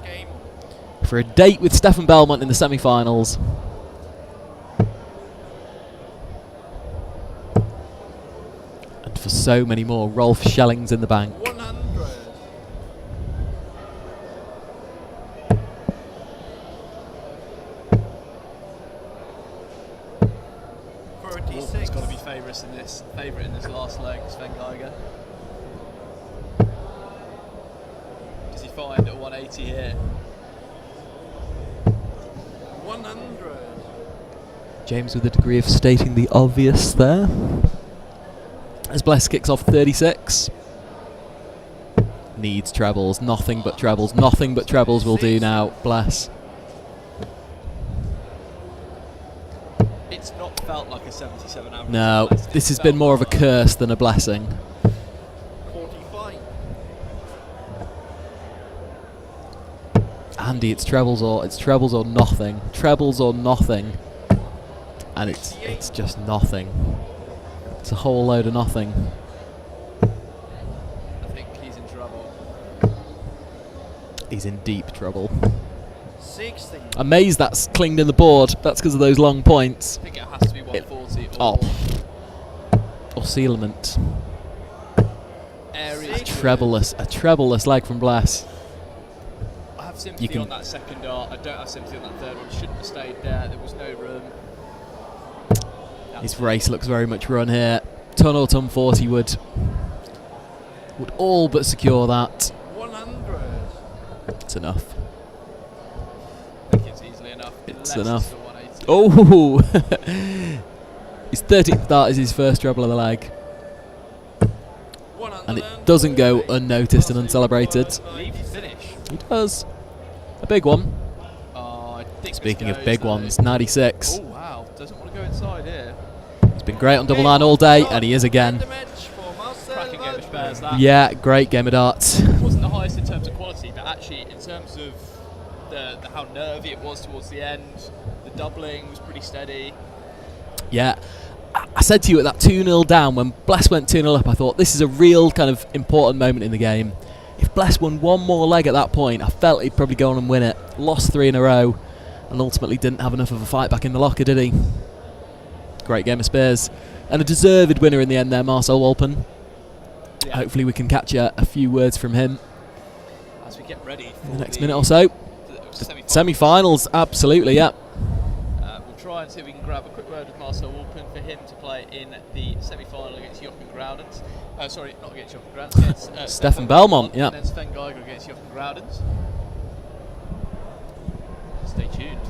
Speaker 8: for a date with Stefan Belmont in the semi-finals. And for so many more Rolf Schellings in the bank.
Speaker 5: 100. He's got to be favourite in this last leg, Sven Geiger. Does he find at 180 here?
Speaker 6: 100.
Speaker 8: James with a degree of stating the obvious there. As Bless kicks off 36. Needs trebles, nothing but trebles, nothing but trebles will do now, Bless.
Speaker 5: It's not felt like a 77 average.
Speaker 8: No, this has been more of a curse than a blessing.
Speaker 6: 45.
Speaker 8: Andy, it's trebles or nothing. Trebles or nothing. And it's just nothing. It's a whole load of nothing.
Speaker 5: I think he's in trouble.
Speaker 8: He's in deep trouble.
Speaker 6: 60.
Speaker 8: Amazed that's clinged in the board. That's because of those long points.
Speaker 5: I think it has to be 140
Speaker 8: or sealement.
Speaker 5: Areas
Speaker 8: A trebleless leg from Bless.
Speaker 5: I have sympathy on that second dart. I don't have sympathy on that third one. Shouldn't have stayed there. There was no room.
Speaker 8: His race looks very much run here. Ton or ton 40 would all but secure that.
Speaker 6: 100.
Speaker 8: It's enough.
Speaker 5: I think it's easily enough.
Speaker 8: It's enough. Oh! His 13th dart is his first treble of the leg. And it doesn't go unnoticed and uncelebrated.
Speaker 5: Finish.
Speaker 8: He does. A big one.
Speaker 5: I think
Speaker 8: Speaking of big ones, 96.
Speaker 5: Oh wow, doesn't want to go inside here.
Speaker 8: He's been great on double 9 all day, and he is again.
Speaker 5: Cracking game of spares, that.
Speaker 8: Yeah, great game of darts.
Speaker 5: It wasn't the highest in terms of quality, but actually in terms of the how nervy it was towards the end, the doubling was pretty steady.
Speaker 8: Yeah. I said to you at that 2-0 down, when Bless went 2-0 up, I thought this is a real kind of important moment in the game. If Bless won one more leg at that point, I felt he'd probably go on and win it. Lost 3 in a row, and ultimately didn't have enough of a fight back in the locker, did he? Great game of spears. And a deserved winner in the end there, Marcel Walpen. Yeah. Hopefully we can catch a few words from him
Speaker 5: as we get ready for
Speaker 8: in the next minute or so. Semi-finals, absolutely, yeah.
Speaker 5: We'll try and see if we can grab a quick word with Marcel Walpen for him to play in the semi-final against Jochen Groudens. Sorry, not against Jochen Groudens, against
Speaker 8: Stefan Belmont, yeah.
Speaker 5: And then Sven Geiger against Jochen Groudens. Stay tuned.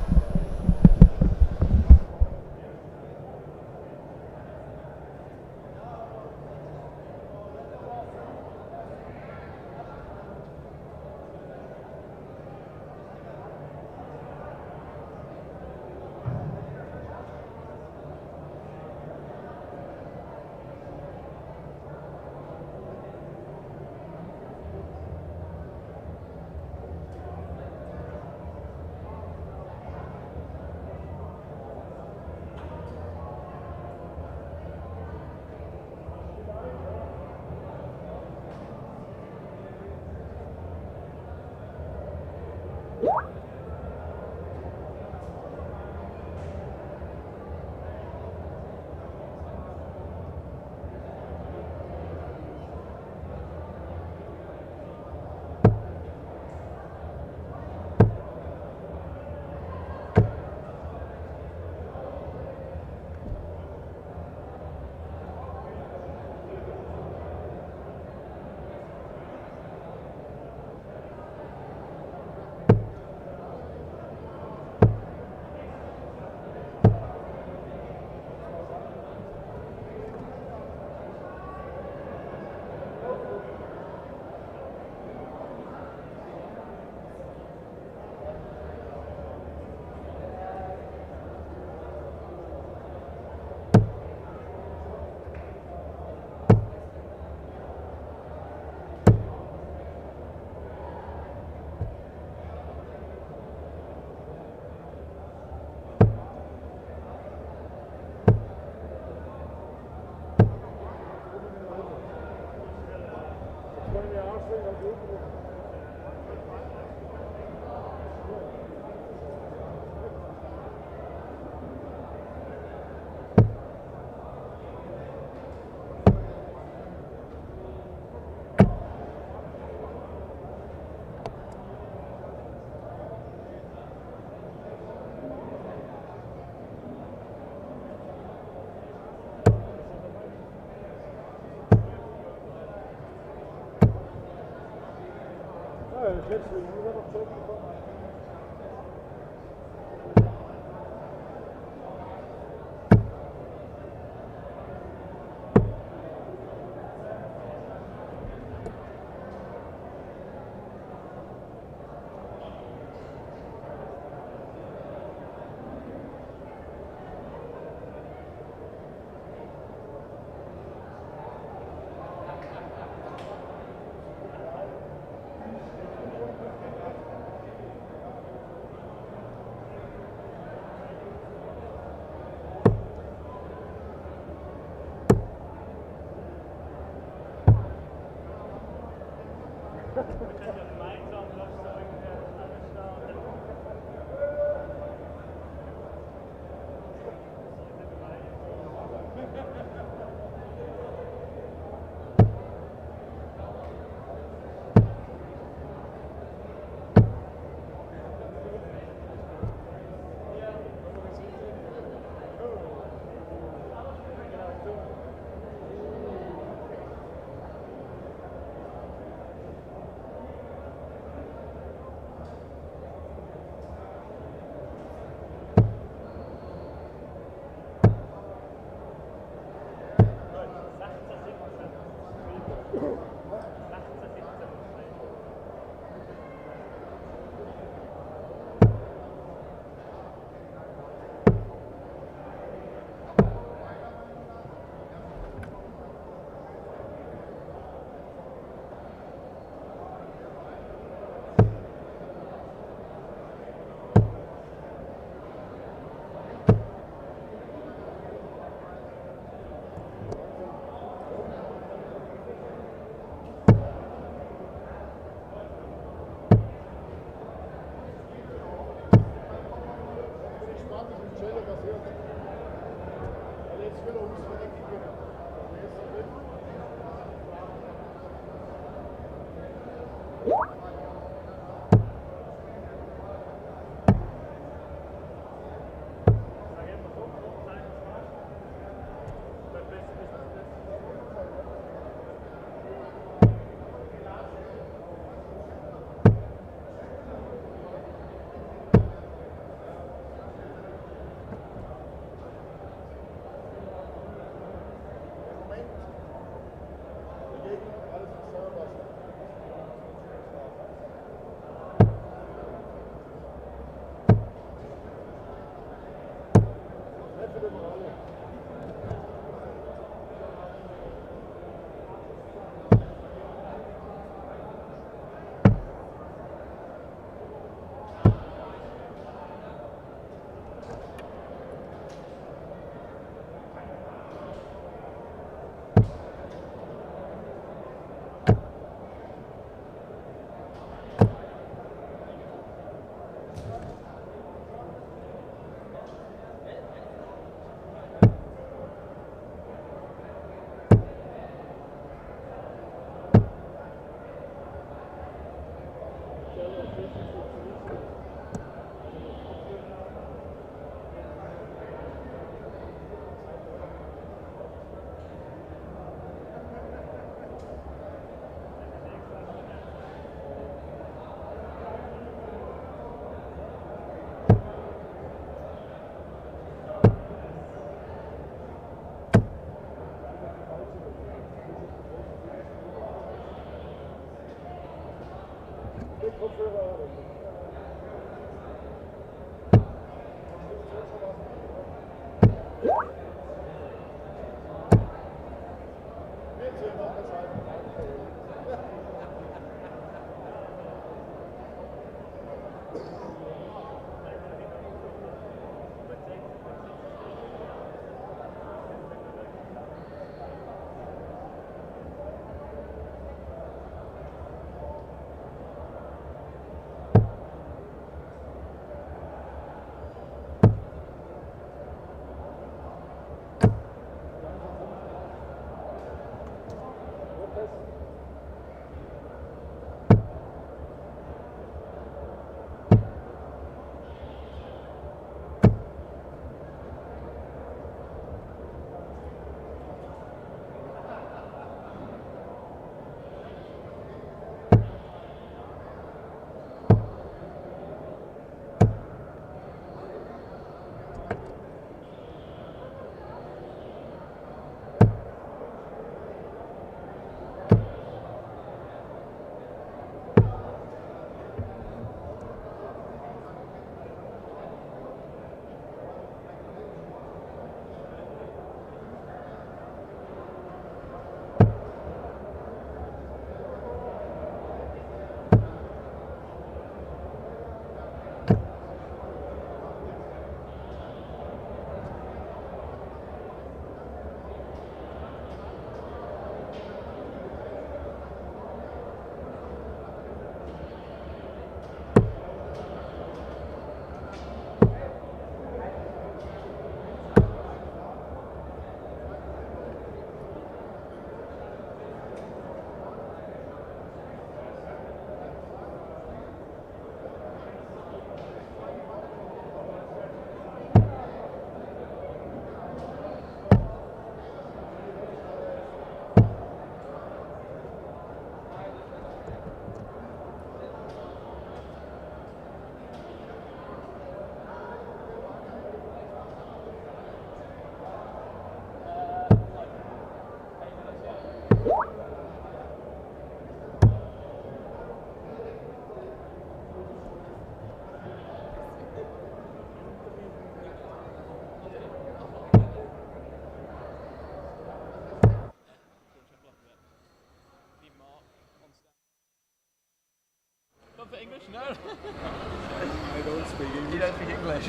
Speaker 5: For English? No.
Speaker 12: I don't speak English.
Speaker 5: You don't speak English?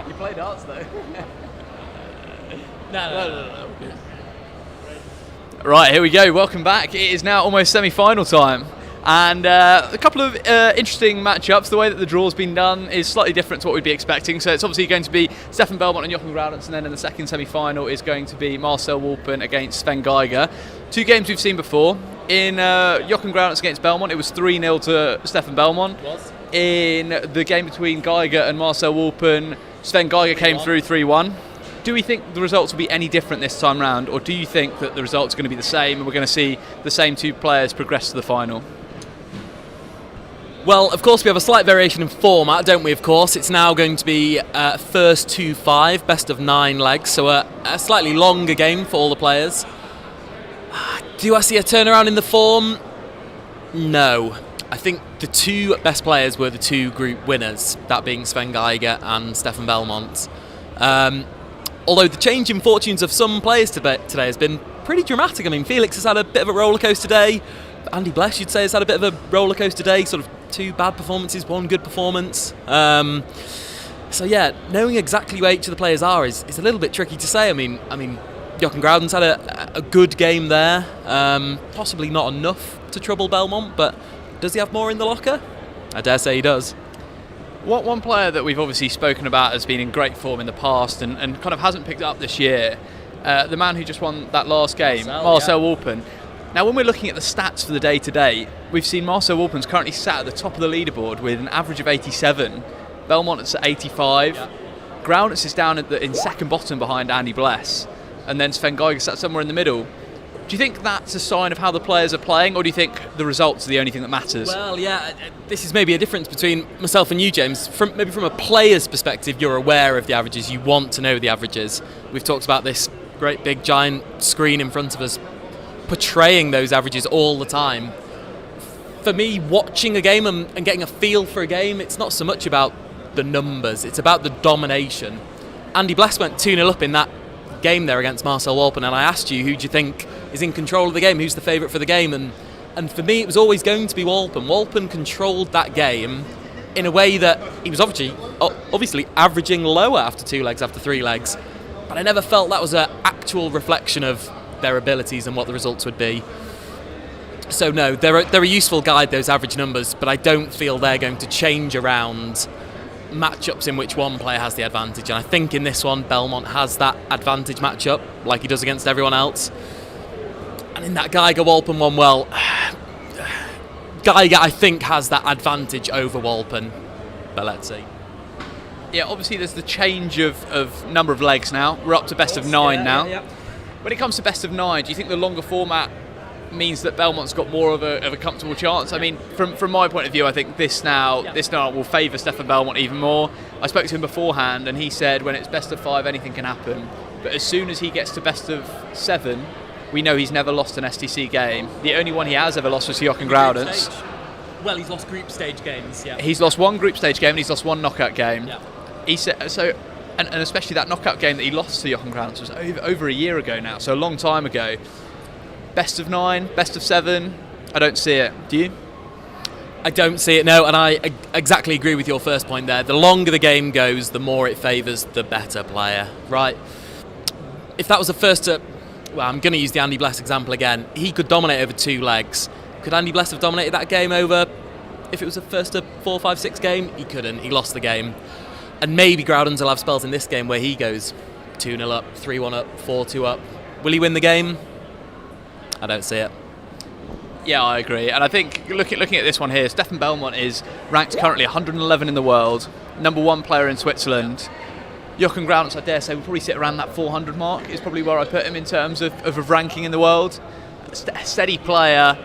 Speaker 5: You play darts though. No. Okay. Right, here we go. Welcome back. It is now almost semi-final time. And a couple of interesting matchups. The way that the draw's been done is slightly different to what we'd be expecting. So it's obviously going to be Stefan Belmont and Jochen Groudens, and then in the second semi-final is going to be Marcel Walpen against Sven Geiger. Two games we've seen before. In Jochen Groudens against Belmont, it was 3-0 to Stefan Belmont. In the game between Geiger and Marcel Walpen, Sven Geiger came through 3-1. Do we think the results will be any different this time round, or do you think that the results are going to be the same and we're going to see the same two players progress to the final?
Speaker 8: Well, of course, we have a slight variation in format, don't we, of course? It's now going to be first 2-5, best of 9 legs, so a slightly longer game for all the players. Do I see a turnaround in the form? No. I think the two best players were the two group winners, that being Sven Geiger and Stefan Belmont. Although the change in fortunes of some players today has been pretty dramatic. I mean, Felix has had a bit of a rollercoaster day. Andy Bless, you'd say, has had a bit of a rollercoaster day, sort of 2 bad performances, 1 good performance. So yeah, knowing exactly where each of the players are is a little bit tricky to say. I mean, Jochen Groudens had a good game there, possibly not enough to trouble Belmont, but does he have more in the locker? I dare say he does.
Speaker 5: One player that we've obviously spoken about has been in great form in the past and kind of hasn't picked up this year, the man who just won that last game, Marcel Walpen. Now, when we're looking at the stats for the day today, we've seen Marcel Walpen's currently sat at the top of the leaderboard with an average of 87. Belmont is at 85. Yeah. Groudens is down in second bottom behind Andy Bless. And then Sven Geiger sat somewhere in the middle. Do you think that's a sign of how the players are playing, or do you think the results are the only thing that matters?
Speaker 8: Well, yeah, this is maybe a difference between myself and you, James. Maybe from a player's perspective, you're aware of the averages, you want to know the averages. We've talked about this great big giant screen in front of us portraying those averages all the time. For me, watching a game and getting a feel for a game, it's not so much about the numbers, it's about the domination. Andy Bless went 2-0 up in that game there against Marcel Walpen, and I asked you, who do you think is in control of the game, who's the favourite for the game, and for me it was always going to be Walpen. Walpen controlled that game in a way that he was obviously averaging lower after 2 legs, after 3 legs, but I never felt that was an actual reflection of their abilities and what the results would be. So no, they're a useful guide, those average numbers, but I don't feel they're going to change around matchups in which one player has the advantage, and I think in this one Belmont has that advantage matchup like he does against everyone else. And in that Geiger-Walpen one, well, Geiger I think has that advantage over Walpen, but let's see.
Speaker 5: Yeah, obviously there's the change of number of legs now. We're up to best of 9 now. Yeah. When it comes to best of 9, do you think the longer format means that Belmont's got more of a comfortable chance? I mean, from my point of view, I think this now will favour Stefan Belmont even more. I spoke to him beforehand, and he said when it's best of 5, anything can happen. But as soon as he gets to best of 7, we know he's never lost an SDC game. The only one he has ever lost was to Jochen Groudens.
Speaker 8: Well, he's lost group stage games. Yeah.
Speaker 5: He's lost 1 group stage game, and he's lost 1 knockout game.
Speaker 8: Yeah.
Speaker 5: He said so. And especially that knockout game that he lost to Jochen Groudens was over a year ago now, so a long time ago. Best of 9, best of 7, I don't see it. Do you?
Speaker 8: I don't see it, no, and I exactly agree with your first point there. The longer the game goes, the more it favours the better player, right? If that was a first to... Well, I'm going to use the Andy Bless example again. He could dominate over 2 legs. Could Andy Bless have dominated that game over... If it was a first to 4, 5, 6 game? He couldn't. He lost the game. And maybe Groudens will have spells in this game where he goes 2-0 up, 3-1 up, 4-2 up. Will he win the game? I don't see it.
Speaker 5: Yeah, I agree. And I think looking at this one here, Stefan Belmont is ranked currently 111 in the world, number 1 player in Switzerland. Jochen Groudens, I dare say, will probably sit around that 400 mark, is probably where I put him in terms of ranking in the world. Steady player,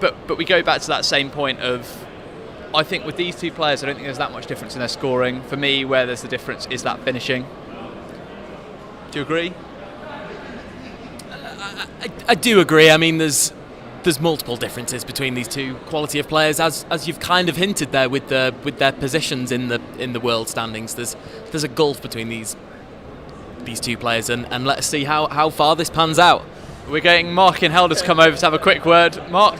Speaker 5: but we go back to that same point of, I think with these two players, I don't think there's that much difference in their scoring. For me, where there's the difference is that finishing. Do you agree?
Speaker 8: I do agree. I mean, there's multiple differences between these two quality of players, as you've kind of hinted there with their positions in the world standings. There's a gulf between these two players, and let's see how far this pans out.
Speaker 5: We're getting Mark in Helder to come over to have a quick word. Mark,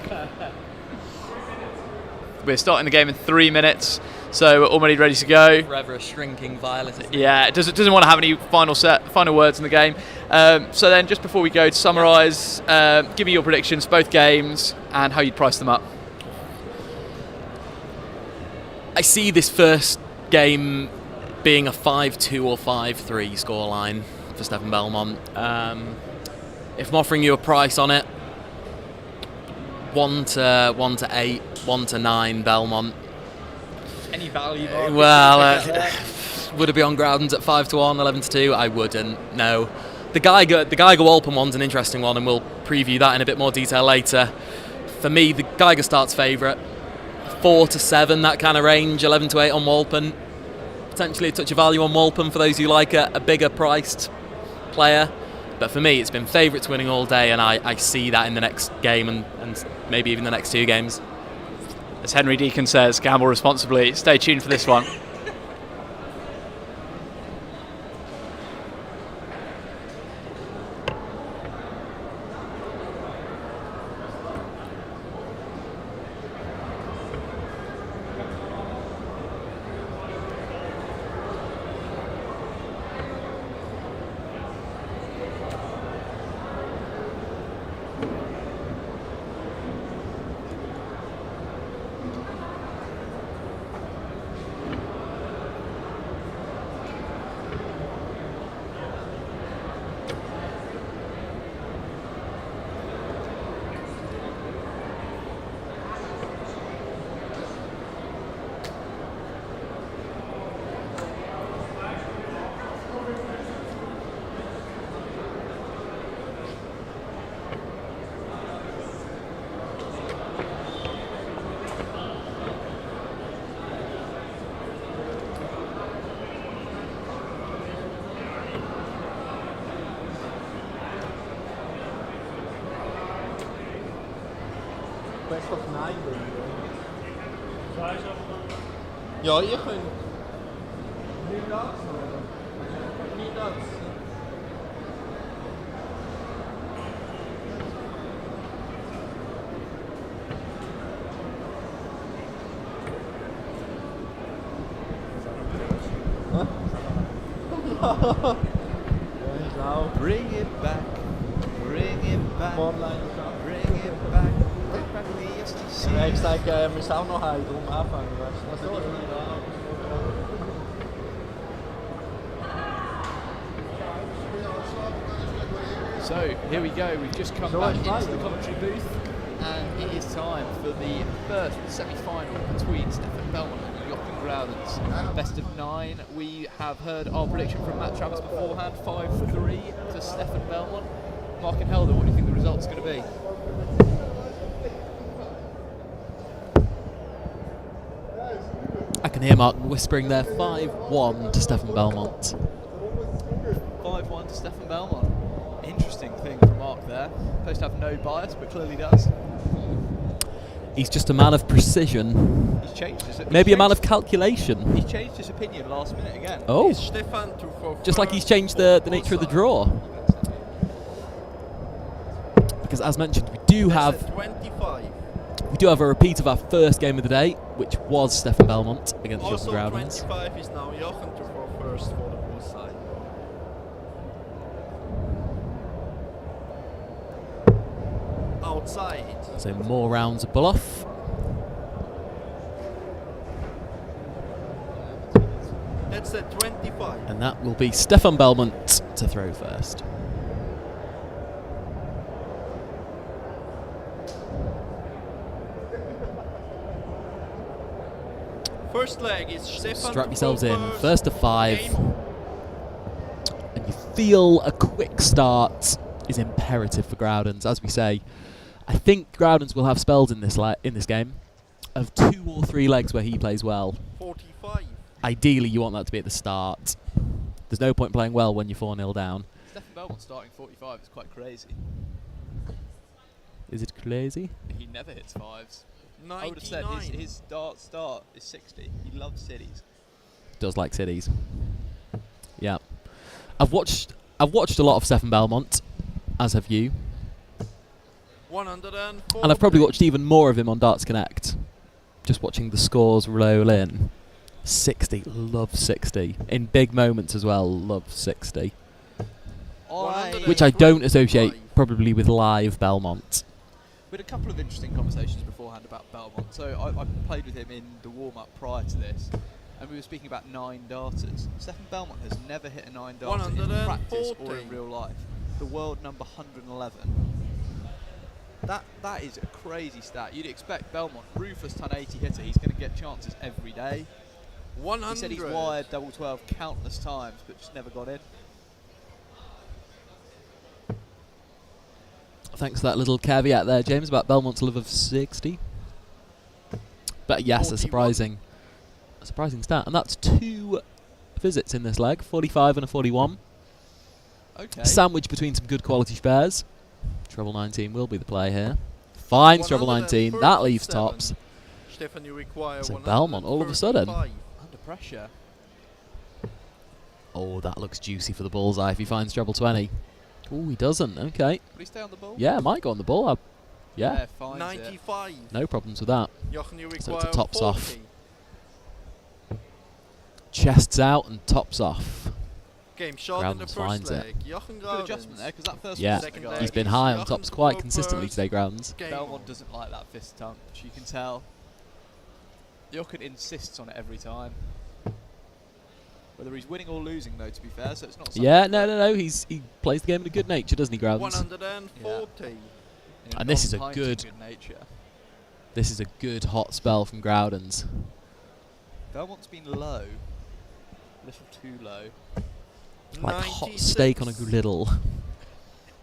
Speaker 5: we're starting the game in 3 minutes, so we're already ready to go.
Speaker 8: Forever a shrinking violet.
Speaker 5: Yeah, it doesn't want to have any final words in the game. So then, just before we go, to summarise, give me your predictions, both games, and how you'd price them up.
Speaker 8: I see this first game being a 5-2 or 5-3 scoreline for Stefan Belmont. If I'm offering you a price on it, 1-8, 1-9 Belmont.
Speaker 5: Any value?
Speaker 8: Well, would it be on Groudens at 5-1, 11-2? I wouldn't. No. The Geiger Walpen one's an interesting one, and we'll preview that in a bit more detail later. For me, the Geiger starts favourite. 4-7, that kind of range. 11-8 on Walpen. Potentially a touch of value on Walpen for those who like a bigger priced player. But for me, it's been favourites winning all day, and I see that in the next game and maybe even the next 2 games.
Speaker 5: As Henry Deacon says, gamble responsibly. Stay tuned for this one.
Speaker 6: Best of 9. Ja, ihr könnt. Nicht das, oder? Nicht das.
Speaker 5: Bring it back. Bring it back. Bring it back.
Speaker 6: Ja, ich sage, wir müssen auch noch heim, darum anfangen, weißt du?
Speaker 5: So, here we go. We've just come back into the commentary booth, and it is time for the first semi-final between Stefan Belmont and Jochen Groudens. Best of 9. We have heard our prediction from Matt Travis beforehand, 5-3 to Stefan Belmont. Mark and Helder, what do you think the result's going to be?
Speaker 8: I can hear Mark whispering there, 5-1 to Stefan Belmont.
Speaker 5: 5-1 to Stefan Belmont. Interesting thing from Mark there. Supposed to have no bias, but clearly does.
Speaker 8: He's just a man of precision.
Speaker 5: He's changed his
Speaker 8: Maybe a man of calculation.
Speaker 5: He's changed his opinion last minute again.
Speaker 8: Oh,
Speaker 6: Stefan
Speaker 8: just like he's changed the nature of the draw. Because as mentioned, we do have
Speaker 6: 25.
Speaker 8: We do have a repeat of our first game of the day, which was Stefan Belmont against
Speaker 6: Also
Speaker 8: Jochen Groudens.
Speaker 6: 25 is now Jochen to go first for the blue side. Outside.
Speaker 8: So more rounds of Bull-off.
Speaker 6: That's a 25.
Speaker 8: And that will be Stefan Belmont to throw first.
Speaker 6: First leg is Stefan.
Speaker 8: Strap yourselves in. First to 5. And you feel a quick start is imperative for Groudens. As we say, I think Groudens will have spells in this game of 2 or 3 legs where he plays well.
Speaker 6: 45.
Speaker 8: Ideally, you want that to be at the start. There's no point playing well when you're 4-0 down.
Speaker 5: Stefan Belmont starting 45 is quite crazy.
Speaker 8: Is it crazy?
Speaker 5: He never hits 5s.
Speaker 6: 99.
Speaker 5: I would have said his start is 60. He loves cities.
Speaker 8: Does like cities. Yeah. I've watched a lot of Stefan Belmont, as have you.
Speaker 6: 104.
Speaker 8: And I've probably watched even more of him on Darts Connect. Just watching the scores roll in. 60. Love 60. In big moments as well, love 60. Which I don't associate probably with live Belmont.
Speaker 5: We had a couple of interesting conversations beforehand about Belmont. So I played with him in the warm-up prior to this, and we were speaking about 9 darters. Stefan Belmont has never hit a 9 darter in practice or in real life. The world number 111. That is a crazy stat. You'd expect Belmont, ruthless 1080 hitter, he's going to get chances every day.
Speaker 6: 100.
Speaker 5: He said he's wired double 12 countless times, but just never got in.
Speaker 8: Thanks for that little caveat there, James, about Belmont's love of 60. But yes, a surprising stat. And that's 2 visits in this leg, 45 and a 41.
Speaker 5: Okay.
Speaker 8: Sandwich between some good quality spares. Treble 19 will be the play here. Finds treble 19. That leaves tops.
Speaker 6: Stefan, you require
Speaker 8: so Belmont all of a sudden.
Speaker 5: Under pressure.
Speaker 8: Oh, that looks juicy for the bullseye if he finds treble 20. Oh, he doesn't. Okay.
Speaker 5: Will he stay on the ball?
Speaker 8: Yeah, might go on the ball. Yeah.
Speaker 6: 95.
Speaker 8: No problems with that.
Speaker 6: Jochen, you
Speaker 8: So it's a tops
Speaker 6: 40.
Speaker 8: off. Chests out and tops off.
Speaker 6: Game shot in the first leg. Jochen
Speaker 5: Good adjustment there, because that first
Speaker 8: Yeah,
Speaker 5: one second leg.
Speaker 8: he's been high on tops quite consistently today, Grounds.
Speaker 5: Belmont doesn't like that fist tongue, which you can tell. Jochen insists on it every time. Whether he's winning or losing, though, to be fair, so it's not.
Speaker 8: Yeah, no. He plays the game in a good nature, doesn't he, Grounds?
Speaker 6: 140.
Speaker 8: Yeah. And this is a good
Speaker 5: nature.
Speaker 8: This is a good hot spell from Groudens.
Speaker 5: Belmont's been low, a little too low.
Speaker 8: Like a hot steak on a griddle.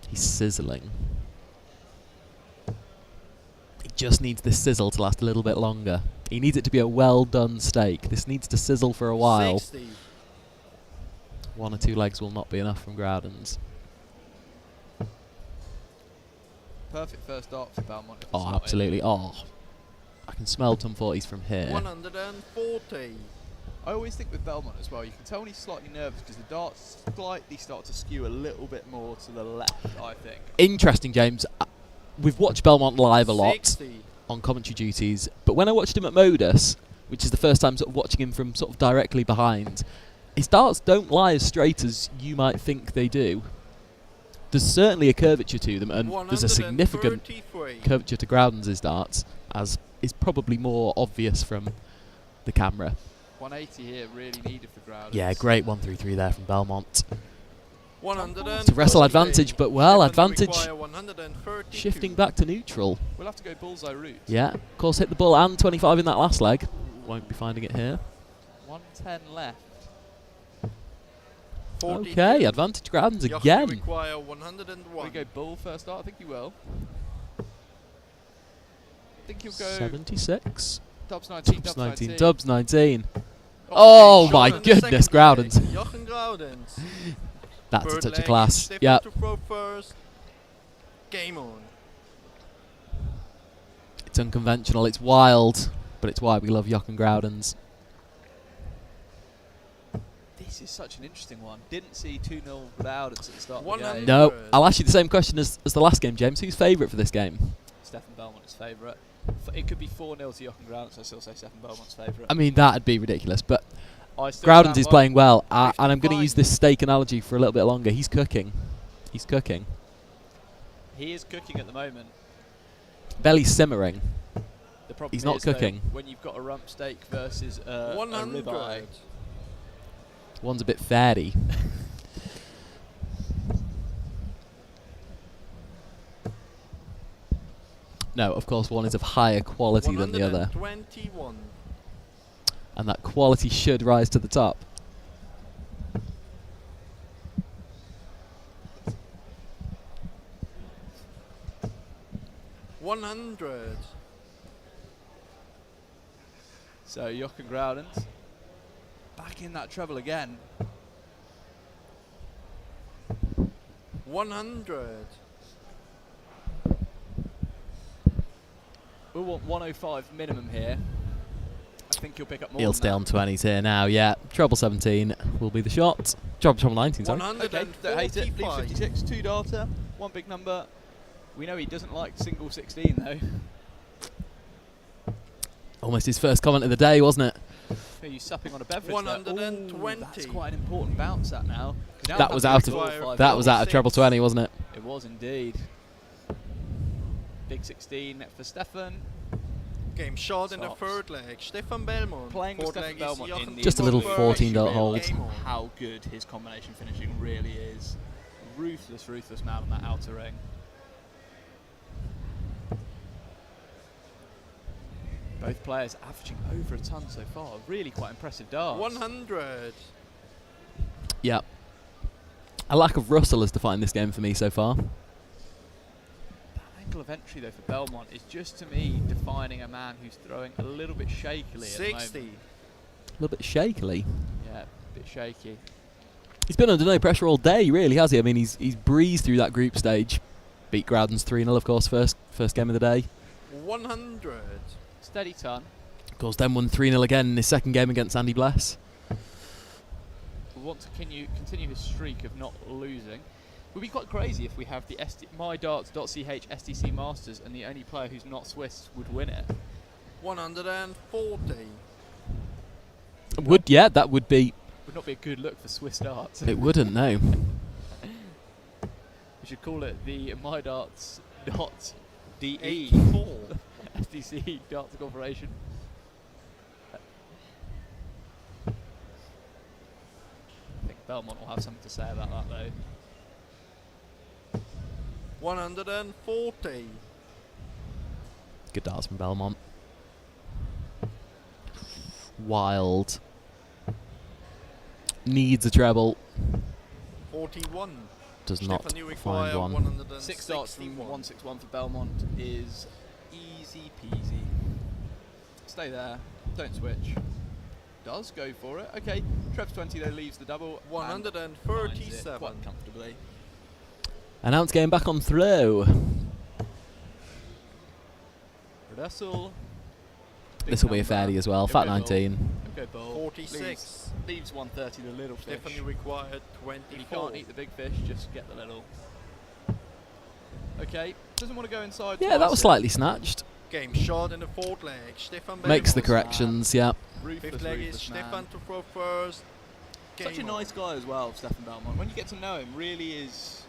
Speaker 8: He's sizzling. He just needs this sizzle to last a little bit longer. He needs it to be a well done steak. This needs to sizzle for a while.
Speaker 6: 60.
Speaker 8: 1 or 2 legs will not be enough from Groudens.
Speaker 5: Perfect first dart for Belmont. If it's
Speaker 8: Oh,
Speaker 5: not
Speaker 8: absolutely.
Speaker 5: in.
Speaker 8: Oh, I can smell Tom 40s from here.
Speaker 6: 140.
Speaker 5: I always think with Belmont as well, you can tell when he's slightly nervous because the darts slightly start to skew a little bit more to the left, I think.
Speaker 8: Interesting, James. We've watched Belmont live a lot
Speaker 6: 60.
Speaker 8: on commentary duties, but when I watched him at Modus, which is the first time sort of watching him from sort of directly behind, his darts don't lie as straight as you might think they do. There's certainly a curvature to them, and there's a significant curvature to Groudens' darts, as is probably more obvious from the camera.
Speaker 5: 180 here, really needed for Groud.
Speaker 8: Yeah, great 1-3-3 there from Belmont.
Speaker 6: 140.
Speaker 8: It's a wrestle advantage, but well,
Speaker 6: Stefan, you
Speaker 8: advantage
Speaker 6: require 132.
Speaker 8: shifting back to neutral.
Speaker 5: We'll have to go bullseye route.
Speaker 8: Yeah, of course hit the ball and 25 in that last leg. Won't be finding it here.
Speaker 5: 110 left.
Speaker 6: 42.
Speaker 8: Okay, advantage Groudens
Speaker 6: Jochen,
Speaker 8: again.
Speaker 6: you require 101.
Speaker 5: Will he go bull first start? I think he will. I think he'll go
Speaker 8: 76.
Speaker 5: Dubs 19,
Speaker 8: Dubs
Speaker 5: Dubs
Speaker 8: 19,
Speaker 5: 19.
Speaker 8: Dubs 19. Oh my
Speaker 6: Shot in the
Speaker 8: goodness,
Speaker 6: second leg.
Speaker 8: Groudens.
Speaker 6: Jochen Groudens.
Speaker 8: That's a
Speaker 6: Third
Speaker 8: touch of
Speaker 6: leg,
Speaker 8: class.
Speaker 6: Stefan
Speaker 8: Yeah.
Speaker 6: to throw first. Game on.
Speaker 8: It's unconventional, it's wild, but it's why we love Jochen Groudens.
Speaker 5: This is such an interesting one. Didn't see 2-0 Groudens at the start of the game.
Speaker 8: No, I'll ask you the same question as the last game, James. Who's favourite for this game?
Speaker 5: Stefan Belmont is favourite. It could be 4-0 to Jochen Groudens. I still say Stefan Belmont's favourite.
Speaker 8: I mean, that'd be ridiculous, but
Speaker 5: I still
Speaker 8: Groudens
Speaker 5: stand
Speaker 8: is
Speaker 5: by.
Speaker 8: playing well, and I'm going to use this steak analogy for a little bit longer. He's cooking. He's cooking.
Speaker 5: He is cooking at the moment.
Speaker 8: Belly's simmering.
Speaker 5: The problem
Speaker 8: He's not
Speaker 5: is, though,
Speaker 8: cooking.
Speaker 5: when you've got a rump steak versus a
Speaker 6: 100.
Speaker 5: ribeye.
Speaker 8: One's a bit fatty. No, of course, one is of higher quality than the other.
Speaker 6: 121.
Speaker 8: And that quality should rise to the top.
Speaker 6: $100.
Speaker 5: So Jochen Groudens back in that treble again.
Speaker 6: 100.
Speaker 5: We'll want 105 minimum here. I think he'll pick up more.
Speaker 8: He'll stay on 20s here now, yeah. Treble 17 will be the shot. Treble 19, sorry.
Speaker 5: Okay, don't hate it. Leave 56, 2 data, 1 big number. We know he doesn't like single 16 though.
Speaker 8: Almost his first comment of the day, wasn't it?
Speaker 5: Are you supping on a beverage?
Speaker 6: 120.
Speaker 5: That's quite an important bounce that now.
Speaker 8: That was out of treble 20, wasn't it?
Speaker 5: It was indeed. Big 16 for Stefan.
Speaker 6: Game shot in the third leg. Stefan Belmont.
Speaker 5: Playing with Stefan Belmont in the
Speaker 8: just a little 14-dart hold.
Speaker 5: How good his combination finishing really is. Ruthless, ruthless man on that outer ring. Both players averaging over a ton so far. Really quite impressive darts.
Speaker 6: 100.
Speaker 8: Yeah. A lack of Russell has defined this game for me so far.
Speaker 5: Angle of entry though for Belmont is just to me defining a man who's throwing a little bit shakily
Speaker 6: 60.
Speaker 5: at the moment.
Speaker 8: A little bit shakily.
Speaker 5: Yeah, a bit shaky.
Speaker 8: He's been under no pressure all day, really, has he? I mean, he's breezed through that group stage. Beat Groudens 3-0, of course, first game of the day.
Speaker 6: 100.
Speaker 5: Steady ton.
Speaker 8: Of course, then won 3-0 again in his second game against Andy Bless.
Speaker 5: We want to continue his streak of not losing. It would be quite crazy if we have the MyDarts.ch SDC Masters and the only player who's not Swiss would win it.
Speaker 6: 140.
Speaker 8: That would be...
Speaker 5: Would not be a good look for Swiss darts.
Speaker 8: It wouldn't, no.
Speaker 5: We should call it the MyDarts.de SDC Darts Corporation. I think Belmont will have something to say about that though.
Speaker 6: 140.
Speaker 8: Good darts from Belmont. Wild. Needs a treble.
Speaker 6: 41.
Speaker 8: Does not find one.
Speaker 5: 6 darts from 161 for Belmont is easy peasy. Stay there. Don't switch. Does go for it. Okay. Trebs 20 though leaves the double.
Speaker 6: 137.
Speaker 5: Quite comfortably.
Speaker 8: Announce game back on throw.
Speaker 5: Russell.
Speaker 8: This will be a fairly as well. Fat 19.
Speaker 5: Okay, ball.
Speaker 6: 46.
Speaker 5: Leaves 130 the little fish.
Speaker 6: Stephanie required 24.
Speaker 5: If you can't eat the big fish, just get the little. Okay. Doesn't want to go inside.
Speaker 8: Yeah, that was slightly snatched.
Speaker 6: Game shot in the fourth leg. Stefan
Speaker 8: Makes the corrections, yeah.
Speaker 6: Fifth leg is Stefan to throw first.
Speaker 5: Such a nice guy as well, Stefan Belmont. When you get to know him, really is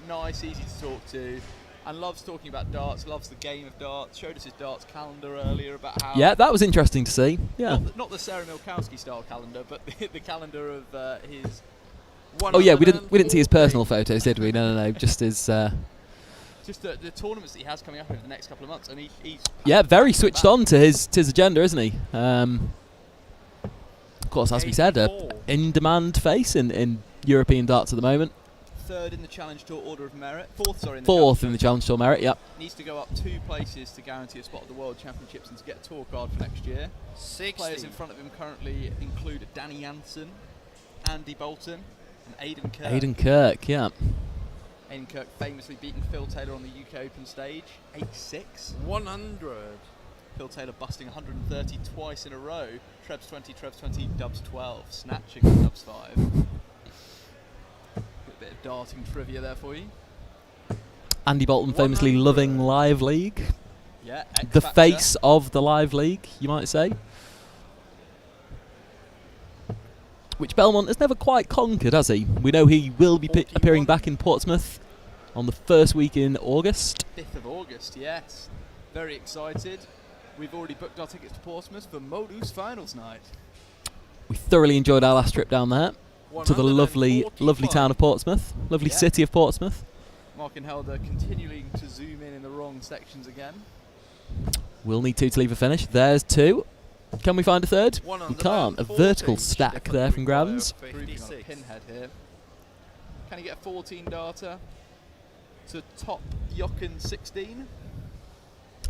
Speaker 5: nice, easy to talk to, and loves talking about darts, loves the game of darts. Showed us his darts calendar earlier about how...
Speaker 8: Yeah, that was interesting to see. Yeah.
Speaker 5: Not the Sarah Milkowski style calendar, but the calendar of his...
Speaker 8: Oh yeah, we didn't see his personal photos, did we? No, just his...
Speaker 5: Just the tournaments that he has coming up over the next couple of months, and he's...
Speaker 8: Yeah, very switched on to his agenda, isn't he? Of course, as we said, in-demand face in European darts at the moment.
Speaker 5: Third in the Challenge Tour Order of Merit.
Speaker 8: Fourth in the Challenge Tour Merit, yep.
Speaker 5: Needs to go up 2 places to guarantee a spot at the World Championships and to get a tour card for next year.
Speaker 6: 60.
Speaker 5: Players in front of him currently include Danny Jansen, Andy Bolton, and Aidan Kirk.
Speaker 8: Aidan Kirk, yeah.
Speaker 5: Aidan Kirk famously beating Phil Taylor on the UK Open stage, 8-6.
Speaker 6: 100.
Speaker 5: Phil Taylor busting 130 twice in a row. Trebs 20, Dubs 12. Snatching Dubs 5. A bit of darting trivia there for you.
Speaker 8: Andy Bolton famously loving Live League.
Speaker 5: Yeah,
Speaker 8: the face of the Live League, you might say. Which Belmont has never quite conquered, has he? We know he will be appearing back in Portsmouth on the first week in August.
Speaker 5: 5th of August, yes. Very excited. We've already booked our tickets to Portsmouth for Modus Finals night.
Speaker 8: We thoroughly enjoyed our last trip down there to the lovely town of Portsmouth, lovely city of Portsmouth.
Speaker 5: Mark and Helder continuing to zoom in the wrong sections again.
Speaker 8: We'll need 2 to leave a finish. There's 2. Can we find a third? We can't. A vertical stack there from Groudens.
Speaker 5: Grooving on a pinhead here. Can he get a 14 darter to top Jochen 16?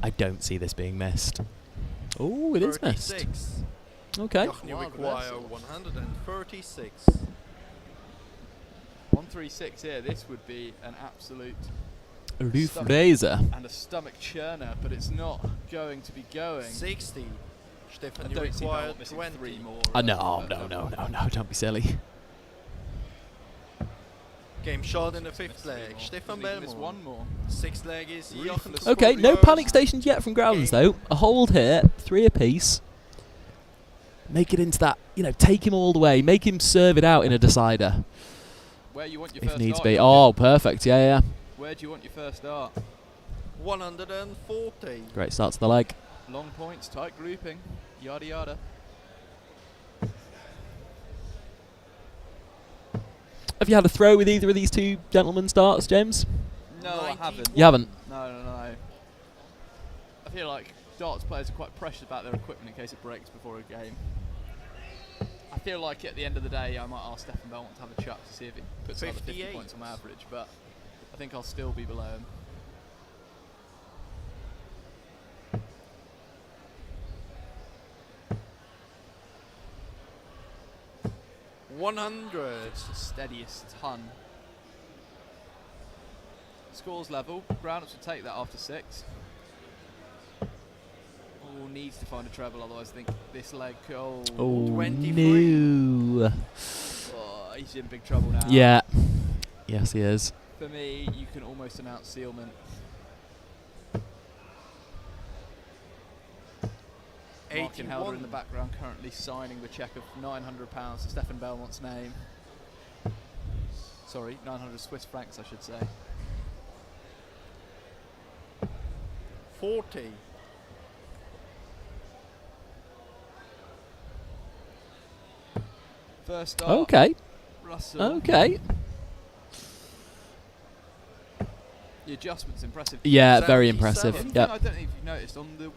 Speaker 8: I don't see this being missed. Oh, it is missed. Okay.
Speaker 6: You require 136.
Speaker 5: 136 here. This would be an absolute
Speaker 8: roof raiser
Speaker 5: and a stomach churner, but it's not going to be going.
Speaker 6: 60. Stefan,
Speaker 5: you require 20 more.
Speaker 8: No, don't be silly.
Speaker 6: Game shot in the 5th leg. Stefan Belmont.
Speaker 5: One more.
Speaker 6: 6th leg is Jochen.
Speaker 8: Okay, no panic stations yet from Groudens though. A hold here, 3 apiece. Make it into that, take him all the way. Make him serve it out in a decider.
Speaker 5: Where you want your
Speaker 8: if
Speaker 5: first
Speaker 8: needs
Speaker 5: start,
Speaker 8: be. Oh, perfect. Yeah.
Speaker 5: Where do you want your first start?
Speaker 6: 140.
Speaker 8: Great start to the leg.
Speaker 5: Long points, tight grouping, yada yada.
Speaker 8: Have you had a throw with either of these two gentlemen starts, James?
Speaker 5: No, I haven't.
Speaker 8: You haven't?
Speaker 5: No. I feel like darts players are quite precious about their equipment in case it breaks before a game. I feel like at the end of the day, I might ask Stefan Belmont to have a chat to see if it puts another 50 points on my average, but I think I'll still be below him. It's the steadiest ton. Scores level. Groud will take that after 6. Oh, needs to find a treble, otherwise I think this leg. Oh, 23.
Speaker 8: No.
Speaker 5: Oh, he's in big trouble now.
Speaker 8: Yeah. Yes, he is.
Speaker 5: For me, you can almost announce sealment. Mark Helder in the background currently signing the cheque of £900 to Stefan Belmont's name. Sorry, 900 Swiss francs, I should say.
Speaker 6: 40.
Speaker 5: First start.
Speaker 8: Okay.
Speaker 5: Russell.
Speaker 8: Okay.
Speaker 5: The adjustment's impressive.
Speaker 8: Yeah, very impressive.
Speaker 5: Yep. I don't know if you've noticed on the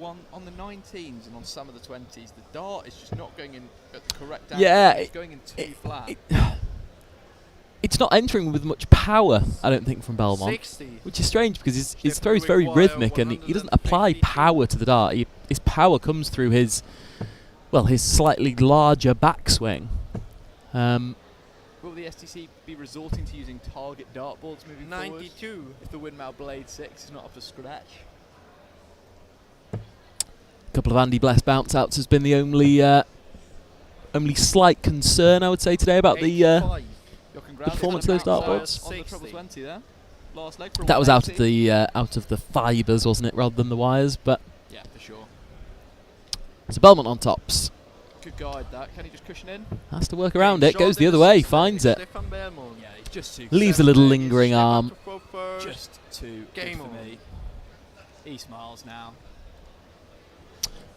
Speaker 5: 19s and on some of the 20s, the dart is just not going in at the correct angle.
Speaker 8: Yeah,
Speaker 5: it's going in too flat.
Speaker 8: It's not entering with much power, I don't think, from Belmont.
Speaker 6: 60.
Speaker 8: Which is strange because his throw is very rhythmic and he doesn't apply power to the dart. His power comes through his slightly larger backswing.
Speaker 5: Will the SDC be resorting to using target dartboards moving
Speaker 6: 92.
Speaker 5: forward? If the Windmill Blade 6 is not up to scratch.
Speaker 8: A couple of Andy Bless bounce outs has been the only slight concern, I would say, today about the performance of those dartboards.
Speaker 5: On the treble 20 there. Last leg for
Speaker 8: That was out of the fibres, wasn't it, rather than the wires? But
Speaker 5: yeah, for sure.
Speaker 8: So Belmont on tops.
Speaker 5: Good guide that. Can he just cushion in?
Speaker 8: Has to work around it. Goes the other way. Finds it.
Speaker 5: Yeah, he's just too.
Speaker 8: Leaves a little lingering arm.
Speaker 5: Just too good for me. He smiles now.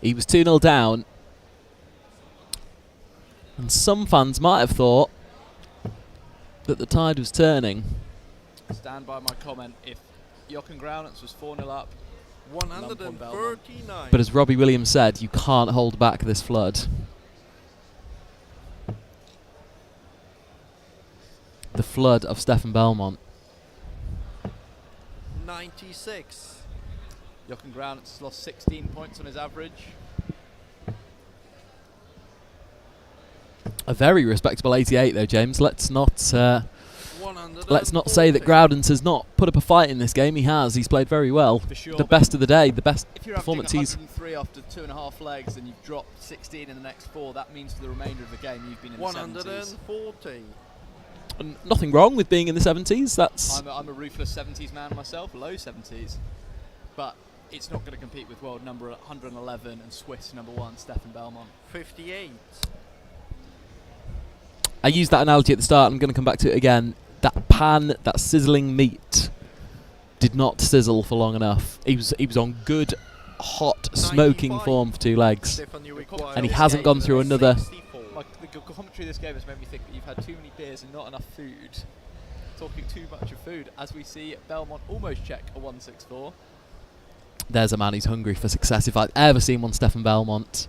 Speaker 8: He was 2-0 down. And some fans might have thought that the tide was turning.
Speaker 5: Stand by my comment. If Jochen Groudens was 4-0 up,
Speaker 6: 139.
Speaker 8: But as Robbie Williams said, you can't hold back this flood. The flood of Stefan Belmont.
Speaker 6: 96.
Speaker 5: Jochen Groudens lost 16 points on his average.
Speaker 8: A very respectable 88 though, James. Let's not say that Groudens has not put up a fight in this game. He has. He's played very well.
Speaker 5: For sure,
Speaker 8: the best of the day, the best
Speaker 5: if you're
Speaker 8: performance
Speaker 5: averaging
Speaker 8: he's.
Speaker 5: 103 after 2.5 legs and you've dropped 16 in the next 4, that means for the remainder of the game you've been in the 70s.
Speaker 6: 140.
Speaker 8: And nothing wrong with being in the 70s. That's.
Speaker 5: I'm a ruthless 70s man myself, low 70s, but it's not going to compete with world number 111 and Swiss number 1 Stefan Belmont.
Speaker 6: 58.
Speaker 8: I used that analogy at the start. I'm going to come back to it again. That pan, that sizzling meat, did not sizzle for long enough. He was on good, hot, smoking form for 2 legs, and he hasn't gone through another.
Speaker 5: The commentary of this game has made me think that you've had too many beers and not enough food. Talking too much of food, as we see Belmont almost check a 164.
Speaker 8: There's a man who's hungry for success. If I've ever seen one, Stefan Belmont.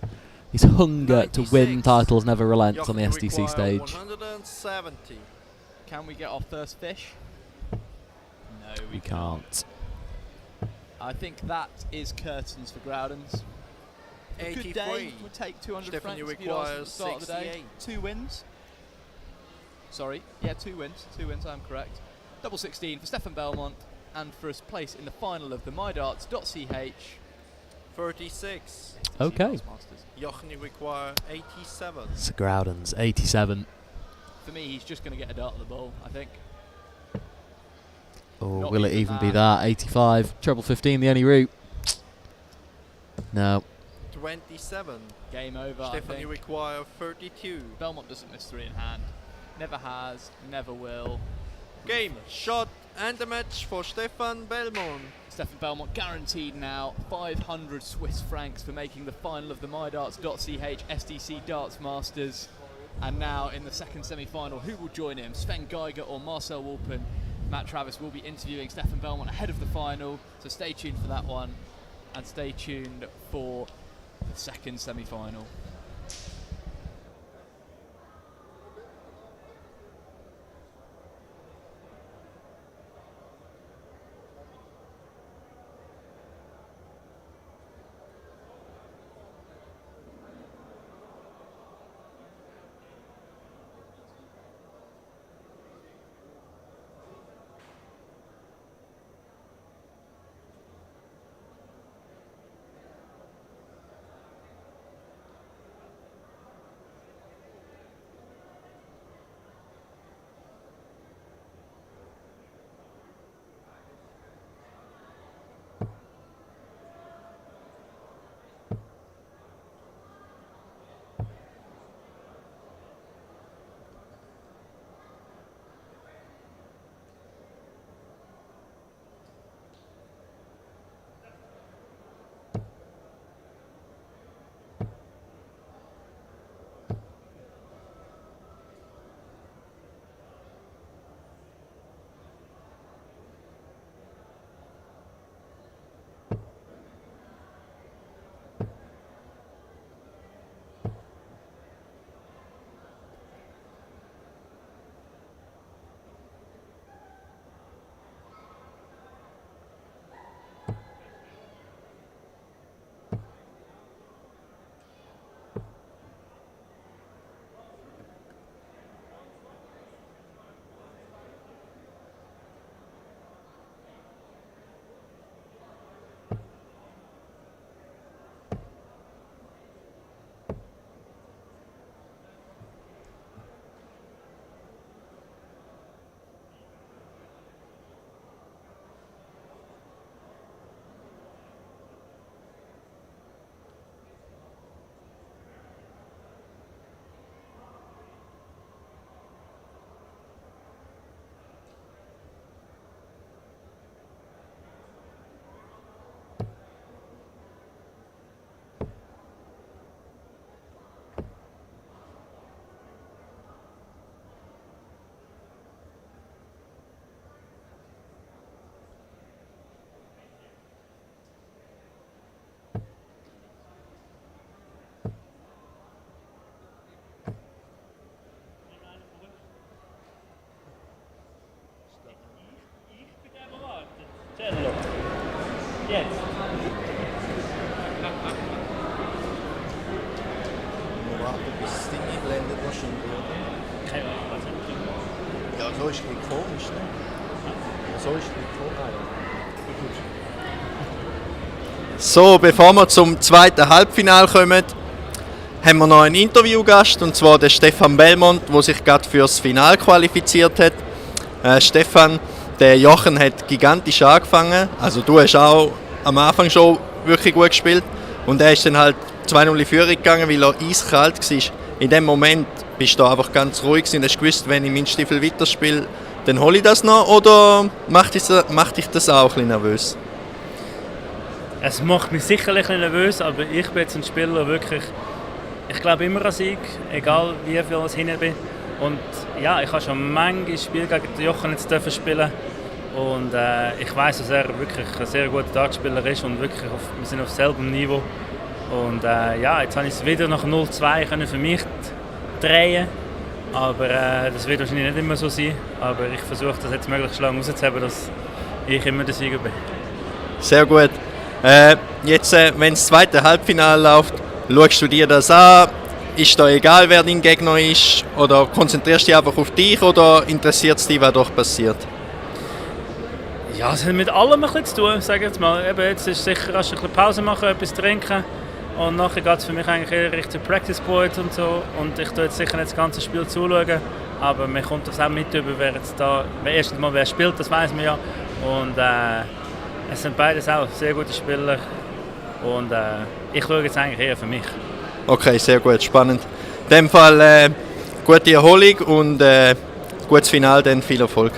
Speaker 8: His hunger to win titles never relents on the SDC stage.
Speaker 6: 170.
Speaker 5: Can we get our first fish? No, we
Speaker 8: can't.
Speaker 5: I think that is curtains for Groudens. A good day would take 200 francs if you asked at the start of the day. 2 wins. Sorry, yeah, 2 wins. 2 wins, I'm correct. Double 16 for Stefan Belmont, and for his place in the final of the MyDarts.ch.
Speaker 6: 36.
Speaker 8: Okay.
Speaker 6: Jochen require 87.
Speaker 8: So Groudens, 87.
Speaker 5: For me, he's just going to get a dart at the ball, I think.
Speaker 8: Oh, will it even be that? 85. Treble 15, the only route. No.
Speaker 6: 27.
Speaker 5: Game over.
Speaker 6: Stefan, you require 32.
Speaker 5: Belmont doesn't miss 3 in hand. Never has, never will.
Speaker 6: Game, shot, And the match for Stefan Belmont.
Speaker 5: Stefan Belmont guaranteed now 500 Swiss francs for making the final of the MyDarts.ch SDC Darts Masters. And now in the second semi-final, who will join him? Sven Geiger or Marcel Walpen? Matt Travis will be interviewing Stefan Belmont ahead of the final, so stay tuned for that one, and stay tuned for the second semi-final.
Speaker 19: Jetzt.
Speaker 3: Wir warten, bis das Ding einblendet wahrscheinlich, oder?
Speaker 19: Keine Ahnung, was ich
Speaker 3: Ja, so ist es nicht komisch, ne? Ja, so ist es nicht komisch.
Speaker 6: So, bevor wir zum zweiten Halbfinale kommen, haben wir noch einen Interviewgast, und zwar den Stefan Belmont, der sich gerade fürs Finale qualifiziert hat. Stefan, der Jochen hat gigantisch angefangen, also du hast auch am Anfang schon wirklich gut gespielt, und er ist dann halt 2-0 in Führung gegangen, weil er eiskalt war. In dem Moment bist du einfach ganz ruhig und hast gewusst, wenn ich meinen Stiefel weiterspiele, dann hole ich das noch, oder macht dich das auch ein bisschen nervös?
Speaker 13: Es macht mich sicherlich ein bisschen nervös, aber ich bin jetzt ein Spieler wirklich, ich glaube immer an Sieg, egal wie viel ich hinten bin. Und ja, ich habe schon manche Spiele gegen den Jochen jetzt spielen, und ich weiß, dass er wirklich ein sehr guter Dartspieler ist und wirklich wir sind auf selben Niveau. Und ja, jetzt habe ich es wieder nach 0-2 für mich drehen, aber das wird wahrscheinlich nicht immer so sein. Aber ich versuche das jetzt möglichst lange rauszuheben, dass ich immer der Sieger bin.
Speaker 6: Sehr gut. Jetzt, wenn das zweite Halbfinale läuft, schaust du dir das an? Ist da egal, wer dein Gegner ist? Oder konzentrierst du dich einfach auf dich? Oder interessiert es dich, was doch passiert?
Speaker 13: Ja, es hat mit allem ein bisschen zu tun, sage ich jetzt mal. Eben, jetzt ist sicher erst ein bisschen Pause machen, etwas trinken. Und nachher geht es für mich eigentlich eher Richtung Practice Board und so. Und ich tue jetzt sicher nicht das ganze Spiel zuschauen. Aber man kommt das auch mit über, erstens mal wer spielt, das weiß man ja. Und es sind beides auch sehr gute Spieler. Und ich schaue jetzt eigentlich eher für mich.
Speaker 6: Okay, sehr gut, spannend. In dem Fall gute Erholung und gutes Finale, dann viel Erfolg.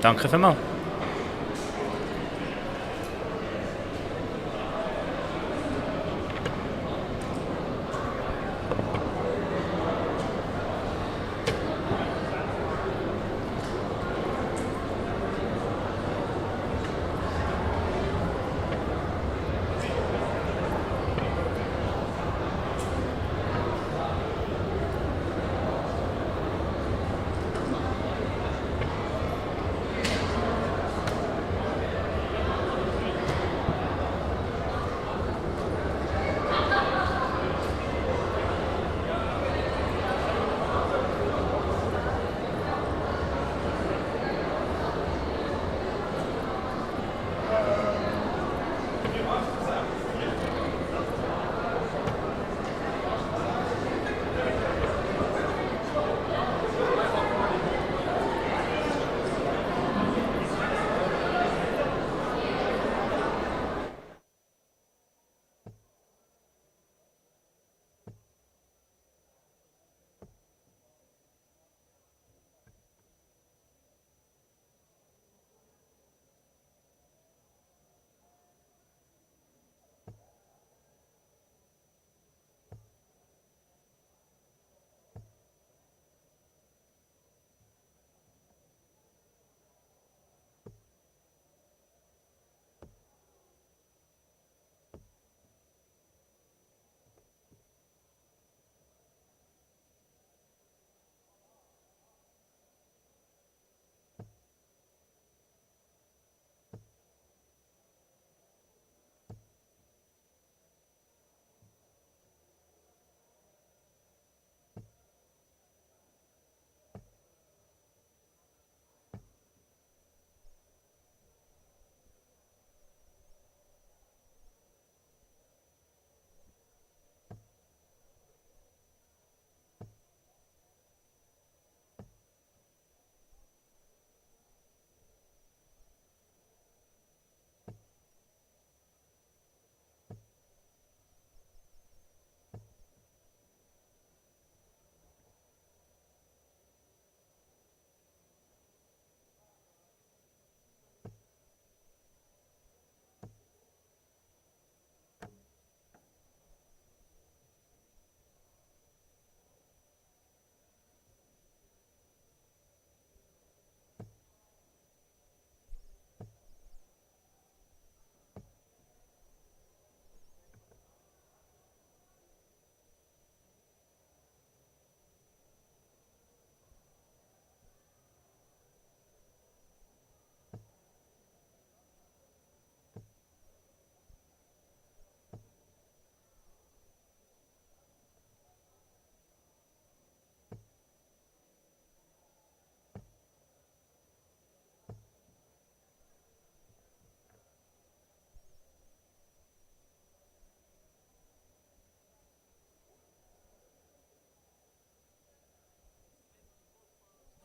Speaker 13: Danke vielmals.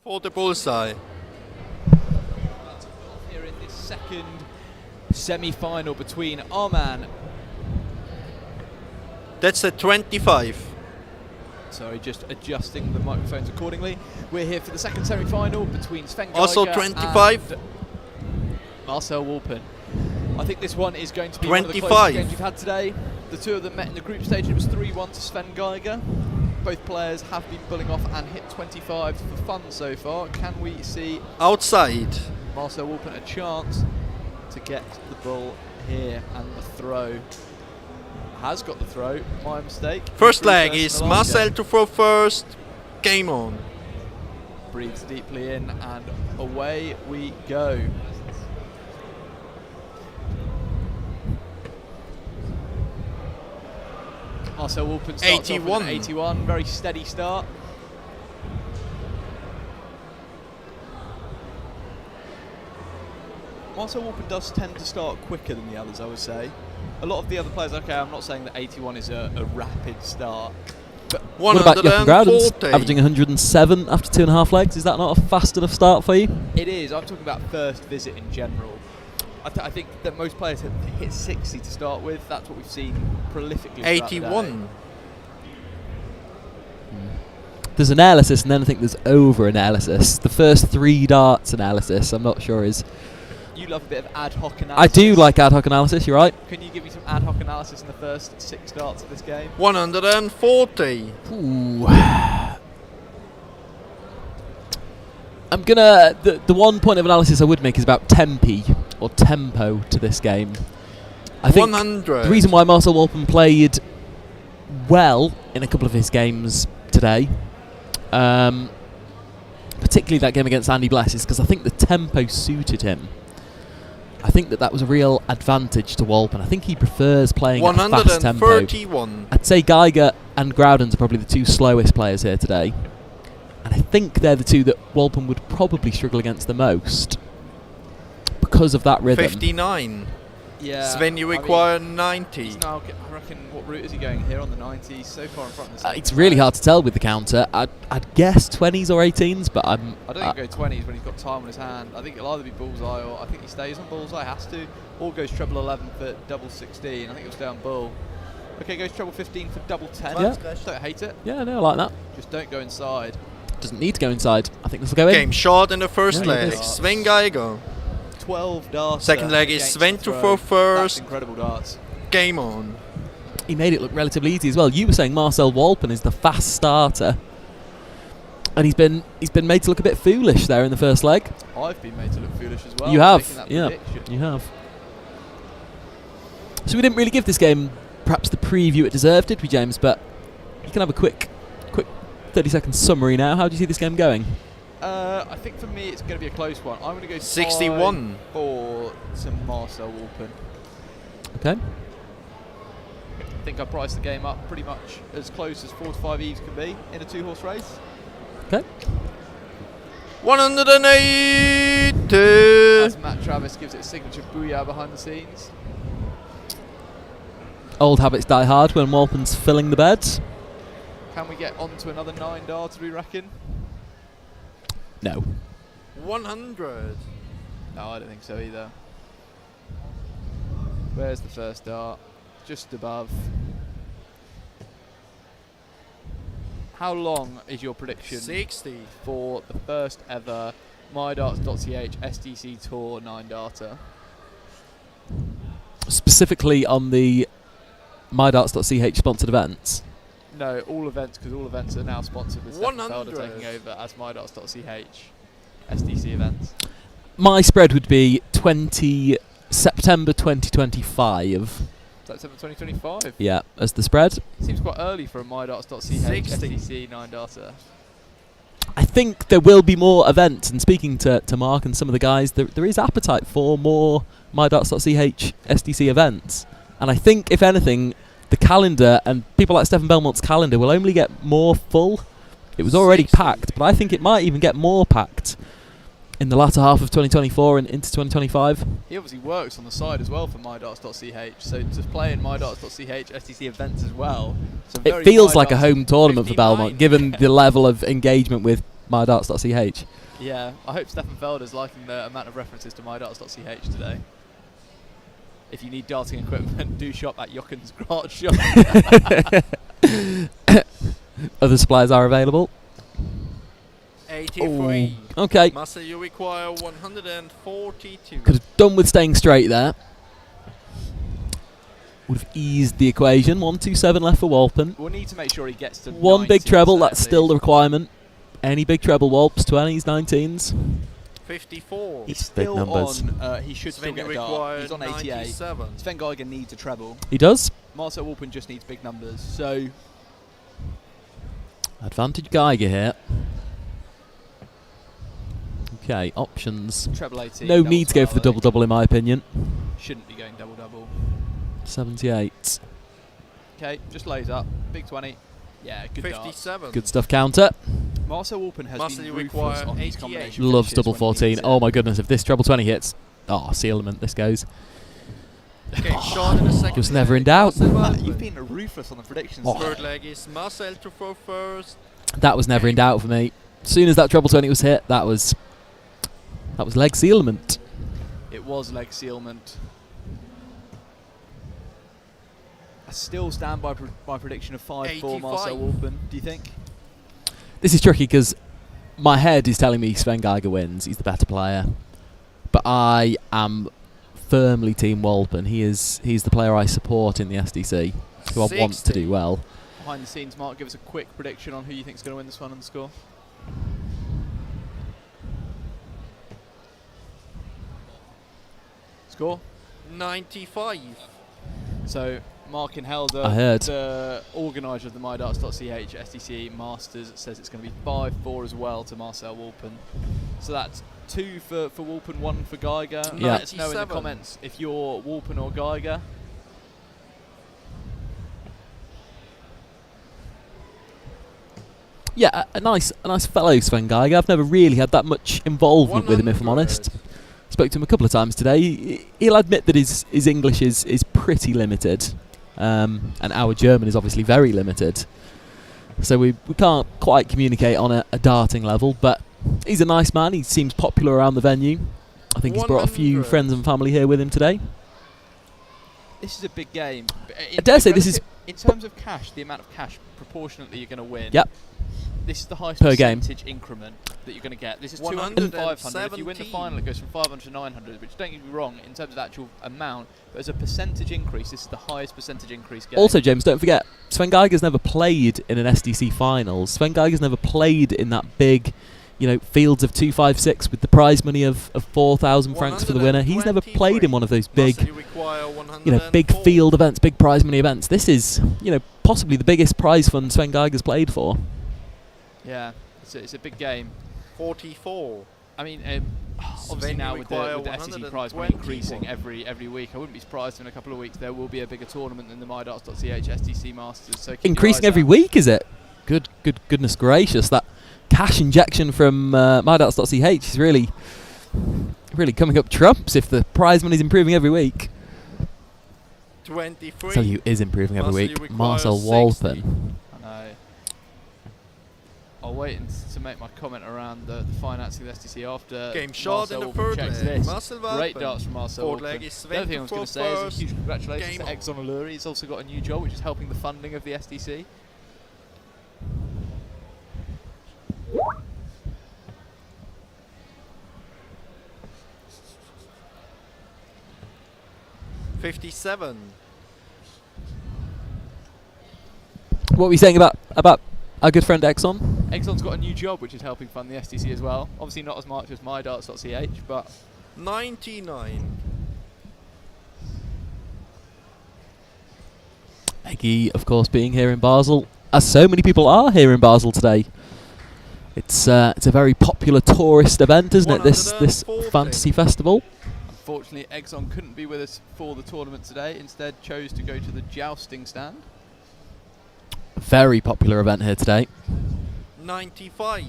Speaker 6: For the bullseye.
Speaker 5: Here in this second semi-final between Arman.
Speaker 6: That's a 25.
Speaker 5: Sorry, just adjusting the microphones accordingly. We're here for the second semi-final between Sven Geiger
Speaker 6: Also 25.
Speaker 5: and Marcel Walpen. I think this one is going to be
Speaker 6: 25.
Speaker 5: one of the closest games we've had today. The two of them met in the group stage. It was 3-1 to Sven Geiger. Both players have been pulling off and hit 25 for fun so far. Can we see
Speaker 6: outside
Speaker 5: Marcel Walpen a chance to get the ball here? And the throw has got the throw. My mistake.
Speaker 6: First leg is Marcel to throw first. Game on.
Speaker 5: Breathes deeply in and away we go. Marcel Walpen starts
Speaker 6: 81.
Speaker 5: off with an 81, very steady start. Marcel Walpen does tend to start quicker than the others, I would say. A lot of the other players, okay, I'm not saying that 81 is a rapid start. But
Speaker 8: what about Jochen Groud, averaging 107 after 2.5 legs? Is that not a fast enough start for you?
Speaker 5: It is. I'm talking about first visit in general. I think that most players have hit 60 to start with. That's what we've seen prolifically.
Speaker 6: 81.
Speaker 8: There's analysis, and then I think there's over-analysis. The first 3 darts analysis, I'm not sure is...
Speaker 5: You love a bit of ad hoc analysis.
Speaker 8: I do like ad hoc analysis, you're right.
Speaker 5: Can you give me some ad hoc analysis in the first 6 darts of this game?
Speaker 6: 140.
Speaker 8: Ooh. I'm gonna... The one point of analysis I would make is about tempi, or tempo, to this game. I think
Speaker 6: 100.
Speaker 8: the reason why Marcel Walpen played well in a couple of his games today, particularly that game against Andy Bless, is because I think the tempo suited him. I think that was a real advantage to Walpen. I think he prefers playing at a fast tempo.
Speaker 6: 131.
Speaker 8: I'd say Geiger and Groudens are probably the 2 slowest players here today. And I think they're the 2 that Walpen would probably struggle against the most because of that rhythm.
Speaker 6: 59.
Speaker 5: Yeah.
Speaker 6: Sven, you require 90.
Speaker 5: Now, I reckon, what route is he going here on the 90s? So far in front of the
Speaker 8: It's really hard to tell with the counter. I'd guess 20s or 18s, but
Speaker 5: I don't think he'll go 20s when he's got time on his hand. I think it'll either be bullseye, or I think he stays on bullseye, has to, or goes treble 11 for double 16. I think he'll stay on bull. Okay, goes treble 15 for double 10.
Speaker 8: Yeah.
Speaker 5: Don't hate it.
Speaker 8: Yeah, no, I like that.
Speaker 5: Just don't go inside.
Speaker 8: Doesn't need to go inside. I think this will go in.
Speaker 6: Game short in the first leg. Sven Geiger.
Speaker 5: 12 darts.
Speaker 6: Second leg is Sven to throw first.
Speaker 5: That's incredible darts.
Speaker 6: Game on.
Speaker 8: He made it look relatively easy as well. You were saying Marcel Walpen is the fast starter, and he's been made to look a bit foolish there in the first leg.
Speaker 5: I've been made to look foolish as well.
Speaker 8: You have,
Speaker 5: yeah.
Speaker 8: You have. So we didn't really give this game perhaps the preview it deserved, did we, James? But you can have a quick 30-second summary now. How do you see this game going?
Speaker 5: I think for me it's going to be a close one. I'm going to go
Speaker 6: 61
Speaker 5: for some Marcel Walpen.
Speaker 8: Okay.
Speaker 5: I think I priced the game up pretty much as close as 4 to 5 eves can be in a 2-horse race.
Speaker 8: Okay.
Speaker 6: 180.
Speaker 5: As Matt Travis gives it a signature booyah behind the scenes.
Speaker 8: Old habits die hard when Walpen's filling the beds.
Speaker 5: Can we get on to another 9 darts, do we reckon?
Speaker 8: No.
Speaker 6: 100.
Speaker 5: No, I don't think so either. Where's the first dart? Just above. How long is your prediction
Speaker 6: 60
Speaker 5: for the first ever MyDarts.ch SDC Tour 9-darter?
Speaker 8: Specifically on the MyDarts.ch sponsored events?
Speaker 5: No, all events, because all events are now sponsored with
Speaker 6: 100
Speaker 5: Felder taking over as MyDarts.ch SDC events.
Speaker 8: My spread would be September 2025.
Speaker 5: September 2025?
Speaker 8: Yeah, as the spread.
Speaker 5: Seems quite early for a MyDarts.ch SDC 9-darter.
Speaker 8: I think there will be more events, and speaking to Mark and some of the guys, there is appetite for more MyDarts.ch SDC events. And I think, if anything, the calendar and people like Stefan Belmont's calendar will only get more full. It was already packed, but I think it might even get more packed in the latter half of 2024 and into 2025.
Speaker 5: He obviously works on the side as well for MyDarts.ch, so to play in MyDarts.ch SDC events as well.
Speaker 8: It feels like a home tournament for Belmont, given the level of engagement with MyDarts.ch.
Speaker 5: Yeah, I hope Stefan Felder's liking the amount of references to MyDarts.ch today. If you need darting equipment, do shop at Jochen's Garage Shop.
Speaker 8: Other supplies are available.
Speaker 6: 83.
Speaker 8: Ooh, okay.
Speaker 6: Marcel, you require 142.
Speaker 8: Could have done with staying straight there. Would have eased the equation. 127 left for Walpen.
Speaker 5: We'll need to make sure he gets to
Speaker 8: One big
Speaker 5: 90,
Speaker 8: treble,
Speaker 5: so
Speaker 8: that's
Speaker 5: at
Speaker 8: still
Speaker 5: least.
Speaker 8: the requirement. Any big treble, Walps, 20s, 19s.
Speaker 6: 54.
Speaker 5: He's
Speaker 8: Big
Speaker 5: still
Speaker 8: numbers.
Speaker 5: on, he should still
Speaker 6: Sven
Speaker 5: get a dart.
Speaker 6: required
Speaker 5: He's on 88.
Speaker 6: 97.
Speaker 5: Sven Geiger needs a treble.
Speaker 8: He does.
Speaker 5: Marcel Walpen just needs big numbers. So
Speaker 8: Advantage Geiger here. Okay, options.
Speaker 5: treble 18.
Speaker 8: No need to go for the double-double in my opinion.
Speaker 5: Shouldn't be going double-double.
Speaker 8: 78.
Speaker 5: Okay, just lays up. Big 20. Yeah, good dart.
Speaker 6: 57.
Speaker 8: Good stuff, counter.
Speaker 5: Marcel Walpen has
Speaker 6: Marcel,
Speaker 5: been
Speaker 6: you
Speaker 5: ruthless
Speaker 6: require
Speaker 5: on these
Speaker 6: 88.
Speaker 5: combination
Speaker 8: Loves
Speaker 5: finishes
Speaker 8: double
Speaker 5: when he
Speaker 8: 14.
Speaker 5: needs it.
Speaker 8: Oh my goodness, if this treble 20 hits. Oh, sealement, this goes.
Speaker 6: Game shot in the second.
Speaker 8: Just never in doubt.
Speaker 5: You've been ruthless on the predictions.
Speaker 8: Oh.
Speaker 6: Third leg is Marcel to throw first.
Speaker 8: That was never in doubt for me. As soon as that treble 20 was hit, that was leg sealement.
Speaker 5: It was leg sealment. I still stand by my prediction of 5-4 Marcel Walpen. Do you think?
Speaker 8: This is tricky because my head is telling me Sven Geiger wins. He's the better player. But I am firmly Team Walpen. He's the player I support in the SDC, who I want to do well.
Speaker 5: Behind the scenes, Mark, give us a quick prediction on who you think is going to win this one and the score. Score?
Speaker 6: 95.
Speaker 5: So, Mark in Helder,
Speaker 8: I heard.
Speaker 5: the organiser of the MyDarts.ch SDC Masters, says it's going to be 5-4 as well to Marcel Walpen. So that's 2 for Walpen, 1 for Geiger.
Speaker 8: Yeah.
Speaker 5: Let us know in the comments if you're Walpen or Geiger.
Speaker 8: Yeah, a nice fellow Sven Geiger. I've never really had that much involvement with him, if I'm honest. Spoke to him a couple of times today. He'll admit that his English is pretty limited, and our German is obviously very limited. So we can't quite communicate on a darting level, but he's a nice man. He seems popular around the venue. I think he's brought a few friends and family here with him today.
Speaker 5: This is a big game.
Speaker 8: I dare say this is...
Speaker 5: In terms of cash, the amount of cash proportionately you're going to win.
Speaker 8: Yep.
Speaker 5: This is the highest
Speaker 8: Per game.
Speaker 5: percentage increment that you're going to get. This is 200 and 500. If you win the final, it goes from 500 to 900, which don't get me wrong in terms of the actual amount, but as a percentage increase, this is the highest percentage increase game.
Speaker 8: Also, James, don't forget, Sven Geiger's never played in an SDC finals. Sven Geiger's never played in that big, fields of 256 with the prize money of 4,000 francs for the winner. He's never played in one of those big, big field events, big prize money events. This is, possibly the biggest prize fund Sven Geiger's played for.
Speaker 5: Yeah, it's a big game.
Speaker 6: 44.
Speaker 5: I mean, obviously now with the SDC prize money increasing every week, I wouldn't be surprised in a couple of weeks there will be a bigger tournament than the MyDarts.ch SDC Masters. So
Speaker 8: increasing every week, is it? Goodness gracious, that cash injection from MyDarts.ch is really coming up trumps if the prize money's improving every week.
Speaker 6: 23.
Speaker 8: I'll tell you, is improving every week. Marcel Walpen.
Speaker 5: I know. I'll wait to make my comment around the financing of the SDC after
Speaker 6: Game shot in the
Speaker 5: Walpen
Speaker 6: third
Speaker 5: checks
Speaker 6: leg.
Speaker 5: this.
Speaker 6: Marcel
Speaker 5: Great
Speaker 6: Walpen.
Speaker 5: darts from Marcel
Speaker 6: Fourth
Speaker 5: Walpen.
Speaker 6: leg is
Speaker 5: The other thing I was going to say is a huge congratulations
Speaker 6: Game
Speaker 5: to Exxon Allure. He's also got a new job which is helping the funding of the SDC.
Speaker 6: $57.
Speaker 8: What were you saying about our good friend Exxon?
Speaker 5: Exxon's got a new job which is helping fund the SDC as well. Obviously not as much as MyDarts.ch, but
Speaker 6: 99.
Speaker 8: Eggy, of course, being here in Basel, as so many people are here in Basel today. It's a very popular tourist event, isn't it? This fantasy festival.
Speaker 5: unfortunately Exxon couldn't be with us for the tournament today. Instead chose to go to the jousting stand.
Speaker 8: Very popular event here today.
Speaker 6: 95.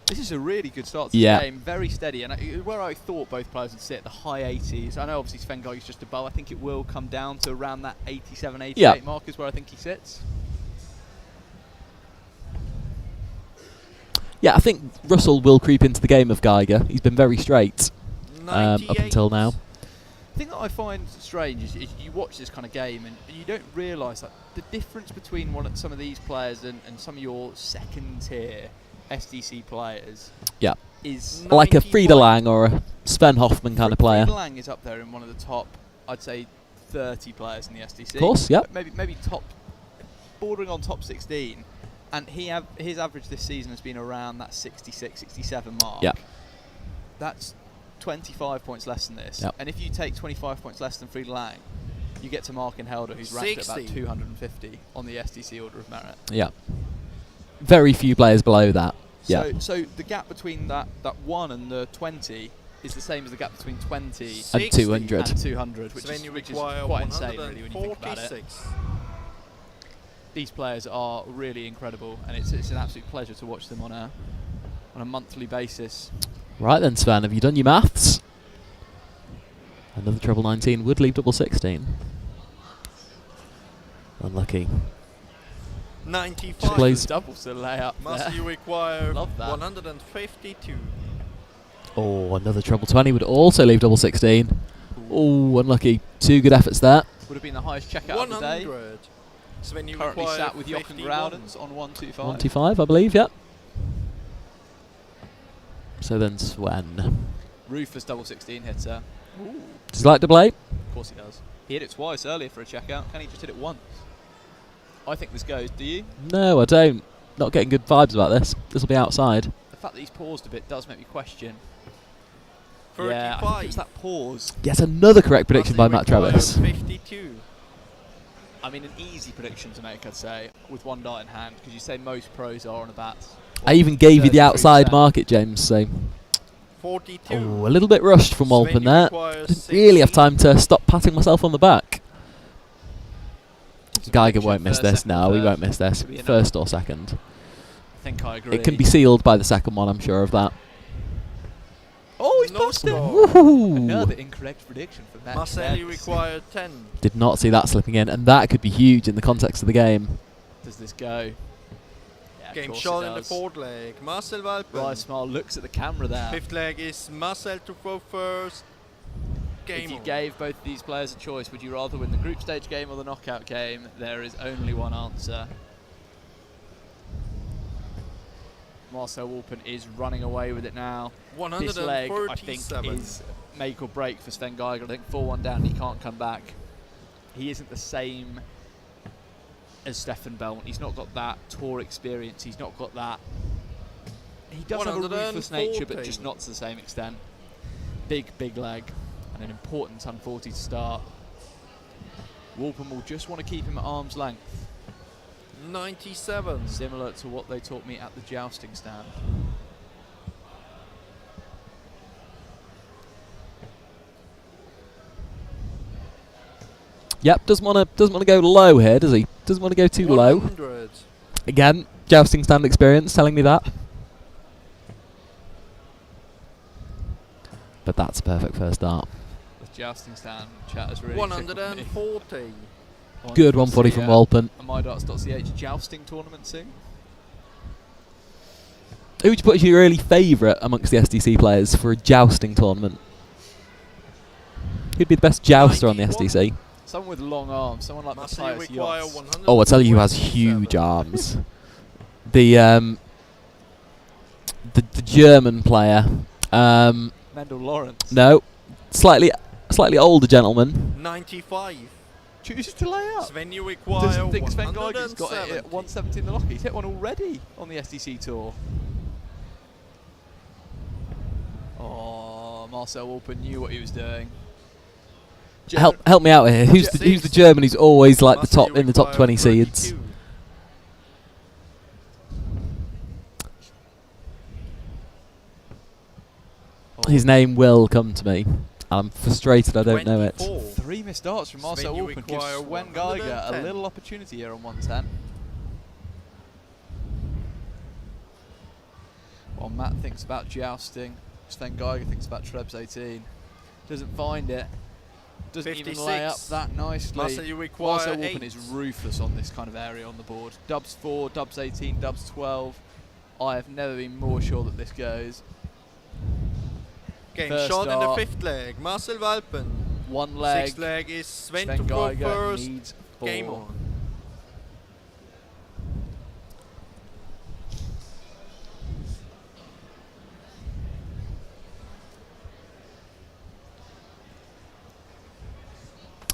Speaker 5: This is a really good start to the game, very steady, and where I thought both players would sit, the high 80s. I know obviously Sven Geiger's just above. I think it will come down to around that 87, 88 mark is where I think he sits.
Speaker 8: Yeah, I think Russell will creep into the game of Geiger. He's been very straight up until now.
Speaker 14: The thing that I find strange is you watch this kind of game and you don't realise that the difference between some of these players and some of your second-tier SDC players is
Speaker 8: like a Frieda Lang or a Sven Hoffman kind of player.
Speaker 14: Frieda Lang is up there in one of the top, I'd say, 30 players in the SDC.
Speaker 8: Of course, yeah.
Speaker 14: Maybe top, bordering on top 16. And his average this season has been around that 66, 67 mark.
Speaker 8: Yeah.
Speaker 14: That's 25 points less than this.
Speaker 8: Yep.
Speaker 14: And if you take 25 points less than Frieda Lang, you get to Mark and Helder, who's ranked at about 250 on the SDC Order of Merit.
Speaker 8: Yeah. Very few players below that.
Speaker 14: So the gap between that 1 and the 20 is the same as the gap between 20
Speaker 8: and 200.
Speaker 14: And 200, which is quite insane, really, when you think about it. These players are really incredible, and it's an absolute pleasure to watch them on a monthly basis.
Speaker 8: Right then, Sven, have you done your maths? Another treble 19 would leave double 16. Unlucky.
Speaker 6: 95
Speaker 14: doubles to lay up.
Speaker 6: Must you require
Speaker 14: Love that.
Speaker 6: 152.
Speaker 8: Oh, another treble 20 would also leave double 16. Oh, unlucky. 2 good efforts there.
Speaker 14: Would have been the highest checkout of the day.
Speaker 6: So when you
Speaker 14: currently
Speaker 6: require
Speaker 14: sat with Jochen Groudens on 125.
Speaker 8: 125, I believe, yep. So then Sven.
Speaker 14: Rufus double 16 hitter. Ooh.
Speaker 8: Does he like double 8?
Speaker 14: Of course he does. He hit it twice earlier for a checkout. Can he just hit it once? I think this goes. Do you?
Speaker 8: No, I don't. Not getting good vibes about this. This will be outside.
Speaker 14: The fact that he's paused a bit does make me question.
Speaker 6: 35.
Speaker 14: Yeah, I think it's that pause.
Speaker 8: Yes, another correct prediction by Matt Travis.
Speaker 6: 52.
Speaker 14: I mean, an easy prediction to make, I'd say, with one dart in hand, because you say most pros are on about.
Speaker 8: I even gave you the outside market, James, so...
Speaker 6: 42.
Speaker 8: Oh, a little bit rushed from Walpen there. I didn't really have time to stop patting myself on the back. Geiger won't miss this. No, he won't miss this. First or second.
Speaker 14: I think I agree.
Speaker 8: It can be sealed by the second one, I'm sure of that.
Speaker 14: Oh, he's busted! Another incorrect prediction for Matt.
Speaker 6: Marcelli required 10.
Speaker 8: Did not see that slipping in, and that could be huge in the context of the game.
Speaker 14: Does this go? Yeah,
Speaker 6: Game shot in the fourth leg. Marcel Walpen.
Speaker 14: Rysmar looks at the camera there.
Speaker 6: Fifth leg is Marcel to throw first. Game
Speaker 14: if you
Speaker 6: on.
Speaker 14: gave both of these players a choice, would you rather win the group stage game or the knockout game? There is only one answer. Marcel Walpen is running away with it now. This leg, I think, is make or break for Sven Geiger. I think 4-1 down, he can't come back. He isn't the same as Stefan Belmont. He's not got that tour experience. He's not got that. He does have a ruthless nature, but just not to the same extent. Big leg, and an important 140 to start. Walpen will just want to keep him at arm's length.
Speaker 6: 97.
Speaker 14: Similar to what they taught me at the jousting stand.
Speaker 8: Yep, doesn't want to go low here, does he? Doesn't want to go too
Speaker 6: 100.
Speaker 8: low. Again, jousting stand experience telling me that. But that's a perfect first dart.
Speaker 14: The jousting stand chat is really
Speaker 6: 140.
Speaker 8: Good 140 from Walpen.
Speaker 14: A MyDarts.ch jousting tournament soon.
Speaker 8: Who would you put as your early favourite amongst the SDC players for a jousting tournament? Who'd be the best jouster on the SDC?
Speaker 14: Someone with long arms, someone like Matthias Yachts.
Speaker 8: Oh, I'll tell you who has huge arms. The German player.
Speaker 14: Mendel Lawrence.
Speaker 8: No, slightly older gentleman.
Speaker 6: 95.
Speaker 14: Chooses to lay up.
Speaker 6: Sven, you require
Speaker 14: Doesn't think Sven Geiger's
Speaker 6: 170.
Speaker 14: got it at 170 in the lock. He's hit one already on the SDC tour. Oh, Marcel Walpen knew what he was doing.
Speaker 8: Help me out here. Who's the German who's always like the top in the top 20 seeds? His name will come to me. I'm frustrated I don't know it.
Speaker 14: 3 missed darts from Marcel Walpen gives Sven Geiger a little opportunity here on 110. While Matt thinks about jousting, Sven Geiger thinks about Trebs 18. Doesn't find it. Doesn't
Speaker 6: 56.
Speaker 14: even lay up that nicely.
Speaker 6: Marcel, you require
Speaker 14: Walpen
Speaker 6: 8.
Speaker 14: is ruthless on this kind of area on the board. Dubs 4, Dubs 18, Dubs 12. I have never been more sure that this goes.
Speaker 6: Game
Speaker 14: First
Speaker 6: shot in the
Speaker 14: start.
Speaker 6: 5th leg. Marcel Walpen.
Speaker 14: One leg.
Speaker 6: 6th leg is Sven
Speaker 14: Sven
Speaker 6: to go
Speaker 14: Geiger
Speaker 6: first.
Speaker 14: needs
Speaker 6: Game
Speaker 14: 4.
Speaker 6: on.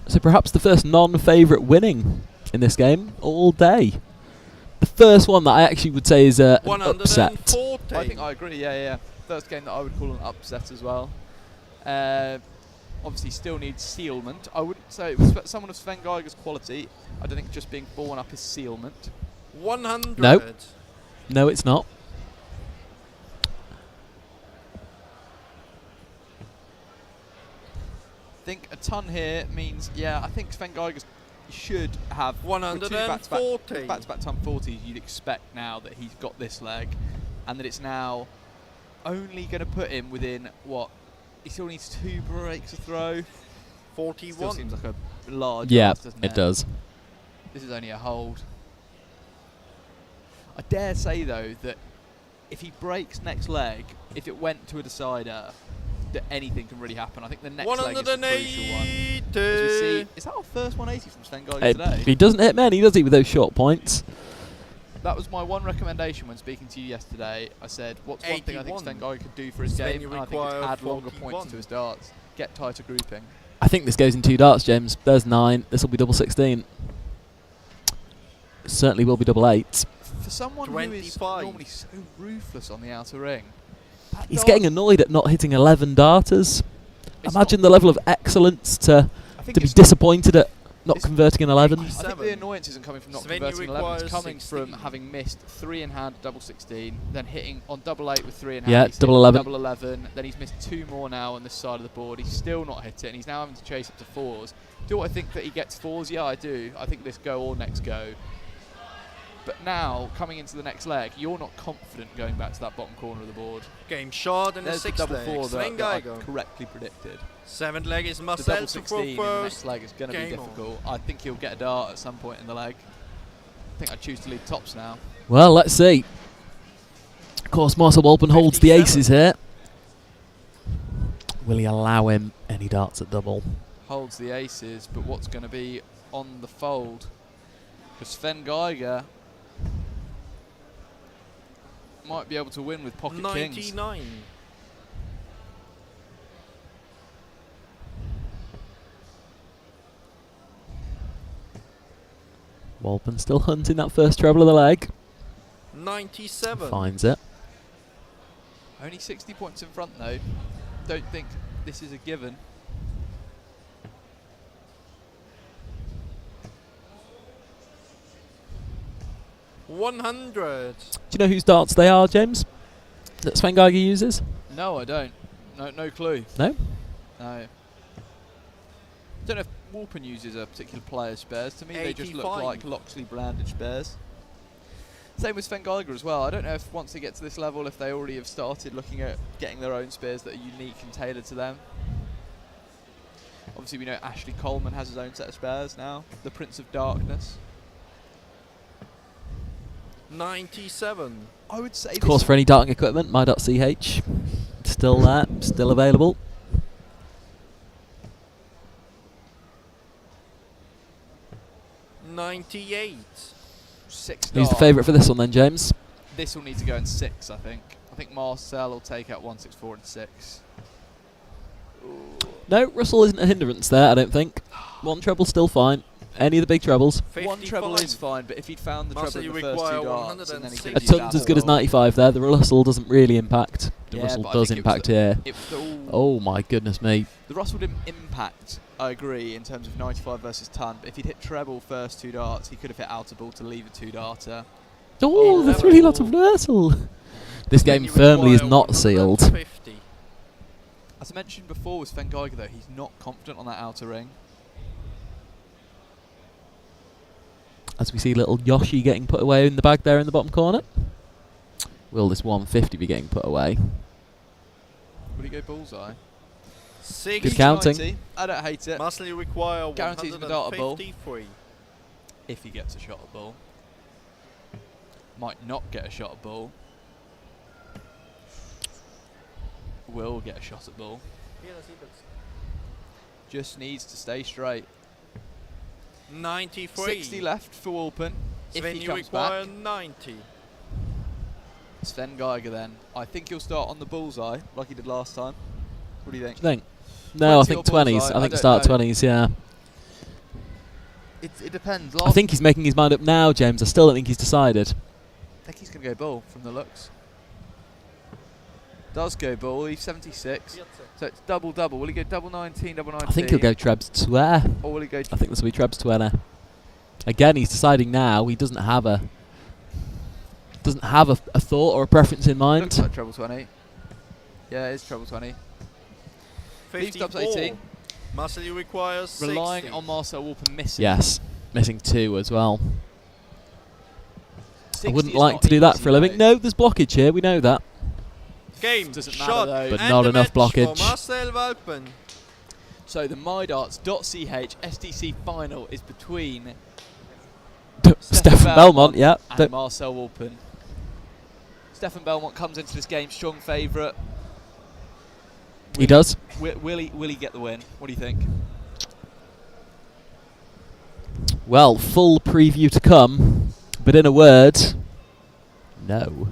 Speaker 8: So perhaps the first non-favourite winning in this game all day. The first one that I actually would say is an upset.
Speaker 14: I think I agree, yeah. First game that I would call an upset as well. Obviously still needs sealment. I wouldn't say it was someone of Sven Geiger's quality. I don't think just being 4-1 up is sealment.
Speaker 6: 100.
Speaker 8: No, it's not.
Speaker 14: I think a ton here means, I think Sven Geiger should have
Speaker 6: 140.
Speaker 14: Back-to-back ton 40. You'd expect now that he's got this leg, and that it's now only going to put him within what? He still needs 2 breaks to throw.
Speaker 6: 41.
Speaker 14: Still seems like a large.
Speaker 8: Yeah,
Speaker 14: ask, doesn't
Speaker 8: it does.
Speaker 14: This is only a hold. I dare say though that if he breaks next leg, if it went to a decider, that anything can really happen. I think the next leg is the crucial one. As we see, is that our first 180 from Sven Geiger today?
Speaker 8: He doesn't hit many, does he, with those short points?
Speaker 14: That was my one recommendation when speaking to you yesterday. I said, what's one thing I think Sven Geiger could do for his game? And I think it's add longer points to his darts. Get tighter grouping.
Speaker 8: I think this goes in 2 darts, James. There's 9. This will be double 16. Certainly will be double 8.
Speaker 14: For someone who is normally so ruthless on the outer ring,
Speaker 8: He's getting annoyed at not hitting 11 darters. Imagine the level of excellence to be disappointed at not converting an 11.
Speaker 14: I think the annoyance isn't coming from not converting 11, it's coming from having missed 3 in hand, double 16, then hitting on double 8 with 3 in hand.
Speaker 8: Yeah,
Speaker 14: he's
Speaker 8: double
Speaker 14: hit
Speaker 8: 11.
Speaker 14: Double 11, then he's missed 2 more now on this side of the board. He's still not hit it, and he's now having to chase up to 4s. Do I think that he gets 4s? Yeah, I do. I think this go or next go. But now, coming into the next leg, you're not confident going back to that bottom corner of the board.
Speaker 6: Game shot in the 6th
Speaker 14: double
Speaker 6: leg.
Speaker 14: 4
Speaker 6: Sven
Speaker 14: that I
Speaker 6: Geiger.
Speaker 14: correctly predicted.
Speaker 6: 7th leg is
Speaker 14: The
Speaker 6: Marcel
Speaker 14: double
Speaker 6: to
Speaker 14: 16
Speaker 6: go
Speaker 14: in the
Speaker 6: first.
Speaker 14: next leg is going to be
Speaker 6: Game on.
Speaker 14: difficult. I think he'll get a dart at some point in the leg. I think I choose to lead tops now.
Speaker 8: Well, let's see. Of course, Marcel Walpen holds the aces here. Will he allow him any darts at double?
Speaker 14: Holds the aces, but what's going to be on the fold? Because Sven Geiger might be able to win with pocket
Speaker 6: 99.
Speaker 14: kings.
Speaker 8: Walpen still hunting that first treble of the leg.
Speaker 6: 97.
Speaker 8: Finds it.
Speaker 14: Only 60 points in front though. Don't think this is a given.
Speaker 6: $100.
Speaker 8: Do you know whose darts they are, James? That Sven Geiger uses?
Speaker 14: No, I don't. No clue.
Speaker 8: No?
Speaker 14: No. Don't know if Warpen uses a particular player's spares. To me, they just look
Speaker 6: 85.
Speaker 14: like Loxley branded spares. Same with Sven Geiger as well. I don't know if once they get to this level, if they already have started looking at getting their own spares that are unique and tailored to them. Obviously, we know Ashley Coleman has his own set of spares now. The Prince of Darkness.
Speaker 6: 97.
Speaker 14: I would say.
Speaker 8: Of course, for any darting equipment, MyDarts.ch. Still there, still available.
Speaker 6: 98.
Speaker 14: 6
Speaker 8: Who's the
Speaker 14: dart.
Speaker 8: favourite for this one then, James?
Speaker 14: This will need to go in 6, I think. I think Marcel will take out 164 and 6.
Speaker 8: No, Russell isn't a hindrance there, I don't think. 1 treble's still fine. Any of the big trebles.
Speaker 14: 1 treble is fine, but if he'd found the treble in the first 2 darts, and then he could
Speaker 8: A ton's as good as 95 there. The Russell doesn't really impact. The
Speaker 14: Yeah,
Speaker 8: Russell
Speaker 14: but I
Speaker 8: does
Speaker 14: think it
Speaker 8: impact
Speaker 14: was
Speaker 8: here.
Speaker 14: it was
Speaker 8: Oh my goodness me.
Speaker 14: The Russell didn't impact, I agree, in terms of 95 versus ton, but if he'd hit treble first 2 darts, he could have hit outer ball to leave a 2-darter.
Speaker 8: Oh, the 3 lots of Russell. This game firmly is not sealed.
Speaker 6: 50.
Speaker 14: As I mentioned before with Sven Geiger though, he's not confident on that outer ring.
Speaker 8: As we see little Yoshi getting put away in the bag there in the bottom corner. Will this 150 be getting put away?
Speaker 14: Will he go bullseye?
Speaker 6: 6.
Speaker 8: Good counting.
Speaker 14: 90. I don't hate it.
Speaker 6: Must require
Speaker 14: Guarantees him a dart at ball.
Speaker 6: 153.
Speaker 14: If he gets a shot at ball. Might not get a shot at ball. will get a shot at ball. Just needs to stay straight.
Speaker 6: 93.
Speaker 14: 60 left for Walpen. If
Speaker 6: Sven,
Speaker 14: he
Speaker 6: you
Speaker 14: comes
Speaker 6: require
Speaker 14: back.
Speaker 6: 90.
Speaker 14: Sven Geiger then. I think he'll start on the bullseye like he did last time. What do you think?
Speaker 8: I think. No, I think 20s.
Speaker 14: bullseye?
Speaker 8: I think
Speaker 14: don't
Speaker 8: start
Speaker 14: know.
Speaker 8: 20s, yeah.
Speaker 14: It depends.
Speaker 8: I think he's making his mind up now, James. I still don't think he's decided.
Speaker 14: I think he's going to go ball from the looks. Does go ball. He's 76. So it's double-double. Will he go double 19, double 19?
Speaker 8: I think he'll go Trebs 20.
Speaker 14: Or will he go...
Speaker 8: I think this will be Trebs 20. Again, he's deciding now. He doesn't have a thought or a preference in mind.
Speaker 14: Looks like treble 20. Yeah, it is treble 20. Leaves dubs 18.
Speaker 6: Marcel, you require 60.
Speaker 14: Relying on Marcel Walpen missing.
Speaker 8: Yes, missing 2 as well. I
Speaker 14: 60
Speaker 8: wouldn't
Speaker 14: is
Speaker 8: like
Speaker 14: not
Speaker 8: to do that
Speaker 14: easy,
Speaker 8: for a living.
Speaker 14: though.
Speaker 8: No, there's blockage here. We know that.
Speaker 6: Game,
Speaker 14: Doesn't
Speaker 6: shot,
Speaker 14: matter, though.
Speaker 8: But not enough blockage.
Speaker 6: For Marcel Walpen.
Speaker 14: So the MyDarts.ch SDC final is between
Speaker 8: Stefan Belmont, yeah.
Speaker 14: and Marcel Walpen. Stefan Belmont comes into this game strong favourite.
Speaker 8: He does.
Speaker 14: Will he get the win? What do you think?
Speaker 8: Well, full preview to come, but in a word, no.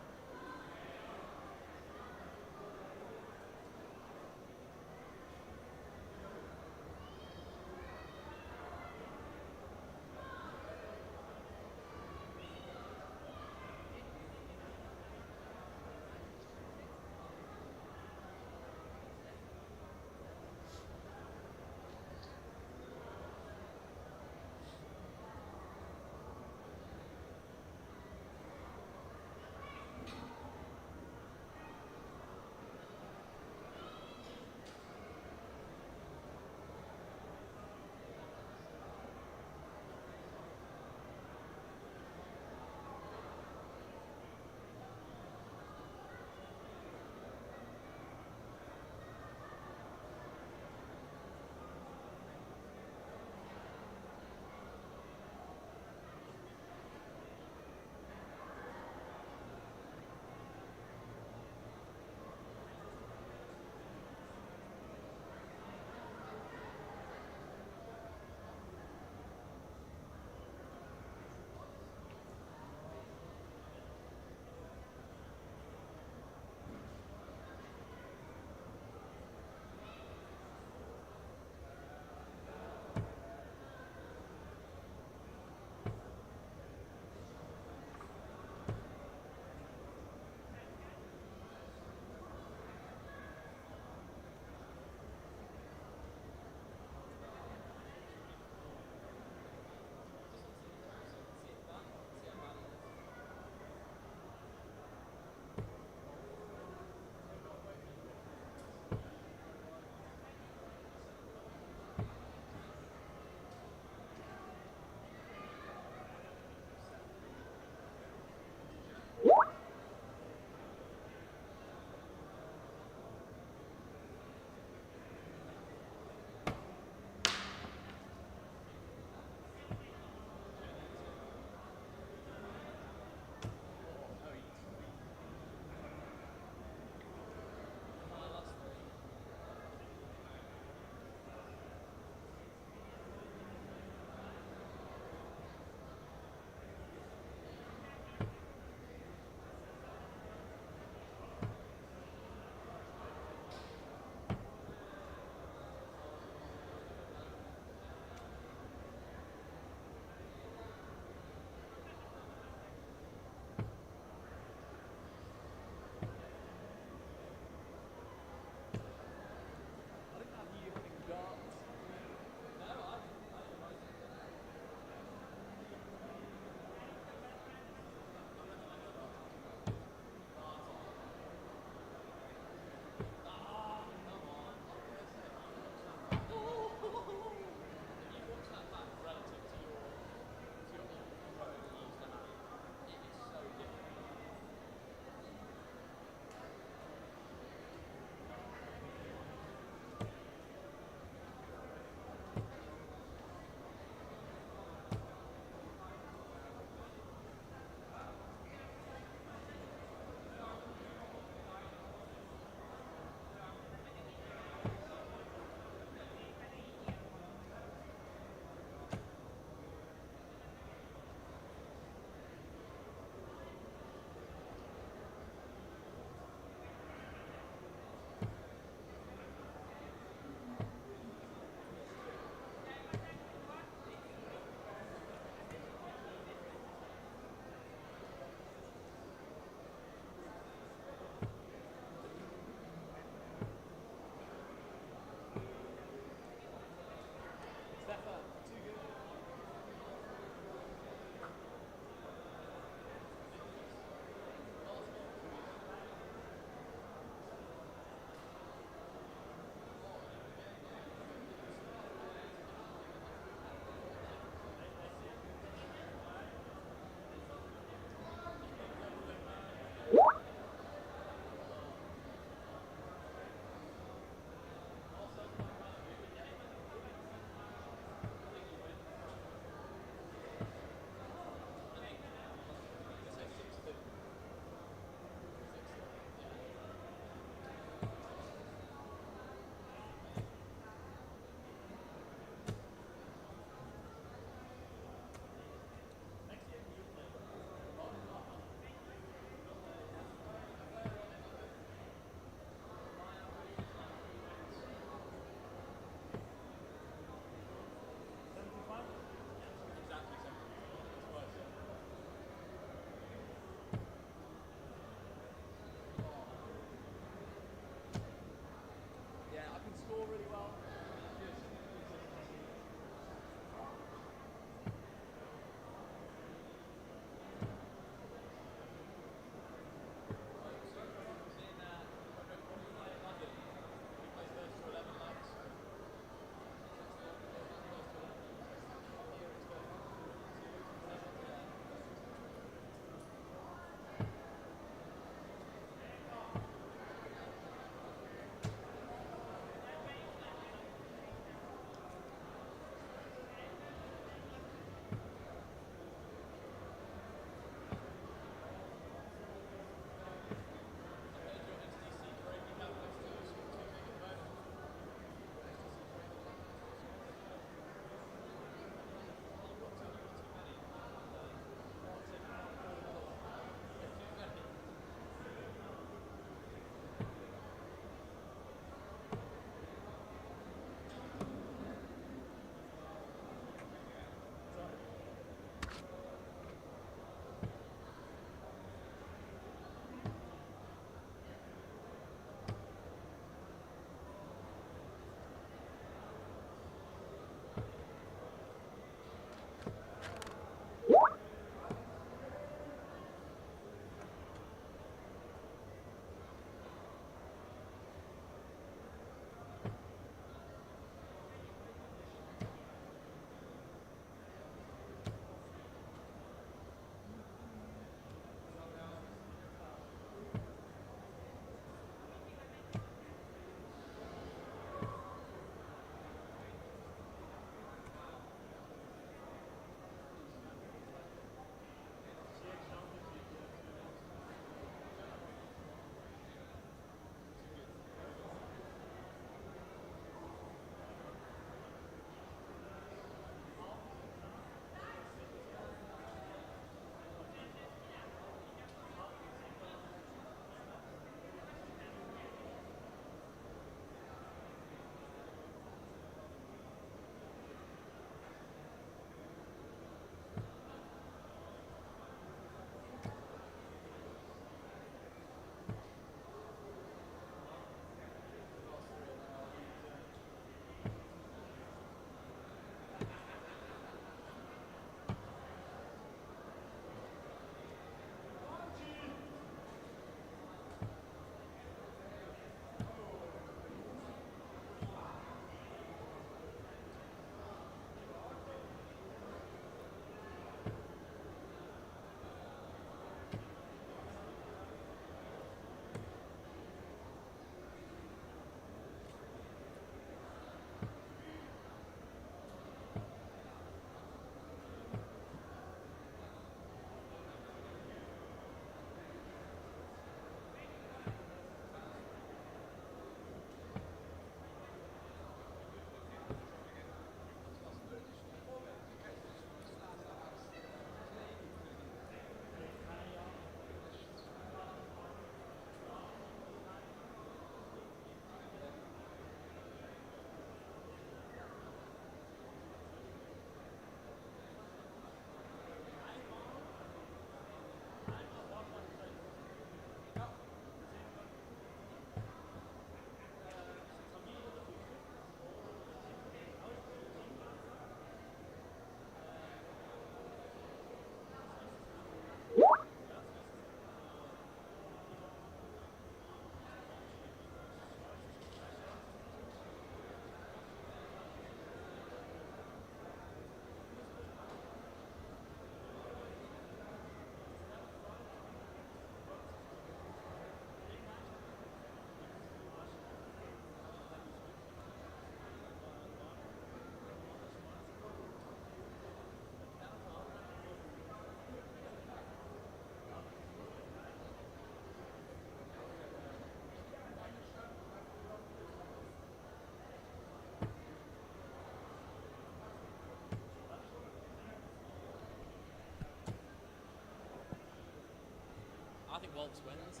Speaker 8: Walps wins.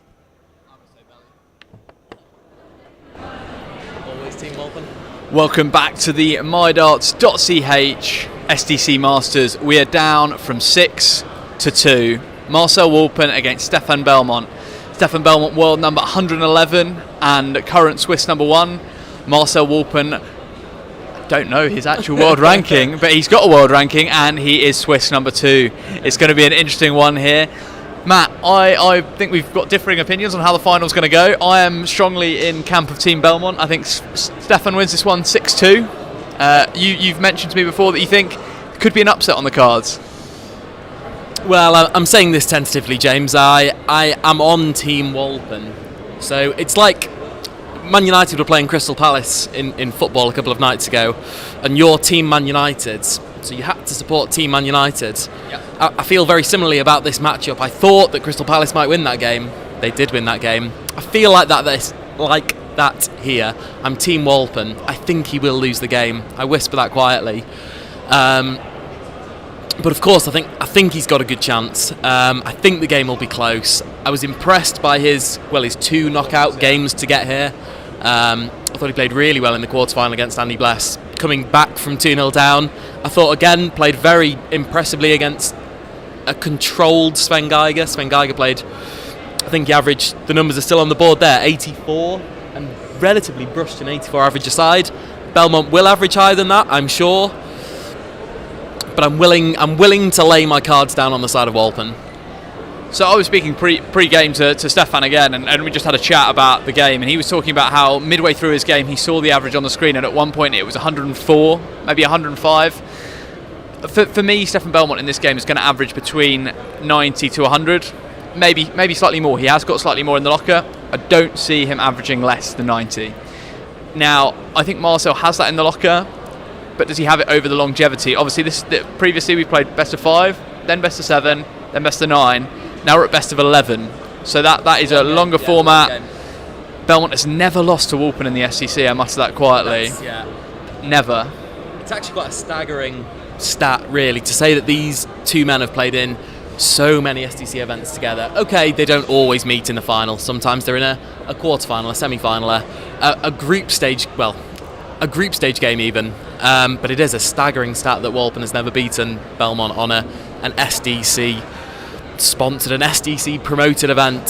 Speaker 8: I would say Belly. Always Team Walpen.
Speaker 14: Welcome back to the MyDarts.ch SDC Masters. We are down from 6-2. Marcel Walpen against Stefan Belmont. Stefan Belmont, world number 111 and current Swiss number 1. Marcel Walpen, don't know his actual world ranking, but he's got a world ranking and he is Swiss number 2. It's going to be an interesting one here. Matt, I think we've got differing opinions on how the final's going to go. I am strongly in camp of Team Belmont. I think Stefan wins this one 6-2. You've mentioned to me before that you think there could be an upset on the cards.
Speaker 8: Well, I'm saying this tentatively, James. I am on Team Walpen. So it's like Man United were playing Crystal Palace in football a couple of nights ago, and you're Team Man United, so you had to support Team Man United.
Speaker 14: Yep.
Speaker 8: I feel very similarly about this matchup. I thought that Crystal Palace might win that game. They did win that game. I feel like that here. I'm Team Walpen. I think he will lose the game. I whisper that quietly. But of course, I think he's got a good chance. I think the game will be close. I was impressed by his 2 knockout games to get here. I thought he played really well in the quarterfinal against Andy Bless. Coming back from 2-0 down, I thought again played very impressively against a controlled Sven Geiger. Sven Geiger played, I think he averaged, the numbers are still on the board there, 84, and relatively brushed an 84 average aside. Belmont will average higher than that, I'm sure. But I'm willing to lay my cards down on the side of Walpen.
Speaker 14: So I was speaking pre-game to Stefan again, and we just had a chat about the game, and he was talking about how midway through his game he saw the average on the screen, and at one point it was 104, maybe 105. For me, Stefan Belmont in this game is going to average between 90 to 100, maybe slightly more. He has got slightly more in the locker. I don't see him averaging less than 90. Now, I think Marcel has that in the locker, but does he have it over the longevity? Obviously, previously we played best of 5, then best of 7, then best of 9. Now we're at best of 11. So that is a longer format. Belmont has never lost to Walpen in the SDC, I mutter that quietly. Never.
Speaker 8: It's actually quite a staggering stat, really, to say that these two men have played in so many SDC events together. Okay, they don't always meet in the final. Sometimes they're in a quarterfinal, a semi-final, a group stage, a group stage game even. But it is a staggering stat that Walpen has never beaten Belmont on an SDC sponsored, an SDC promoted event.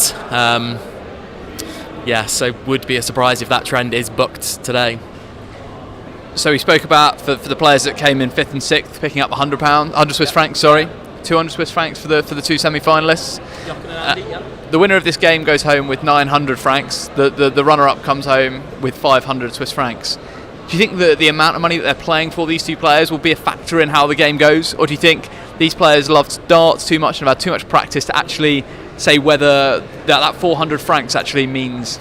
Speaker 8: So would be a surprise if that trend is booked today.
Speaker 14: So we spoke about for the players that came in 5th and 6th, picking up £100 Swiss francs, 200 Swiss francs for the 2 semi-finalists. The winner of this game goes home with 900 francs. The runner-up comes home with 500 Swiss francs. Do you think the amount of money that they're playing for these two players will be a factor in how the game goes, or do you think these players love darts too much and have had too much practice to actually say whether that 400 francs actually means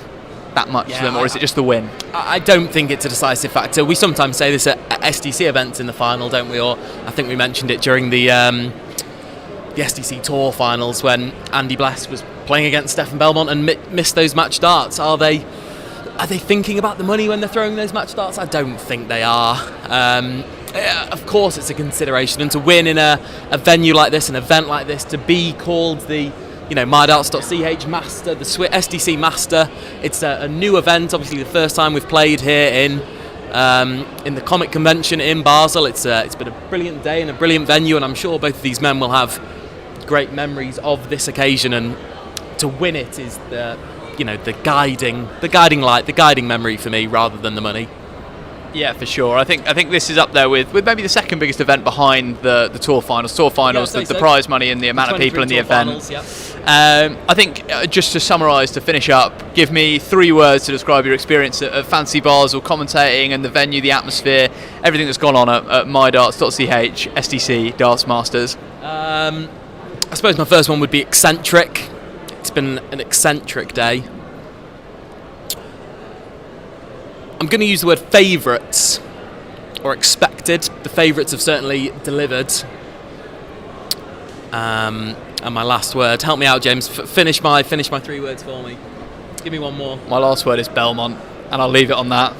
Speaker 14: that much to them, or is it just the win?
Speaker 8: I don't think it's a decisive factor. We sometimes say this at SDC events in the final, don't we? Or I think we mentioned it during the SDC Tour finals when Andy Bless was playing against Stefan Belmont and missed those match darts. Are they thinking about the money when they're throwing those match darts? I don't think they are. Of course it's a consideration, and to win in a venue like this, an event like this, to be called the MyDarts.ch Master, the SDC Master, it's a new event, obviously the first time we've played here in the Comic Convention in Basel. It's been a brilliant day and a brilliant venue, and I'm sure both of these men will have great memories of this occasion, and to win it is the guiding light, the guiding memory for me, rather than the money.
Speaker 14: Yeah, for sure. I think this is up there with maybe the second biggest event behind the tour finals. The prize money and the amount of people in the event.
Speaker 8: Finals,
Speaker 14: I think just to summarise, to finish up, give me 3 words to describe your experience at Fancy Basel, commentating, and the venue, the atmosphere, everything that's gone on at MyDarts.ch SDC Darts Masters.
Speaker 8: I suppose my first one would be eccentric. It's been an eccentric day. I'm going to use the word favourites, or expected. The favourites have certainly delivered. And my last word, help me out, James. Finish my 3 words for me. Give me one more.
Speaker 14: My last word is Belmont, and I'll leave it on that.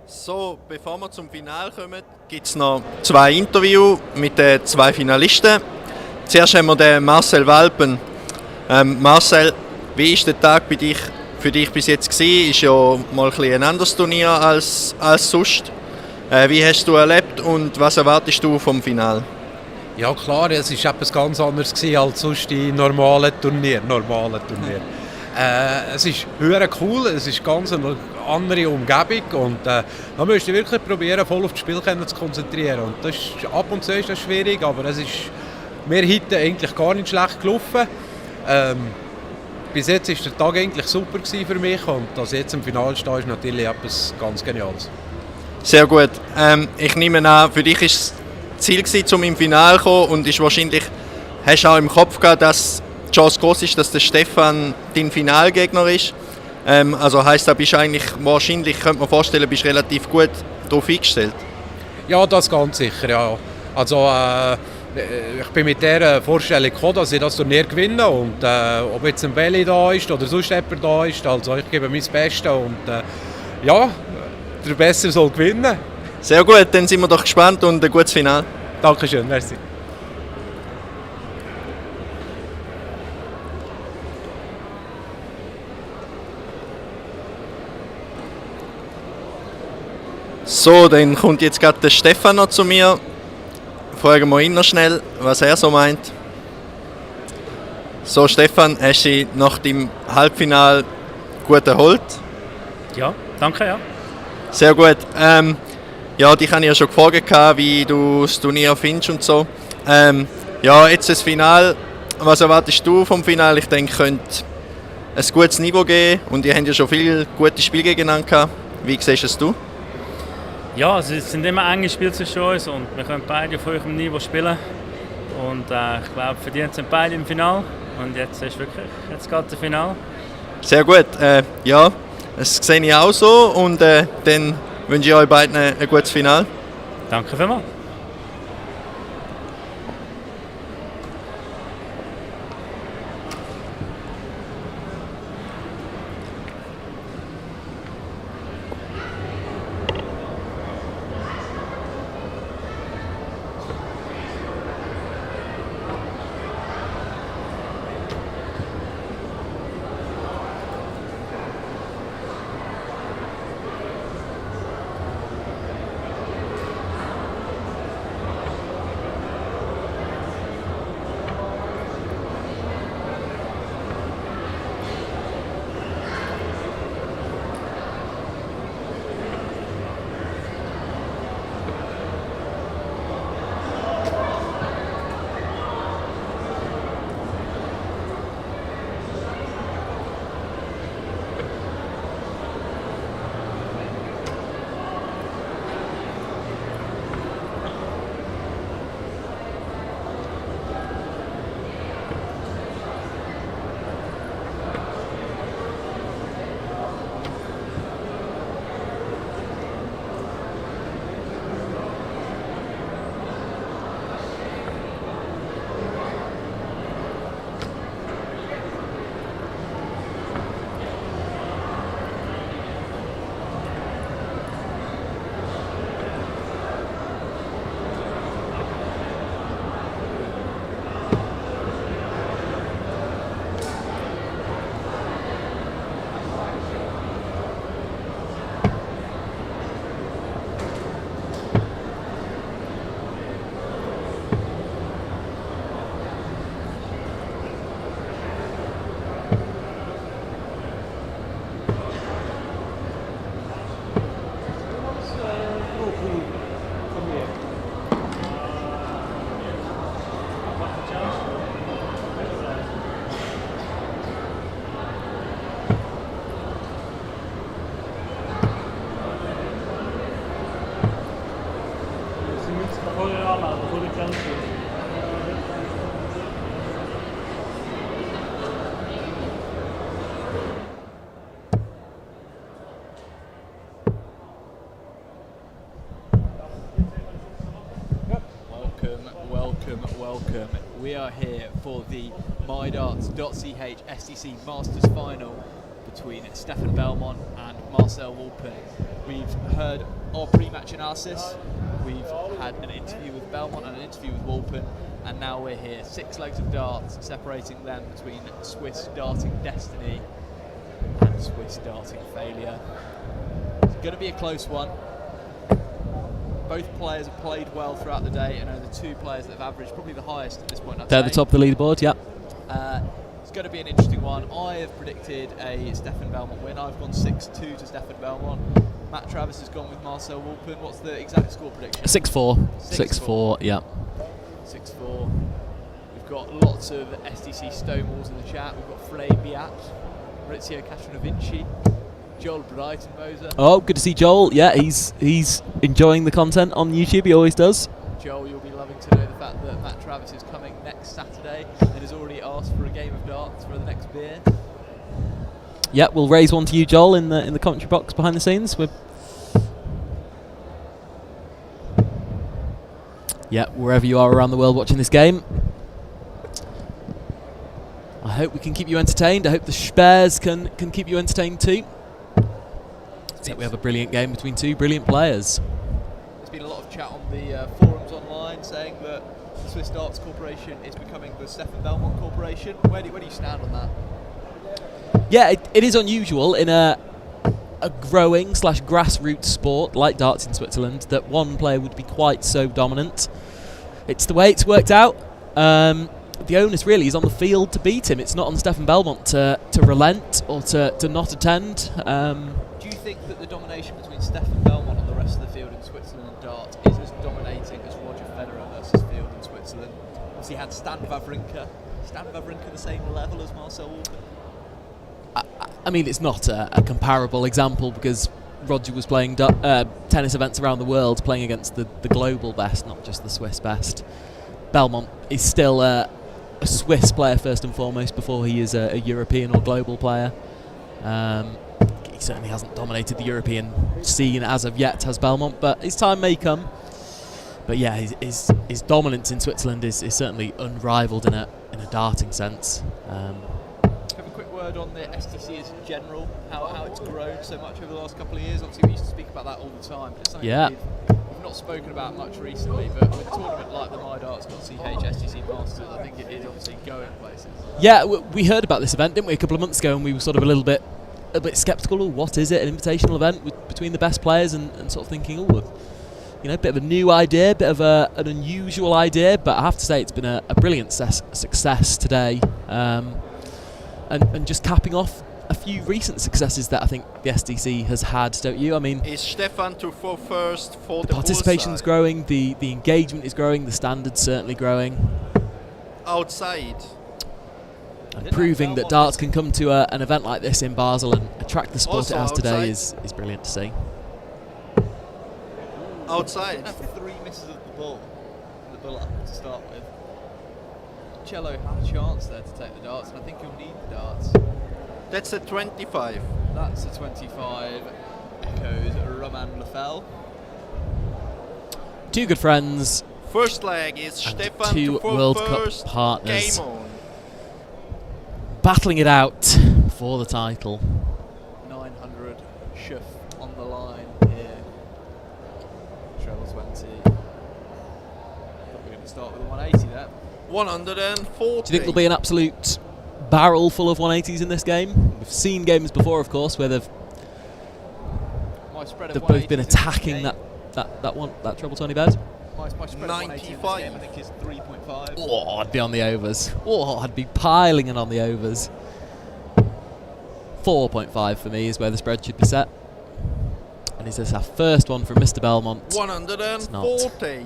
Speaker 6: So, bevor wir zum Finale kommen, gibt es noch 2 Interviews mit den 2 Finalisten. Zuerst haben wir den Marcel Walpen. Marcel, wie war der Tag für dich bis jetzt gewesen? Ist ja mal ein anderes Turnier als sonst. Wie hast du erlebt und was erwartest du vom Finale?
Speaker 15: Ja klar, es war etwas ganz anderes als sonst die normalen Turniere. Es ist höher cool, es ist ganz eine andere Umgebung und da musst du wirklich probieren, voll auf das Spiel zu konzentrieren. Und das ist, ab und zu ist das schwierig, aber es ist mir heute eigentlich gar nicht schlecht gelaufen. Bis jetzt war der Tag eigentlich super für mich und dass jetzt im Finale stehe, ist natürlich etwas ganz Geniales.
Speaker 6: Sehr gut. Ich nehme an, für dich war es Ziel, um im Finale zu kommen und ist wahrscheinlich, hast du auch im Kopf gehabt, dass die Chance groß ist, dass der Stefan dein Finalgegner ist. Also heisst, da bist du eigentlich wahrscheinlich, könnte man vorstellen, bist relativ gut darauf eingestellt.
Speaker 15: Ja, das ganz sicher, ja. Also ich bin mit der Vorstellung gekommen, dass ich das Turnier gewinne und ob jetzt ein Belly da ist oder sonst jemand da ist, also ich gebe mein Bestes und ja, der Bessere soll gewinnen.
Speaker 6: Sehr gut, dann sind wir doch gespannt und ein gutes Finale.
Speaker 15: Dankeschön, merci.
Speaker 6: So, dann kommt jetzt gerade der Stefan noch zu mir. Fragen wir ihn noch schnell, was er so meint. So, Stefan, hast du dich nach dem Halbfinale gut erholt?
Speaker 13: Ja, danke, ja.
Speaker 6: Sehr gut. Ja, dich habe ich ja schon gefragt, wie du das Turnier findest und so. Ja, jetzt das Finale. Was erwartest du vom Finale? Ich denke, könnte ein gutes Niveau geben und ihr habt ja schon viele gute Spiele gegeneinander gehabt. Wie siehst es du?
Speaker 13: Ja, also es sind immer enge Spiele zwischen uns und wir können beide auf hohem Niveau spielen. Und ich glaube, verdient sind beide im Finale. Und jetzt ist wirklich, jetzt geht das Finale.
Speaker 6: Sehr gut. Ja, das sehe ich auch so. Und dann wünsche ich euch beiden ein gutes Finale.
Speaker 13: Danke vielmals.
Speaker 14: Welcome. We are here for the MyDarts.ch SDC Masters Final between Stefan Belmont and Marcel Walpen. We've heard our pre-match analysis. We've had an interview with Belmont and an interview with Walpen, and now we're here. 6 legs of darts separating them between Swiss darting destiny and Swiss darting failure. It's going to be a close one. Both players have played well throughout the day, and are the 2 players that have averaged probably the highest at this point.
Speaker 8: They're the top of the leaderboard, yeah.
Speaker 14: It's going to be an interesting one. I have predicted a Stefan Belmont win. I've gone 6-2 to Stefan Belmont. Matt Travis has gone with Marcel Walpen. What's the exact score prediction?
Speaker 8: 6-4. 6-4, yeah.
Speaker 14: 6-4. We've got lots of SDC Stonewalls in the chat. We've got Flay Biat, Maurizio Castronovinci, Joel Breitenmoser.
Speaker 8: Oh, good to see Joel. Yeah, he's enjoying the content on YouTube. He always does.
Speaker 14: Joel, you'll be loving to know the fact that Matt Travis is coming next Saturday and has already asked for a game of darts for the next beer.
Speaker 8: Yeah, we'll raise one to you, Joel, in the commentary box behind the scenes. Yeah, wherever you are around the world watching this game. I hope we can keep you entertained. I hope the Speers can keep you entertained too. So we have a brilliant game between 2 brilliant players.
Speaker 14: There's been a lot of chat on the forums online saying that the Swiss Darts Corporation is becoming the Stefan Belmont Corporation. Where do you stand on that?
Speaker 8: Yeah, it is unusual in a growing / grassroots sport like darts in Switzerland that one player would be quite so dominant. It's the way it's worked out. The onus really is on the field to beat him. It's not on Stefan Belmont to relent or to not attend.
Speaker 14: Do you think that the domination between Stefan Belmont and the rest of the field in Switzerland in darts is as dominating as Roger Federer versus field in Switzerland? Obviously had Stan Wawrinka. Stan Wawrinka the same level as Marcel Walpen?
Speaker 8: I mean, it's not a comparable example because Roger was playing tennis events around the world, playing against the global best, not just the Swiss best. Belmont is still a Swiss player first and foremost before he is a European or global player. He certainly hasn't dominated the European scene as of yet, has Belmont, but his time may come. But yeah, his dominance in Switzerland is certainly unrivaled in a darting sense.
Speaker 14: On the SDC as general, how it's grown so much over the last couple of years. Obviously we used to speak about that all the time, but it's something we've not spoken about much recently, but with a tournament like the MyDarts.ch SDC Masters, I think it is obviously going places.
Speaker 8: Yeah, we heard about this event, didn't we, a couple of months ago, and we were sort of a little bit sceptical. Oh, what is it, an invitational event between the best players, and sort of thinking, oh, you know, a bit of a new idea, a bit of an unusual idea, but I have to say it's been a brilliant success today. And just capping off a few recent successes that I think the SDC has had, don't you? I mean,
Speaker 6: is Stefan to go first for the
Speaker 8: participation's growing, the engagement is growing, the standard's certainly growing.
Speaker 6: Outside.
Speaker 8: And proving that darts can come to an event like this in Basel and attract the support it has today is brilliant to see.
Speaker 6: Outside.
Speaker 14: After 3 misses of the ball, the bull up to start with. Cello had a chance there to take the darts, and I think he'll need the darts.
Speaker 6: That's a 25.
Speaker 14: That's a 25. Echoes Roman Lefel.
Speaker 8: 2 good friends.
Speaker 6: First leg is Stefan
Speaker 8: 2 World Cup partners.
Speaker 6: Game on.
Speaker 8: Battling it out for the title.
Speaker 14: 900 Schuff on the line here. Treble 20. We're going to start with a 180 there.
Speaker 6: 140.
Speaker 8: Do you think there'll be an absolute barrel full of 180s in this game? We've seen games before, of course, where they've both been attacking that treble 20 bed.
Speaker 14: My spread 95. Game, I think is 3.5.
Speaker 8: Oh, I'd be on the overs. Oh, I'd be piling in on the overs. 4.5 for me is where the spread should be set. And is this our first one from Mr. Belmont?
Speaker 6: 140.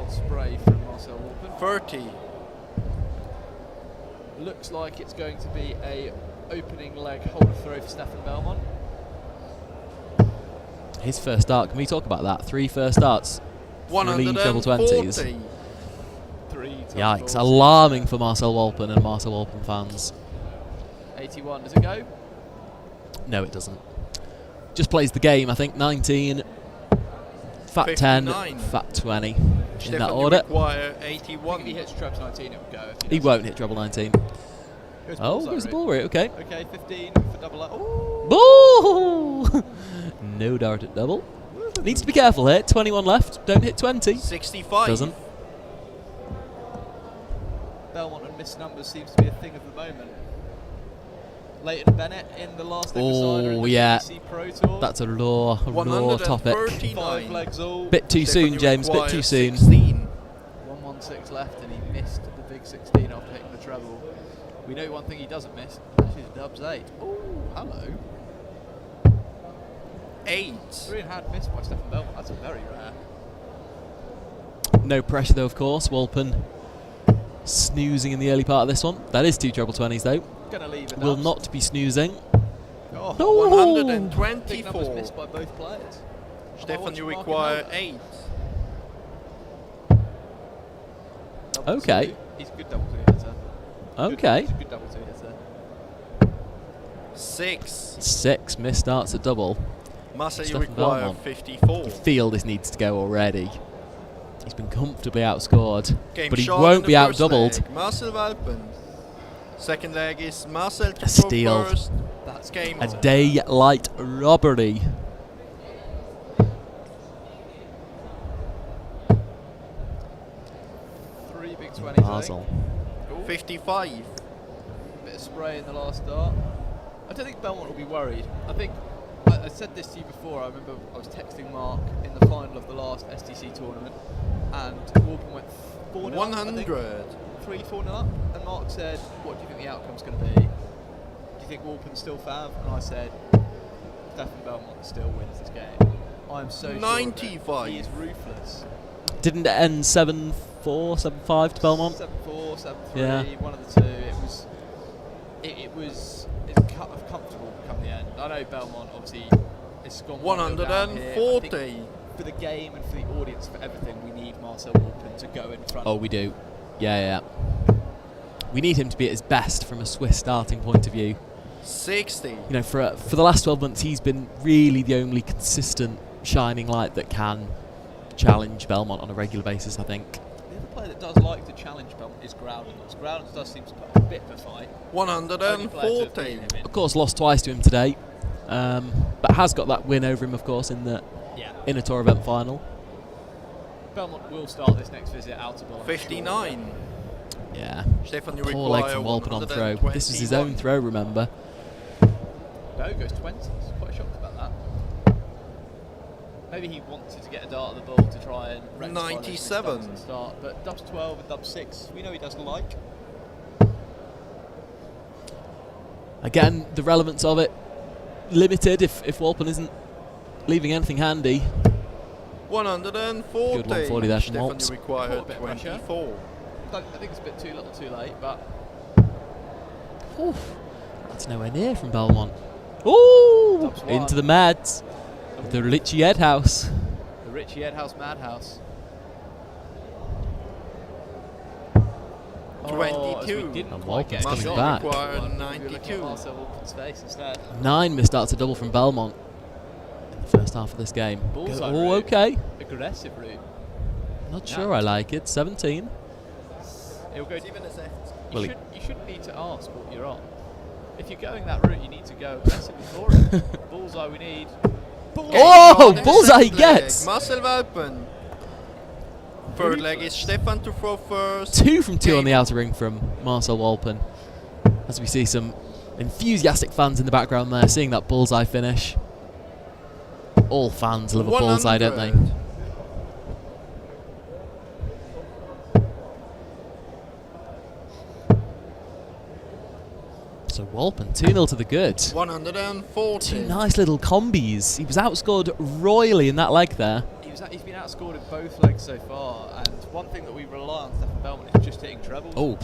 Speaker 14: Spray from Marcel Walpen.
Speaker 6: 30.
Speaker 14: Looks like it's going to be a opening leg holder throw for Stefan Belmont.
Speaker 8: His first dart. Can we talk about that? 3 first darts. 3 treble 20s. Yikes! Alarming for Marcel Walpen and Marcel Walpen fans.
Speaker 14: 81. Does it go?
Speaker 8: No, it doesn't. Just plays the game. I think 19. Fat 10.
Speaker 6: 59.
Speaker 8: Fat 20 in that order.
Speaker 6: Require 81.
Speaker 14: If he hits treble 19, it will go.
Speaker 8: He won't hit treble 19. Oh, goes the ball rate. Okay.
Speaker 14: Okay, 15 for double.
Speaker 8: Ball! No dart at double. Needs to be careful here. 21 left. Don't hit 20.
Speaker 6: 65.
Speaker 8: Doesn't.
Speaker 14: Belmont and missed numbers seems to be a thing of the moment. Leighton Bennett in the last
Speaker 8: Oh, yeah.
Speaker 14: Pro Tour.
Speaker 8: That's a raw topic.
Speaker 14: 5 legs all.
Speaker 8: Bit too soon, James. Bit too soon.
Speaker 14: 116 left, and he missed the big 16 after hitting the treble. We know one thing he doesn't miss. Actually, is dubs 8. Oh, hello.
Speaker 6: 8.
Speaker 14: 3 and a hand missed by Stefan Belmont. That's a very rare.
Speaker 8: No pressure though, of course. Walpen snoozing in the early part of this one. That is 2 treble 20s though.
Speaker 14: Gonna leave it.
Speaker 8: Will not be snoozing.
Speaker 6: Oh,
Speaker 8: No.
Speaker 6: 124.
Speaker 14: Big numbers missed by both players.
Speaker 6: Stefan, you require 8.
Speaker 8: Okay.
Speaker 14: He's a good double 2 hitter.
Speaker 8: Okay.
Speaker 14: He's a good double 2 hitter.
Speaker 6: 6.
Speaker 8: 6 missed starts at double.
Speaker 6: Massa, you
Speaker 8: Stefan
Speaker 6: require
Speaker 8: Belmont.
Speaker 6: 54.
Speaker 8: You feel this needs to go already. He's been comfortably outscored,
Speaker 6: Game
Speaker 8: but he
Speaker 6: shot
Speaker 8: won't
Speaker 6: in the
Speaker 8: be out
Speaker 6: first
Speaker 8: doubled.
Speaker 6: leg. Marcel Walpen. Second leg is Marcel to
Speaker 8: A steal.
Speaker 6: first. That's game
Speaker 8: A
Speaker 6: on.
Speaker 8: daylight robbery.
Speaker 14: Three big 20s.
Speaker 8: Basel.
Speaker 6: 55.
Speaker 14: Bit of spray in the last dart. I don't think Belmont will be worried. I think I said this to you before. I remember I was texting Mark in the final of the last SDC tournament, and Warpen went 4-0 up,
Speaker 6: 100.
Speaker 14: 3-4 up, and Mark said, "What do you think the outcome's going to be? Do you think Warpen's still fav?" And I said, "Stefan Belmont still wins this game. I'm so
Speaker 6: 95.
Speaker 14: sure of it. He is ruthless."
Speaker 8: Didn't it end 7-4, 7-5 to Belmont?
Speaker 14: 7-4, 7-3,
Speaker 8: Yeah.
Speaker 14: one of the two. It was comfortable come the end. I know Belmont obviously it's gone
Speaker 6: 140.
Speaker 14: For the game and for the audience, for everything, we need Marcel Walpen to go in front.
Speaker 8: Oh, we do. Yeah. We need him to be at his best from a Swiss starting point of view.
Speaker 6: 60.
Speaker 8: You know, for the last 12 months, he's been really the only consistent shining light that can challenge Belmont on a regular basis, I think.
Speaker 14: The other player that does like to challenge Belmont is Groud. Groud does seem to put a bit of a fight.
Speaker 6: 140.
Speaker 8: Of course, lost twice to him today, but has got that win over him, of course, in the in a tour event final.
Speaker 14: Belmont will start this next visit out of
Speaker 6: 59.
Speaker 8: Yeah.
Speaker 6: Stefan, you
Speaker 8: Poor leg
Speaker 6: require
Speaker 8: from Walpen on throw.
Speaker 6: 121.
Speaker 8: This was his own throw, remember?
Speaker 14: No, goes 20. Quite shocked about that. Maybe he wanted to get a dart at the ball to try and rectify
Speaker 6: 97.
Speaker 14: those mistakes at the start, but dubs 12 and dubs 6, we know he doesn't like.
Speaker 8: Again, the relevance of it limited if Walpen isn't leaving anything handy.
Speaker 6: 140.
Speaker 8: Good 140 there from
Speaker 6: Stefan,
Speaker 8: Walps.
Speaker 6: you require
Speaker 14: Caught a bit of pressure.
Speaker 6: 24.
Speaker 14: I think it's a bit too little too late, but
Speaker 8: That's nowhere near from Belmont. Ooh!
Speaker 14: Dubs one.
Speaker 8: Into the Mads. The Richie Edhouse.
Speaker 14: the Richie Edhouse Madhouse.
Speaker 6: 22.
Speaker 14: Didn't
Speaker 8: And
Speaker 14: quite get
Speaker 8: Walpen's
Speaker 14: a
Speaker 8: coming
Speaker 14: shot.
Speaker 8: back.
Speaker 6: Require
Speaker 14: We're looking
Speaker 6: 92.
Speaker 14: at Marcel Walpen's face instead.
Speaker 8: 9 misstarts a double from Belmont in the first half of this game.
Speaker 14: Bullseye
Speaker 8: Oh,
Speaker 14: route.
Speaker 8: okay.
Speaker 14: Aggressive route.
Speaker 8: Not sure I like it. 17.
Speaker 14: It'll go
Speaker 8: Well,
Speaker 14: you shouldn't need to ask what you're on. If you're going that route, you need to go aggressively for it. Bullseye we need.
Speaker 8: Oh, bullseye he gets.
Speaker 6: Marcel Walpen. Third leg is Stefan to throw first.
Speaker 8: 2 from 2 on the outer ring from Marcel Walpen. As we see some enthusiastic fans in the background there, seeing that bullseye finish. All fans love a bullseye, don't they?
Speaker 6: 100.
Speaker 8: So Walpen, 2-0 to the good.
Speaker 6: 140.
Speaker 8: 2 nice little combis. He was outscored royally in that leg there.
Speaker 14: He's been outscored in both legs so far, and one thing that we rely on Stefan Belmont is just hitting trebles.
Speaker 8: Oh.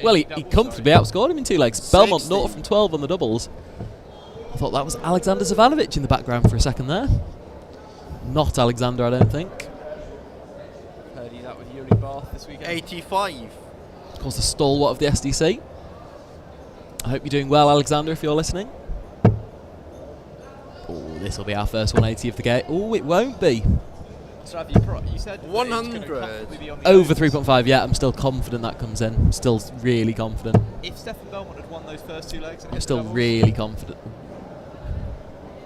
Speaker 8: Well, he comfortably outscored him in 2 legs. Belmont 0 from 12 on the doubles. I thought that was Alexander Zavanovic in the background for a second there. Not Alexander, I don't think.
Speaker 14: Heard he's out with Yuri Bath this weekend.
Speaker 6: 85.
Speaker 8: Of course, the stalwart of the SDC. I hope you're doing well, Alexander, if you're listening. Oh, this will be our first 180 of the game. Oh, it won't be.
Speaker 14: Trav, you said
Speaker 6: 100.
Speaker 8: Over 3.5, yeah, I'm still confident that comes in. Still really confident.
Speaker 14: If Stefan Belmont had won those first two legs, and
Speaker 8: I'm
Speaker 14: hit
Speaker 8: still
Speaker 14: the doubles,
Speaker 8: really confident.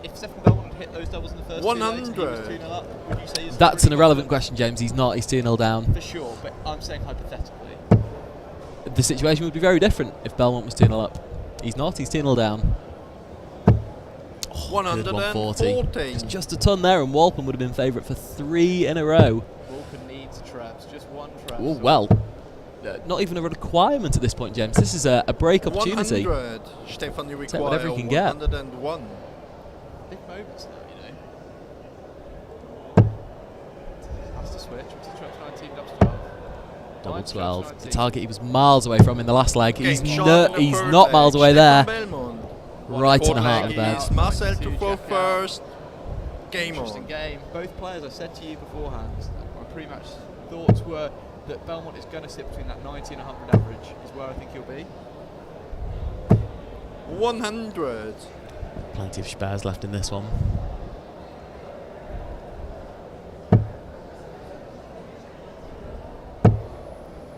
Speaker 14: If Stefan Belmont had hit those doubles in the first
Speaker 6: 100.
Speaker 14: two legs, and he was 2-0 up, would you say he's
Speaker 8: That's an
Speaker 14: really
Speaker 8: irrelevant question, James. He's not. He's 2-0 down.
Speaker 14: For sure, but I'm saying hypothetically.
Speaker 8: The situation would be very different if Belmont was 2-0 up. He's not. He's 2-0 down. Oh, good 140. Just a ton there, and Walpen would have been favourite for 3 in a row.
Speaker 14: Walpen needs traps, just one trap.
Speaker 8: Oh, well. Not even a requirement at this point, James. This is a break opportunity.
Speaker 6: 100. Stefan, you
Speaker 8: Take
Speaker 6: require
Speaker 8: whatever you can get.
Speaker 6: 101.
Speaker 14: Big moments now, you know. Has to switch. What's the trap 19 up to 12?
Speaker 8: Double 12. The target he was miles away from in the last leg. He's
Speaker 6: Game
Speaker 8: not miles away there.
Speaker 6: Belmont.
Speaker 8: Right in the heart of the bed.
Speaker 6: Is Marcel to go first. Game
Speaker 14: Interesting
Speaker 6: on.
Speaker 14: game. Both players, I said to you beforehand, my pre-match thoughts were that Belmont is going to sit between that 90 and 100 average, is where I think he'll be.
Speaker 6: 100.
Speaker 8: Plenty of spares left in this one.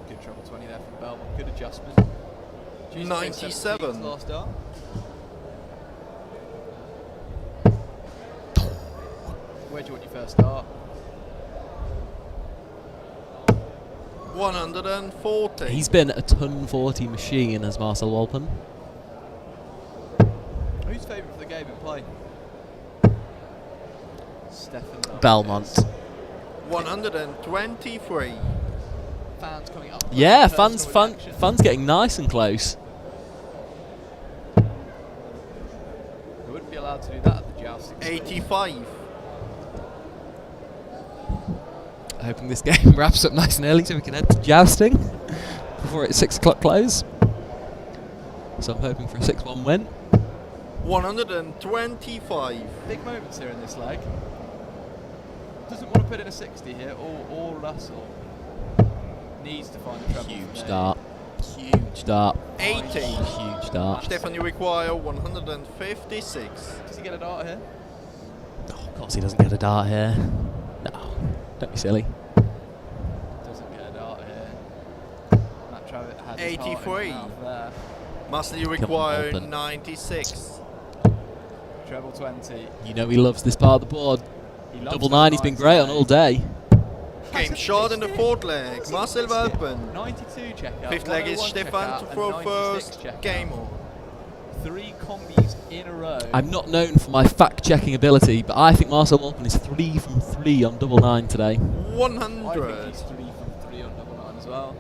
Speaker 14: Good treble 20 there from Belmont. Good adjustment.
Speaker 6: 97.
Speaker 14: Last start. Where do you want your first start?
Speaker 6: 140.
Speaker 8: He's been a ton 40 machine as Marcel Walpen.
Speaker 14: Who's favourite for the game in play? Stefan
Speaker 8: Belmont.
Speaker 6: 123.
Speaker 14: Fans coming up.
Speaker 8: Yeah, fans getting nice and close.
Speaker 14: They wouldn't be allowed to do that at the jousting.
Speaker 6: 85.
Speaker 8: Hoping this game wraps up nice and early so we can head to jousting before it's 6 o'clock close. So I'm hoping for a 6-1 win.
Speaker 6: 125.
Speaker 14: Big moments here in this leg. Doesn't want to put in a 60 here, or Russell needs to find a treble.
Speaker 8: Huge start. Huge start.
Speaker 6: 80.
Speaker 8: Huge start.
Speaker 6: Stefan, you require 156.
Speaker 14: Does he get a dart here?
Speaker 8: Oh, of course he doesn't get a dart here. No, don't be silly.
Speaker 14: Doesn't get a dart here. That Travis had his heart in his
Speaker 6: 83.
Speaker 14: mouth there.
Speaker 6: Marcel, you require 96.
Speaker 14: Treble 20.
Speaker 8: You know he loves this part of the board. Double 9, he's been great on all day.
Speaker 6: Game short in the fourth leg. Marcel Walpen.
Speaker 14: 92 check out.
Speaker 6: Fifth leg is Stefan to throw first. Game on.
Speaker 14: 3 combis in a row.
Speaker 8: I'm not known for my fact-checking ability, but I think Marcel Walpen is 3 from 3 on double 9 today.
Speaker 6: 100.
Speaker 14: I think he's 3 from 3 on double 9 as well.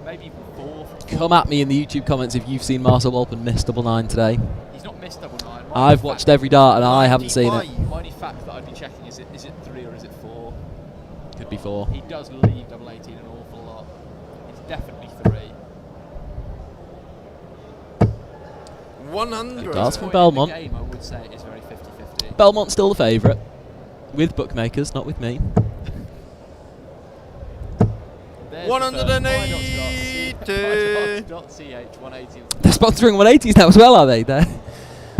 Speaker 14: Maybe even 4 from 4.
Speaker 8: Come at me in the YouTube comments if you've seen Marcel Walpen miss double 9 today.
Speaker 14: He's not missed double 9.
Speaker 8: I've watched every dart and I haven't seen it.
Speaker 14: My only fact that I'd be checking is it 3 or is it 4?
Speaker 8: Could be 4.
Speaker 14: He does leave double 18 an awful lot. It's definitely 3.
Speaker 6: 100.
Speaker 8: Good darts from Belmont.
Speaker 14: The game, I would say, is very 50-50.
Speaker 8: Belmont's still the favourite. With bookmakers, not with me.
Speaker 6: 180.
Speaker 14: MyDarts.ch 180.
Speaker 8: They're sponsoring 180s now as well, are they? There.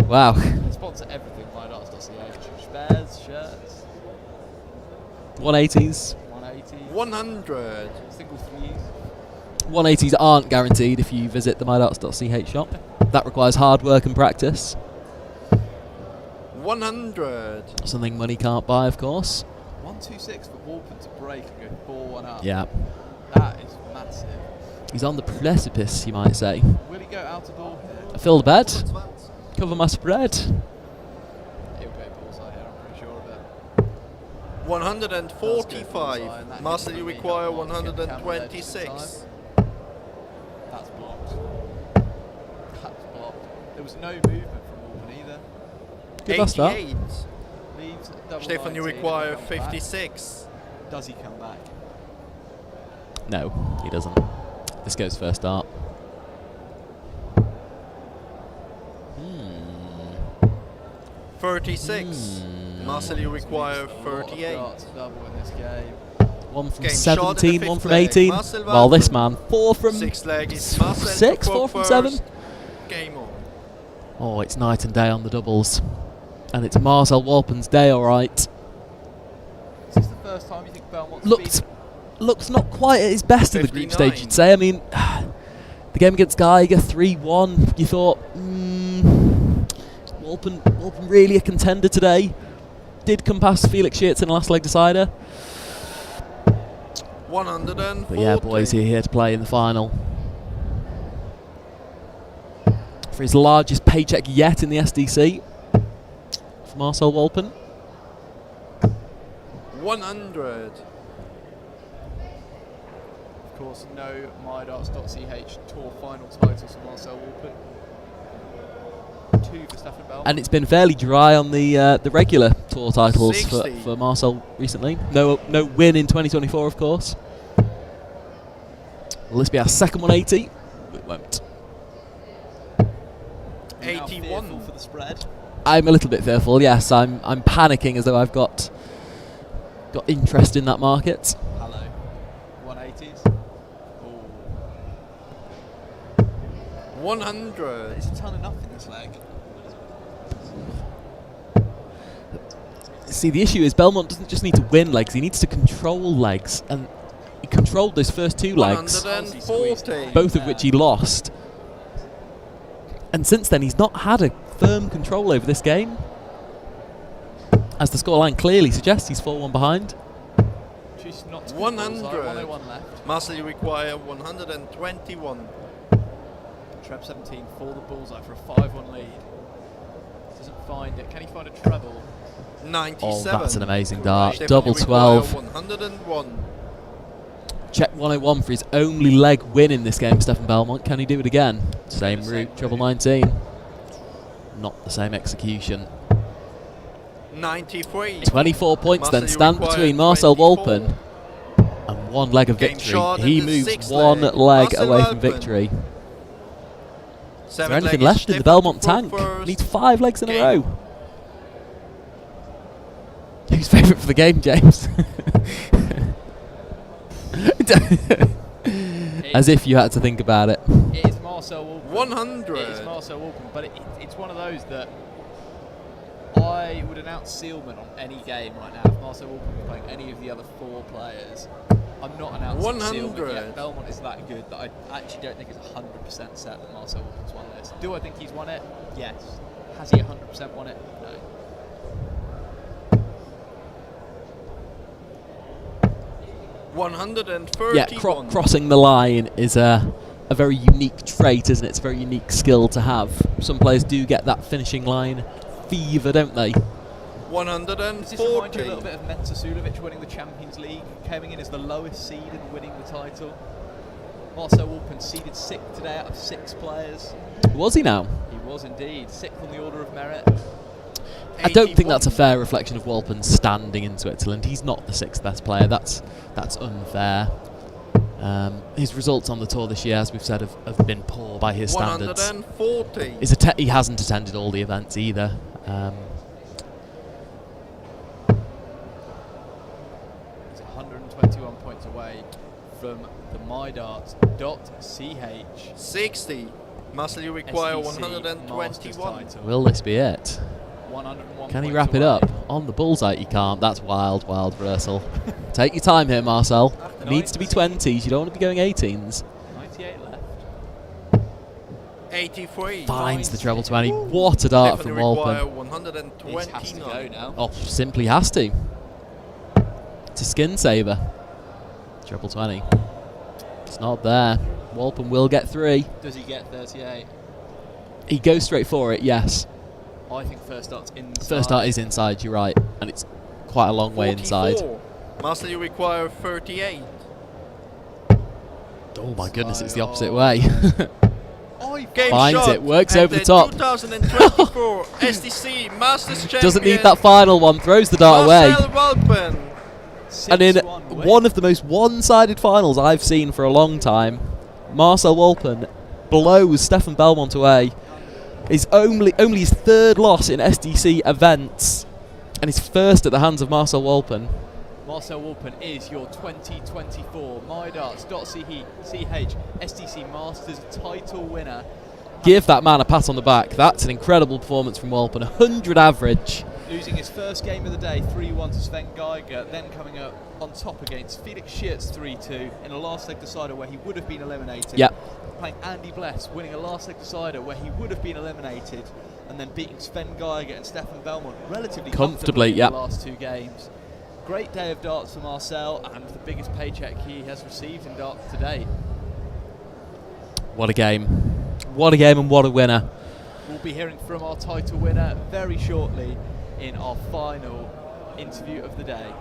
Speaker 8: Wow.
Speaker 14: They sponsor everything. MyDarts.ch. Spares, shirts.
Speaker 8: 180s.
Speaker 14: 180.
Speaker 6: 100.
Speaker 14: Single 3s.
Speaker 8: 180s aren't guaranteed if you visit the MyDarts.ch shop. That requires hard work and practice.
Speaker 6: 100.
Speaker 8: Something money can't buy, of course.
Speaker 14: 126 for Walpen to break and go 4-1 up.
Speaker 8: Yeah.
Speaker 14: That is massive.
Speaker 8: He's on the precipice, you might say.
Speaker 14: Will he go out of door here?
Speaker 8: Fill the bed. Cover my spread.
Speaker 14: He'll go bullseye here, I'm pretty sure of it.
Speaker 6: 145. Marcel, you require 126.
Speaker 14: That's blocked. That's blocked. There was no movement from Walpen either.
Speaker 8: Give us that.
Speaker 6: 88.
Speaker 14: Leaves double
Speaker 6: Stefan, you
Speaker 14: 19
Speaker 6: require
Speaker 14: and come back.
Speaker 6: 56.
Speaker 14: Does he come back?
Speaker 8: No, he doesn't. This goes first dart.
Speaker 6: 36. Marcel, you require 38.
Speaker 14: Double in this game.
Speaker 8: 1 from
Speaker 6: Game
Speaker 8: 17,
Speaker 6: shot
Speaker 8: 1 from
Speaker 6: leg.
Speaker 8: 18.
Speaker 6: Marcel
Speaker 8: Well, this
Speaker 6: Walpen.
Speaker 8: man, 4 from
Speaker 6: 6 leg is Marcel
Speaker 8: 6,
Speaker 6: to
Speaker 8: 4 from 7.
Speaker 6: first. Game on.
Speaker 8: Oh, it's night and day on the doubles. And it's Marcel Walpen's day, alright.
Speaker 14: first time you think Belmont's
Speaker 8: looks not quite at his best in the group stage, you'd say. I mean, the game against Geiger, 3-1, you thought, Walpen really a contender today. Did come past Felix Shitz in the last leg decider.
Speaker 6: 140.
Speaker 8: But yeah, boys, he's here to play in the final. For his largest paycheck yet in the SDC, for Marcel Walpen.
Speaker 6: 100.
Speaker 14: Of course, no MyDarts.ch tour final titles for Marcel Walpen. 2 for Stefan Belmont.
Speaker 8: And it's been fairly dry on the regular tour titles for Marcel recently. No win in 2024, of course. Will this be our second 180? It won't.
Speaker 6: 81
Speaker 14: for the spread.
Speaker 8: I'm a little bit fearful. Yes, I'm panicking as though I've got interest in that market.
Speaker 14: Hello. 180s.
Speaker 6: 100.
Speaker 14: There's a ton enough in this leg.
Speaker 8: See, the issue is Belmont doesn't just need to win legs, he needs to control legs. And he controlled those first 2 legs,
Speaker 6: 140.
Speaker 8: both of which he lost. And since then, he's not had a firm control over this game. As the scoreline clearly suggests, he's 4-1 behind.
Speaker 6: 100.
Speaker 14: 101 left.
Speaker 6: Marcel, you require 121.
Speaker 14: Treb 17 for the bullseye for a 5-1 lead. Doesn't find it. Can he find a treble?
Speaker 6: 97.
Speaker 8: Oh, that's an amazing dart.
Speaker 6: Stefan,
Speaker 8: Double
Speaker 6: you require
Speaker 8: 12.
Speaker 6: 101.
Speaker 8: Check 101 for his only leg win in this game, Stefan Belmont. Can he do it again? Same route, treble 19. Not the same execution.
Speaker 6: 93.
Speaker 8: 24 points
Speaker 6: Marcel,
Speaker 8: then stand between Marcel Walpen and 1 leg of victory. He moves 1 leg away from victory. Is there anything left in the Belmont tank? Needs 5 legs in a row. Who's favourite for the game, James? As if you had to think about it.
Speaker 14: It is Marcel Walpen.
Speaker 6: 100.
Speaker 14: It is Marcel Walpen, but it's one of those that I would announce sealment on any game right now. If Marcel Walpen was playing any of the other 4 players, I'm not announcing
Speaker 6: 100.
Speaker 14: sealment yet. Belmont is that good that I actually don't think it's 100% set that Marcel Walpen's won this. Do I think he's won it? Yes. Has he 100% won it? No.
Speaker 8: Yeah, crossing the line is a very unique trait, isn't it? It's a very unique skill to have. Some players do get that finishing line fever, don't they?
Speaker 6: 140.
Speaker 14: Does this remind you a little bit of Mensa Sulovic winning the Champions League, coming in as the lowest seed and winning the title? Marcel Walpen seeded 6th today out of 6 players.
Speaker 8: Was he now?
Speaker 14: He was indeed. 6th on the order of merit.
Speaker 8: I don't think that's a fair reflection of Walpen standing in Switzerland. He's not the 6th best player. That's unfair. His results on the tour this year, as we've said, have been poor by his standards.
Speaker 6: 140.
Speaker 8: He hasn't attended all the events either.
Speaker 14: He's 121 points away from the MyDarts.ch.
Speaker 6: 60. Marcel, you require
Speaker 14: SDC
Speaker 6: 121.
Speaker 8: Will this be it?
Speaker 14: 101
Speaker 8: Can he
Speaker 14: points
Speaker 8: wrap it
Speaker 14: away.
Speaker 8: up? On the bullseye, he can't. That's wild reversal. Take your time here, Marcel. Needs to be 20s. You don't want to be going 18s.
Speaker 14: 98 left.
Speaker 6: 83.
Speaker 8: Finds the treble 20. What a dart from Walpen.
Speaker 6: 129.
Speaker 14: This has to go now.
Speaker 8: Oh, simply has to. It's a skin saver. Treble 20. It's not there. Walpen will get 3.
Speaker 14: Does he get 38?
Speaker 8: He goes straight for it, yes.
Speaker 14: I think first dart's inside.
Speaker 8: First dart is inside, you're right. And it's quite a long way inside.
Speaker 6: Marcel, you require 38.
Speaker 8: Oh my goodness, it's the opposite way.
Speaker 6: Game
Speaker 8: Finds
Speaker 6: shot
Speaker 8: it, works
Speaker 6: at
Speaker 8: over the top.
Speaker 6: 2024 SDC Masters Champion.
Speaker 8: Doesn't need that final one, throws the dart away.
Speaker 6: Marcel Walpen.
Speaker 8: And in one of the most one-sided finals I've seen for a long time, Marcel Walpen blows Stefan Belmont away. His only his 3rd loss in SDC events, and his first at the hands of Marcel Walpen.
Speaker 14: Marcel Walpen is your 2024 MyDarts.ch SDC Masters title winner.
Speaker 8: Give that man a pat on the back. That's an incredible performance from Walpen. 100 average.
Speaker 5: losing his first game of the day 3-1 to Sven Geiger, then coming up on top against Felix Shitz 3-2 in a last leg decider where he would have been eliminated.
Speaker 8: Yep.
Speaker 5: Playing Andy Bless, winning a last leg decider where he would have been eliminated, and then beating Sven Geiger and Stefan Belmont relatively comfortably in
Speaker 8: yep.
Speaker 5: the last 2 games. Great day of darts for Marcel, and the biggest paycheck he has received in darts to date.
Speaker 8: What a game. What a game and what a winner.
Speaker 5: We'll be hearing from our title winner very shortly in our final interview of the day.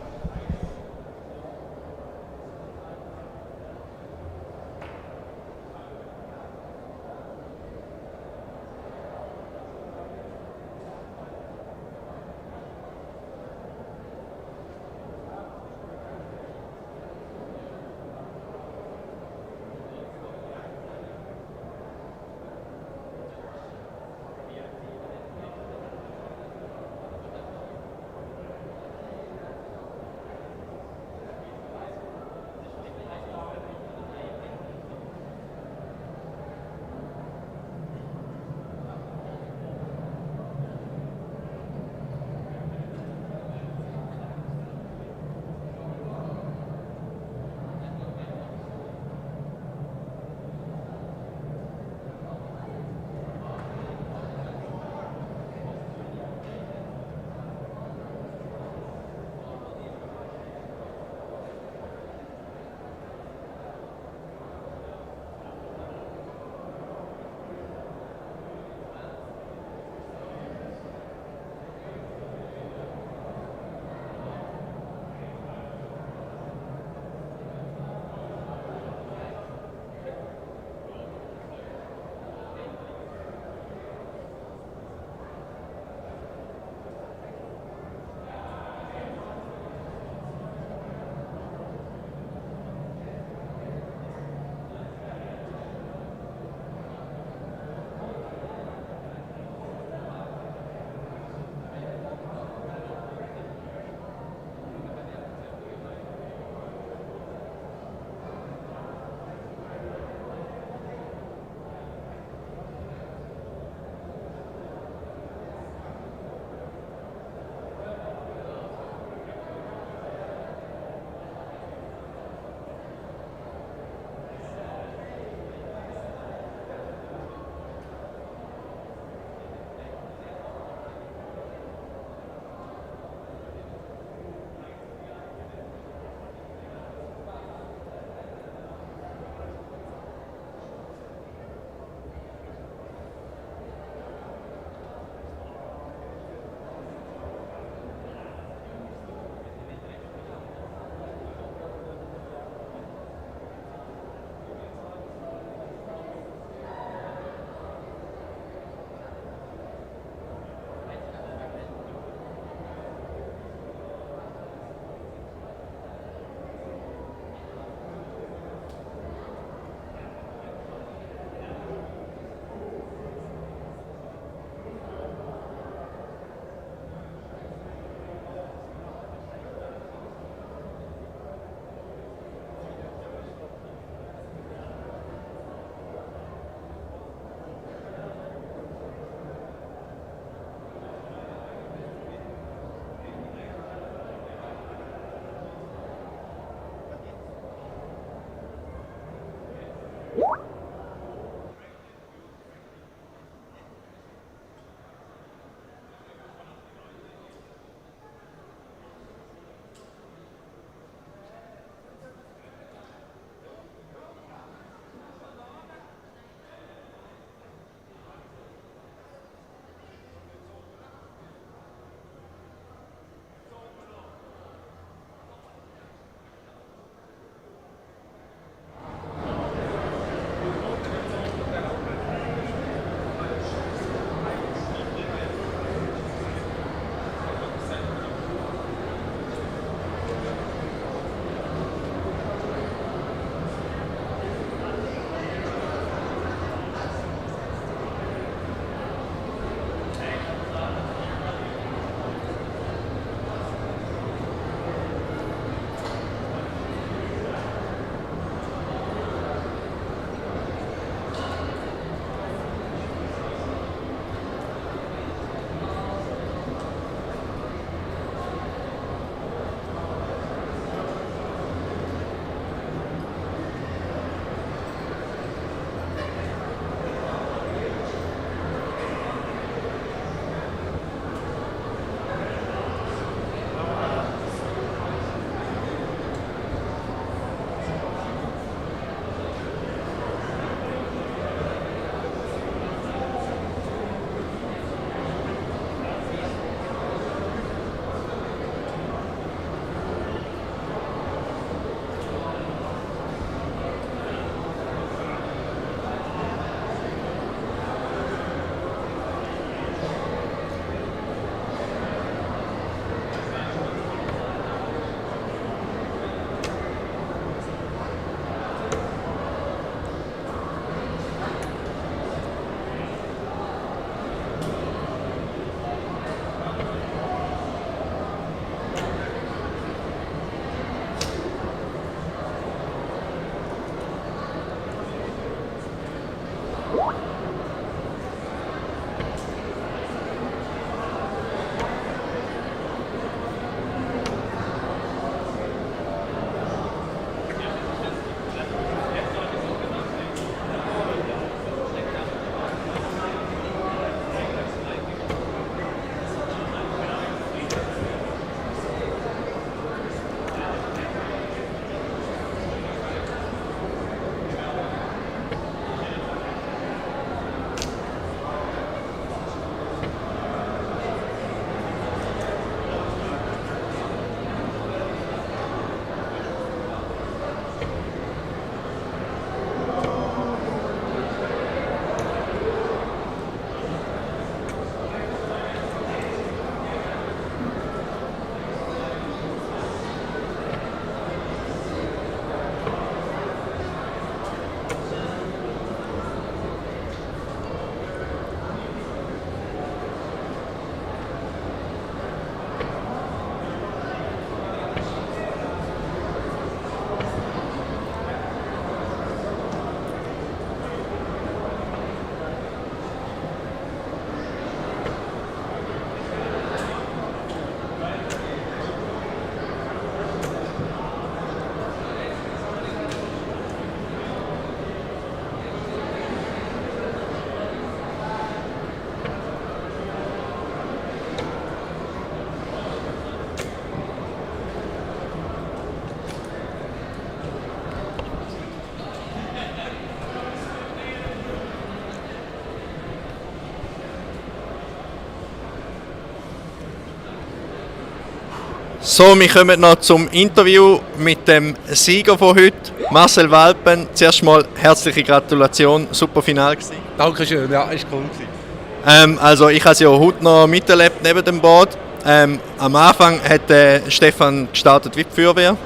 Speaker 6: So, wir kommen noch zum Interview mit dem Sieger von heute, Marcel Walpen. Zuerst mal herzliche Gratulation, super Final gewesen.
Speaker 15: Dankeschön, ja, ist cool gewesen.
Speaker 6: Also ich habe es ja heute noch miterlebt neben dem Board. Am Anfang hat Stefan gestartet wie die Feuerwehr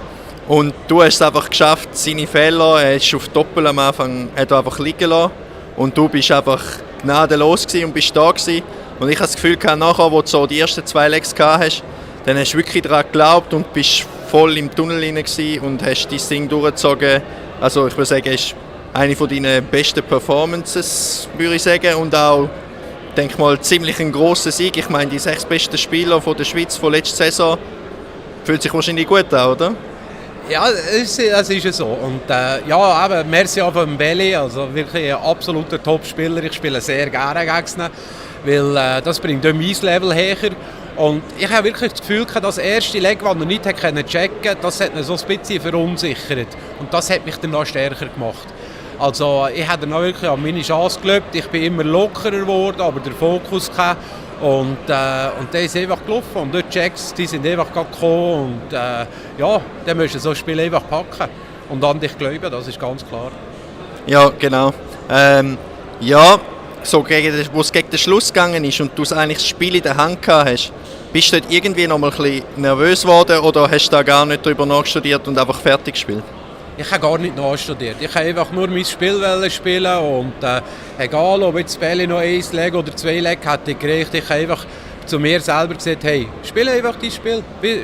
Speaker 6: und du hast es einfach geschafft, seine Fehler, er ist auf Doppel am Anfang, hat er einfach liegen lassen und du bist einfach gnadenlos gewesen und bist da gewesen. Und ich habe das Gefühl gehabt, nachher, wo du so die ersten 2 Legs gehabt hast, dann hast du wirklich daran geglaubt und bist voll im Tunnel hinein gewesen und hast dein Ding durchgezogen. Also ich würde sagen, es ist eine von deinen besten Performances, würde ich sagen, und auch, denke mal, ziemlich ein grosser Sieg. Ich meine, die 6 besten Spieler von der Schweiz von letzter Saison fühlt sich wahrscheinlich gut an, oder?
Speaker 15: Ja, es ist so. Und ja, eben, merci auch von Belli, also wirklich ein absoluter Top-Spieler. Ich spiele sehr gerne gegen ihn, weil das bringt mein Eislevel höher. Und ich habe wirklich das Gefühl, das erste Leg, das er nicht checken konnte, das hat ihn so ein bisschen verunsichert. Und das hat mich dann noch stärker gemacht. Also ich habe dann auch wirklich an meine Chance geglaubt. Ich bin immer lockerer geworden, aber der Fokus kam. Und der ist einfach gelaufen. Und die Checks, die sind einfach gekommen. Und ja, dann musst du so ein Spiel einfach packen. Und an dich glauben, das ist ganz klar.
Speaker 6: Ja, genau. Ja, so wo es gegen den Schluss gegangen ist und du eigentlich das Spiel in der Hand gehabt hast, bist du dort irgendwie noch mal ein bisschen nervös geworden oder hast du da gar nicht darüber nachstudiert und einfach fertig gespielt?
Speaker 15: Ich habe gar nicht nachstudiert. Ich habe einfach nur mein Spiel spielen und egal, ob jetzt Belli noch 1 Leg oder 2 Leg hätte gereicht, ich habe einfach zu mir selber gesagt, hey, spiele einfach dein Spiel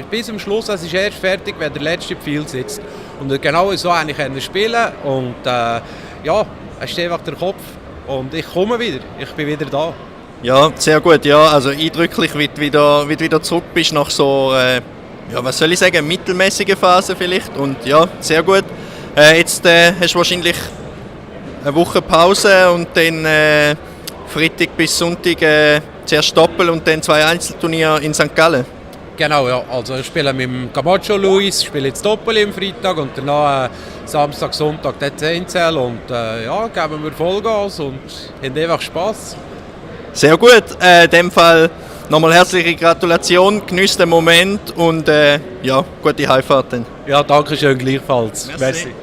Speaker 15: bis zum Schluss, es ist erst fertig, wenn der letzte Pfeil sitzt. Und genau so konnte ich spielen und ja, es steht einfach der Kopf und ich komme wieder, ich bin wieder da.
Speaker 6: Ja, sehr gut, ja, also eindrücklich, wie du wieder zurück bist nach so, ja, was soll ich sagen, mittelmäßige Phase vielleicht und ja, sehr gut. Jetzt hast du wahrscheinlich eine Woche Pause und dann Freitag bis Sonntag zuerst Doppel und dann 2 Einzelturniere in St. Gallen.
Speaker 15: Genau, ja, also ich spiele mit dem Camacho Luis, spiele jetzt Doppel am Freitag und danach Samstag, Sonntag das Einzel und ja, geben wir Vollgas und haben einfach Spass.
Speaker 6: Sehr gut, in dem Fall nochmal herzliche Gratulation, genießt den Moment und ja, gute Heimfahrt dann.
Speaker 15: Ja, danke schön gleichfalls.
Speaker 6: Merci.